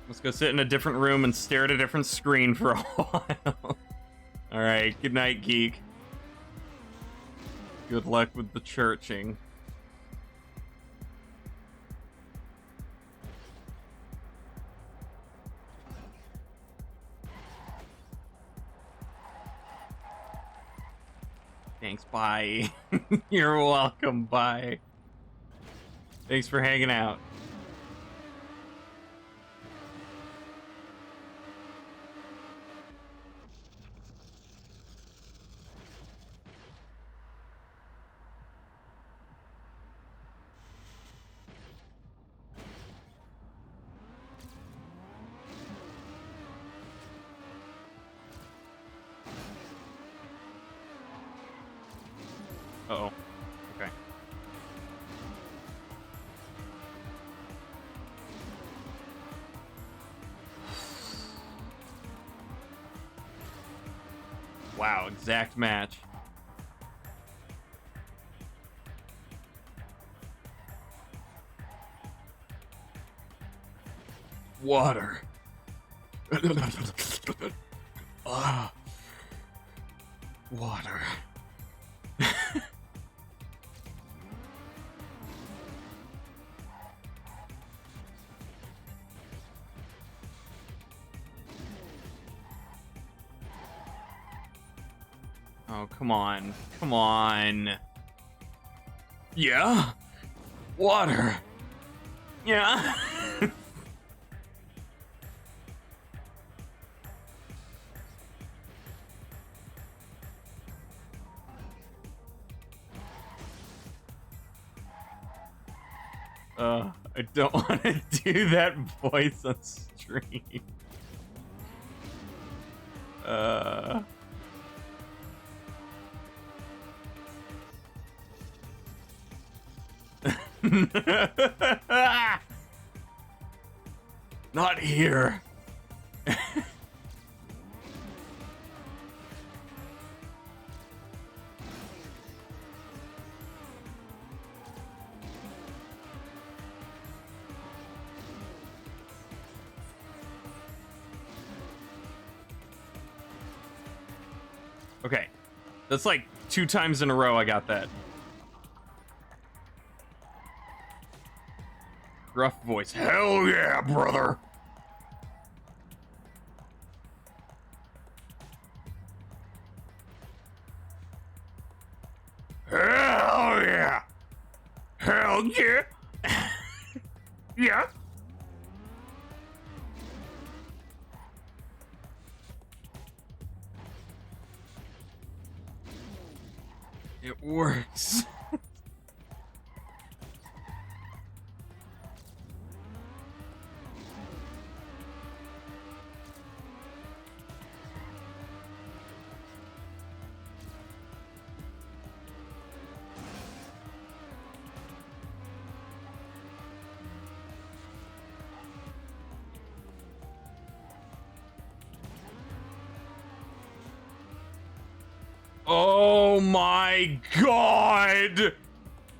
Let's go sit in a different room and stare at a different screen for a while. All right. Good night, geek. Good luck with the churching. Thanks, bye. You're welcome, bye. Thanks for hanging out. Uh-oh. Okay. Wow, exact match. Water. Ah. Water. Oh, come on. Come on. Yeah? Water. Yeah? I don't want to do that voice on stream. Not here. Okay. That's like 2 times in a row I got that. Gruff voice. Hell yeah, brother. Hell yeah. Hell yeah. Yeah. It works. Oh my god!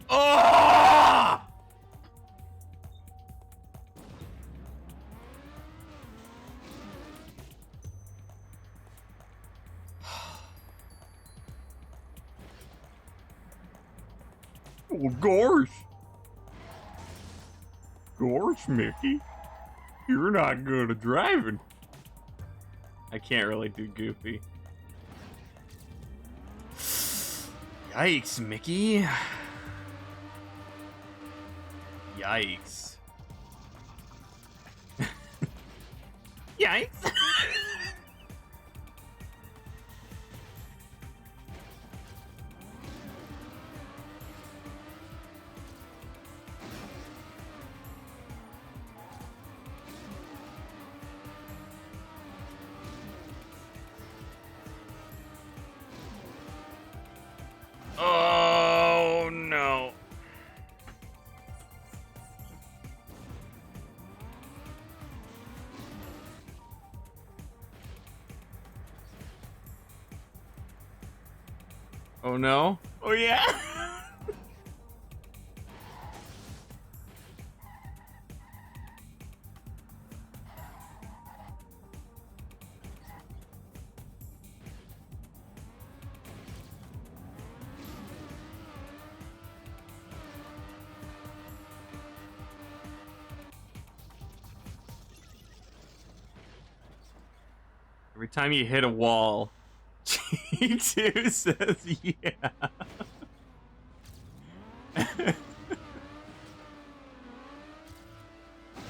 Ah! Well, gosh. Gosh, Mickey. You're not good at driving. I can't really do Goofy. Yikes, Mickey. Yikes. Yikes. Oh, no. Oh, no. Oh, yeah. Every time you hit a wall, G2 says, yeah.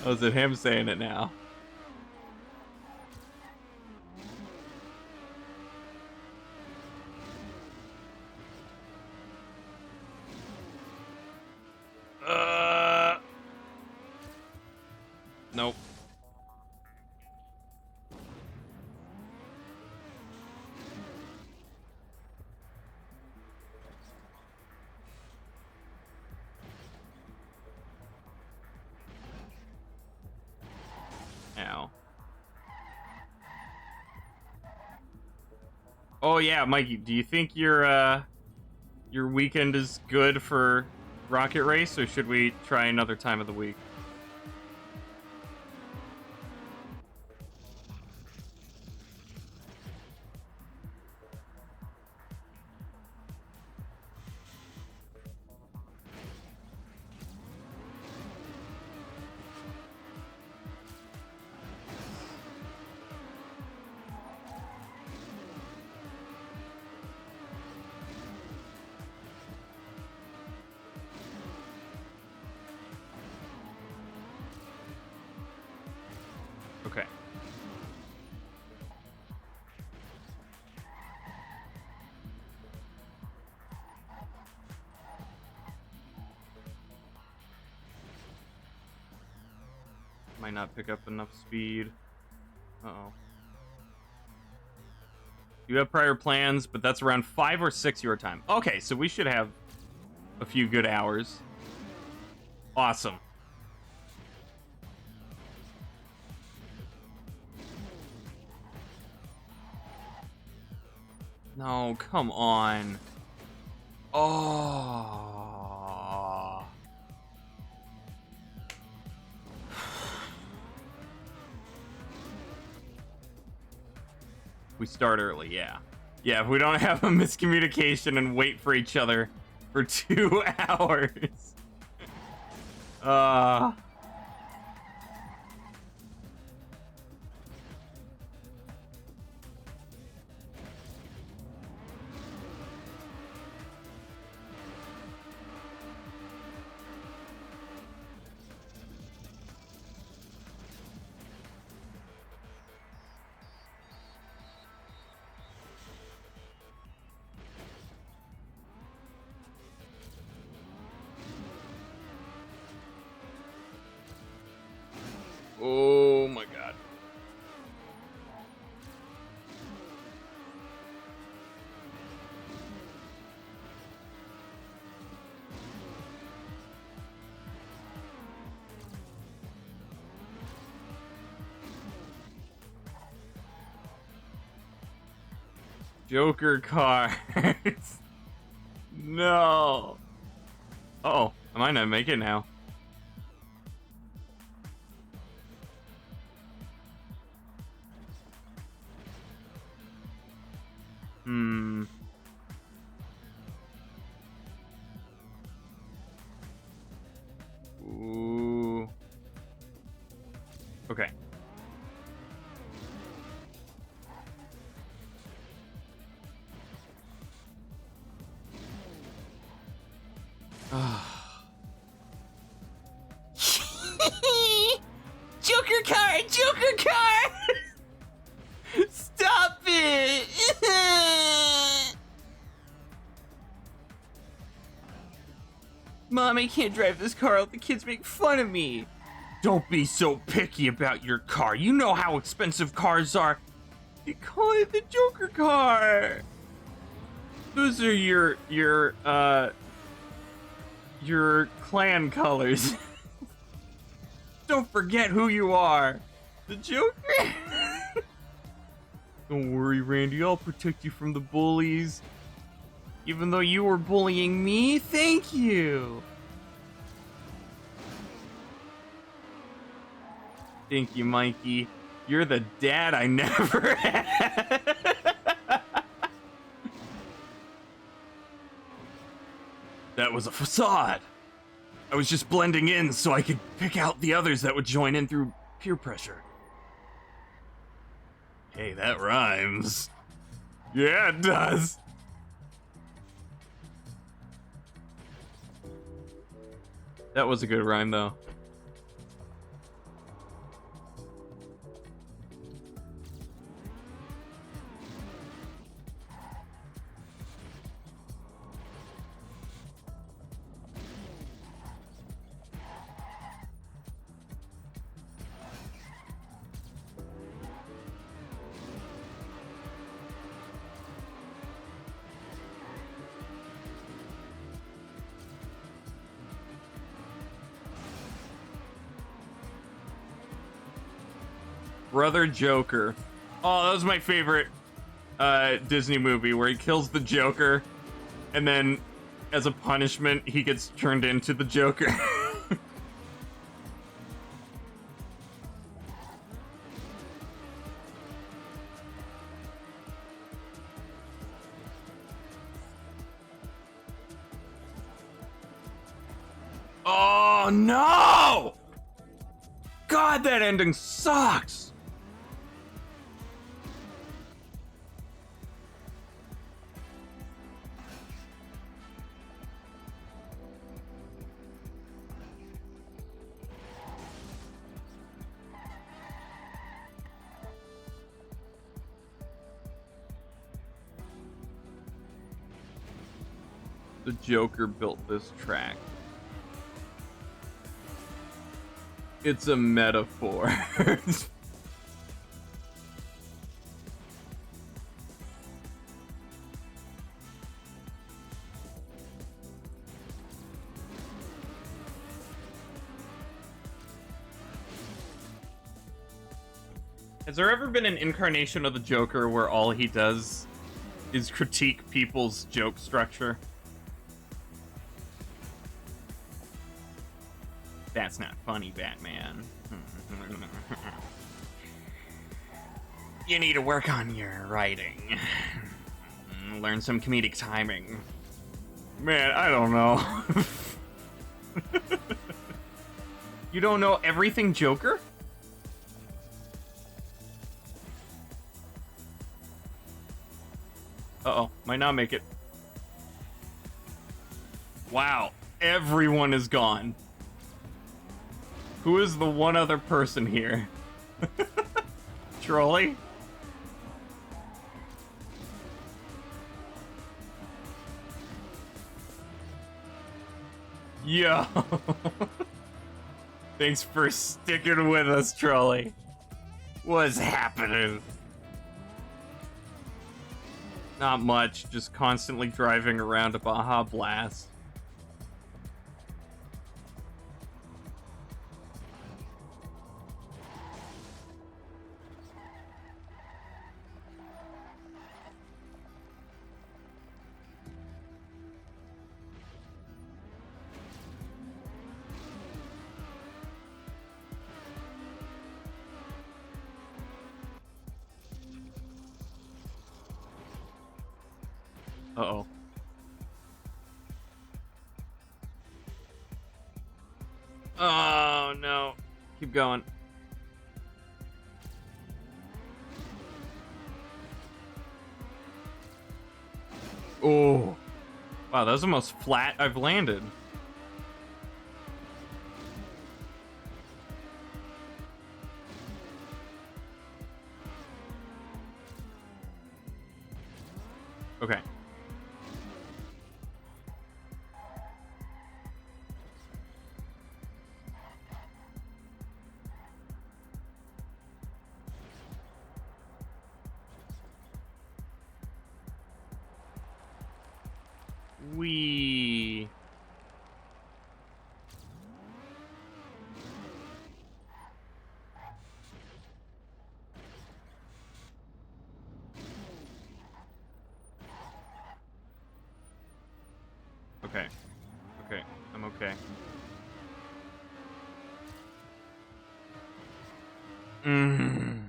Oh, is it him saying it now? Nope. Ow. Oh yeah, Mikey, do you think your weekend is good for Rocket Race, or should we try another time of the week? Okay. Might not pick up enough speed. Uh-oh. You have prior plans, but that's around 5 or 6 your time. Okay, so we should have a few good hours. Awesome. No, come on. Oh. We start early, yeah. Yeah, if we don't have a miscommunication and wait for each other for 2 hours. Uh... Oh my god. Joker cards. No. Uh-oh, I might not make it now. Hmm. Okay. Joker car! Joker car! Stop it! Mom, I can't drive this car. The kids make fun of me. Don't be so picky about your car. You know how expensive cars are. You call it the Joker car. Those are your clan colors. Don't forget who you are. The Joker? Don't worry, Randy. I'll protect you from the bullies. Even though you were bullying me, thank you. Thank you, Mikey. You're the dad I never had. That was a facade. I was just blending in so I could pick out the others that would join in through peer pressure. Hey, that rhymes. Yeah, it does. That was a good rhyme, though. Brother Joker. Oh, that was my favorite Disney movie where he kills the Joker and then as a punishment he gets turned into the Joker. Oh no! God, that ending sucks! The Joker built this track. It's a metaphor. Has there ever been an incarnation of the Joker where all he does is critique people's joke structure? That's not funny, Batman. You need to work on your writing. Learn some comedic timing. Man, I don't know. You don't know everything Joker? Uh-oh, might not make it. Wow, everyone is gone. Who is the one other person here? Trolley? Yo! Thanks for sticking with us, Trolley. What's happening? Not much, just constantly driving around a Baja Blast. Uh-oh. Oh, no. Keep going. Oh. Wow, that was the most flat I've landed. Okay. Wee. Okay. Okay. I'm okay. Mm.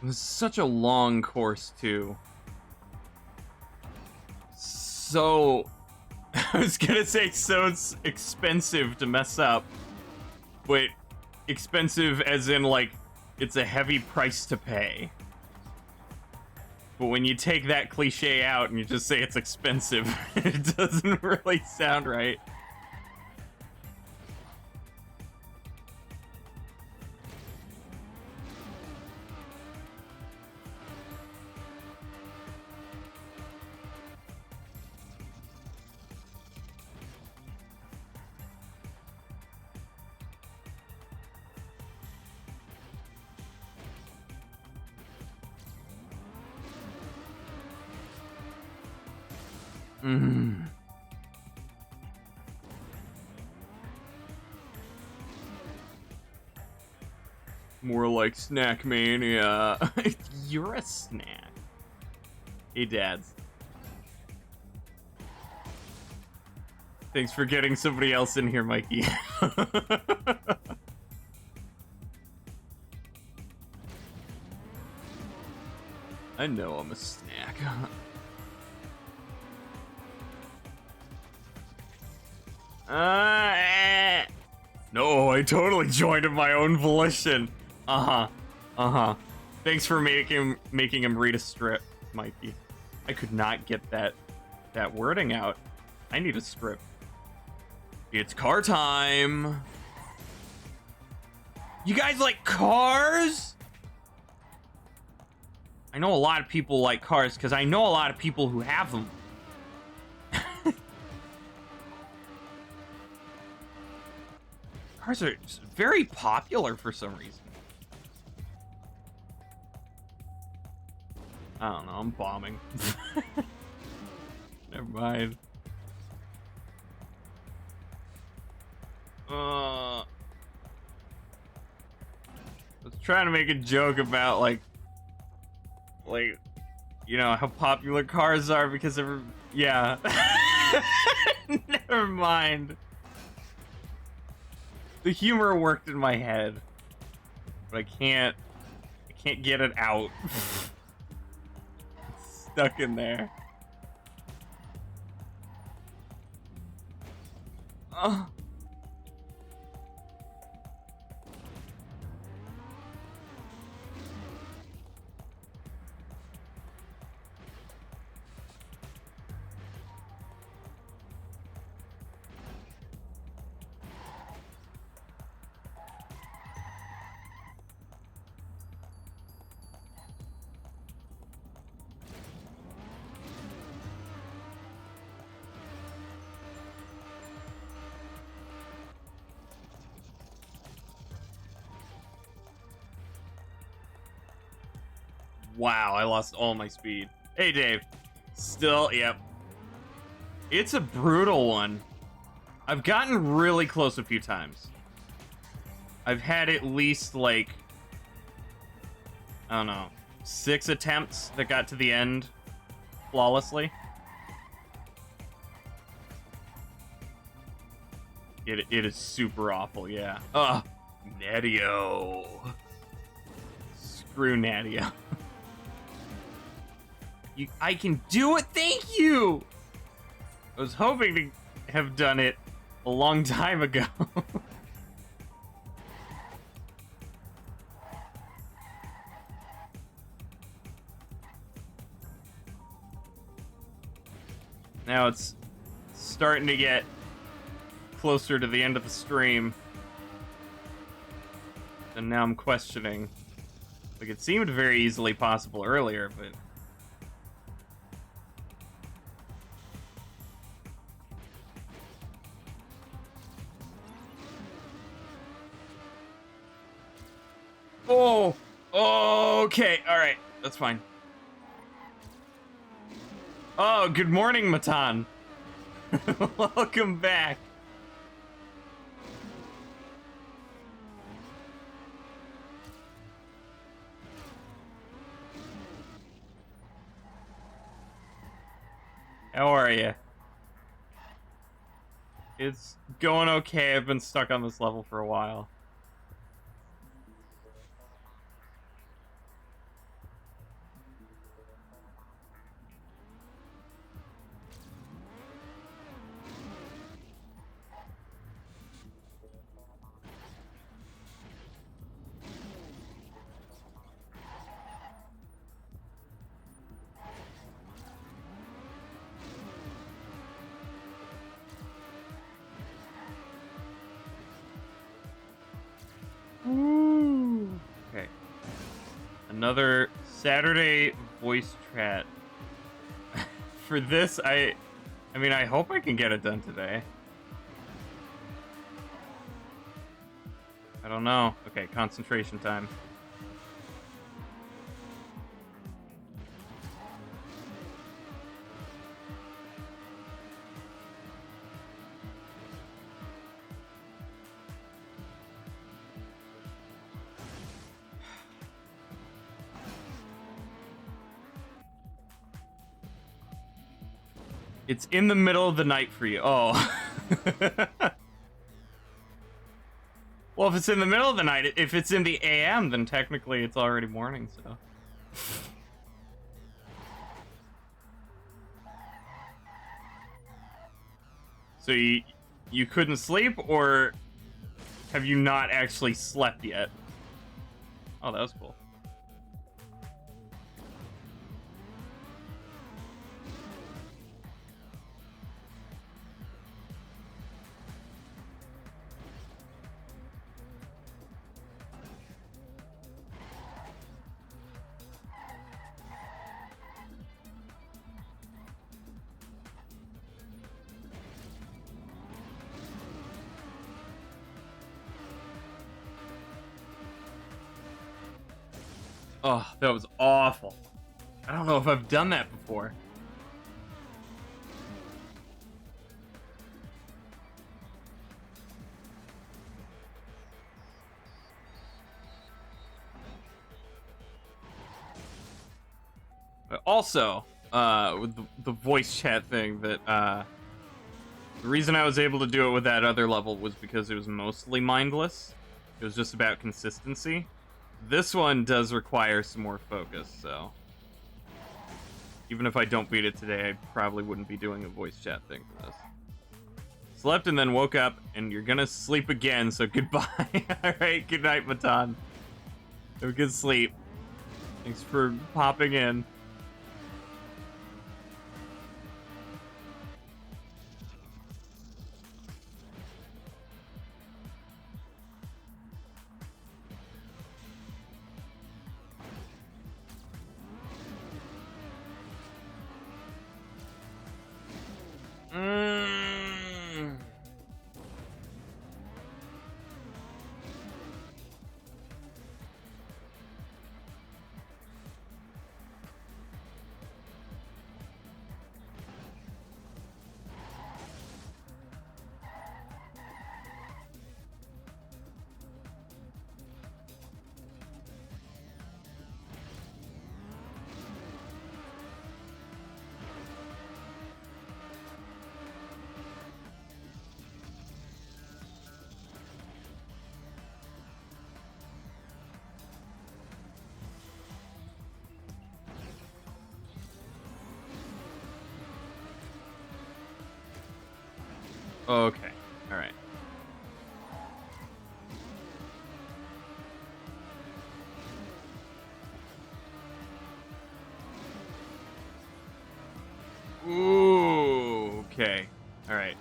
It was such a long course, too. So... I was gonna say so it's expensive to mess up. But expensive as in, like, it's a heavy price to pay. But when you take that cliche out and you just say it's expensive, it doesn't really sound right. Mm. More like TrackMania. You're a snack. Hey, dads. Thanks for getting somebody else in here, Mikey. I know I'm a snack. No, I totally joined of my own volition. Uh-huh. Thanks for making him read a script, Mikey. I could not get that wording out. I need a script. It's car time. You guys like cars? I know a lot of people like cars because I know a lot of people who have them. Cars are very popular for some reason. I don't know, I'm bombing. Never mind. I was trying to make a joke about like, you know, how popular cars are because of, yeah. Never mind. The humor worked in my head, but I can't get it out. It's stuck in there. Wow, I lost all my speed. Hey, Dave. Still, yep. It's a brutal one. I've gotten really close a few times. I've had at least, like, I don't know, 6 attempts that got to the end flawlessly. It is super awful, yeah. Ugh. Nadio. Screw Nadio. I can do it, thank you! I was hoping to have done it a long time ago. Now it's starting to get closer to the end of the stream. And now I'm questioning. Like, it seemed very easily possible earlier, but... Oh! Okay, alright. That's fine. Oh, good morning, Matan. Welcome back. How are you? It's going okay. I've been stuck on this level for a while. Ooh. Okay. Another Saturday voice chat. For this, I mean, I hope I can get it done today. I don't know. Okay, concentration time. It's in the middle of the night for you. Oh. Well, if it's in the middle of the night, if it's in the AM, then technically it's already morning, so. So you couldn't sleep, or have you not actually slept yet? Oh, that was cool. Oh, that was awful. I don't know if I've done that before. But also, with the voice chat thing, that the reason I was able to do it with that other level was because it was mostly mindless. It was just about consistency. This one does require some more focus, so... Even if I don't beat it today, I probably wouldn't be doing a voice chat thing for this. Slept and then woke up, and you're gonna sleep again, so goodbye. Alright, good night, Matan. Have a good sleep. Thanks for popping in. Okay, alright. Ooh. Okay. All right.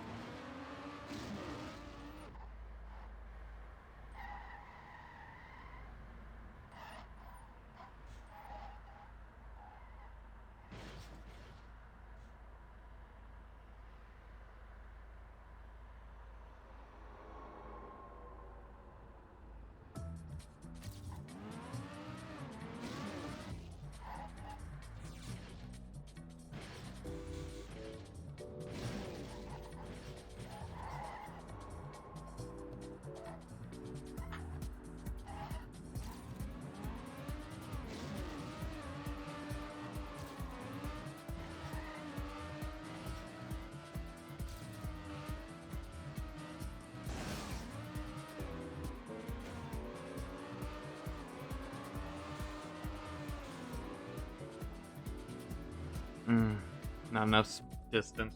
Not enough distance.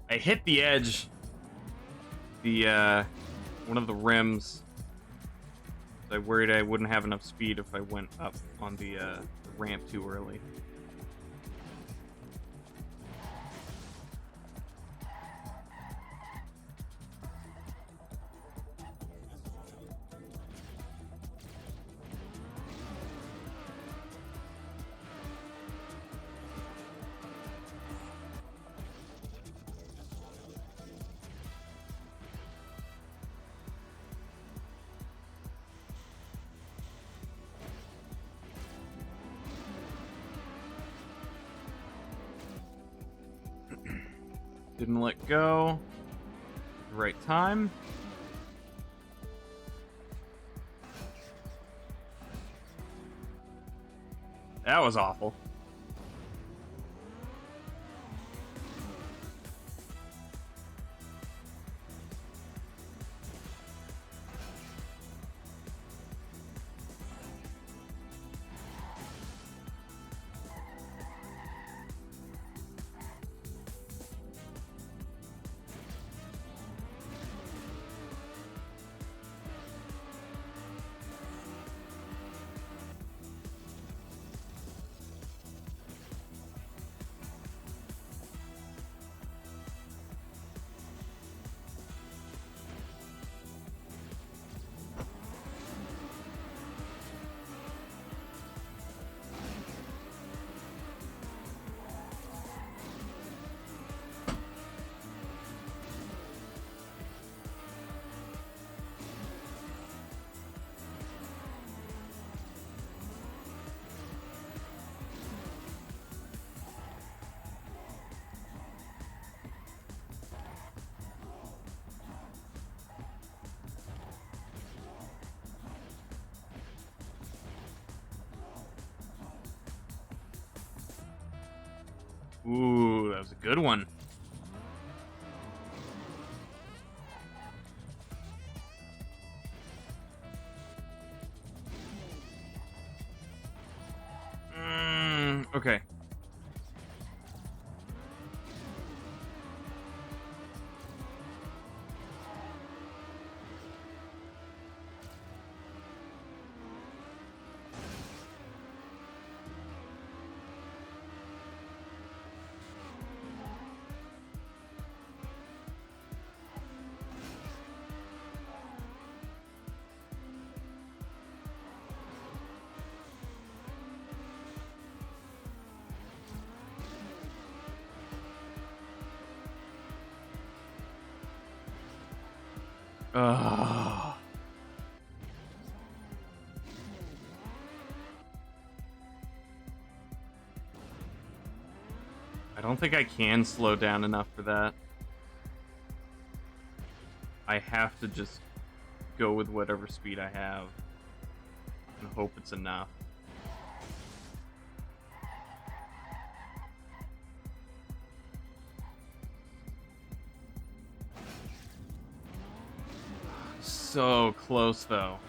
I hit the edge. The one of the rims. I worried I wouldn't have enough speed if I went up on the ramp too early. Didn't let go. Right time. That was awful. Ooh, that was a good one. Okay. Ugh. I don't think I can slow down enough for that. I have to just go with whatever speed I have and hope it's enough. So close, though.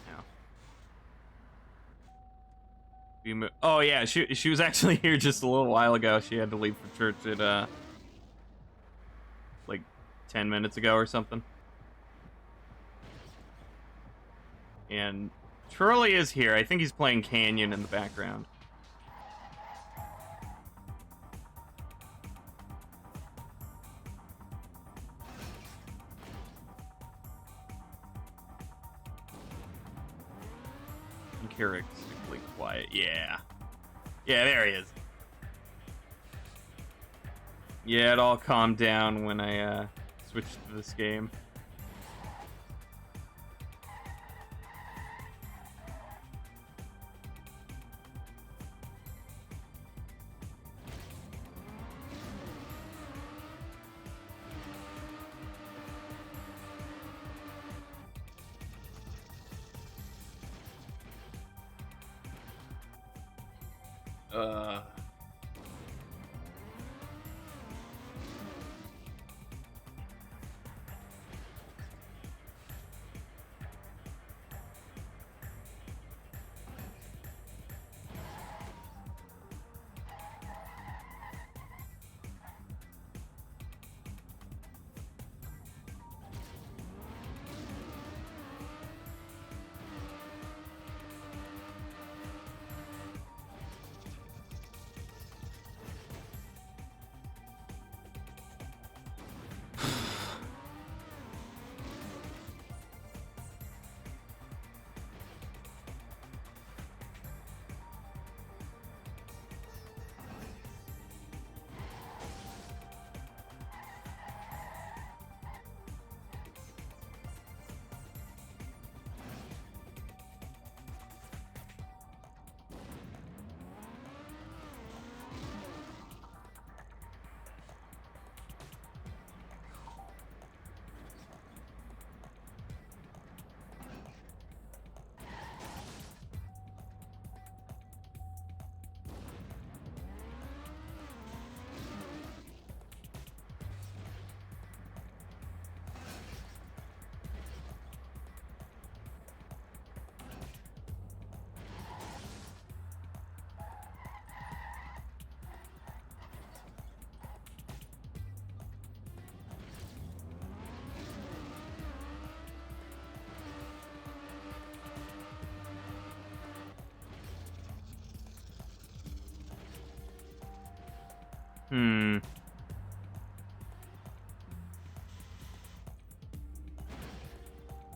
Yeah. Oh yeah, she was actually here just a little while ago. She had to leave for church at like 10 minutes ago or something. And Trolley is here. I think he's playing Canyon in the background. Characteristically quiet. Yeah. Yeah, there he is. Yeah, it all calmed down when I switched to this game. Uh...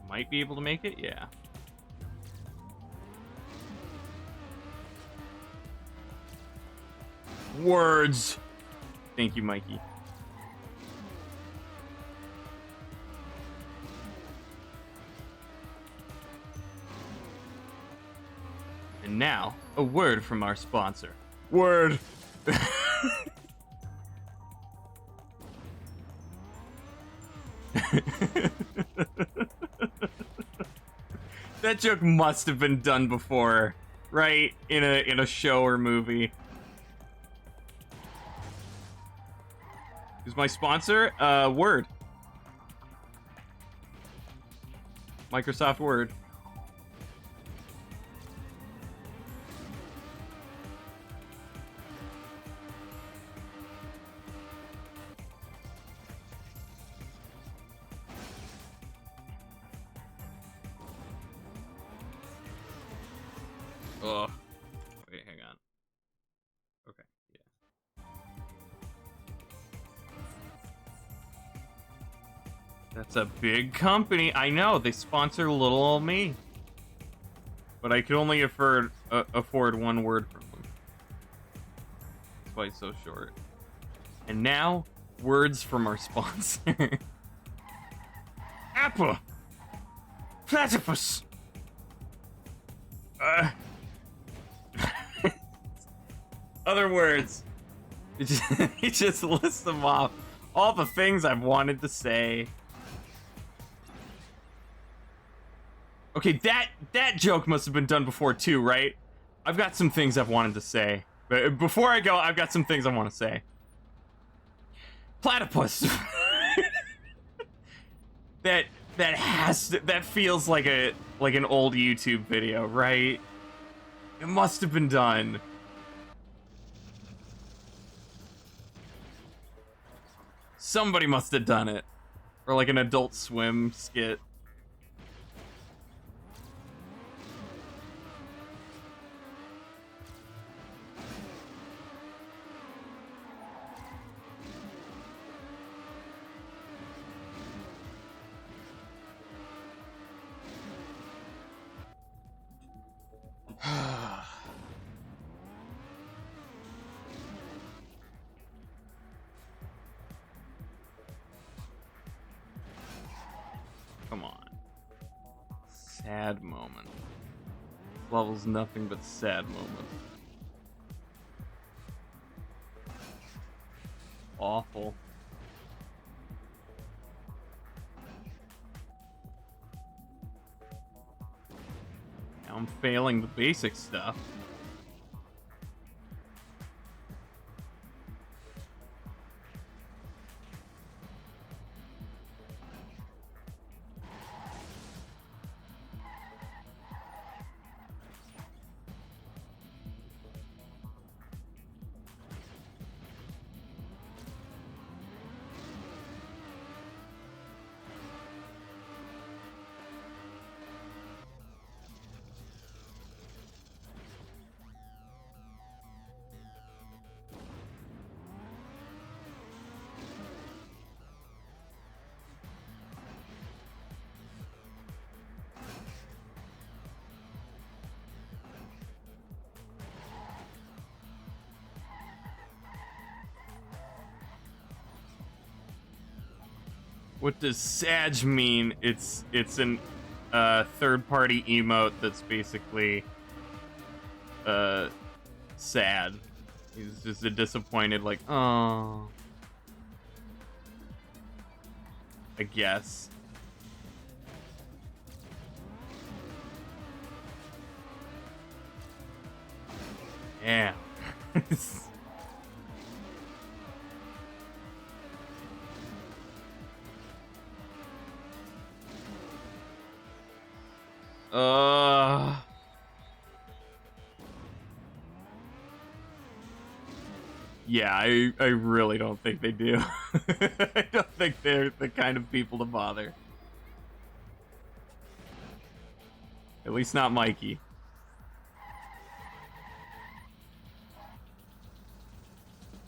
Might be able to make it, yeah. Words. Thank you, Mikey. And now, a word from our sponsor. Word. That joke must have been done before, right? In a show or movie. Who's my sponsor? Word. Microsoft Word. Oh, wait, hang on. Okay, yeah. That's a big company. I know, they sponsor little old me. But I could only afford one word from them. That's why it's so short. And now, words from our sponsor. Apple. Platypus. Other words. He just lists them off. All the things I've wanted to say. Okay, that joke must have been done before too, right? I've got some things I've wanted to say. But before I go, I've got some things I want to say. Platypus. that feels like an old YouTube video, right? It must have been done. Somebody must have done it. Or like an Adult Swim skit. Come on. Sad moment. Level's nothing but sad moment. Awful. Now I'm failing the basic stuff. What does Sag mean? It's an third-party emote that's basically sad. He's just a disappointed, like, oh, I guess. Yeah. Yeah, I really don't think they do. I don't think they're the kind of people to bother. At least not Mikey.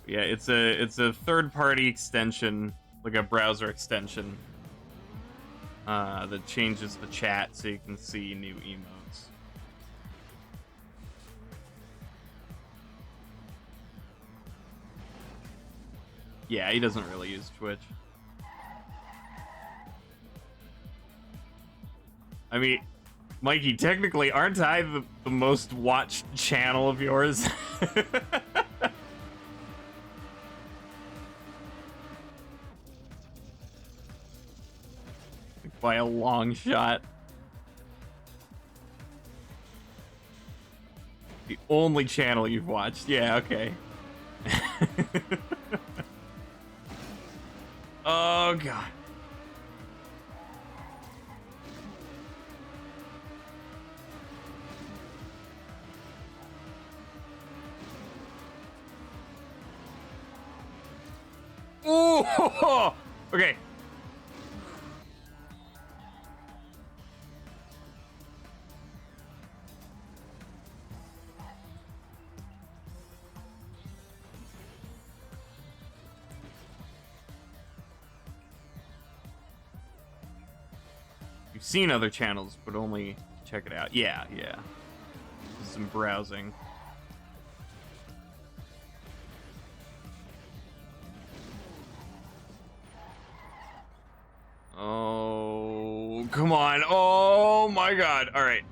Yeah, it's a third-party extension, like a browser extension, that changes the chat so you can see new emotes. Yeah, he doesn't really use Twitch. I mean, Mikey, technically, aren't I the most watched channel of yours? By a long shot. The only channel you've watched. Yeah, okay. Oh, God. Ooh! Okay. You've seen other channels, but only check it out. Yeah, yeah. Some browsing. Oh, come on. Oh my God. All right.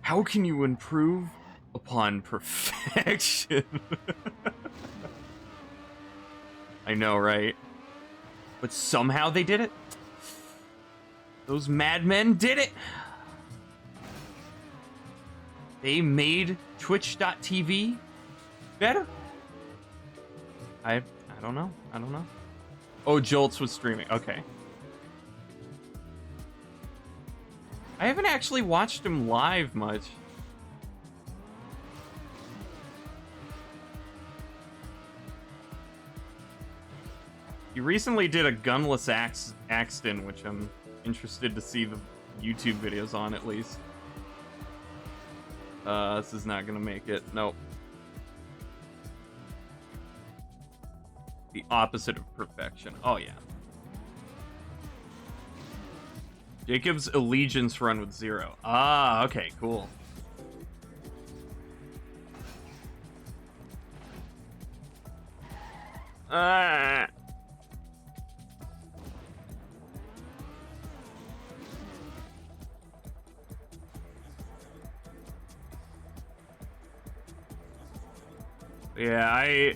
How can you improve upon perfection? I know, right? But somehow they did it. Those madmen did it. They made Twitch.tv better. I don't know. I don't know. Oh, Jolts was streaming. Okay. I haven't actually watched him live much. He recently did a gunless Axton, which I'm interested to see the YouTube videos on at least. This is not gonna make it. Nope. The opposite of perfection. Oh, yeah. Jacob's allegiance run with 0. Ah, okay, cool. Ah. Yeah, I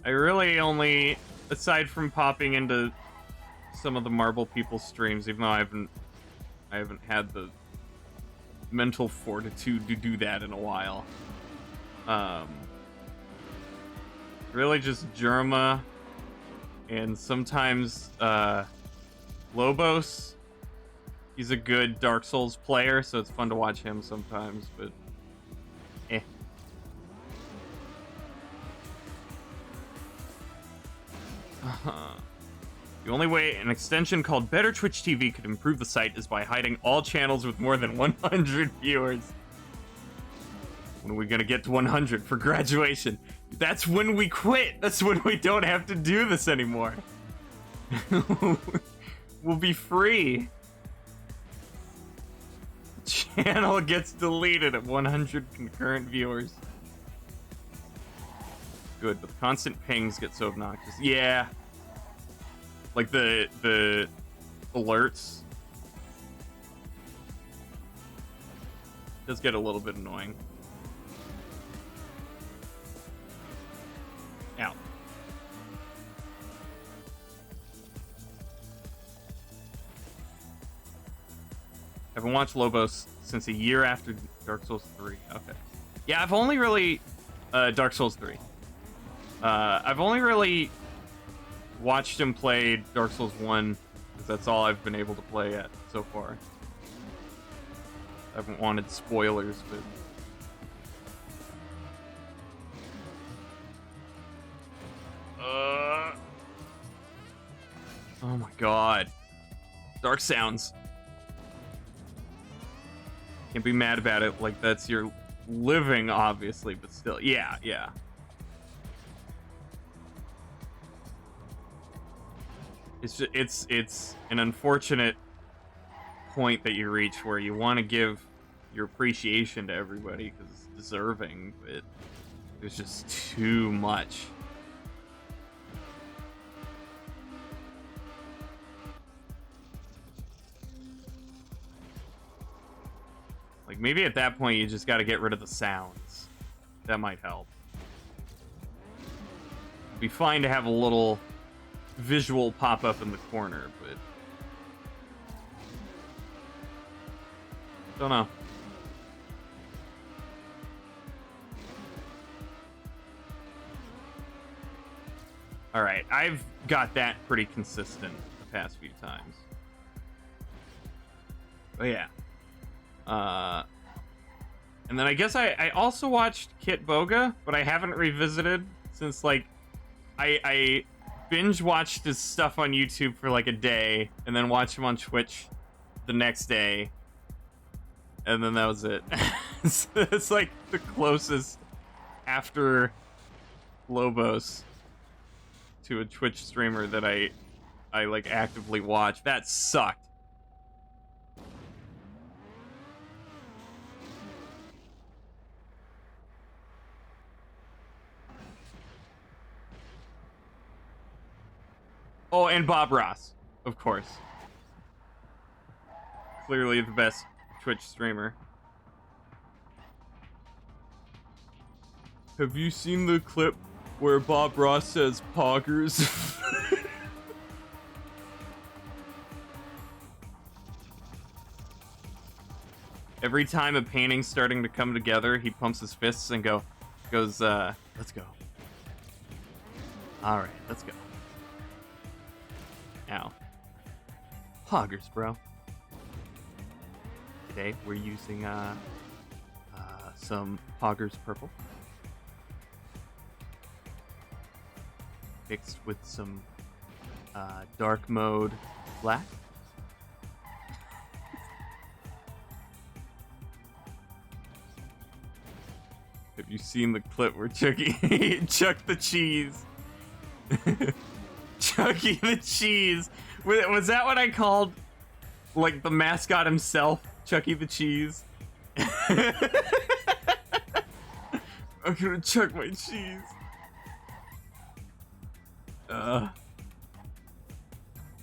really only, aside from popping into some of the Marble People streams, even though I haven't had the mental fortitude to do that in a while. Really just Jerma and sometimes Lobos. He's a good Dark Souls player, so it's fun to watch him sometimes, but eh. The only way an extension called Better Twitch TV could improve the site is by hiding all channels with more than 100 viewers. When are we gonna get to 100 for graduation? That's when we quit. That's when we don't have to do this anymore. We'll be free. Channel gets deleted at 100 concurrent viewers. Good, but the constant pings get so obnoxious. Yeah. Like the alerts. Does get a little bit annoying. Ow. Haven't watched Lobos since a year after Dark Souls 3. Okay. Yeah, I've only really... Dark Souls 3. I've only really watched him play Dark Souls 1, because that's all I've been able to play at so far. I haven't wanted spoilers, but... Oh my god. Dark sounds. Can't be mad about it, like that's your living, obviously, but still, yeah. It's just, it's an unfortunate point that you reach where you want to give your appreciation to everybody because it's deserving, but there's just too much. Like, maybe at that point you just got to get rid of the sounds. That might help. It'd be fine to have a little visual pop up in the corner, but don't know. All right, I've got that pretty consistent the past few times. But yeah. And then I guess I also watched Kit Boga, but I haven't revisited since, like, I binge watched his stuff on YouTube for like a day and then watched him on Twitch the next day, and then that was it. It's like the closest after Lobos to a Twitch streamer that I like actively watch. That sucked. Oh, and Bob Ross, of course. Clearly the best Twitch streamer. Have you seen the clip where Bob Ross says poggers? Every time a painting's starting to come together, he pumps his fists and goes, let's go. All right, let's go. Ow. Poggers, bro. Today we're using some Poggers Purple mixed with some Dark Mode Black. Have you seen the clip where Chucky Chuck the Cheese? Chucky the Cheese. Was that what I called, like, the mascot himself? Chucky the Cheese? I'm gonna chuck my cheese.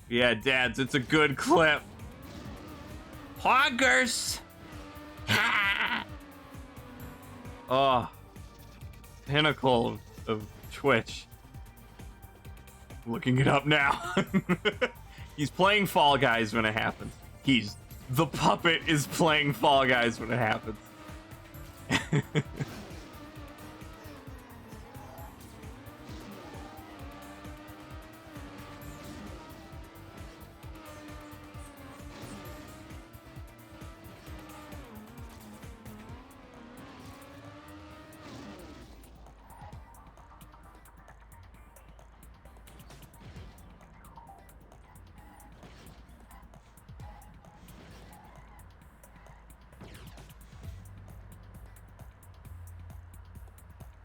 Yeah, dads, it's a good clip. Poggers! Ha! Oh, pinnacle of Twitch. Looking it up now. He's playing Fall Guys when it happens. The puppet is playing Fall Guys when it happens.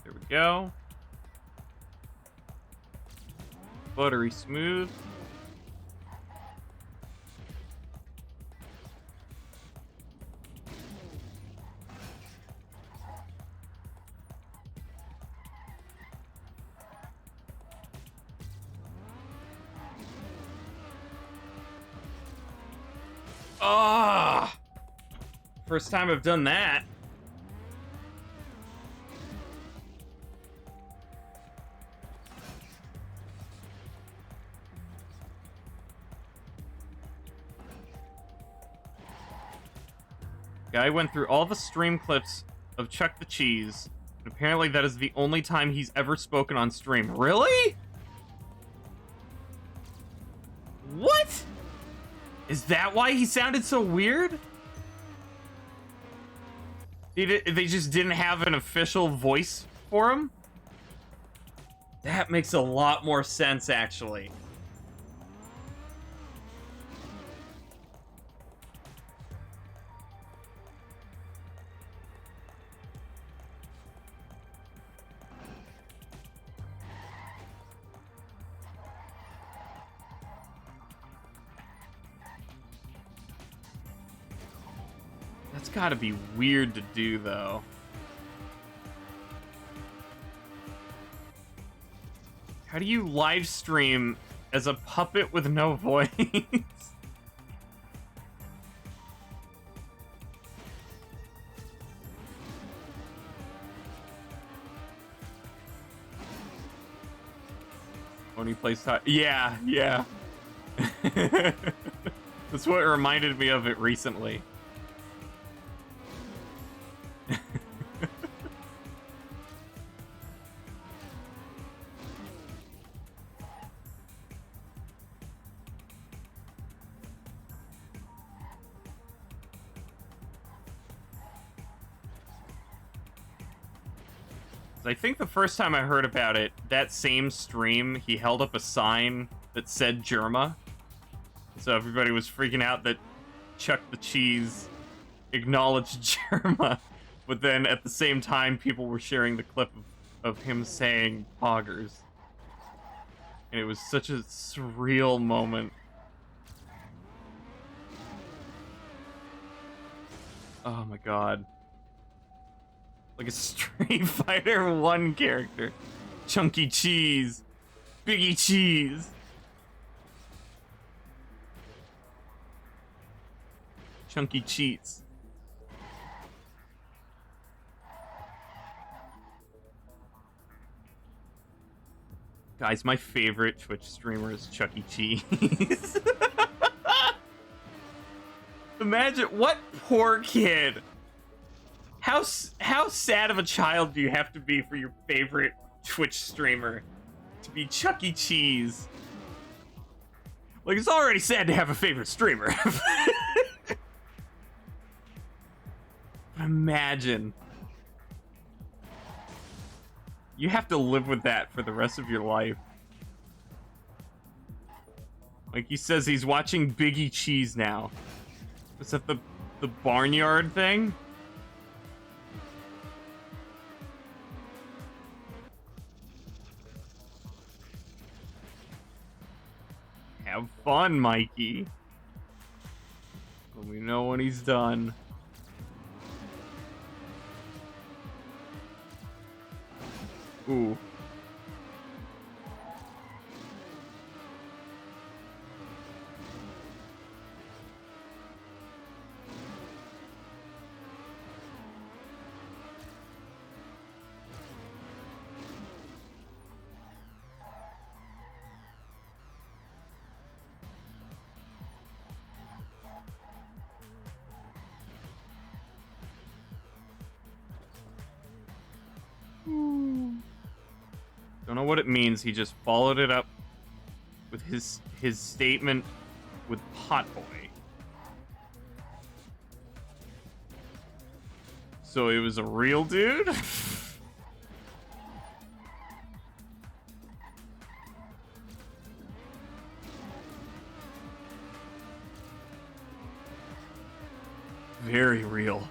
There we go. Buttery smooth. Ah! First time I've done that. Guy went through all the stream clips of Chuck the Cheese, and apparently that is the only time he's ever spoken on stream. Really? What? Is that why he sounded so weird? They just didn't have an official voice for him? That makes a lot more sense, actually. That's gotta be weird to do, though. How do you live stream as a puppet with no voice? When he plays yeah. That's what reminded me of it recently. I think the first time I heard about it, that same stream, he held up a sign that said Germa. So everybody was freaking out that Chuck the Cheese acknowledged Germa. But then at the same time, people were sharing the clip of him saying Poggers. And it was such a surreal moment. Oh my god. Like a Street Fighter 1 character. Chunky Cheese. Biggie Cheese. Chunky Cheats. Guys, my favorite Twitch streamer is Chuck E. Cheese. Imagine, what poor kid. How sad of a child do you have to be for your favorite Twitch streamer to be Chuck E. Cheese? Like, it's already sad to have a favorite streamer. Imagine. You have to live with that for the rest of your life. Like, he says he's watching Biggie Cheese now. Is that the barnyard thing? Have fun, Mikey. Let me know when he's done. Ooh. Don't know what it means. He just followed it up with his statement with Potboy. So it was a real dude? Very real.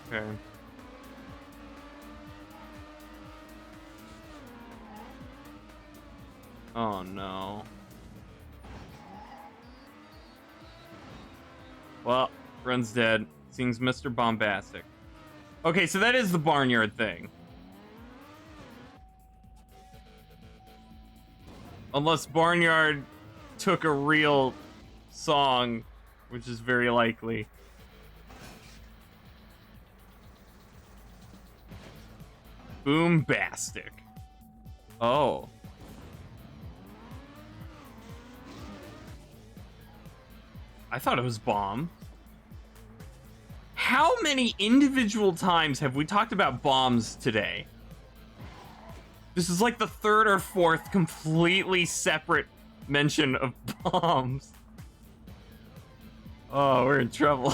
Okay. Oh no. Well, Run's dead. Sings Mr. Bombastic. Okay, so that is the barnyard thing. Unless Barnyard took a real song, which is very likely. Boombastic. Oh. I thought it was bomb. How many individual times have we talked about bombs today? This is like the third or fourth completely separate mention of bombs. Oh, we're in trouble.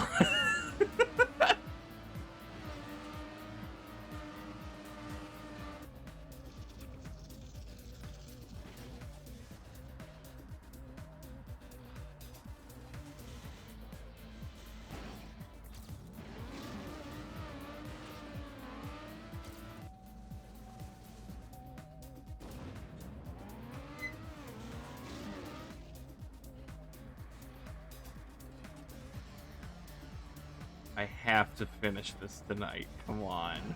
I have to finish this tonight. Come on.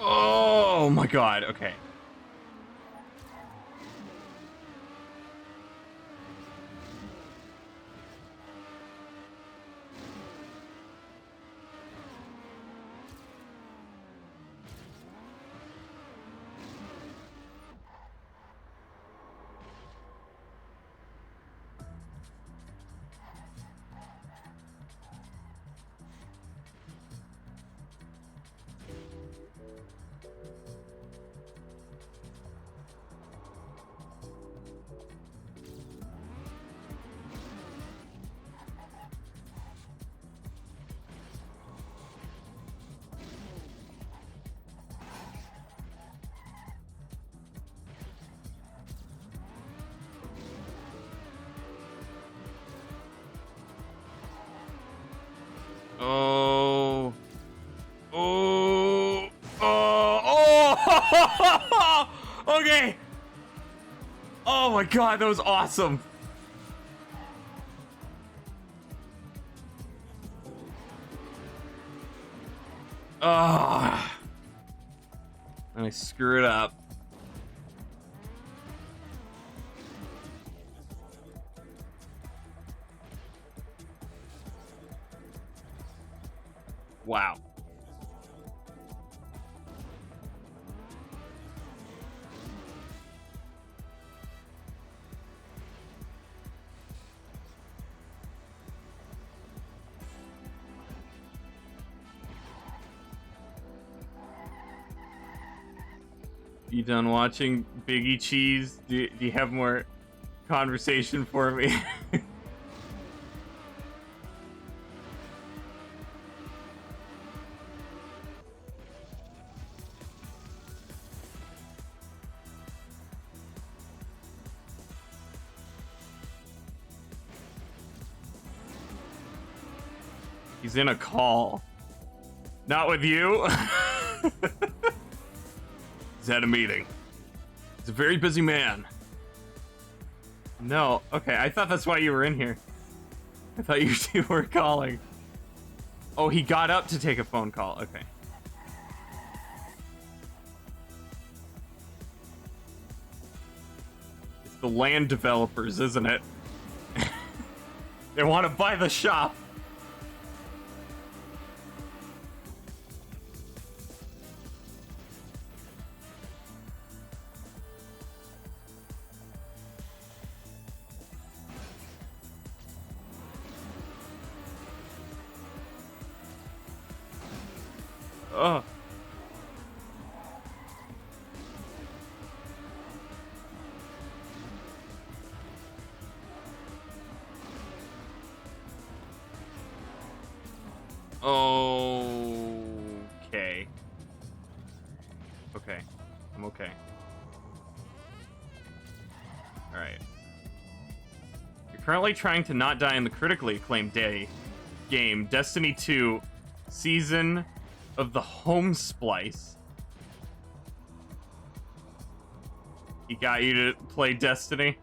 Oh my god, okay. Oh. Oh. Oh. Oh. Okay. Oh my god, that was awesome. Ah. And I screw it up. Wow. You done watching Biggie Cheese? Do you have more conversation for me? He's in a call. Not with you. He's at a meeting. He's a very busy man. No, okay, I thought that's why you were in here. I thought you two were calling. Oh, he got up to take a phone call. Okay. It's the land developers, isn't it? They want to buy the shop. Oh. Okay. Okay. I'm okay. Alright. You're currently trying to not die in the critically acclaimed game Destiny 2 Season of the Home Splice. He got you to play Destiny?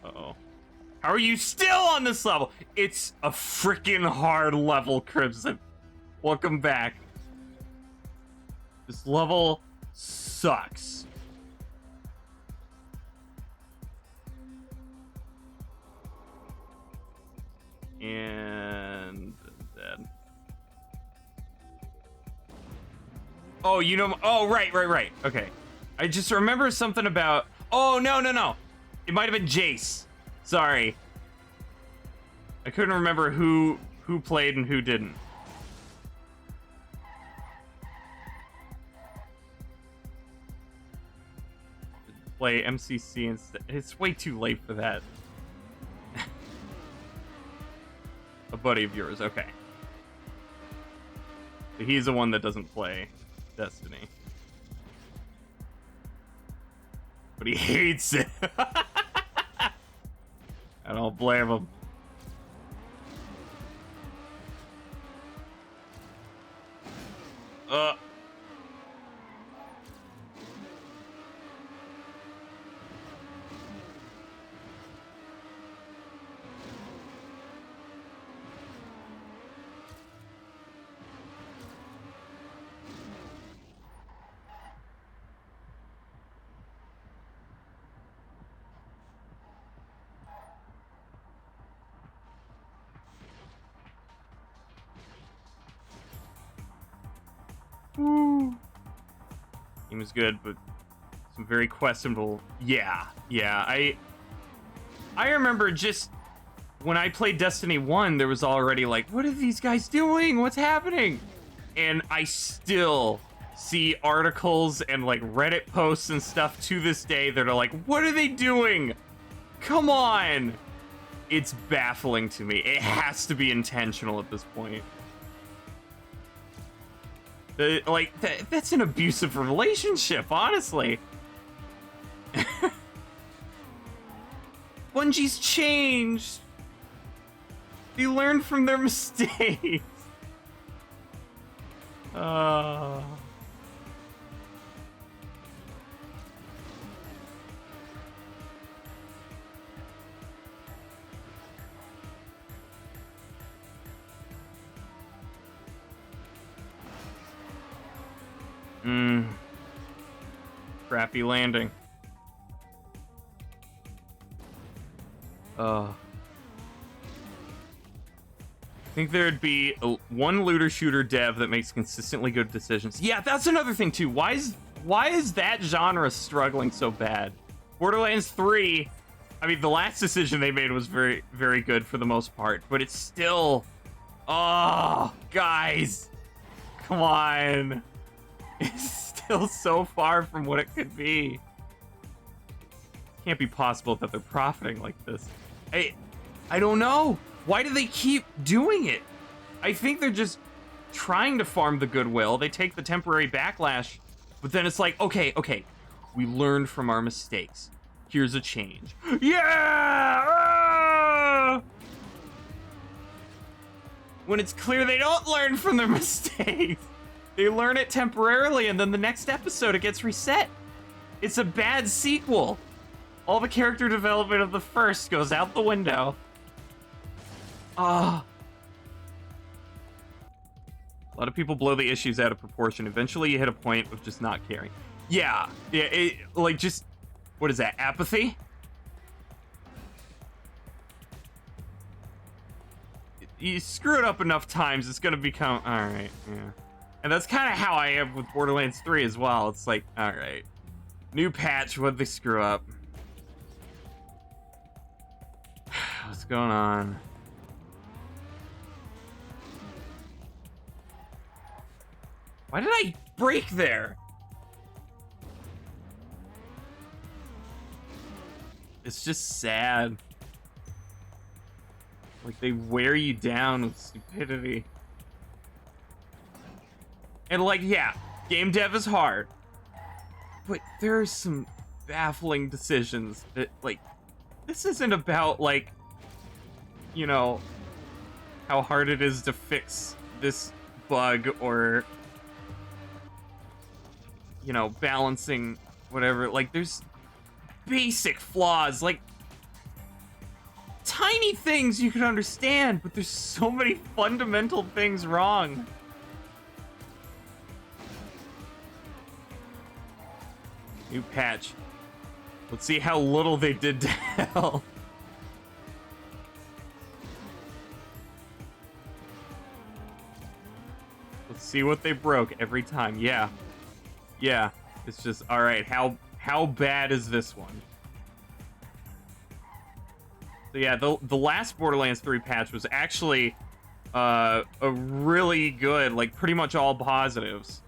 Uh-oh. How are you still on this level? It's a freaking hard level, Crimson. Welcome back. This level sucks. And dead. Oh, you know. Oh, right. Okay. I just remember something about. Oh, no. It might have been Jace. Sorry. I couldn't remember who played and who didn't. Play MCC instead. It's way too late for that. A buddy of yours, okay. So he's the one that doesn't play Destiny. But he hates it. I don't blame him. He was good, but some very questionable. Yeah. I remember just when I played Destiny 1, there was already like, what are these guys doing? What's happening? And I still see articles and like Reddit posts and stuff to this day that are like, what are they doing? Come on. It's baffling to me. It has to be intentional at this point. That's an abusive relationship, honestly. Bungie's changed. They learned from their mistakes. Crappy landing. think there'd be one looter shooter dev that makes consistently good decisions. Yeah, that's another thing too. Why is that genre struggling so bad? Borderlands 3, I mean, the last decision they made was very, very good for the most part, but it's still, oh, guys, come on. It's still so far from what it could be. Can't be possible that they're profiting like this. I don't know. Why do they keep doing it? I think they're just trying to farm the goodwill. They take the temporary backlash, but then it's like, okay, we learned from our mistakes. Here's a change. Yeah! Ah! When it's clear they don't learn from their mistakes. They learn it temporarily, and then the next episode it gets reset. It's a bad sequel. All the character development of the first goes out the window. A lot of people blow the issues out of proportion. Eventually you hit a point of just not caring. Yeah, like just, what is that, apathy? You screw it up enough times, it's gonna become, alright, yeah. And that's kind of how I am with Borderlands 3 as well. It's like, alright, new patch, what'd they screw up? What's going on? Why did I break there? It's just sad. Like, they wear you down with stupidity. And like, yeah, game dev is hard. But there are some baffling decisions that, like, this isn't about, like, you know, how hard it is to fix this bug or, you know, balancing whatever. Like, there's basic flaws, like tiny things you can understand, but there's so many fundamental things wrong. New patch. Let's see how little they did to help. Let's see what they broke every time. Yeah. Yeah. It's just, all right, how bad is this one? So yeah, the last Borderlands 3 patch was actually a really good, like pretty much all positives.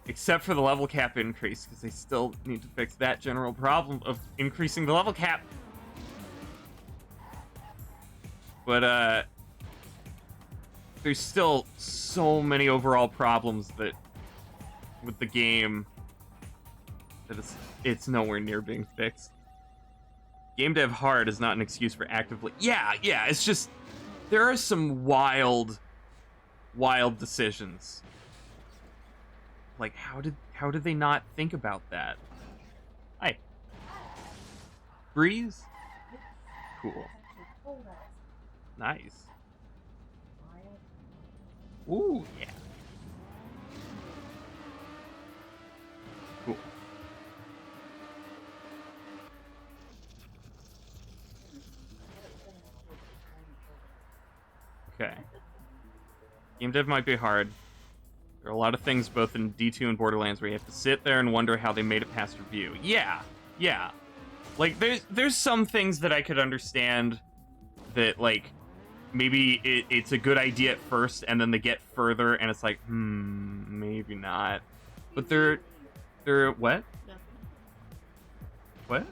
Except for the level cap increase, because they still need to fix that general problem of increasing the level cap. But there's still so many overall problems that with the game that it's nowhere near being fixed. Game dev hard is not an excuse for actively. Yeah, it's just there are some wild decisions. Like, how did they not think about that? Hi. Breeze? Cool. Nice. Ooh, yeah. Cool. Okay. Game dev might be hard. There are a lot of things both in D2 and Borderlands where you have to sit there and wonder how they made it past review. Yeah. Like, there's some things that I could understand that, like, maybe it's a good idea at first, and then they get further, and it's like, maybe not. But they're what? Nothing. What?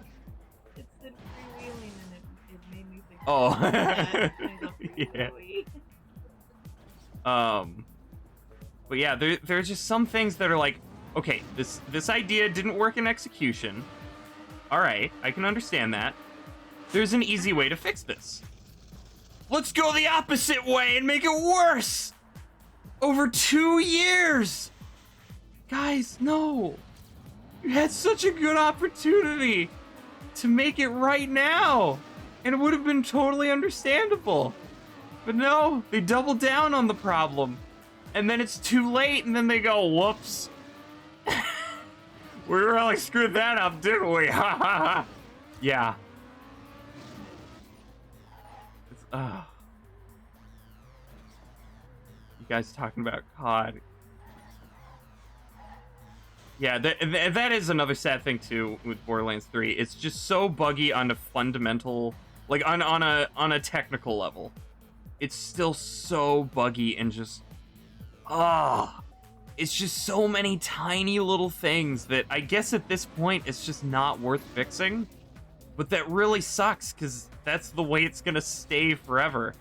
It said freewheeling and it made me think. Oh. Yeah. But yeah, there's just some things that are like, okay, this idea didn't work in execution. All right, I can understand that. There's an easy way to fix this. Let's go the opposite way and make it worse. Over 2 years. Guys, no. You had such a good opportunity to make it right now, and it would have been totally understandable. But no, they double down on the problem. And then it's too late, and then they go, whoops. We really screwed that up, didn't we? Ha ha ha. Yeah. guys talking about COD. Yeah, that is another sad thing too with Borderlands 3. It's just so buggy on a fundamental, like on a technical level. It's still so buggy and just it's just so many tiny little things that I guess at this point it's just not worth fixing. But that really sucks because that's the way it's gonna stay forever.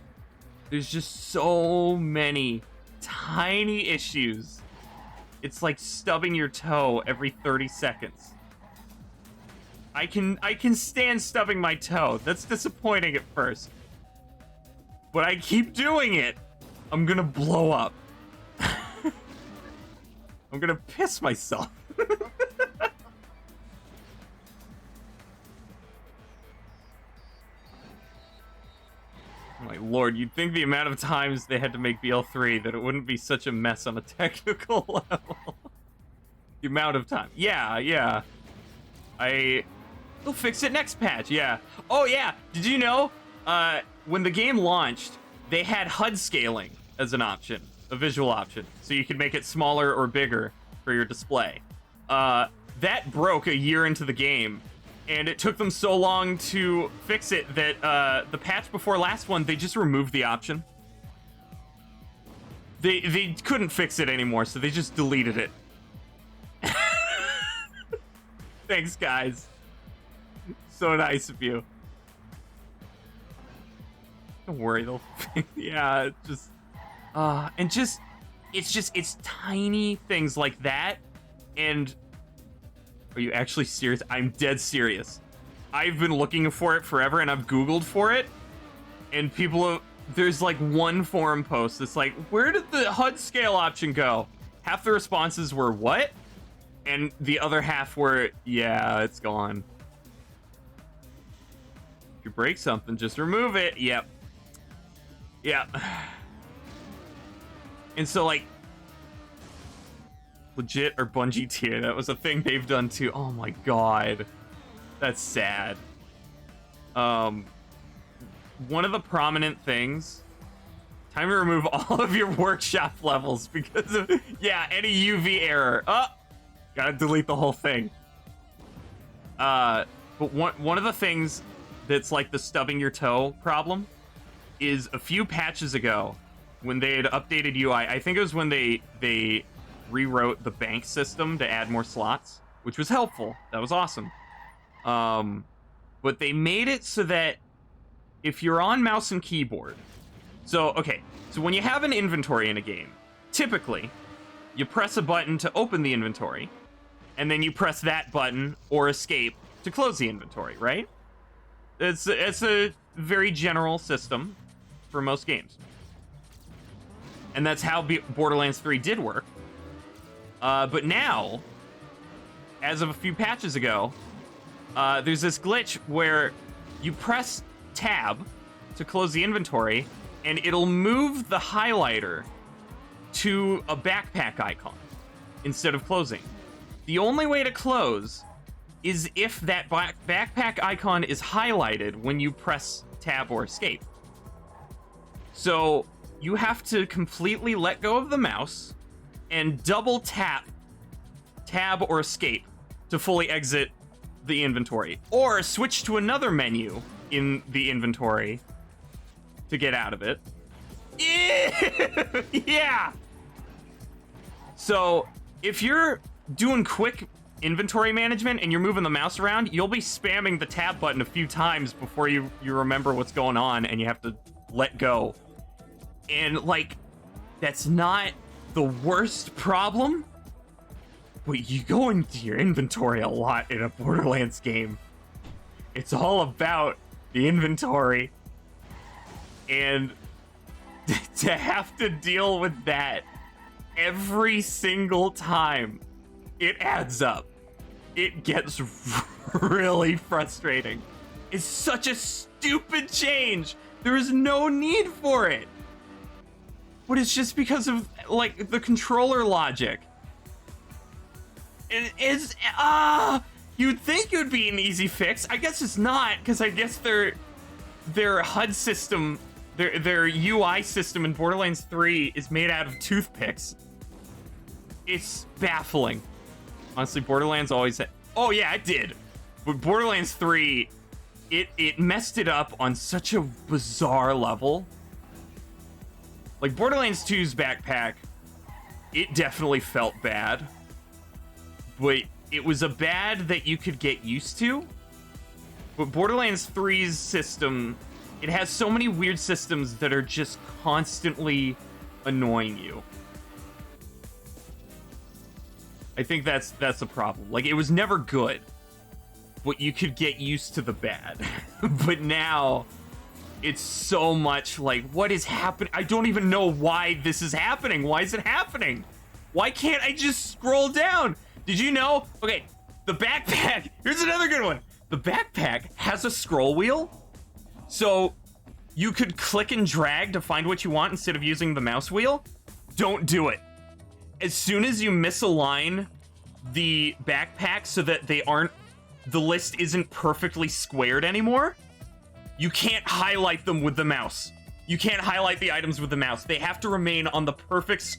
There's just so many tiny issues. It's like stubbing your toe every 30 seconds. I can stand stubbing my toe. That's disappointing at first. But I keep doing it. I'm gonna blow up. I'm gonna piss myself. My lord, you'd think the amount of times they had to make BL3 that it wouldn't be such a mess on a technical level. The amount of time. Yeah. They'll fix it next patch, yeah. Oh yeah, did you know, when the game launched, they had HUD scaling as an option, a visual option, so you could make it smaller or bigger for your display. That broke a year into the game, and it took them so long to fix it that the patch before last one, they just removed the option. They couldn't fix it anymore, so they just deleted it. Thanks, guys. So nice of you. Don't worry, they'll yeah, it's tiny things like that. And are you actually serious? I'm dead serious. I've been looking for it forever, and I've Googled for it, and there's like one forum post that's like, where did the HUD scale option go? Half the responses were, what? And the other half were, yeah, it's gone. If you break something, just remove it. Yep. And so, like, legit or Bungie tier, that was a thing they've done too. Oh my god. That's sad. One of the prominent things, time to remove all of your workshop levels because of, yeah, any UV error. Gotta delete the whole thing. But one of the things that's like the stubbing your toe problem is a few patches ago when they had updated UI. I think it was when they rewrote the bank system to add more slots, which was helpful. That was awesome. But they made it so that if you're on mouse and keyboard, so when you have an inventory in a game, typically you press a button to open the inventory, and then you press that button or escape to close the inventory, right? It's a very general system for most games. And that's how Borderlands 3 did work. But now, as of a few patches ago, there's this glitch where you press tab to close the inventory, and it'll move the highlighter to a backpack icon instead of closing. The only way to close is if that backpack icon is highlighted when you press tab or escape. So you have to completely let go of the mouse and double tap tab or escape to fully exit the inventory, or switch to another menu in the inventory to get out of it. Yeah. So if you're doing quick inventory management and you're moving the mouse around, you'll be spamming the tab button a few times before you remember what's going on, and you have to let go. And like, that's not the worst problem, but you go into your inventory a lot in a Borderlands game. It's all about the inventory, and to have to deal with that every single time, it adds up. It gets really frustrating. It's such a stupid change. There is no need for it. But it's just because of, like, the controller logic. It is, you'd think it would be an easy fix. I guess it's not, because I guess their HUD system their UI system in Borderlands 3 is made out of toothpicks. It's baffling. Honestly, Borderlands always had... Oh, yeah, it did. But Borderlands 3, it messed it up on such a bizarre level. Like, Borderlands 2's backpack, it definitely felt bad. But it was a bad that you could get used to. But Borderlands 3's system, it has so many weird systems that are just constantly annoying you. I think that's the problem. Like, it was never good, but you could get used to the bad. But now, it's so much like, what is happening? I don't even know why this is happening. Why is it happening? Why can't I just scroll down? Did you know? Okay, the backpack, here's another good one. The backpack has a scroll wheel, so you could click and drag to find what you want instead of using the mouse wheel. Don't do it. As soon as you misalign the backpack so that the list isn't perfectly squared anymore, you can't highlight them with the mouse. You can't highlight the items with the mouse. They have to remain on the perfect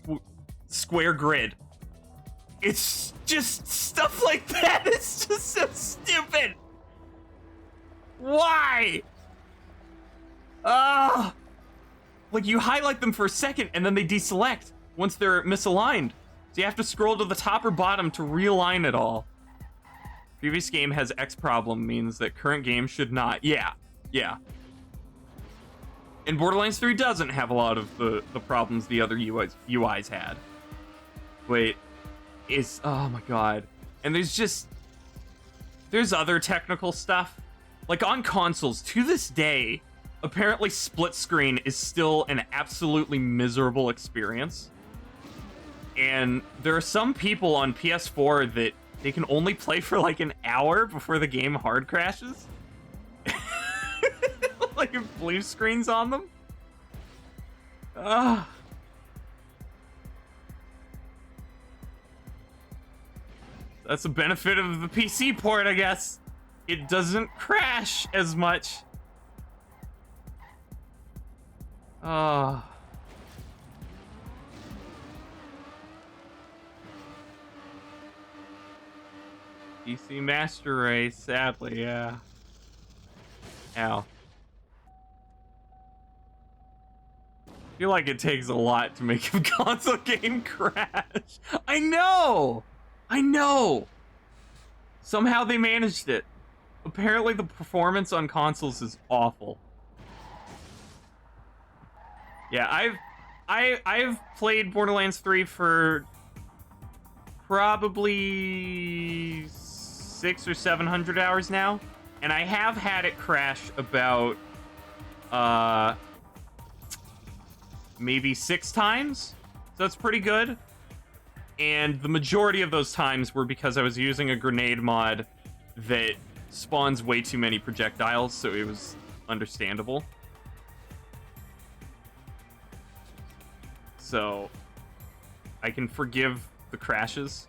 square grid. It's just stuff like that. It's just so stupid. Why? Like, you highlight them for a second and then they deselect once they're misaligned. So you have to scroll to the top or bottom to realign it all. Previous game has X problem means that current game should not. Yeah. And Borderlands 3 doesn't have a lot of the problems the other UIs had. Wait, oh my god. And there's other technical stuff. Like, on consoles, to this day, apparently split screen is still an absolutely miserable experience. And there are some people on PS4 that they can only play for like an hour before the game hard crashes. Like, blue screens on them. That's a benefit of the PC port, I guess. It doesn't crash as much. PC Master Race, sadly, yeah. Ow. I feel like it takes a lot to make a console game crash. I know! Somehow they managed it. Apparently the performance on consoles is awful. Yeah, I've played Borderlands 3 for probably 600 or 700 hours now, and I have had it crash about maybe 6 times. So that's pretty good. And the majority of those times were because I was using a grenade mod that spawns way too many projectiles, so it was understandable. So I can forgive the crashes.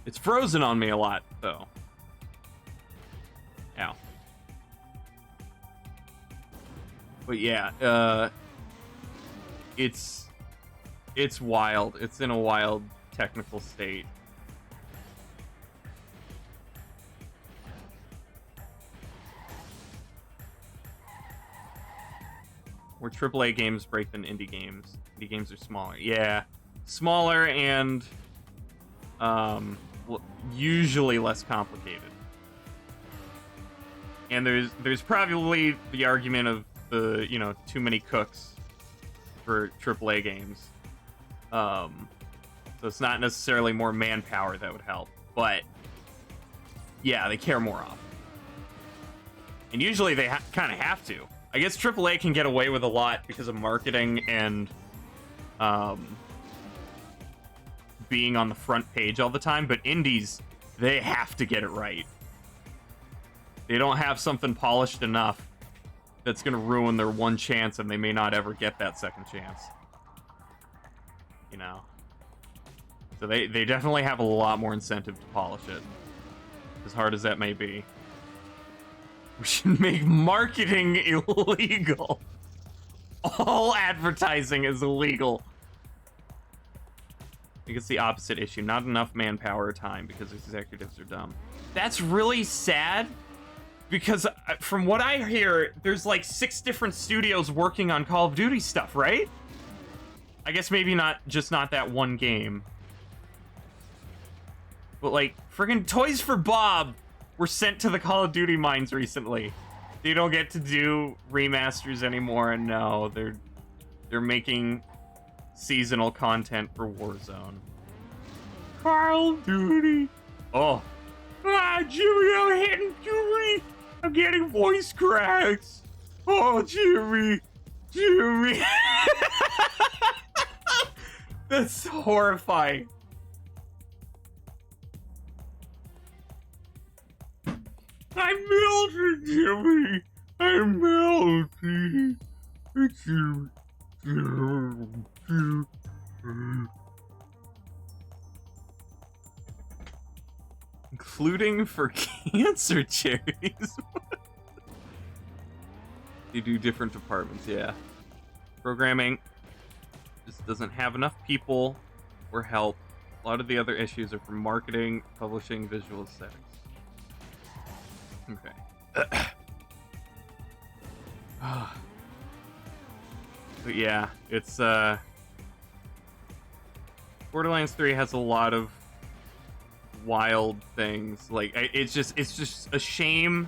It's frozen on me a lot, though. Ow. But yeah, it's wild. It's in a wild technical state. Where AAA games break than indie games. Indie games are smaller. Yeah, smaller and usually less complicated. And there's probably the argument of the, you know, too many cooks for AAA games. So it's not necessarily more manpower that would help, but yeah, they care more often. And usually they kind of have to. I guess AAA can get away with a lot because of marketing and being on the front page all the time, but indies, they have to get it right. They don't have something polished enough that's going to ruin their one chance, and they may not ever get that second chance. You know? So they definitely have a lot more incentive to polish it, as hard as that may be. We should make marketing illegal. All advertising is illegal. I think it's the opposite issue. Not enough manpower or time because executives are dumb. That's really sad because from what I hear, there's like 6 different studios working on Call of Duty stuff, right? I guess maybe not that one game. But like, friggin' Toys for Bob were sent to the Call of Duty mines recently. They don't get to do remasters anymore, and no, they're making seasonal content for Warzone. Call of Duty. Oh. Ah, Jimmy, I'm hitting Jimmy. I'm getting voice cracks. Oh, Jimmy. Jimmy. That's horrifying. I'm melting, Jimmy. I'm melting. Including for cancer charities. You do different departments, yeah. Programming just doesn't have enough people or help. A lot of the other issues are from marketing, publishing, visual aesthetics. Okay. But yeah, it's Borderlands 3 has a lot of wild things. Like it's just a shame.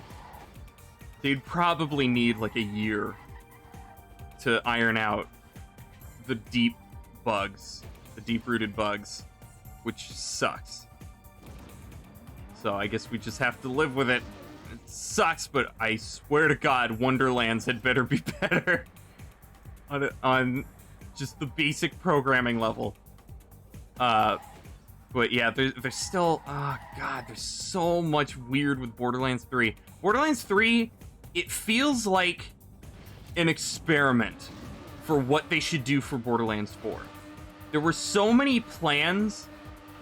They'd probably need like a year to iron out the deep bugs, the deep-rooted bugs, which sucks. So I guess we just have to live with it. It sucks, but I swear to God, Wonderlands had better be better on just the basic programming level. But yeah, there's still, oh God, there's so much weird with Borderlands 3. Borderlands 3, it feels like an experiment for what they should do for Borderlands 4. There were so many plans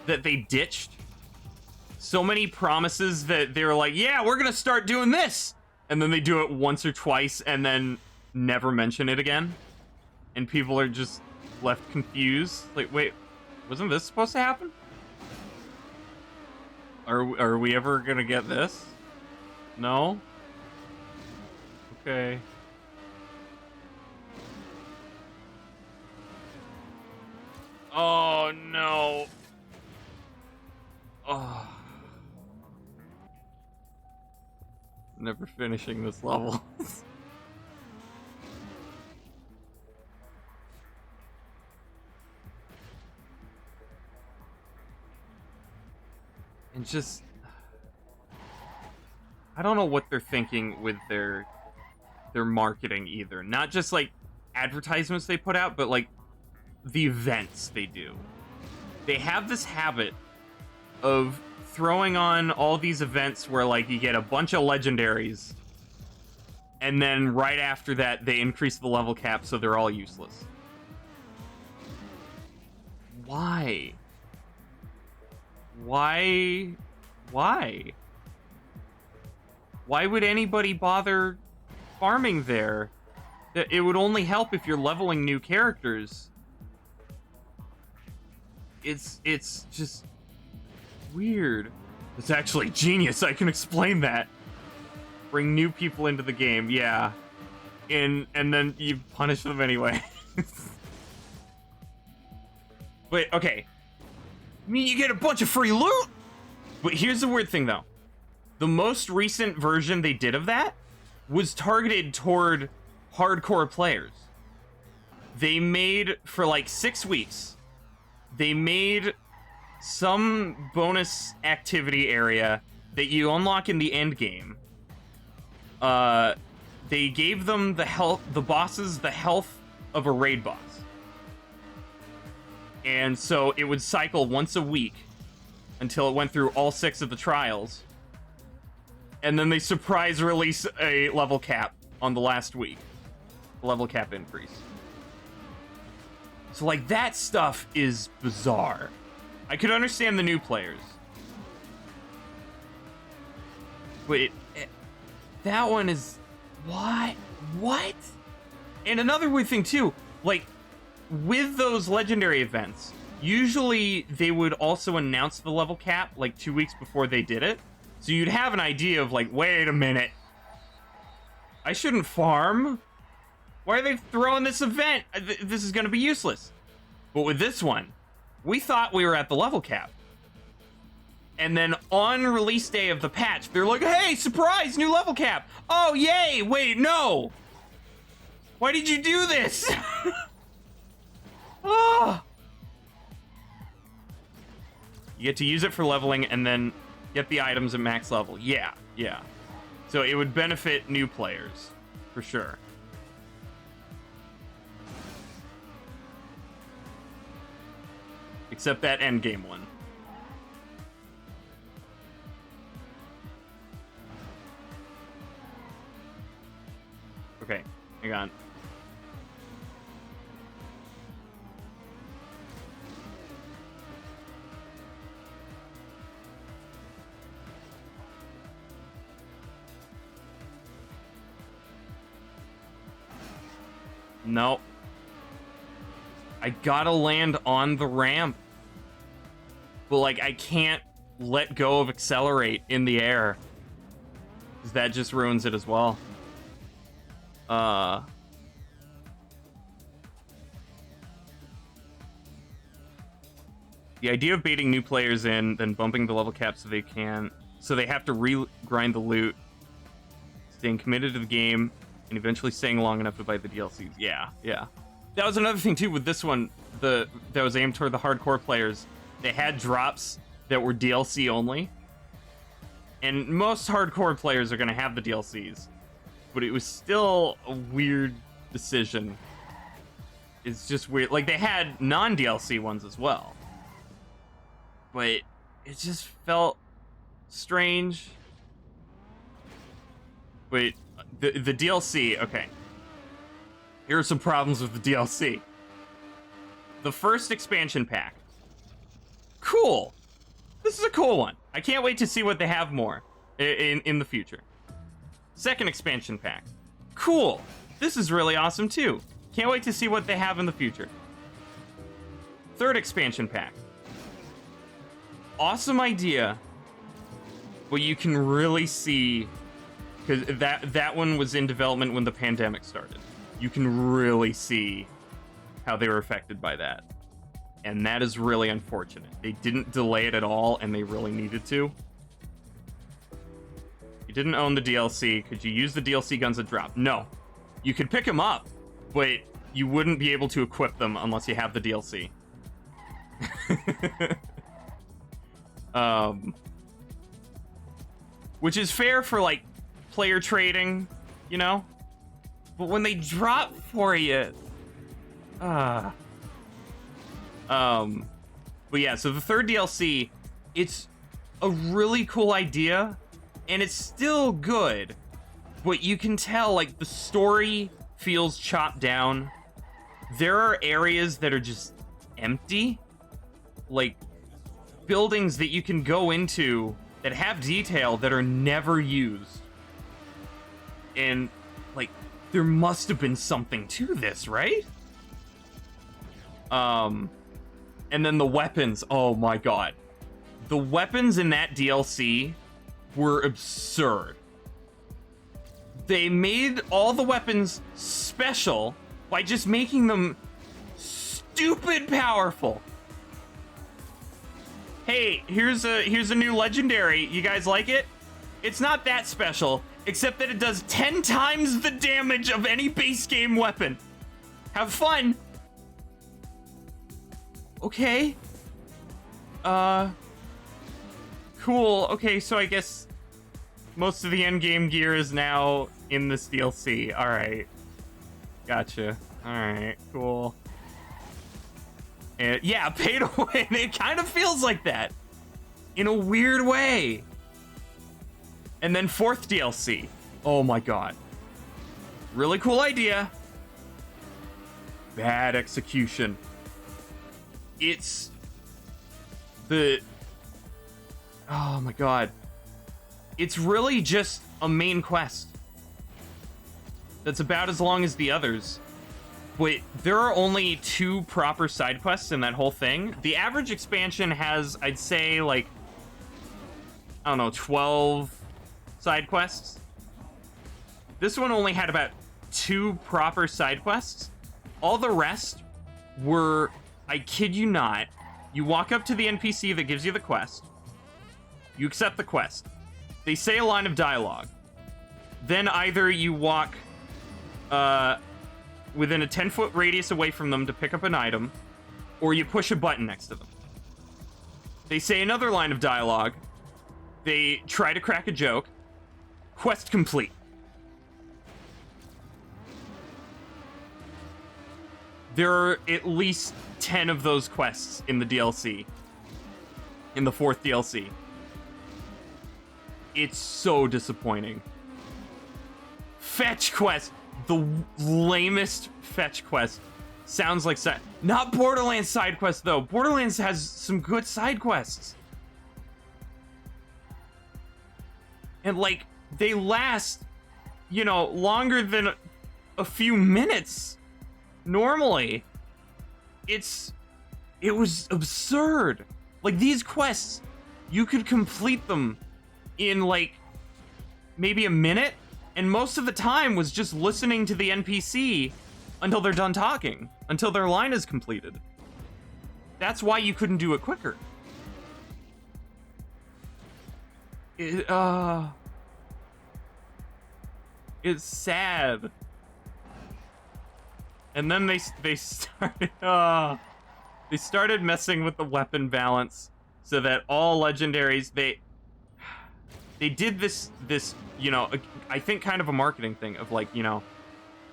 that they ditched. So many promises that they were like, yeah, we're gonna start doing this. And then they do it once or twice and then never mention it again. And people are just left confused. Like, wait, wasn't this supposed to happen? Are we ever gonna get this? No? Okay. Oh no. Oh. Never finishing this level. And just, I don't know what they're thinking with their marketing either. Not just like advertisements they put out, but like the events they do. They have this habit of throwing on all these events where like you get a bunch of legendaries and then right after that they increase the level cap so they're all useless. Why? Why would anybody bother farming there? It would only help if you're leveling new characters. It's just weird. It's actually genius. I can explain that. Bring new people into the game, yeah. And then you punish them anyway. Wait, okay. I mean, you get a bunch of free loot! But here's the weird thing, though. The most recent version they did of that was targeted toward hardcore players. They made, for like 6 weeks, they made some bonus activity area that you unlock in the end game. They gave them the bosses the health of a raid boss. And so it would cycle once a week until it went through all 6 of the trials. And then they surprise release a level cap on the last week. Level cap increase. So like that stuff is bizarre. I could understand the new players. But That one is... What? What? And another weird thing, too, like, with those legendary events, usually they would also announce the level cap, like, 2 weeks before they did it. So you'd have an idea of, like, wait a minute. I shouldn't farm? Why are they throwing this event? This is going to be useless. But with this one, we thought we were at the level cap. And then on release day of the patch, they're like, hey, surprise, new level cap. Oh, yay. Wait, no. Why did you do this? Oh. You get to use it for leveling and then get the items at max level. Yeah, yeah. So it would benefit new players, for sure. Except that endgame one. Okay, hang on. Nope. I gotta land on the ramp. But, like, I can't let go of accelerate in the air. 'Cause that just ruins it as well. The idea of baiting new players in, then bumping the level cap so they have to re-grind the loot, staying committed to the game, and eventually staying long enough to buy the DLCs. Yeah, yeah. That was another thing too with this one, that was aimed toward the hardcore players. They had drops that were DLC only, and most hardcore players are going to have the DLCs, but it was still a weird decision. It's just weird. Like, they had non-DLC ones as well, but it just felt strange. Wait, the DLC, okay. Here are some problems with the DLC. The first expansion pack. Cool. This is a cool one. I can't wait to see what they have more in the future. Second expansion pack. Cool. This is really awesome too. Can't wait to see what they have in the future. Third expansion pack. Awesome idea. But you can really see, because that one was in development when the pandemic started. You can really see how they were affected by that. And that is really unfortunate. They didn't delay it at all, and they really needed to. You didn't own the DLC. Could you use the DLC guns that drop? No. You could pick them up, but you wouldn't be able to equip them unless you have the DLC. Which is fair for, like, player trading, you know? But when they drop for you... But yeah, so the third DLC, it's a really cool idea, and it's still good, but you can tell, like, the story feels chopped down. There are areas that are just empty, like buildings that you can go into that have detail that are never used. And, like, there must have been something to this, right? And then the weapons, oh my god. The weapons in that DLC were absurd. They made all the weapons special by just making them stupid powerful. Hey, here's a new legendary. You guys like it? It's not that special, except that it does 10 times the damage of any base game weapon. Have fun. Okay. Cool. Okay, so I guess most of the endgame gear is now in this DLC. Alright. Gotcha. Alright, cool. And yeah, pay to win. It kind of feels like that. In a weird way. And then fourth DLC. Oh my god. Really cool idea. Bad execution. It's the... Oh my god. It's really just a main quest. that's about as long as the others. But there are only 2 proper side quests in that whole thing. The average expansion has, I'd say, like, I don't know, 12 side quests. This one only had about 2 proper side quests. All the rest were, I kid you not, you walk up to the NPC that gives you the quest. You accept the quest. They say a line of dialogue. Then either you walk within a 10-foot radius away from them to pick up an item, or you push a button next to them. They say another line of dialogue. They try to crack a joke. Quest complete. There are at least 10 of those quests in the DLC. In the 4th DLC. It's so disappointing. Fetch quest. The lamest fetch quest. Sounds like not Borderlands side quest though. Borderlands has some good side quests. And like, they last, you know, longer than a few minutes. Normally. It was absurd. Like, these quests, you could complete them in like maybe a minute, and most of the time was just listening to the NPC until they're done talking, until their line is completed. That's why you couldn't do it quicker. It's sad. And then they started messing with the weapon balance so that all legendaries, they did this, you know, I think kind of a marketing thing of like, you know,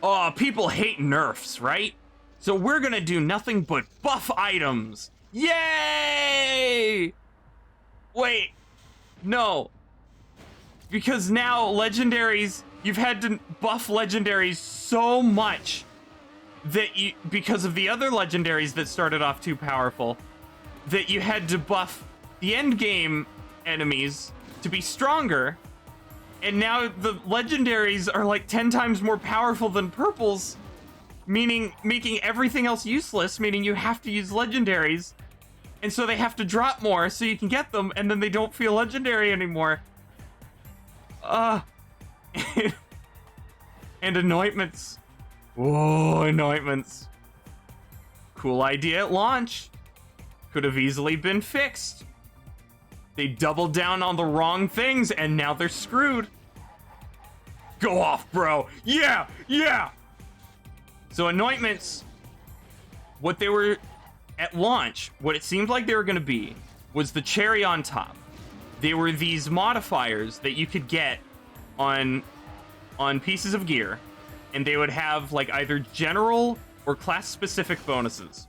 oh, people hate nerfs, right? So we're gonna do nothing but buff items. Yay! Wait, no. Because now legendaries, you've had to buff legendaries so much that because of the other legendaries that started off too powerful, that you had to buff the end game enemies to be stronger, and now the legendaries are like 10 times more powerful than purples, meaning making everything else useless, meaning you have to use legendaries, and so they have to drop more so you can get them, and then they don't feel legendary anymore. And anointments. Whoa, anointments. Cool idea at launch. Could have easily been fixed. They doubled down on the wrong things, and now they're screwed. Go off, bro. Yeah, yeah. So anointments, what they were at launch, what it seemed like they were going to be, was the cherry on top. They were these modifiers that you could get on pieces of gear, and they would have like either general or class-specific bonuses.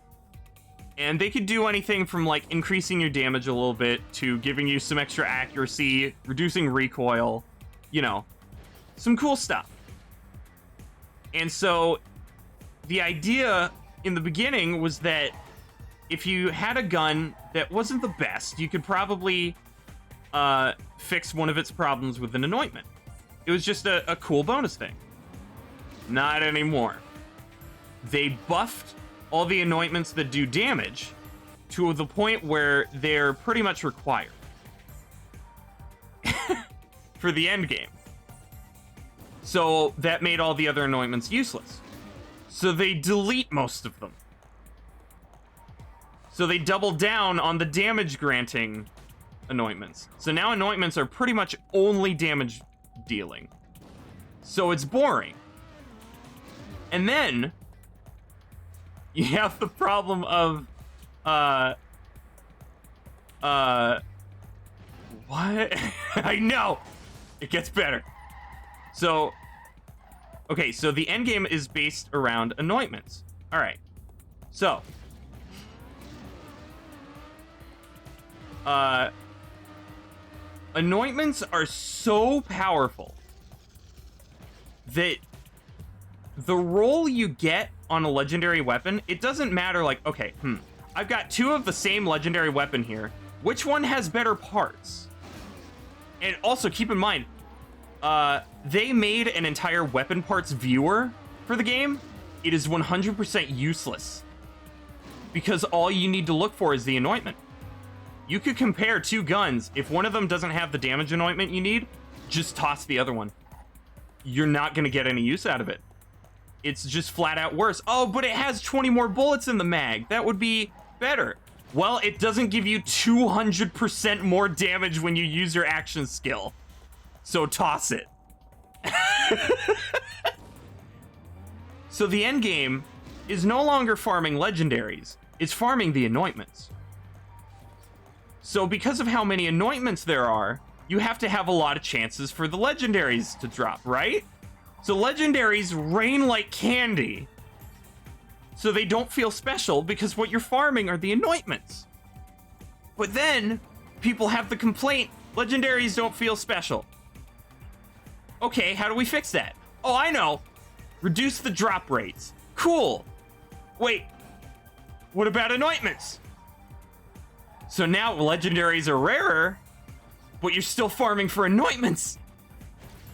And they could do anything from like increasing your damage a little bit to giving you some extra accuracy, reducing recoil, you know, some cool stuff. And so the idea in the beginning was that if you had a gun that wasn't the best, you could probably fix one of its problems with an anointment. It was just a cool bonus thing. Not anymore. They buffed all the anointments that do damage to the point where they're pretty much required for the end game. So that made all the other anointments useless. So they delete most of them. So they double down on the damage granting anointments. So now anointments are pretty much only damage dealing. So it's boring. And then you have the problem of what? I know. It gets better. So okay, so the end game is based around anointments. All right. So anointments are so powerful that the roll you get on a legendary weapon, it doesn't matter like, okay, I've got 2 of the same legendary weapon here. Which one has better parts? And also keep in mind, they made an entire weapon parts viewer for the game, it is 100% useless. Because all you need to look for is the anointment. You could compare two guns. If one of them doesn't have the damage anointment you need, just toss the other one. You're not going to get any use out of it. It's just flat out worse. Oh, but it has 20 more bullets in the mag. That would be better. Well, it doesn't give you 200% more damage when you use your action skill. So toss it. So the end game is no longer farming legendaries. It's farming the anointments. So because of how many anointments there are, you have to have a lot of chances for the legendaries to drop, right? So legendaries rain like candy. So they don't feel special because what you're farming are the anointments. But then people have the complaint, legendaries don't feel special. Okay, how do we fix that? Oh, I know. Reduce the drop rates. Cool. Wait, what about anointments? So now legendaries are rarer, but you're still farming for anointments.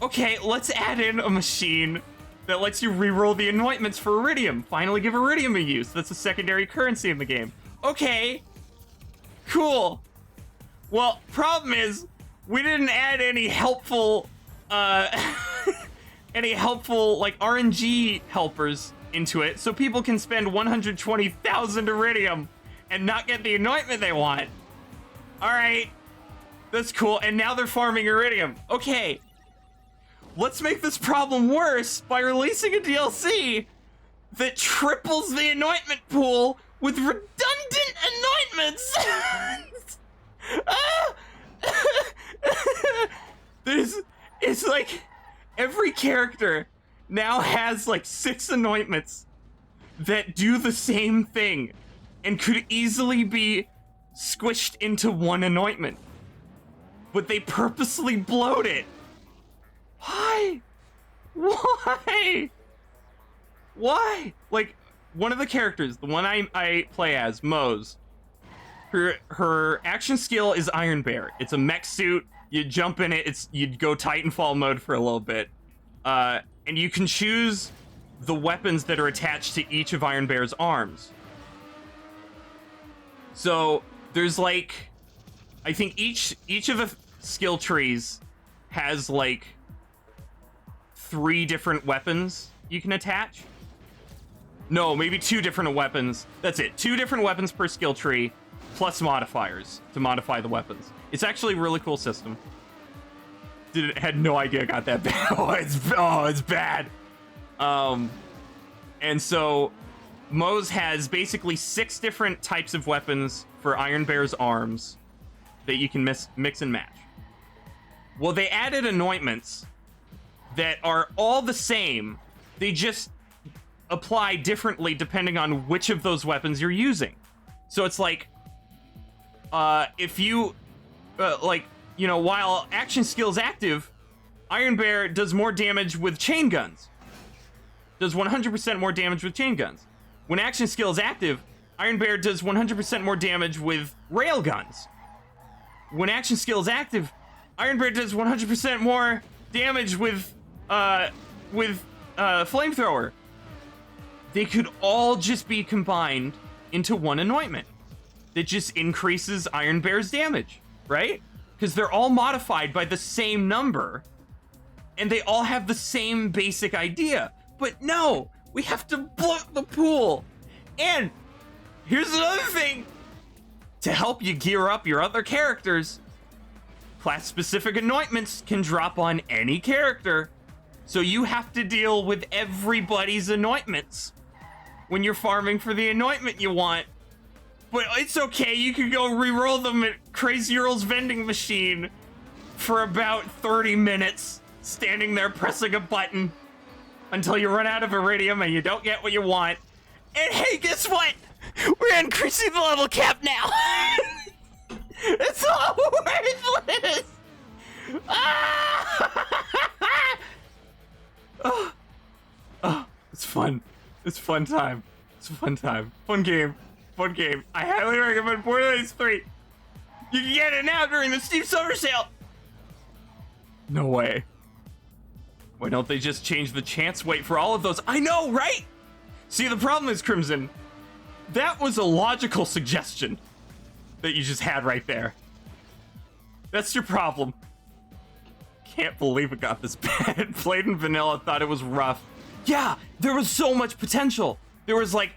Okay, let's add in a machine that lets you reroll the anointments for iridium. Finally give iridium a use. That's a secondary currency in the game. Okay, cool. Well, problem is, we didn't add any helpful, like RNG helpers into it, so people can spend 120,000 iridium and not get the anointment they want. All right, that's cool. And now they're farming iridium. Okay, let's make this problem worse by releasing a DLC that triples the anointment pool with redundant anointments. It's like every character now has like 6 anointments that do the same thing and could easily be squished into one anointment. But they purposely bloat it. Why? Why? Why? Like, one of the characters, the one I play as, Mose, her action skill is Iron Bear. It's a mech suit. You jump in it. You'd go Titanfall mode for a little bit. And you can choose the weapons that are attached to each of Iron Bear's arms. So there's like, I think each of the skill trees has like 3 different weapons you can attach. No, maybe 2 different weapons. That's it. 2 different weapons per skill tree, plus modifiers to modify the weapons. It's actually a really cool system. Had no idea it got that bad. It's bad. And so Mose has basically 6 different types of weapons for Iron Bear's arms that you can mix and match. Well, they added anointments that are all the same. They just apply differently depending on which of those weapons you're using. So it's like, if you, while action skill's active, Iron Bear does more damage with chain guns. Does 100% more damage with chain guns. When action skill is active, Iron Bear does 100% more damage with rail guns. When action skill is active, Iron Bear does 100% more damage with flamethrower. They could all just be combined into one anointment that just increases Iron Bear's damage, right? Because they're all modified by the same number, and they all have the same basic idea. But no, we have to bloat the pool. And here's another thing. To help you gear up your other characters, class-specific anointments can drop on any character. So you have to deal with everybody's anointments when you're farming for the anointment you want. But it's okay, you can go re-roll them at Crazy Earl's vending machine for about 30 minutes, standing there pressing a button until you run out of iridium and you don't get what you want. And hey, guess what? We're increasing the level cap now. It's all worthless. Oh, it's fun. It's fun time. It's a fun time. Fun game. Fun game. I highly recommend Borderlands 3. You can get it now during the Steam Summer Sale. No way. Why don't they just change the chance weight for all of those? I know, right? See, the problem is, Crimson, that was a logical suggestion that you just had right there. That's your problem. Can't believe it got this bad. Played in vanilla, thought it was rough. Yeah, there was so much potential. There was like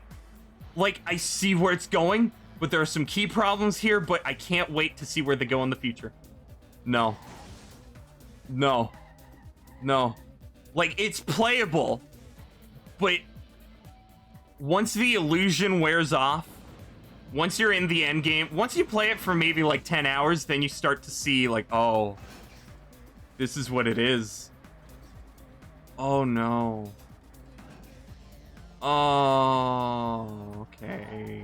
I see where it's going, but there are some key problems here, but I can't wait to see where they go in the future. No. No. No. Like, it's playable, but once the illusion wears off, once you're in the end game, once you play it for maybe like 10 hours, then you start to see like, oh, this is what it is. Oh no. Oh, okay.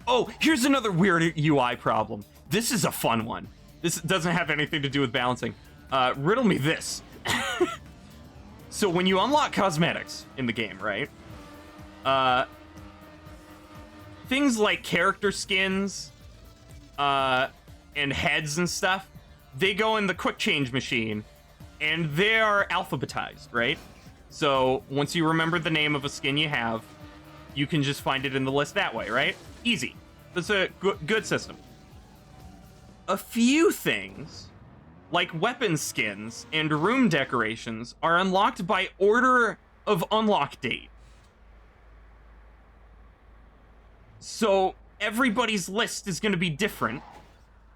Oh, here's another weird UI problem. This is a fun one. This doesn't have anything to do with balancing. Riddle me this. So when you unlock cosmetics in the game, right? Things like character skins, and heads and stuff, they go in the quick change machine, and they are alphabetized, right? So once you remember the name of a skin you have, you can just find it in the list that way, right? Easy. That's a good system. A few things, like weapon skins and room decorations, are unlocked by order of unlock date. So everybody's list is going to be different.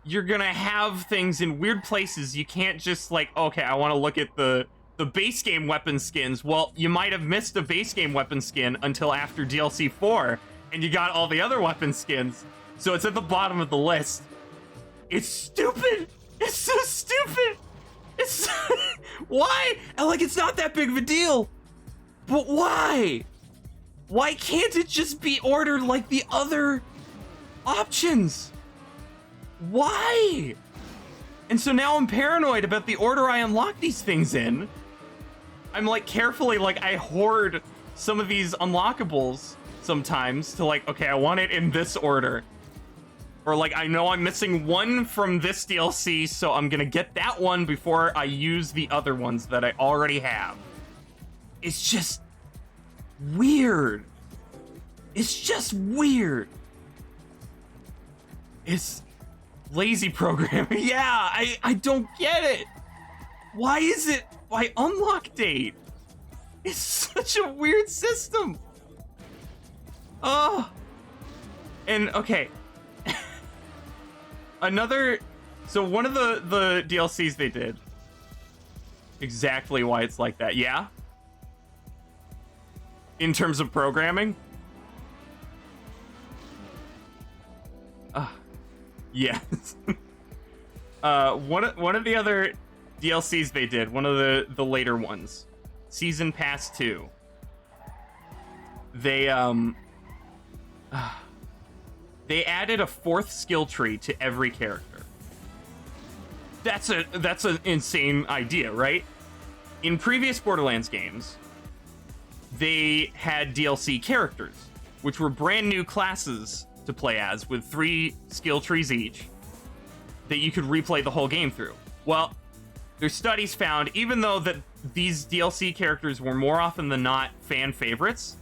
You're going to have things in weird places. You can't just like, okay, I want to look at the base game weapon skins. Well, you might have missed a base game weapon skin until after DLC 4, and you got all the other weapon skins. So it's at the bottom of the list. It's stupid. It's so stupid. It's why? And like, it's not that big of a deal. But why? Why can't it just be ordered like the other options? Why? And so now I'm paranoid about the order I unlock these things in. I'm like carefully, like I hoard some of these unlockables sometimes to like, okay, I want it in this order. Or like, I know I'm missing one from this DLC, so I'm gonna get that one before I use the other ones that I already have. It's just weird. It's just weird. It's lazy programming. Yeah, I don't get it. Why is it by unlock date? It's such a weird system. Oh. And okay. So one of the DLCs they did, exactly why it's like that. Yeah? In terms of programming? Yes. One of the other DLCs they did, one of the later ones, Season Pass 2, they added a fourth skill tree to every character. That's an insane idea, right? In previous Borderlands games, they had DLC characters, which were brand new classes to play as with 3 skill trees each that you could replay the whole game through. Well, their studies found, even though that these DLC characters were more often than not fan favorites,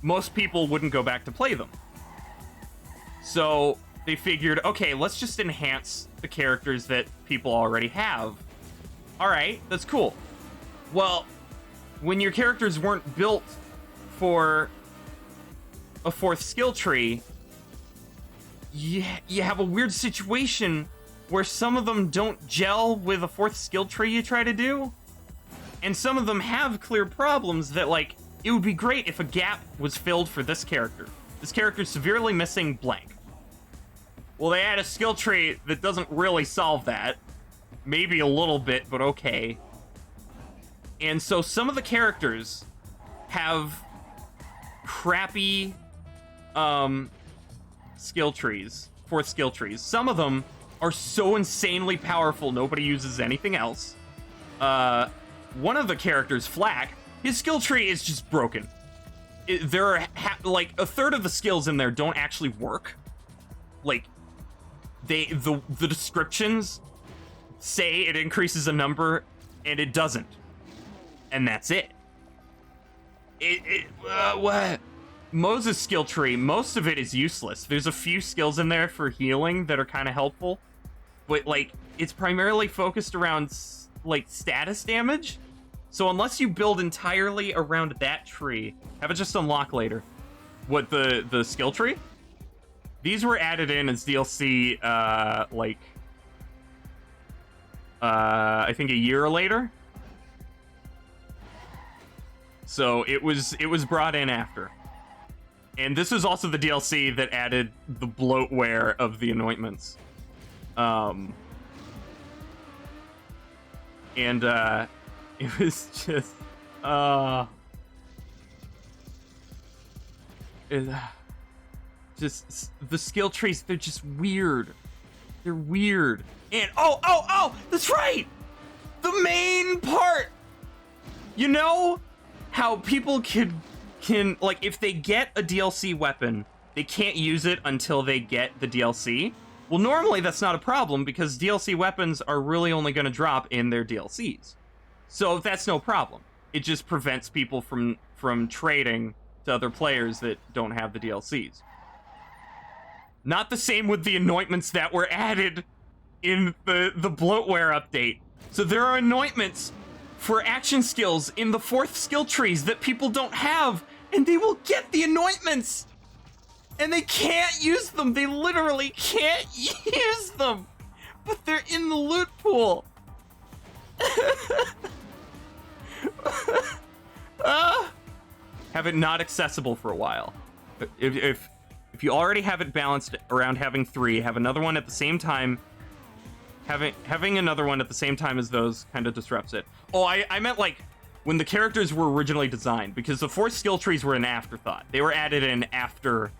most people wouldn't go back to play them. So they figured, okay, let's just enhance the characters that people already have. All right, that's cool. Well, when your characters weren't built for a fourth skill tree, you have a weird situation where some of them don't gel with a fourth skill tree you try to do, and some of them have clear problems that, like, it would be great if a gap was filled for this character. This character's severely missing blank. Well, they add a skill tree that doesn't really solve that. Maybe a little bit, but okay. And so some of the characters have crappy skill trees, fourth skill trees. Some of them are so insanely powerful nobody uses anything else. One of the characters, Flak, his skill tree is just broken. There are like a third of the skills in there don't actually work. Like the descriptions say it increases a number and it doesn't. And that's it. What? Moses' skill tree, most of it is useless. There's a few skills in there for healing that are kind of helpful, but like it's primarily focused around like status damage. So unless you build entirely around that tree, have it just unlock later. What, the skill tree? These were added in as DLC I think a year later. So it was brought in after. And this was also the DLC that added the bloatware of the anointments. And it was just just the skill trees, they're just weird. They're weird. And oh, that's right! The main part! You know how people can like, if they get a DLC weapon, they can't use it until they get the DLC? Well, normally that's not a problem because DLC weapons are really only going to drop in their DLCs. So that's no problem. It just prevents people from trading to other players that don't have the DLCs. Not the same with the anointments that were added in the bloatware update. So there are anointments for action skills in the 4th skill trees that people don't have, and they will get the anointments! And they can't use them! They literally can't use them! But they're in the loot pool! Have it not accessible for a while. If you already have it balanced around having 3, have another one at the same time. Having another one at the same time as those kind of disrupts it. Oh, I meant like when the characters were originally designed, because the 4 skill trees were an afterthought. They were added in after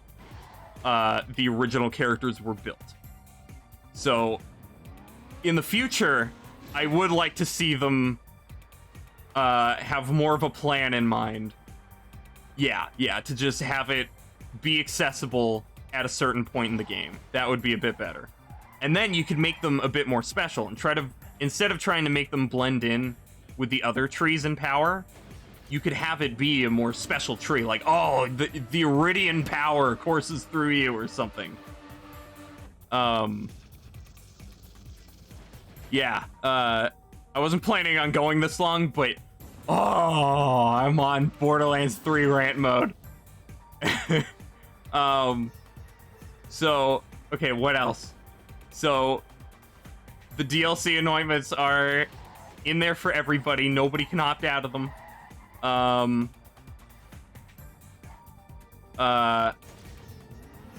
the original characters were built. So in the future, I would like to see them have more of a plan in mind. Yeah, to just have it be accessible at a certain point in the game. That would be a bit better. And then you could make them a bit more special and try to, instead of trying to make them blend in with the other trees in power, you could have it be a more special tree, like, oh, the Iridian power courses through you or something. Yeah, I wasn't planning on going this long, but oh, I'm on Borderlands 3 rant mode. So, okay, what else? So, the DLC anointments are in there for everybody. Nobody can opt out of them.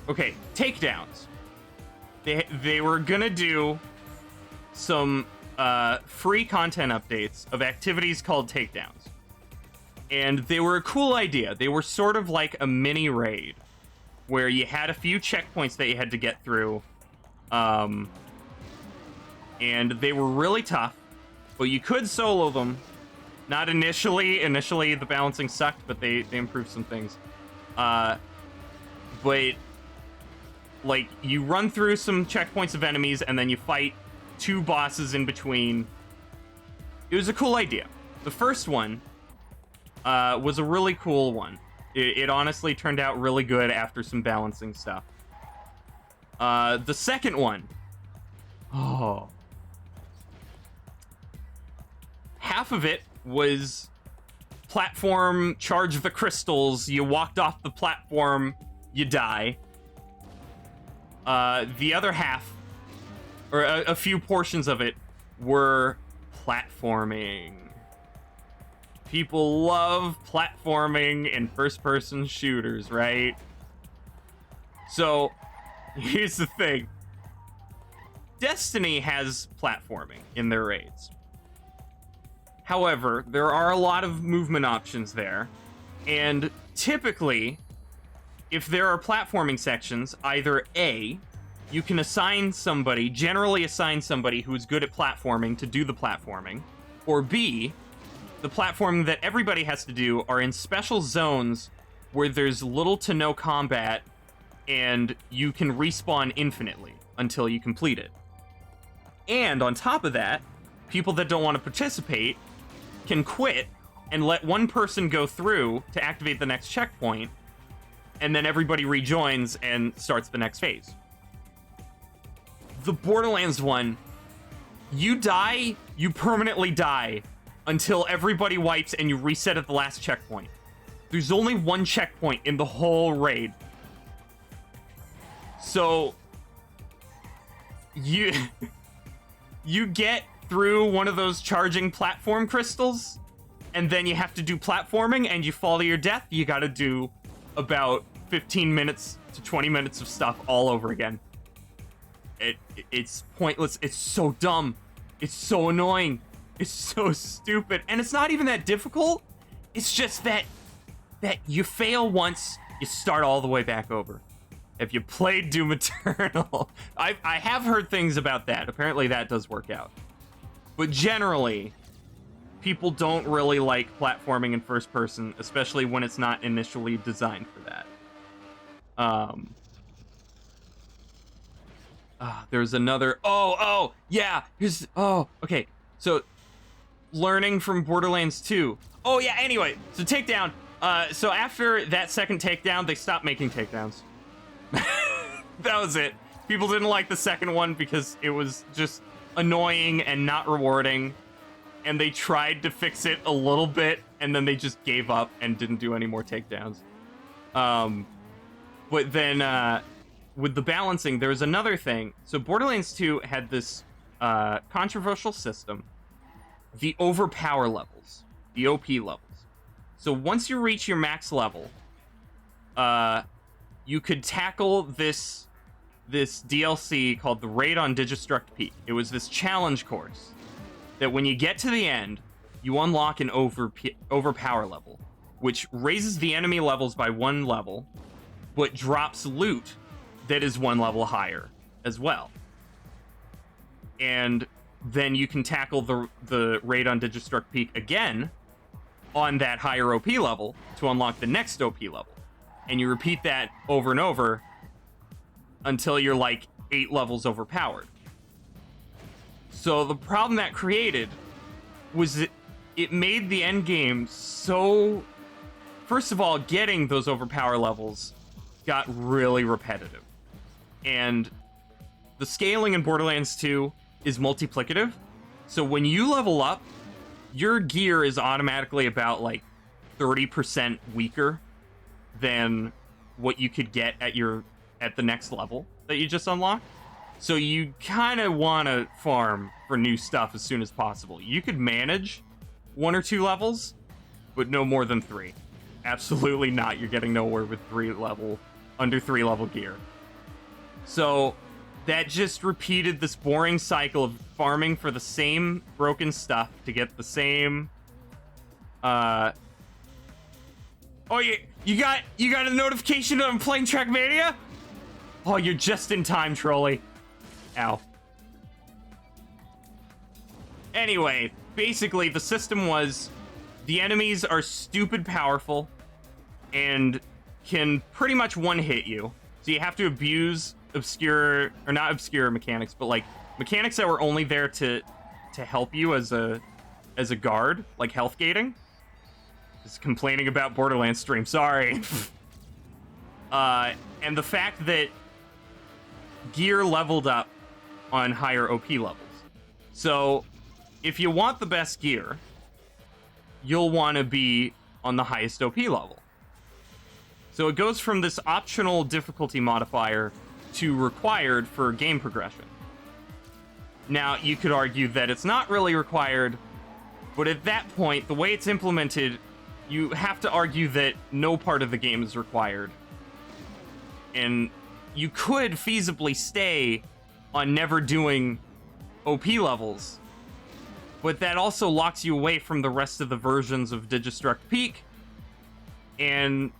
Okay, takedowns. They were gonna do some free content updates of activities called takedowns. And they were a cool idea. They were sort of like a mini raid where you had a few checkpoints that you had to get through. And they were really tough, but you could solo them. Not initially. Initially, the balancing sucked, but they improved some things. But, like, you run through some checkpoints of enemies, and then you fight 2 bosses in between. It was a cool idea. The first one was a really cool one. It honestly turned out really good after some balancing stuff. The second one, oh, half of it was platform, charge the crystals, you walked off the platform, you die. The other half, or a few portions of it, were platforming. People love platforming in first-person shooters, right? So, here's the thing. Destiny has platforming in their raids. However, there are a lot of movement options there, and typically, if there are platforming sections, either A, you can generally assign somebody who's good at platforming to do the platforming, or B, the platforming that everybody has to do are in special zones where there's little to no combat, and you can respawn infinitely until you complete it. And on top of that, people that don't want to participate can quit and let one person go through to activate the next checkpoint, and then everybody rejoins and starts the next phase. The Borderlands one, you die, you permanently die until everybody wipes and you reset at the last checkpoint. There's only one checkpoint in the whole raid. So you get through one of those charging platform crystals, and then you have to do platforming and you fall to your death. You gotta do about 15 minutes to 20 minutes of stuff all over again. It's pointless. It's so dumb. It's so annoying. It's so stupid. And it's not even that difficult. It's just that you fail once, you start all the way back over. If you played Doom Eternal, I have heard things about that. Apparently that does work out. But generally, people don't really like platforming in first person, especially when it's not initially designed for that. There's another... okay. So, learning from Borderlands 2. Oh, yeah, anyway. So, takedown. So, after that second takedown, they stopped making takedowns. That was it. People didn't like the second one because it was just annoying and not rewarding. And they tried to fix it a little bit, and then they just gave up and didn't do any more takedowns. But then, with the balancing, there was another thing. So Borderlands 2 had this controversial system. The overpower levels. The OP levels. So once you reach your max level, you could tackle this DLC called the Raid on Digistruct Peak. It was this challenge course that when you get to the end, you unlock an overpower level, which raises the enemy levels by 1 level, but drops loot that is 1 level higher as well. And then you can tackle the Raid on Digistruct Peak again on that higher OP level to unlock the next OP level. And you repeat that over and over until you're like 8 levels overpowered. So the problem that created was that it made the end game so... First of all, getting those overpower levels got really repetitive. And the scaling in Borderlands 2 is multiplicative. So when you level up, your gear is automatically about like 30% weaker than what you could get at the next level that you just unlocked. So you kind of want to farm for new stuff as soon as possible. You could manage 1 or 2 levels, but no more than 3. Absolutely not. You're getting nowhere with under 3 level gear. So that just repeated this boring cycle of farming for the same broken stuff to get the same... Oh, you got a notification that I'm playing TrackMania? Oh, you're just in time, Trolley. Ow. Anyway, basically, the system was the enemies are stupid powerful and can pretty much one-hit you. So you have to abuse not obscure mechanics, but like mechanics that were only there to help you as a guard, like health gating. Just complaining about Borderlands stream, sorry. And the fact that gear leveled up on higher OP levels. So if you want the best gear, you'll want to be on the highest OP level. So it goes from this optional difficulty modifier to required for game progression. Now, you could argue that it's not really required, but at that point, the way it's implemented, you have to argue that no part of the game is required. And you could feasibly stay on never doing OP levels, but that also locks you away from the rest of the versions of Digistruct Peak, and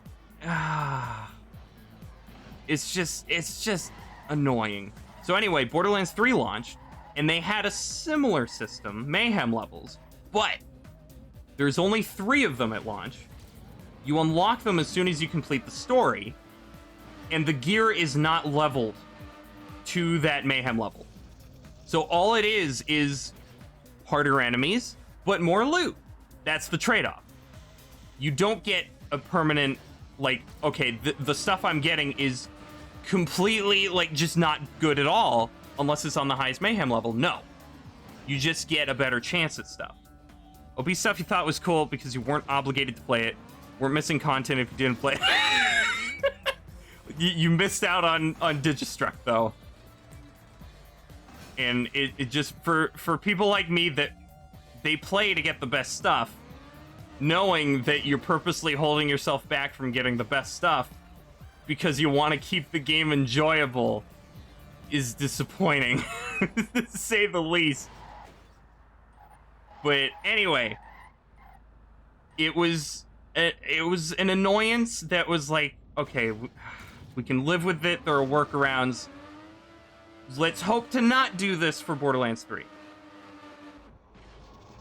it's just annoying. So anyway, Borderlands 3 launched, and they had a similar system, Mayhem levels, but there's only 3 of them at launch. You unlock them as soon as you complete the story, and the gear is not leveled to that Mayhem level. So all it is harder enemies, but more loot. That's the trade-off. You don't get a permanent, like, okay, the stuff I'm getting is completely, like, just not good at all, unless it's on the highest mayhem level. No. You just get a better chance at stuff. OP stuff you thought was cool because you weren't obligated to play it. Weren't missing content if you didn't play it. you missed out on Digistruct, though. And it just, for people like me that they play to get the best stuff, knowing that you're purposely holding yourself back from getting the best stuff because you want to keep the game enjoyable is disappointing, to say the least. But anyway, it was an annoyance that was like, okay, we can live with it. There are workarounds. Let's hope to not do this for Borderlands 3.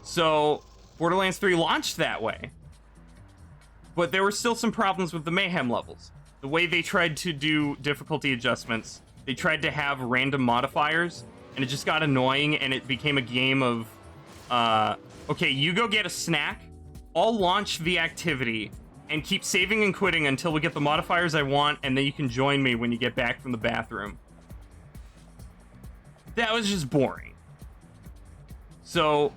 So, Borderlands 3 launched that way. But there were still some problems with the mayhem levels. The way they tried to do difficulty adjustments, they tried to have random modifiers, and it just got annoying, and it became a game of, okay, you go get a snack, I'll launch the activity, and keep saving and quitting until we get the modifiers I want, and then you can join me when you get back from the bathroom. That was just boring. So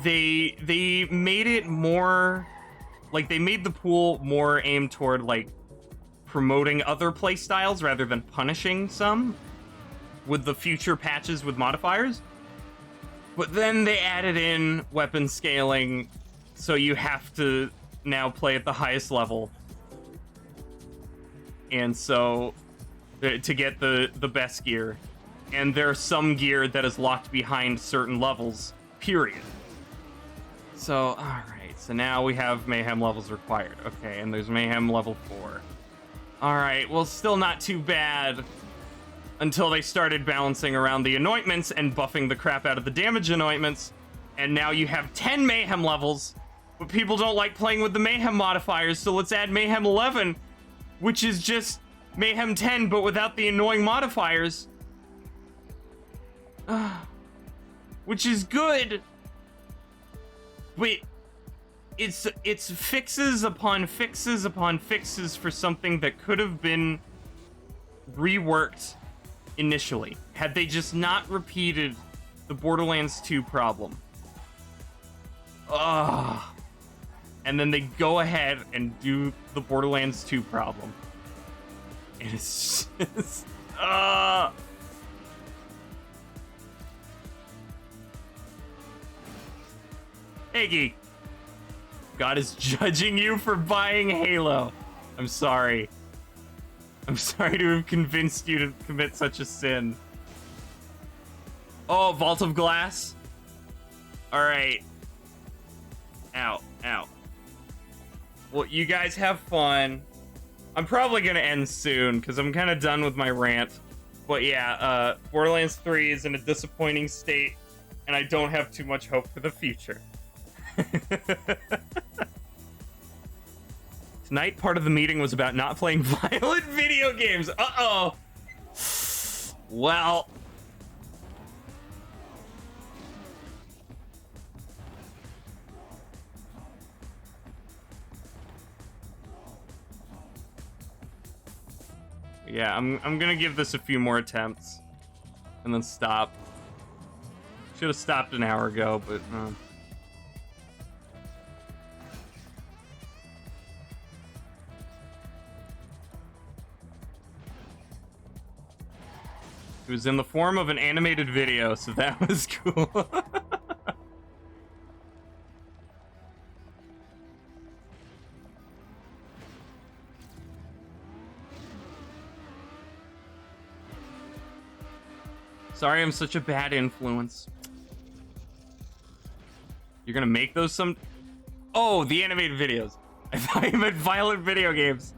they made it more, like, they made the pool more aimed toward, like, promoting other play styles rather than punishing some with the future patches with modifiers. But then they added in weapon scaling, so you have to now play at the highest level. And so, to get the best gear. And there's some gear that is locked behind certain levels, period. So, alright, so now we have Mayhem levels required. Okay, and there's Mayhem level 4. Alright, well, still not too bad until they started balancing around the anointments and buffing the crap out of the damage anointments. And now you have 10 Mayhem levels, but people don't like playing with the Mayhem modifiers, so let's add Mayhem 11, which is just Mayhem 10, but without the annoying modifiers. Which is good, but it's fixes upon fixes upon fixes for something that could have been reworked initially had they just not repeated the Borderlands 2 problem. And then they go ahead and do the Borderlands 2 problem. And it's just Hey, Geek. God is judging you for buying Halo. I'm sorry. I'm sorry to have convinced you to commit such a sin. Oh, Vault of Glass? Alright. Ow, ow. Well, you guys have fun. I'm probably gonna end soon, because I'm kind of done with my rant. But yeah, Borderlands 3 is in a disappointing state, and I don't have too much hope for the future. Tonight, part of the meeting was about not playing violent video games. Uh-oh. Well. Yeah, I'm gonna give this a few more attempts. And then stop. Should have stopped an hour ago, but... It was in the form of an animated video, so that was cool. Sorry, I'm such a bad influence. You're gonna make those some... Oh, the animated videos. I thought you meant violent video games.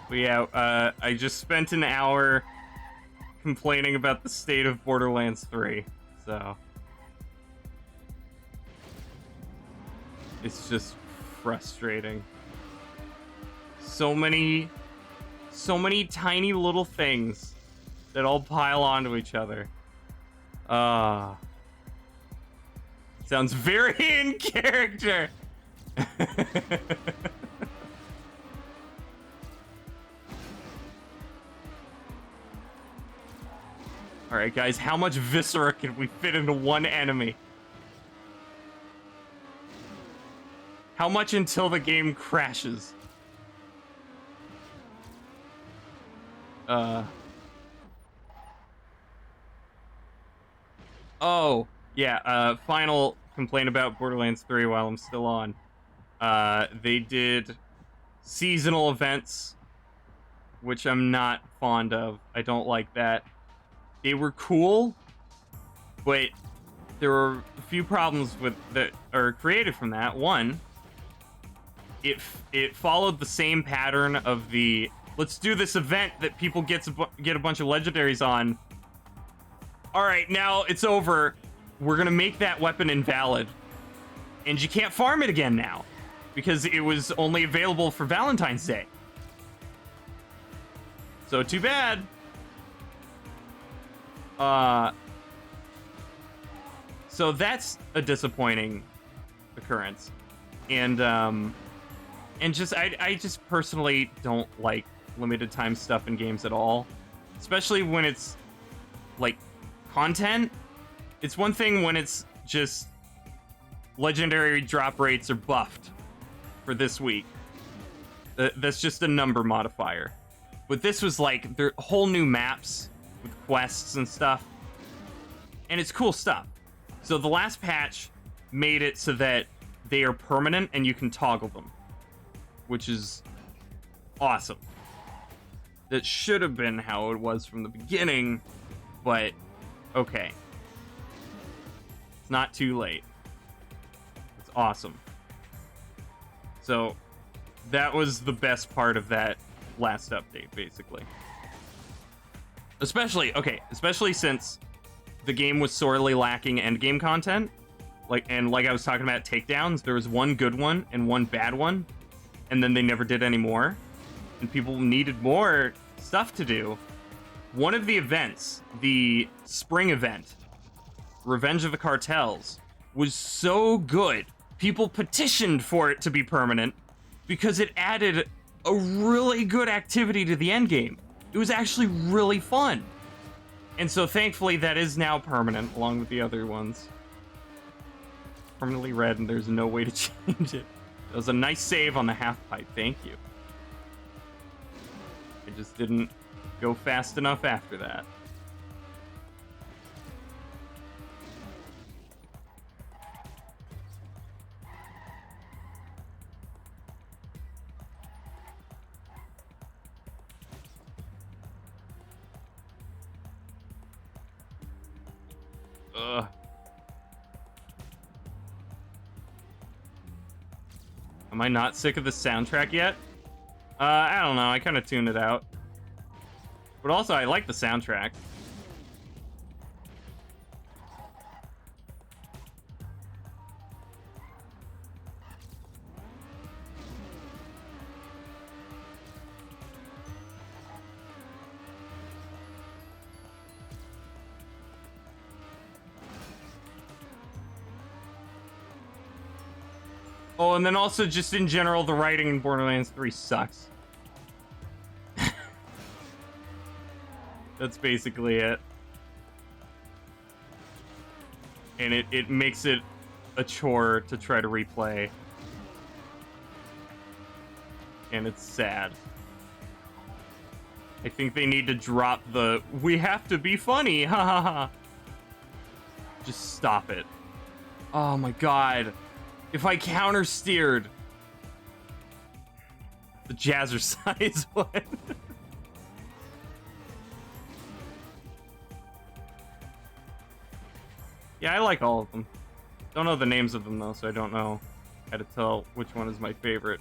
But yeah, I just spent an hour complaining about the state of Borderlands 3, so... It's just frustrating. So many tiny little things that all pile onto each other. Sounds very in character. All right, guys, how much viscera can we fit into one enemy? How much until the game crashes? Oh, yeah, final complaint about Borderlands 3 while I'm still on. They did seasonal events, which I'm not fond of. I don't like that. They were cool, but there were a few problems with that are created from that. One, it followed the same pattern of the let's do this event that people get a bunch of legendaries on. All right, now it's over. We're gonna make that weapon invalid, and you can't farm it again now because it was only available for Valentine's Day. So too bad. So that's a disappointing occurrence, and just I just personally don't like limited time stuff in games at all, especially when it's like content. It's one thing when it's just legendary drop rates are buffed for this week. That's just a number modifier. But this was like there whole new maps with quests and stuff, and it's cool stuff. So the last patch made it so that they are permanent and you can toggle them, which is awesome. That should have been how it was from the beginning, but okay. It's not too late. It's awesome. So that was the best part of that last update, basically. Especially since the game was sorely lacking endgame content. Like I was talking about takedowns, there was one good one and one bad one, and then they never did any more. And people needed more stuff to do. One of the events, the spring event, Revenge of the Cartels, was so good. People petitioned for it to be permanent because it added a really good activity to the endgame. It was actually really fun. And so thankfully that is now permanent along with the other ones. Permanently red and there's no way to change it. It was a nice save on the half pipe, thank you. I just didn't go fast enough after that. Ugh. Am I not sick of the soundtrack yet? I don't know. I kind of tuned it out. But also, I like the soundtrack. Oh, and then also just in general, the writing in Borderlands 3 sucks. That's basically it. And it makes it a chore to try to replay. And it's sad. I think they need to drop the, we have to be funny, ha ha ha. Just stop it. Oh my god. If I counter-steered the Jazzercise one. Yeah, I like all of them. Don't know the names of them, though, so I don't know how to tell which one is my favorite.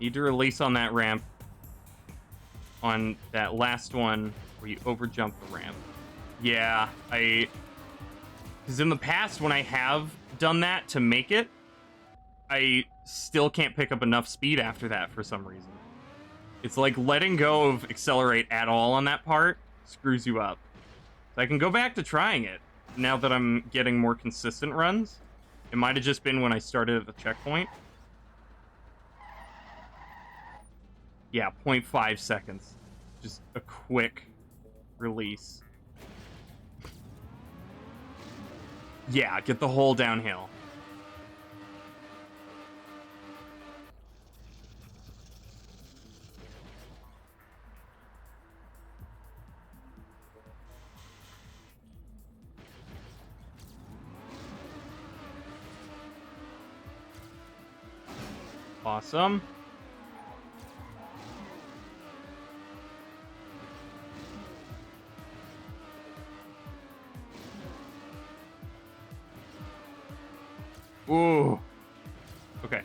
Need to release on that ramp. On that last one where you over jump the ramp. Yeah, because in the past when I have done that to make it, I still can't pick up enough speed after that for some reason. It's like letting go of accelerate at all on that part screws you up. So I can go back to trying it now that I'm getting more consistent runs. It might have just been when I started at the checkpoint. Yeah, 0.5 seconds. Just a quick release. Yeah, get the whole downhill. Awesome. Ooh. Okay.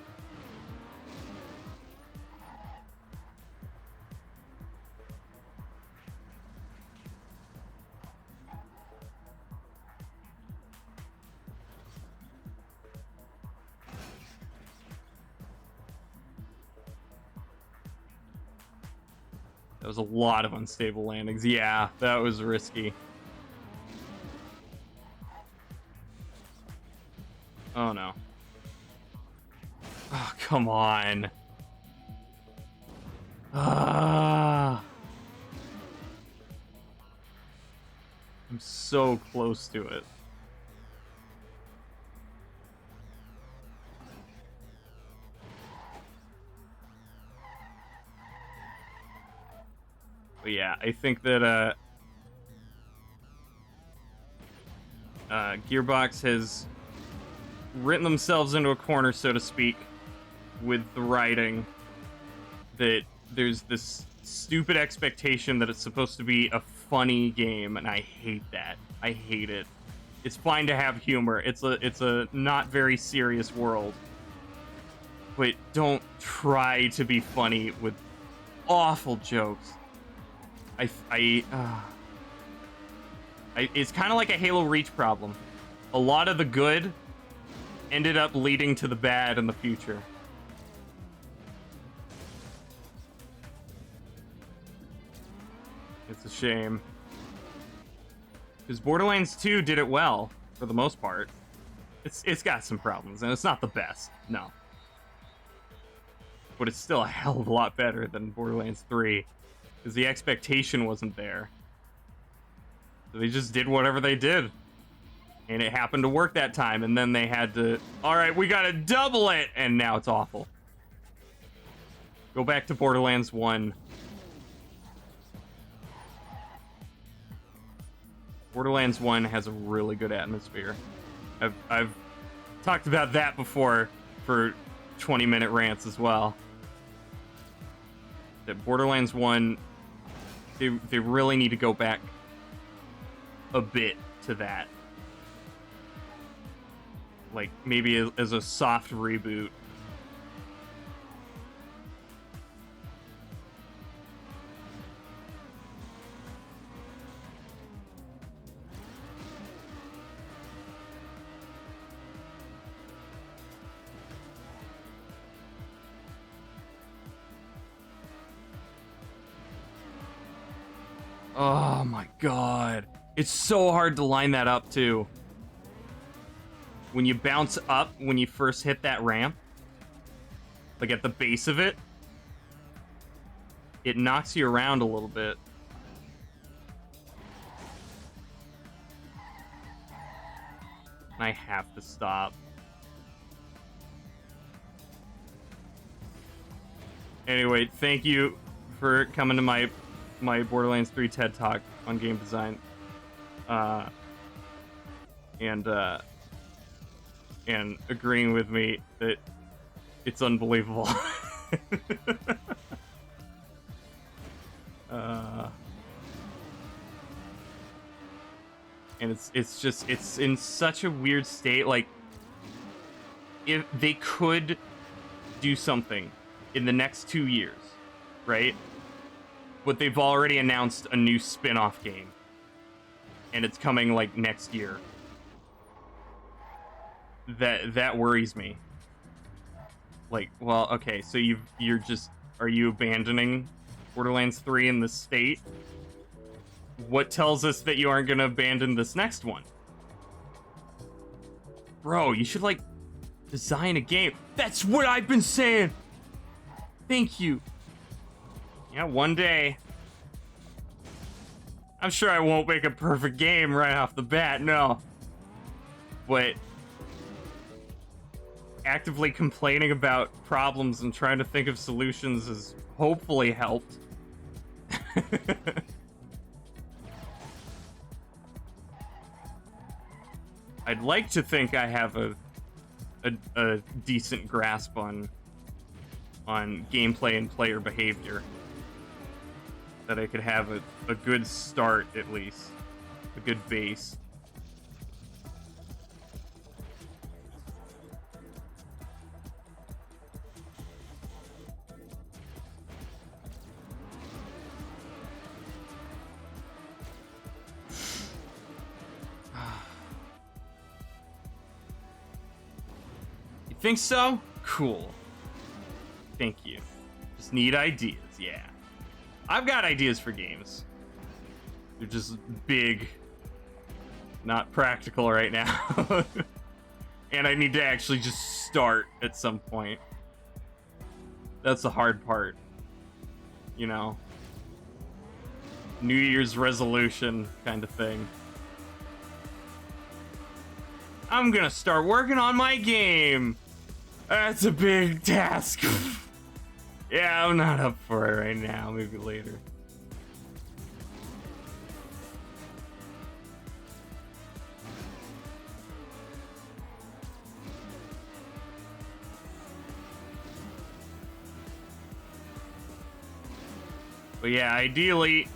That was a lot of unstable landings. Yeah, that was risky. Oh no. Oh, come on. Ah. I'm so close to it. But yeah, I think that Gearbox has written themselves into a corner, so to speak, with the writing. That there's this stupid expectation that it's supposed to be a funny game, and I hate that. I hate it. It's fine to have humor. It's a not very serious world. But don't try to be funny with awful jokes. It's kind of like a Halo Reach problem. A lot of the good ended up leading to the bad in the future. It's a shame. Because Borderlands 2 did it well, for the most part. It's got some problems, and it's not the best, no. But it's still a hell of a lot better than Borderlands 3. Because the expectation wasn't there. So they just did whatever they did. And it happened to work that time, and then they had to, alright, we gotta double it! And now it's awful. Go back to Borderlands 1. Borderlands 1 has a really good atmosphere. I've talked about that before for 20-minute rants as well. That Borderlands 1, they really need to go back a bit to that. Like, maybe as a soft reboot. Oh my god. It's so hard to line that up, too. When you bounce up, when you first hit that ramp, like at the base of it, it knocks you around a little bit. I have to stop. Anyway, thank you for coming to my Borderlands 3 TED Talk on game design. And agreeing with me that it's unbelievable. And it's in such a weird state. Like, if they could do something in the next 2 years, right? But they've already announced a new spin-off game. And it's coming, like, next year. That worries me. Like, well, okay, so are you abandoning Borderlands 3 in the state? What tells us that you aren't gonna abandon this next one? Bro, you should, like, design a game. That's what I've been saying! Thank you. Yeah, one day. I'm sure I won't make a perfect game right off the bat, no. But actively complaining about problems and trying to think of solutions has hopefully helped. I'd like to think I have a decent grasp on gameplay and player behavior. That I could have a good start, at least. A good base. You think so? Cool. Thank you. Just need ideas, yeah. I've got ideas for games. They're just big, not practical right now. And I need to actually just start at some point. That's the hard part. You know? New Year's resolution kind of thing. I'm gonna start working on my game. That's a big task. Yeah, I'm not up for it right now. Maybe later. But yeah, ideally,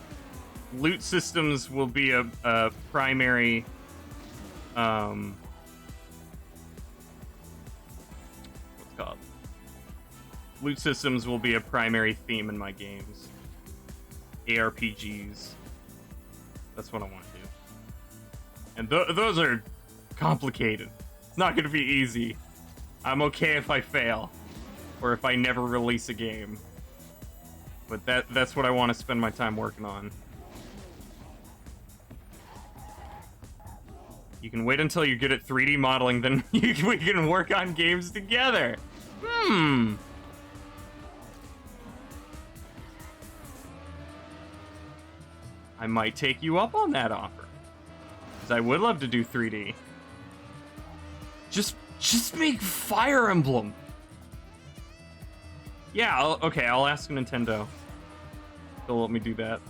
loot systems will be a primary what's it called? Loot systems will be a primary theme in my games. ARPGs. That's what I want to do. And those are complicated. It's not going to be easy. I'm okay if I fail. Or if I never release a game. But that's what I want to spend my time working on. You can wait until you're good at 3D modeling, then we can work on games together. I might take you up on that offer. Because I would love to do 3D. Just make Fire Emblem. Yeah, I'll ask Nintendo. They'll let me do that.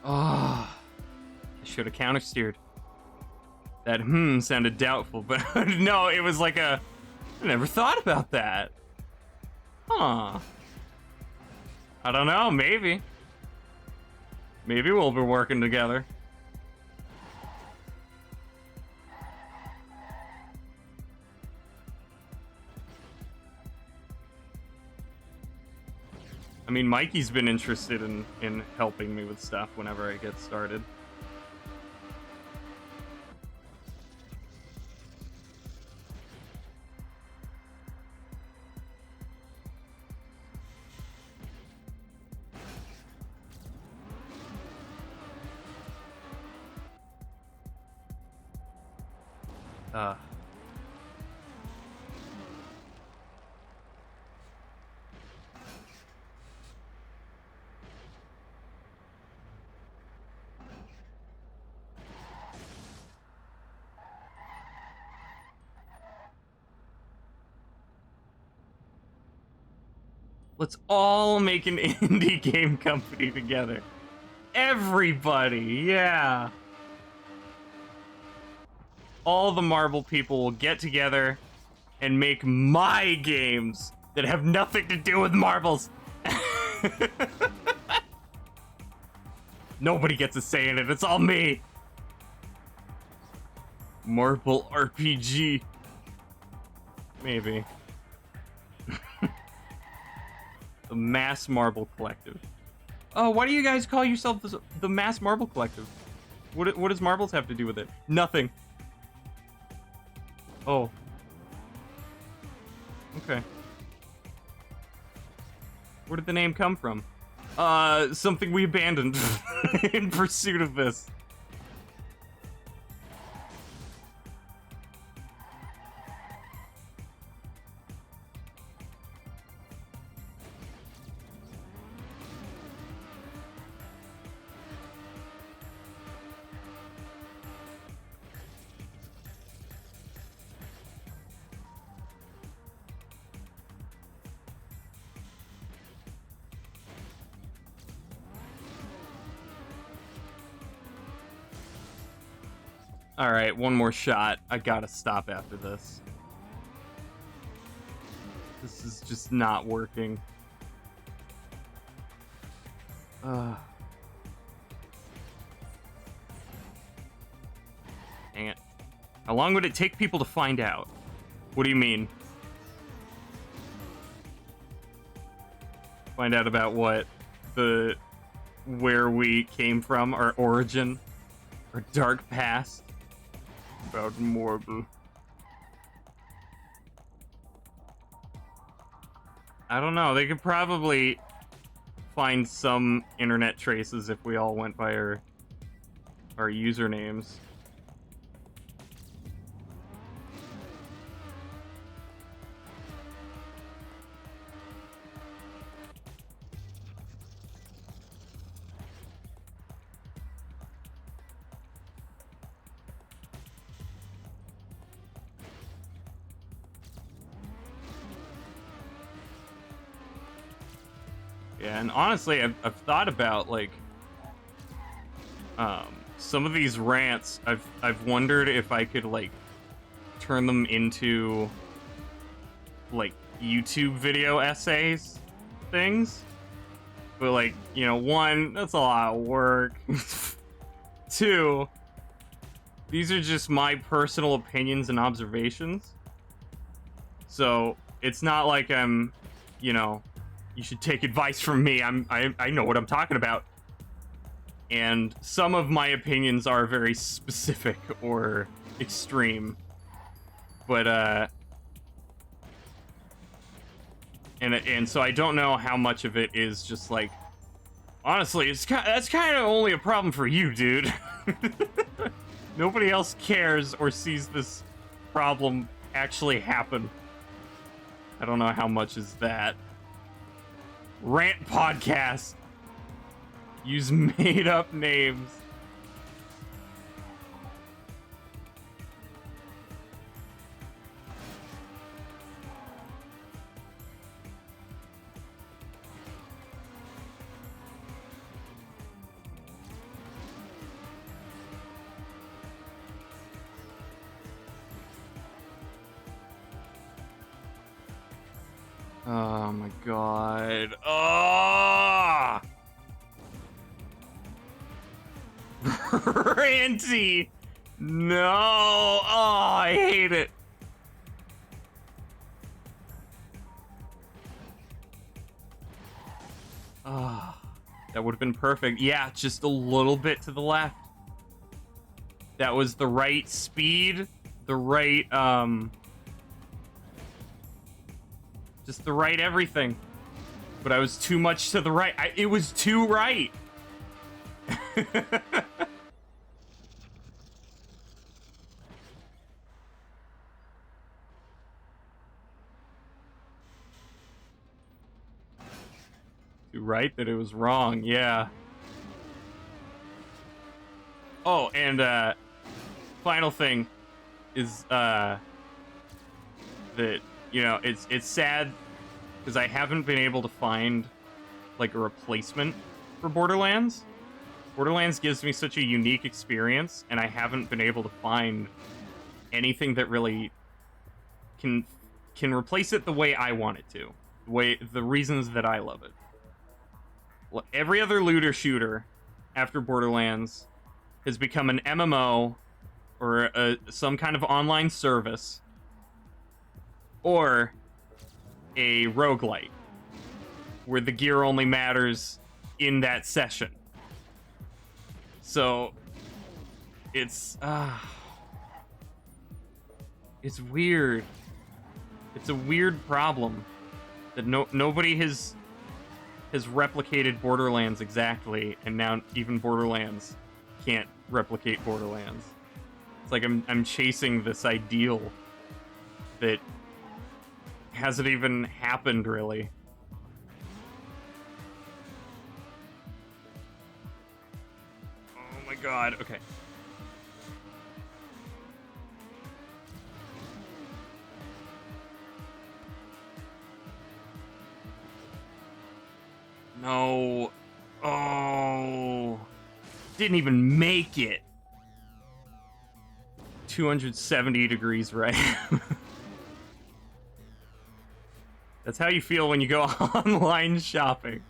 Oh, I should have counter-steered. That sounded doubtful, but no, it was like I never thought about that. Huh. I don't know, maybe. Maybe we'll be working together. I mean, Mikey's been interested in helping me with stuff whenever I get started. Let's all make an indie game company together. Everybody, yeah. all the Marvel people will get together and make my games that have nothing to do with marbles. Nobody gets a say in it. It's all me. Marble RPG. Maybe. The Mass Marble Collective. Oh, why do you guys call yourself the Mass Marble Collective? What does marbles have to do with it? Nothing. Oh. Okay. Where did the name come from? Something we abandoned in pursuit of this. All right, one more shot. I gotta stop after this. This is just not working. Dang it. How long would it take people to find out? What do you mean? Find out about what? Where we came from, our origin, our dark past? About Marble. I don't know. They could probably find some internet traces if we all went by our usernames. Yeah, and honestly, I've thought about, like, some of these rants. I've wondered if I could, like, turn them into, like, YouTube video essays things. But, like, you know, one, that's a lot of work. Two, these are just my personal opinions and observations. So, it's not like I'm, you know, you should take advice from me. I know what I'm talking about. And some of my opinions are very specific or extreme. But and so I don't know how much of it is just like, honestly, that's kind of only a problem for you, dude. Nobody else cares or sees this problem actually happen. I don't know how much is that. Rant podcast. Use made-up names. Oh my god. Oh! Ranty! No! Oh, I hate it. Oh, that would have been perfect. Yeah, just a little bit to the left. That was the right speed, the right, just the right everything. But I was too much to the right. It was too right. Too right that it was wrong, yeah. Oh, and final thing is that, you know, it's sad because I haven't been able to find like a replacement for Borderlands. Borderlands gives me such a unique experience, and I haven't been able to find anything that really can replace it the way I want it to, the reasons that I love it. Well, every other looter shooter after Borderlands has become an MMO or some kind of online service or a roguelite where the gear only matters in that session. So it's weird. It's a weird problem that nobody has replicated Borderlands exactly, and now even Borderlands can't replicate Borderlands. It's like I'm chasing this ideal that hasn't even happened, really. Oh my god, okay. No. Oh. Didn't even make it. 270 degrees right. That's how you feel when you go online shopping.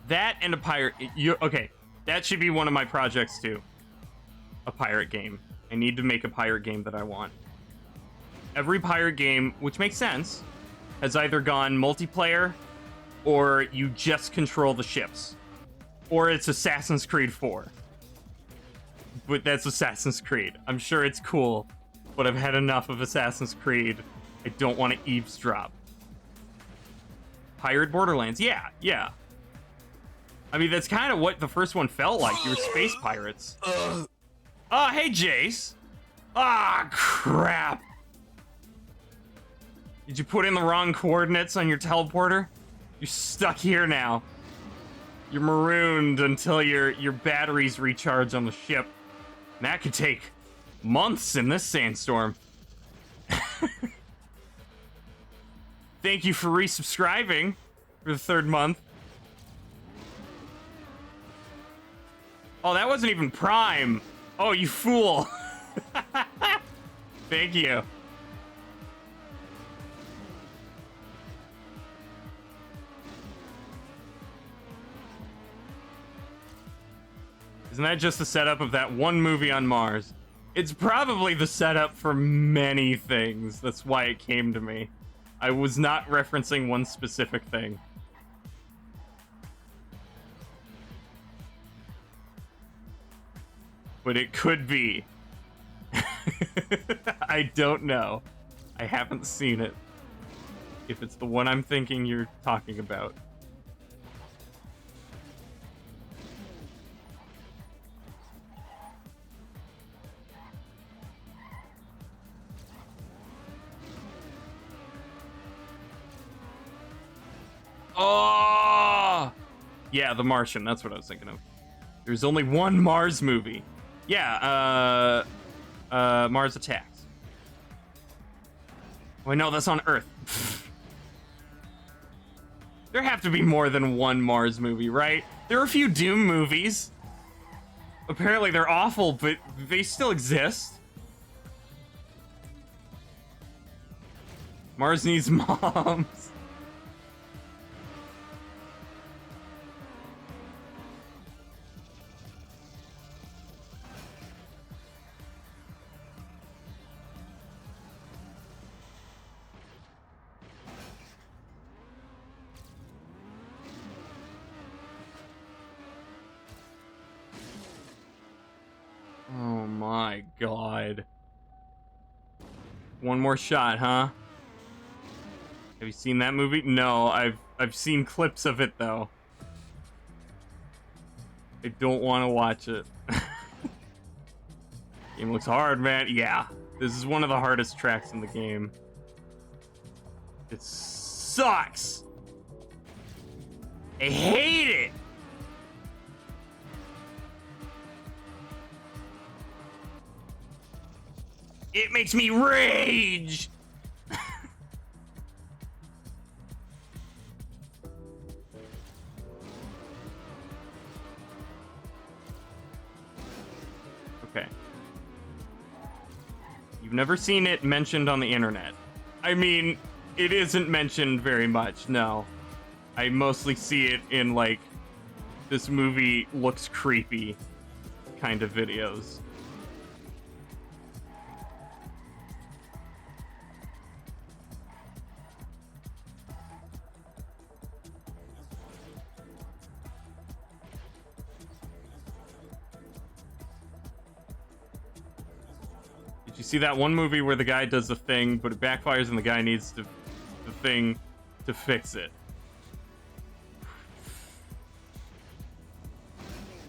That and a pirate... Okay, that should be one of my projects too. A pirate game. I need to make a pirate game that I want. Every pirate game, which makes sense, has either gone multiplayer or you just control the ships. Or it's Assassin's Creed 4. But that's Assassin's Creed. I'm sure it's cool, but I've had enough of Assassin's Creed. I don't want to eavesdrop. Pirate Borderlands. Yeah. I mean, that's kind of what the first one felt like. You were space pirates. Oh, hey, Jace. Ah, crap. Did you put in the wrong coordinates on your teleporter? You're stuck here now. You're marooned until your batteries recharge on the ship. And that could take months in this sandstorm. Thank you for resubscribing for the 3rd month. Oh, that wasn't even Prime. Oh, you fool. Thank you. Isn't that just the setup of that one movie on Mars? It's probably the setup for many things. That's why it came to me. I was not referencing one specific thing. But it could be. I don't know. I haven't seen it. If it's the one I'm thinking you're talking about. Oh! Yeah, The Martian. That's what I was thinking of. There's only one Mars movie. Yeah, Mars Attacks. Wait, no, that's on Earth. There have to be more than one Mars movie, right? There are a few Doom movies. Apparently they're awful, but they still exist. Mars needs moms. Oh my god. One more shot, huh? Have you seen that movie? No, I've seen clips of it though. I don't want to watch it. Game looks hard, man. Yeah, this is one of the hardest tracks in the game. It sucks. I hate it. It makes me rage. Okay. You've never seen it mentioned on the internet. I mean, it isn't mentioned very much, no. I mostly see it in, like, this movie looks creepy kind of videos. Did you see that one movie where the guy does the thing, but it backfires and the guy needs the thing to fix it?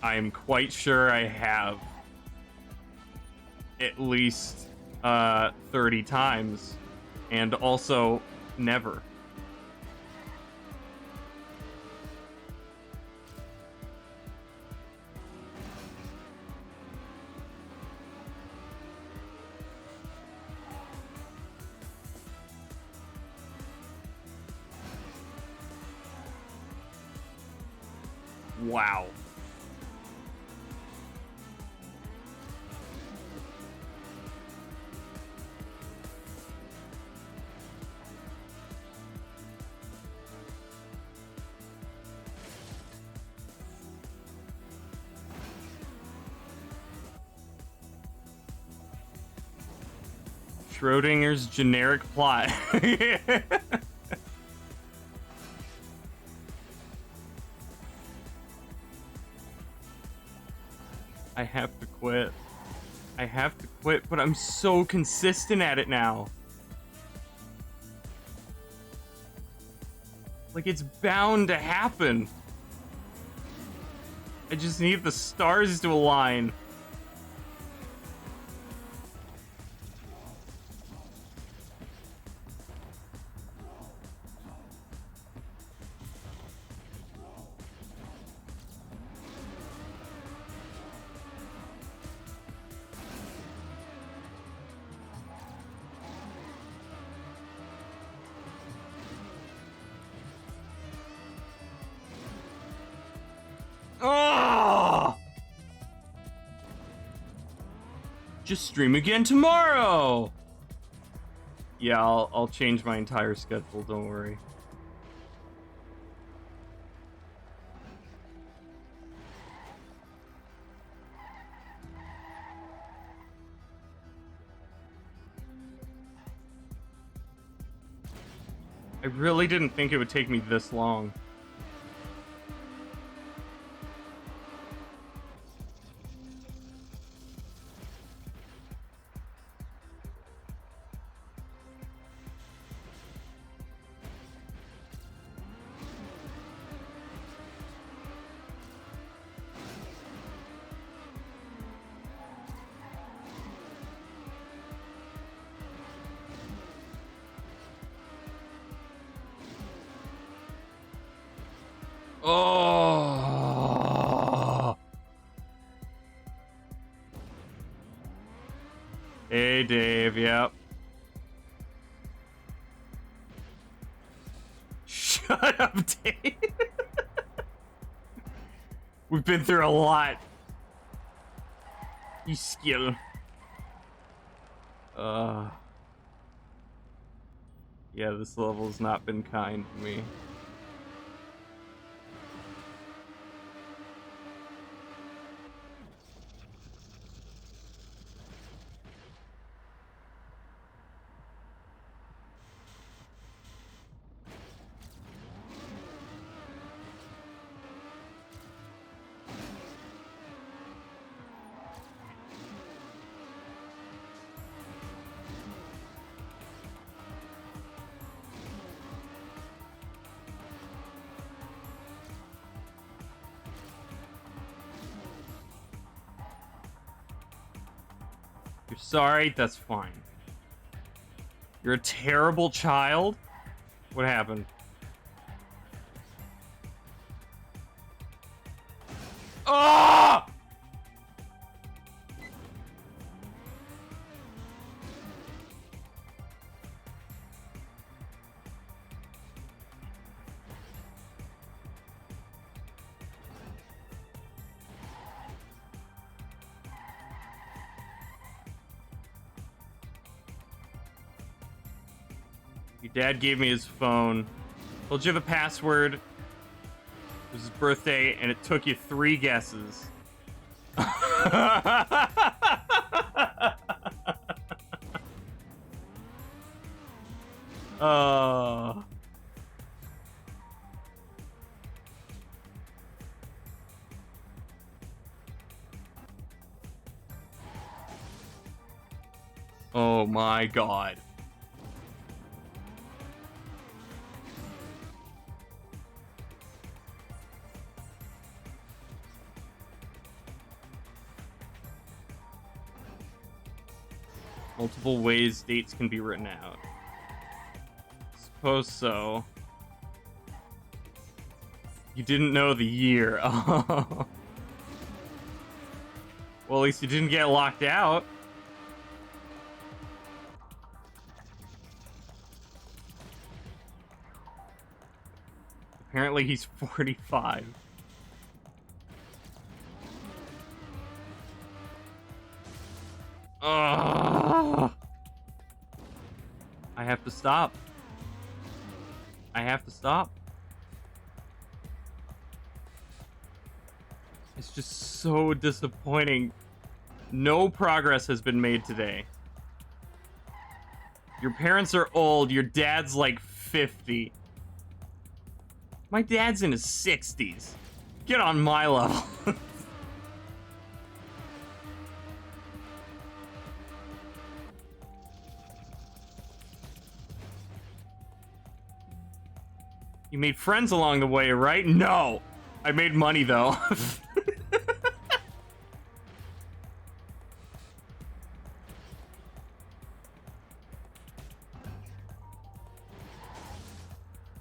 I am quite sure I have at least 30 times, and also never. Wow. Schrodinger's generic plot. I have to quit. I have to quit, but I'm so consistent at it now. Like, it's bound to happen. I just need the stars to align. Oh! Just stream again tomorrow. Yeah, I'll change my entire schedule, don't worry. I really didn't think it would take me this long. Oh. Hey, Dave. Yep. Shut up, Dave. We've been through a lot. You skill. Yeah, this level's not been kind to me. You're sorry? That's fine. You're a terrible child? What happened? Oh! Your dad gave me his phone. Told you the password. It was his birthday, and it took you 3 guesses. Oh. Oh my god. Multiple ways dates can be written out. Suppose so. You didn't know the year. Oh. Well, at least you didn't get locked out. Apparently he's 45. Ugh. I have to stop. I have to stop. It's just so disappointing. No progress has been made today. Your parents are old. Your dad's like 50. My dad's in his 60s. Get on my level. You made friends along the way, right? No! I made money, though.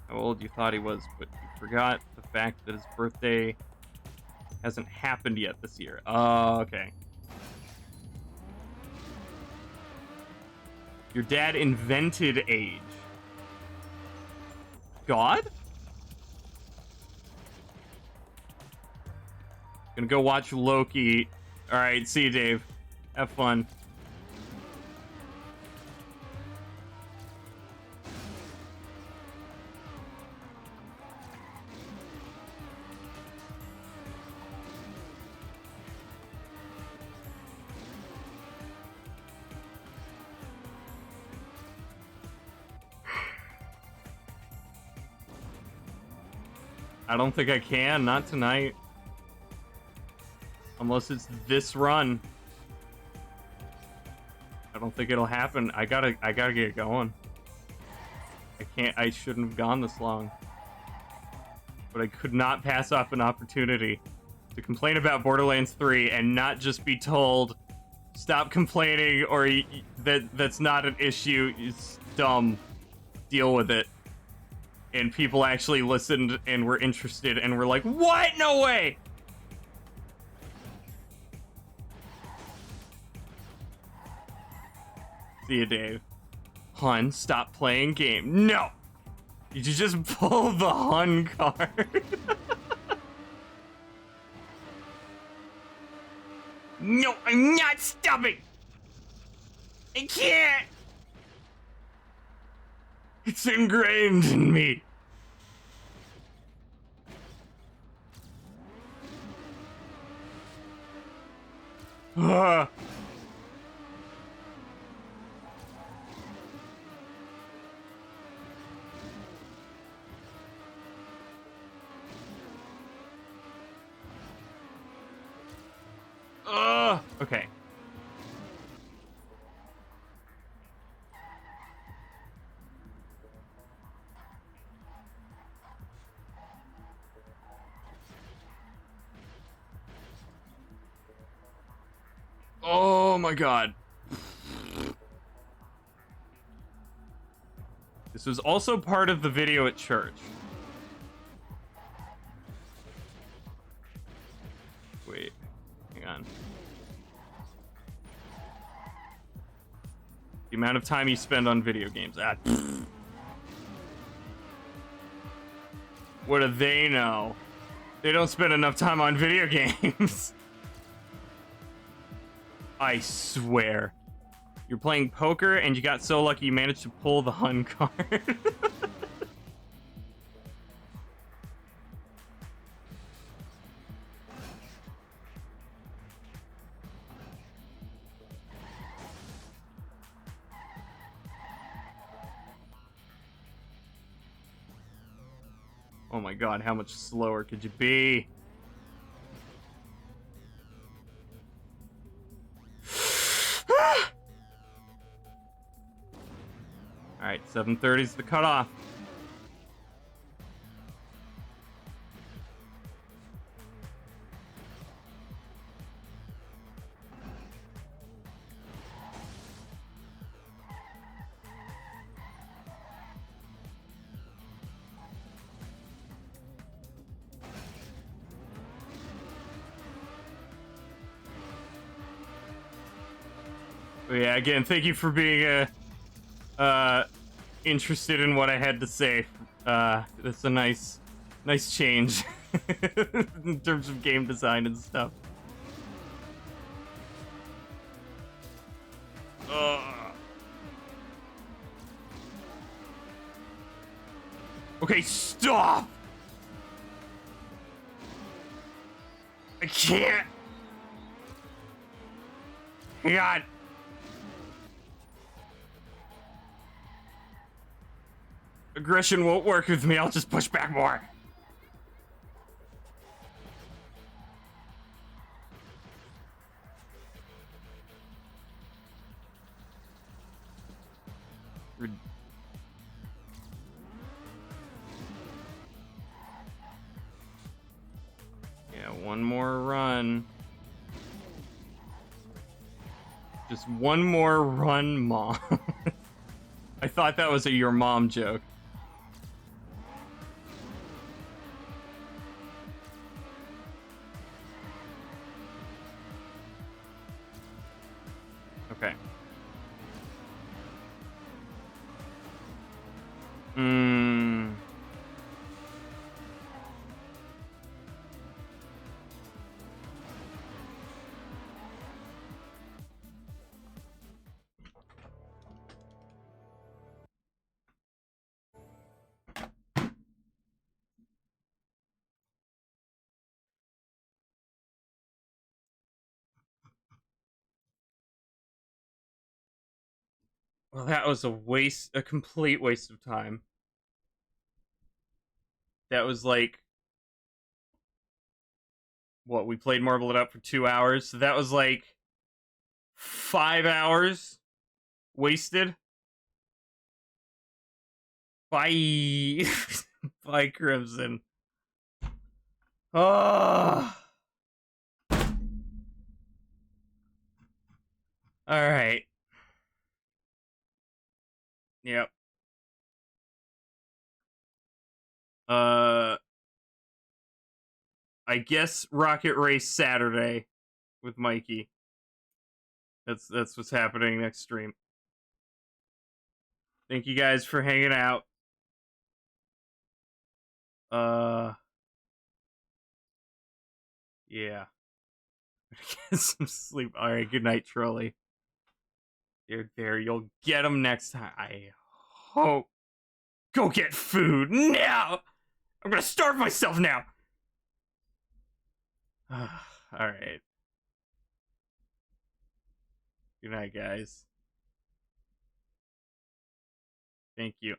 How old you thought he was, but you forgot the fact that his birthday hasn't happened yet this year. Oh, okay. Your dad invented age. God? Gonna go watch Loki. Alright, see you, Dave. Have fun. I don't think I can, not tonight. Unless it's this run. I don't think it'll happen. I gotta get going. I shouldn't have gone this long. But I could not pass off an opportunity to complain about Borderlands 3 and not just be told, stop complaining, or that's not an issue, it's dumb, deal with it. And people actually listened and were interested and were like, what? No way! See you, Dave. Hun, stop playing game. No! Did you just pull the Hun card? No, I'm not stopping! I can't! It's ingrained in me. Ah. Okay. Oh my god. This was also part of the video at church. Wait, hang on. The amount of time you spend on video games. What do they know? They don't spend enough time on video games. I swear. You're playing poker and you got so lucky you managed to pull the Hun card. Oh my god, how much slower could you be? Alright, 7:30 is the cutoff. But yeah, again, thank you for being interested in what I had to say. That's a nice change in terms of game design and stuff. Okay, stop! I can't! God! Aggression won't work with me, I'll just push back more. Yeah, one more run. Just one more run, Mom. I thought that was a your mom joke. Okay. Well, that was a complete waste of time. That was like, what, we played Marble It Up for 2 hours, so that was like 5 hours wasted. Bye. Bye, Crimson. Oh. Alright. Yep. I guess Rocket Race Saturday with Mikey. That's what's happening next stream. Thank you guys for hanging out. Yeah. Get some sleep. Alright, good night, Trolley. There, you'll get them next time. I hope. Go get food now! I'm gonna starve myself now! Alright. Good night, guys. Thank you.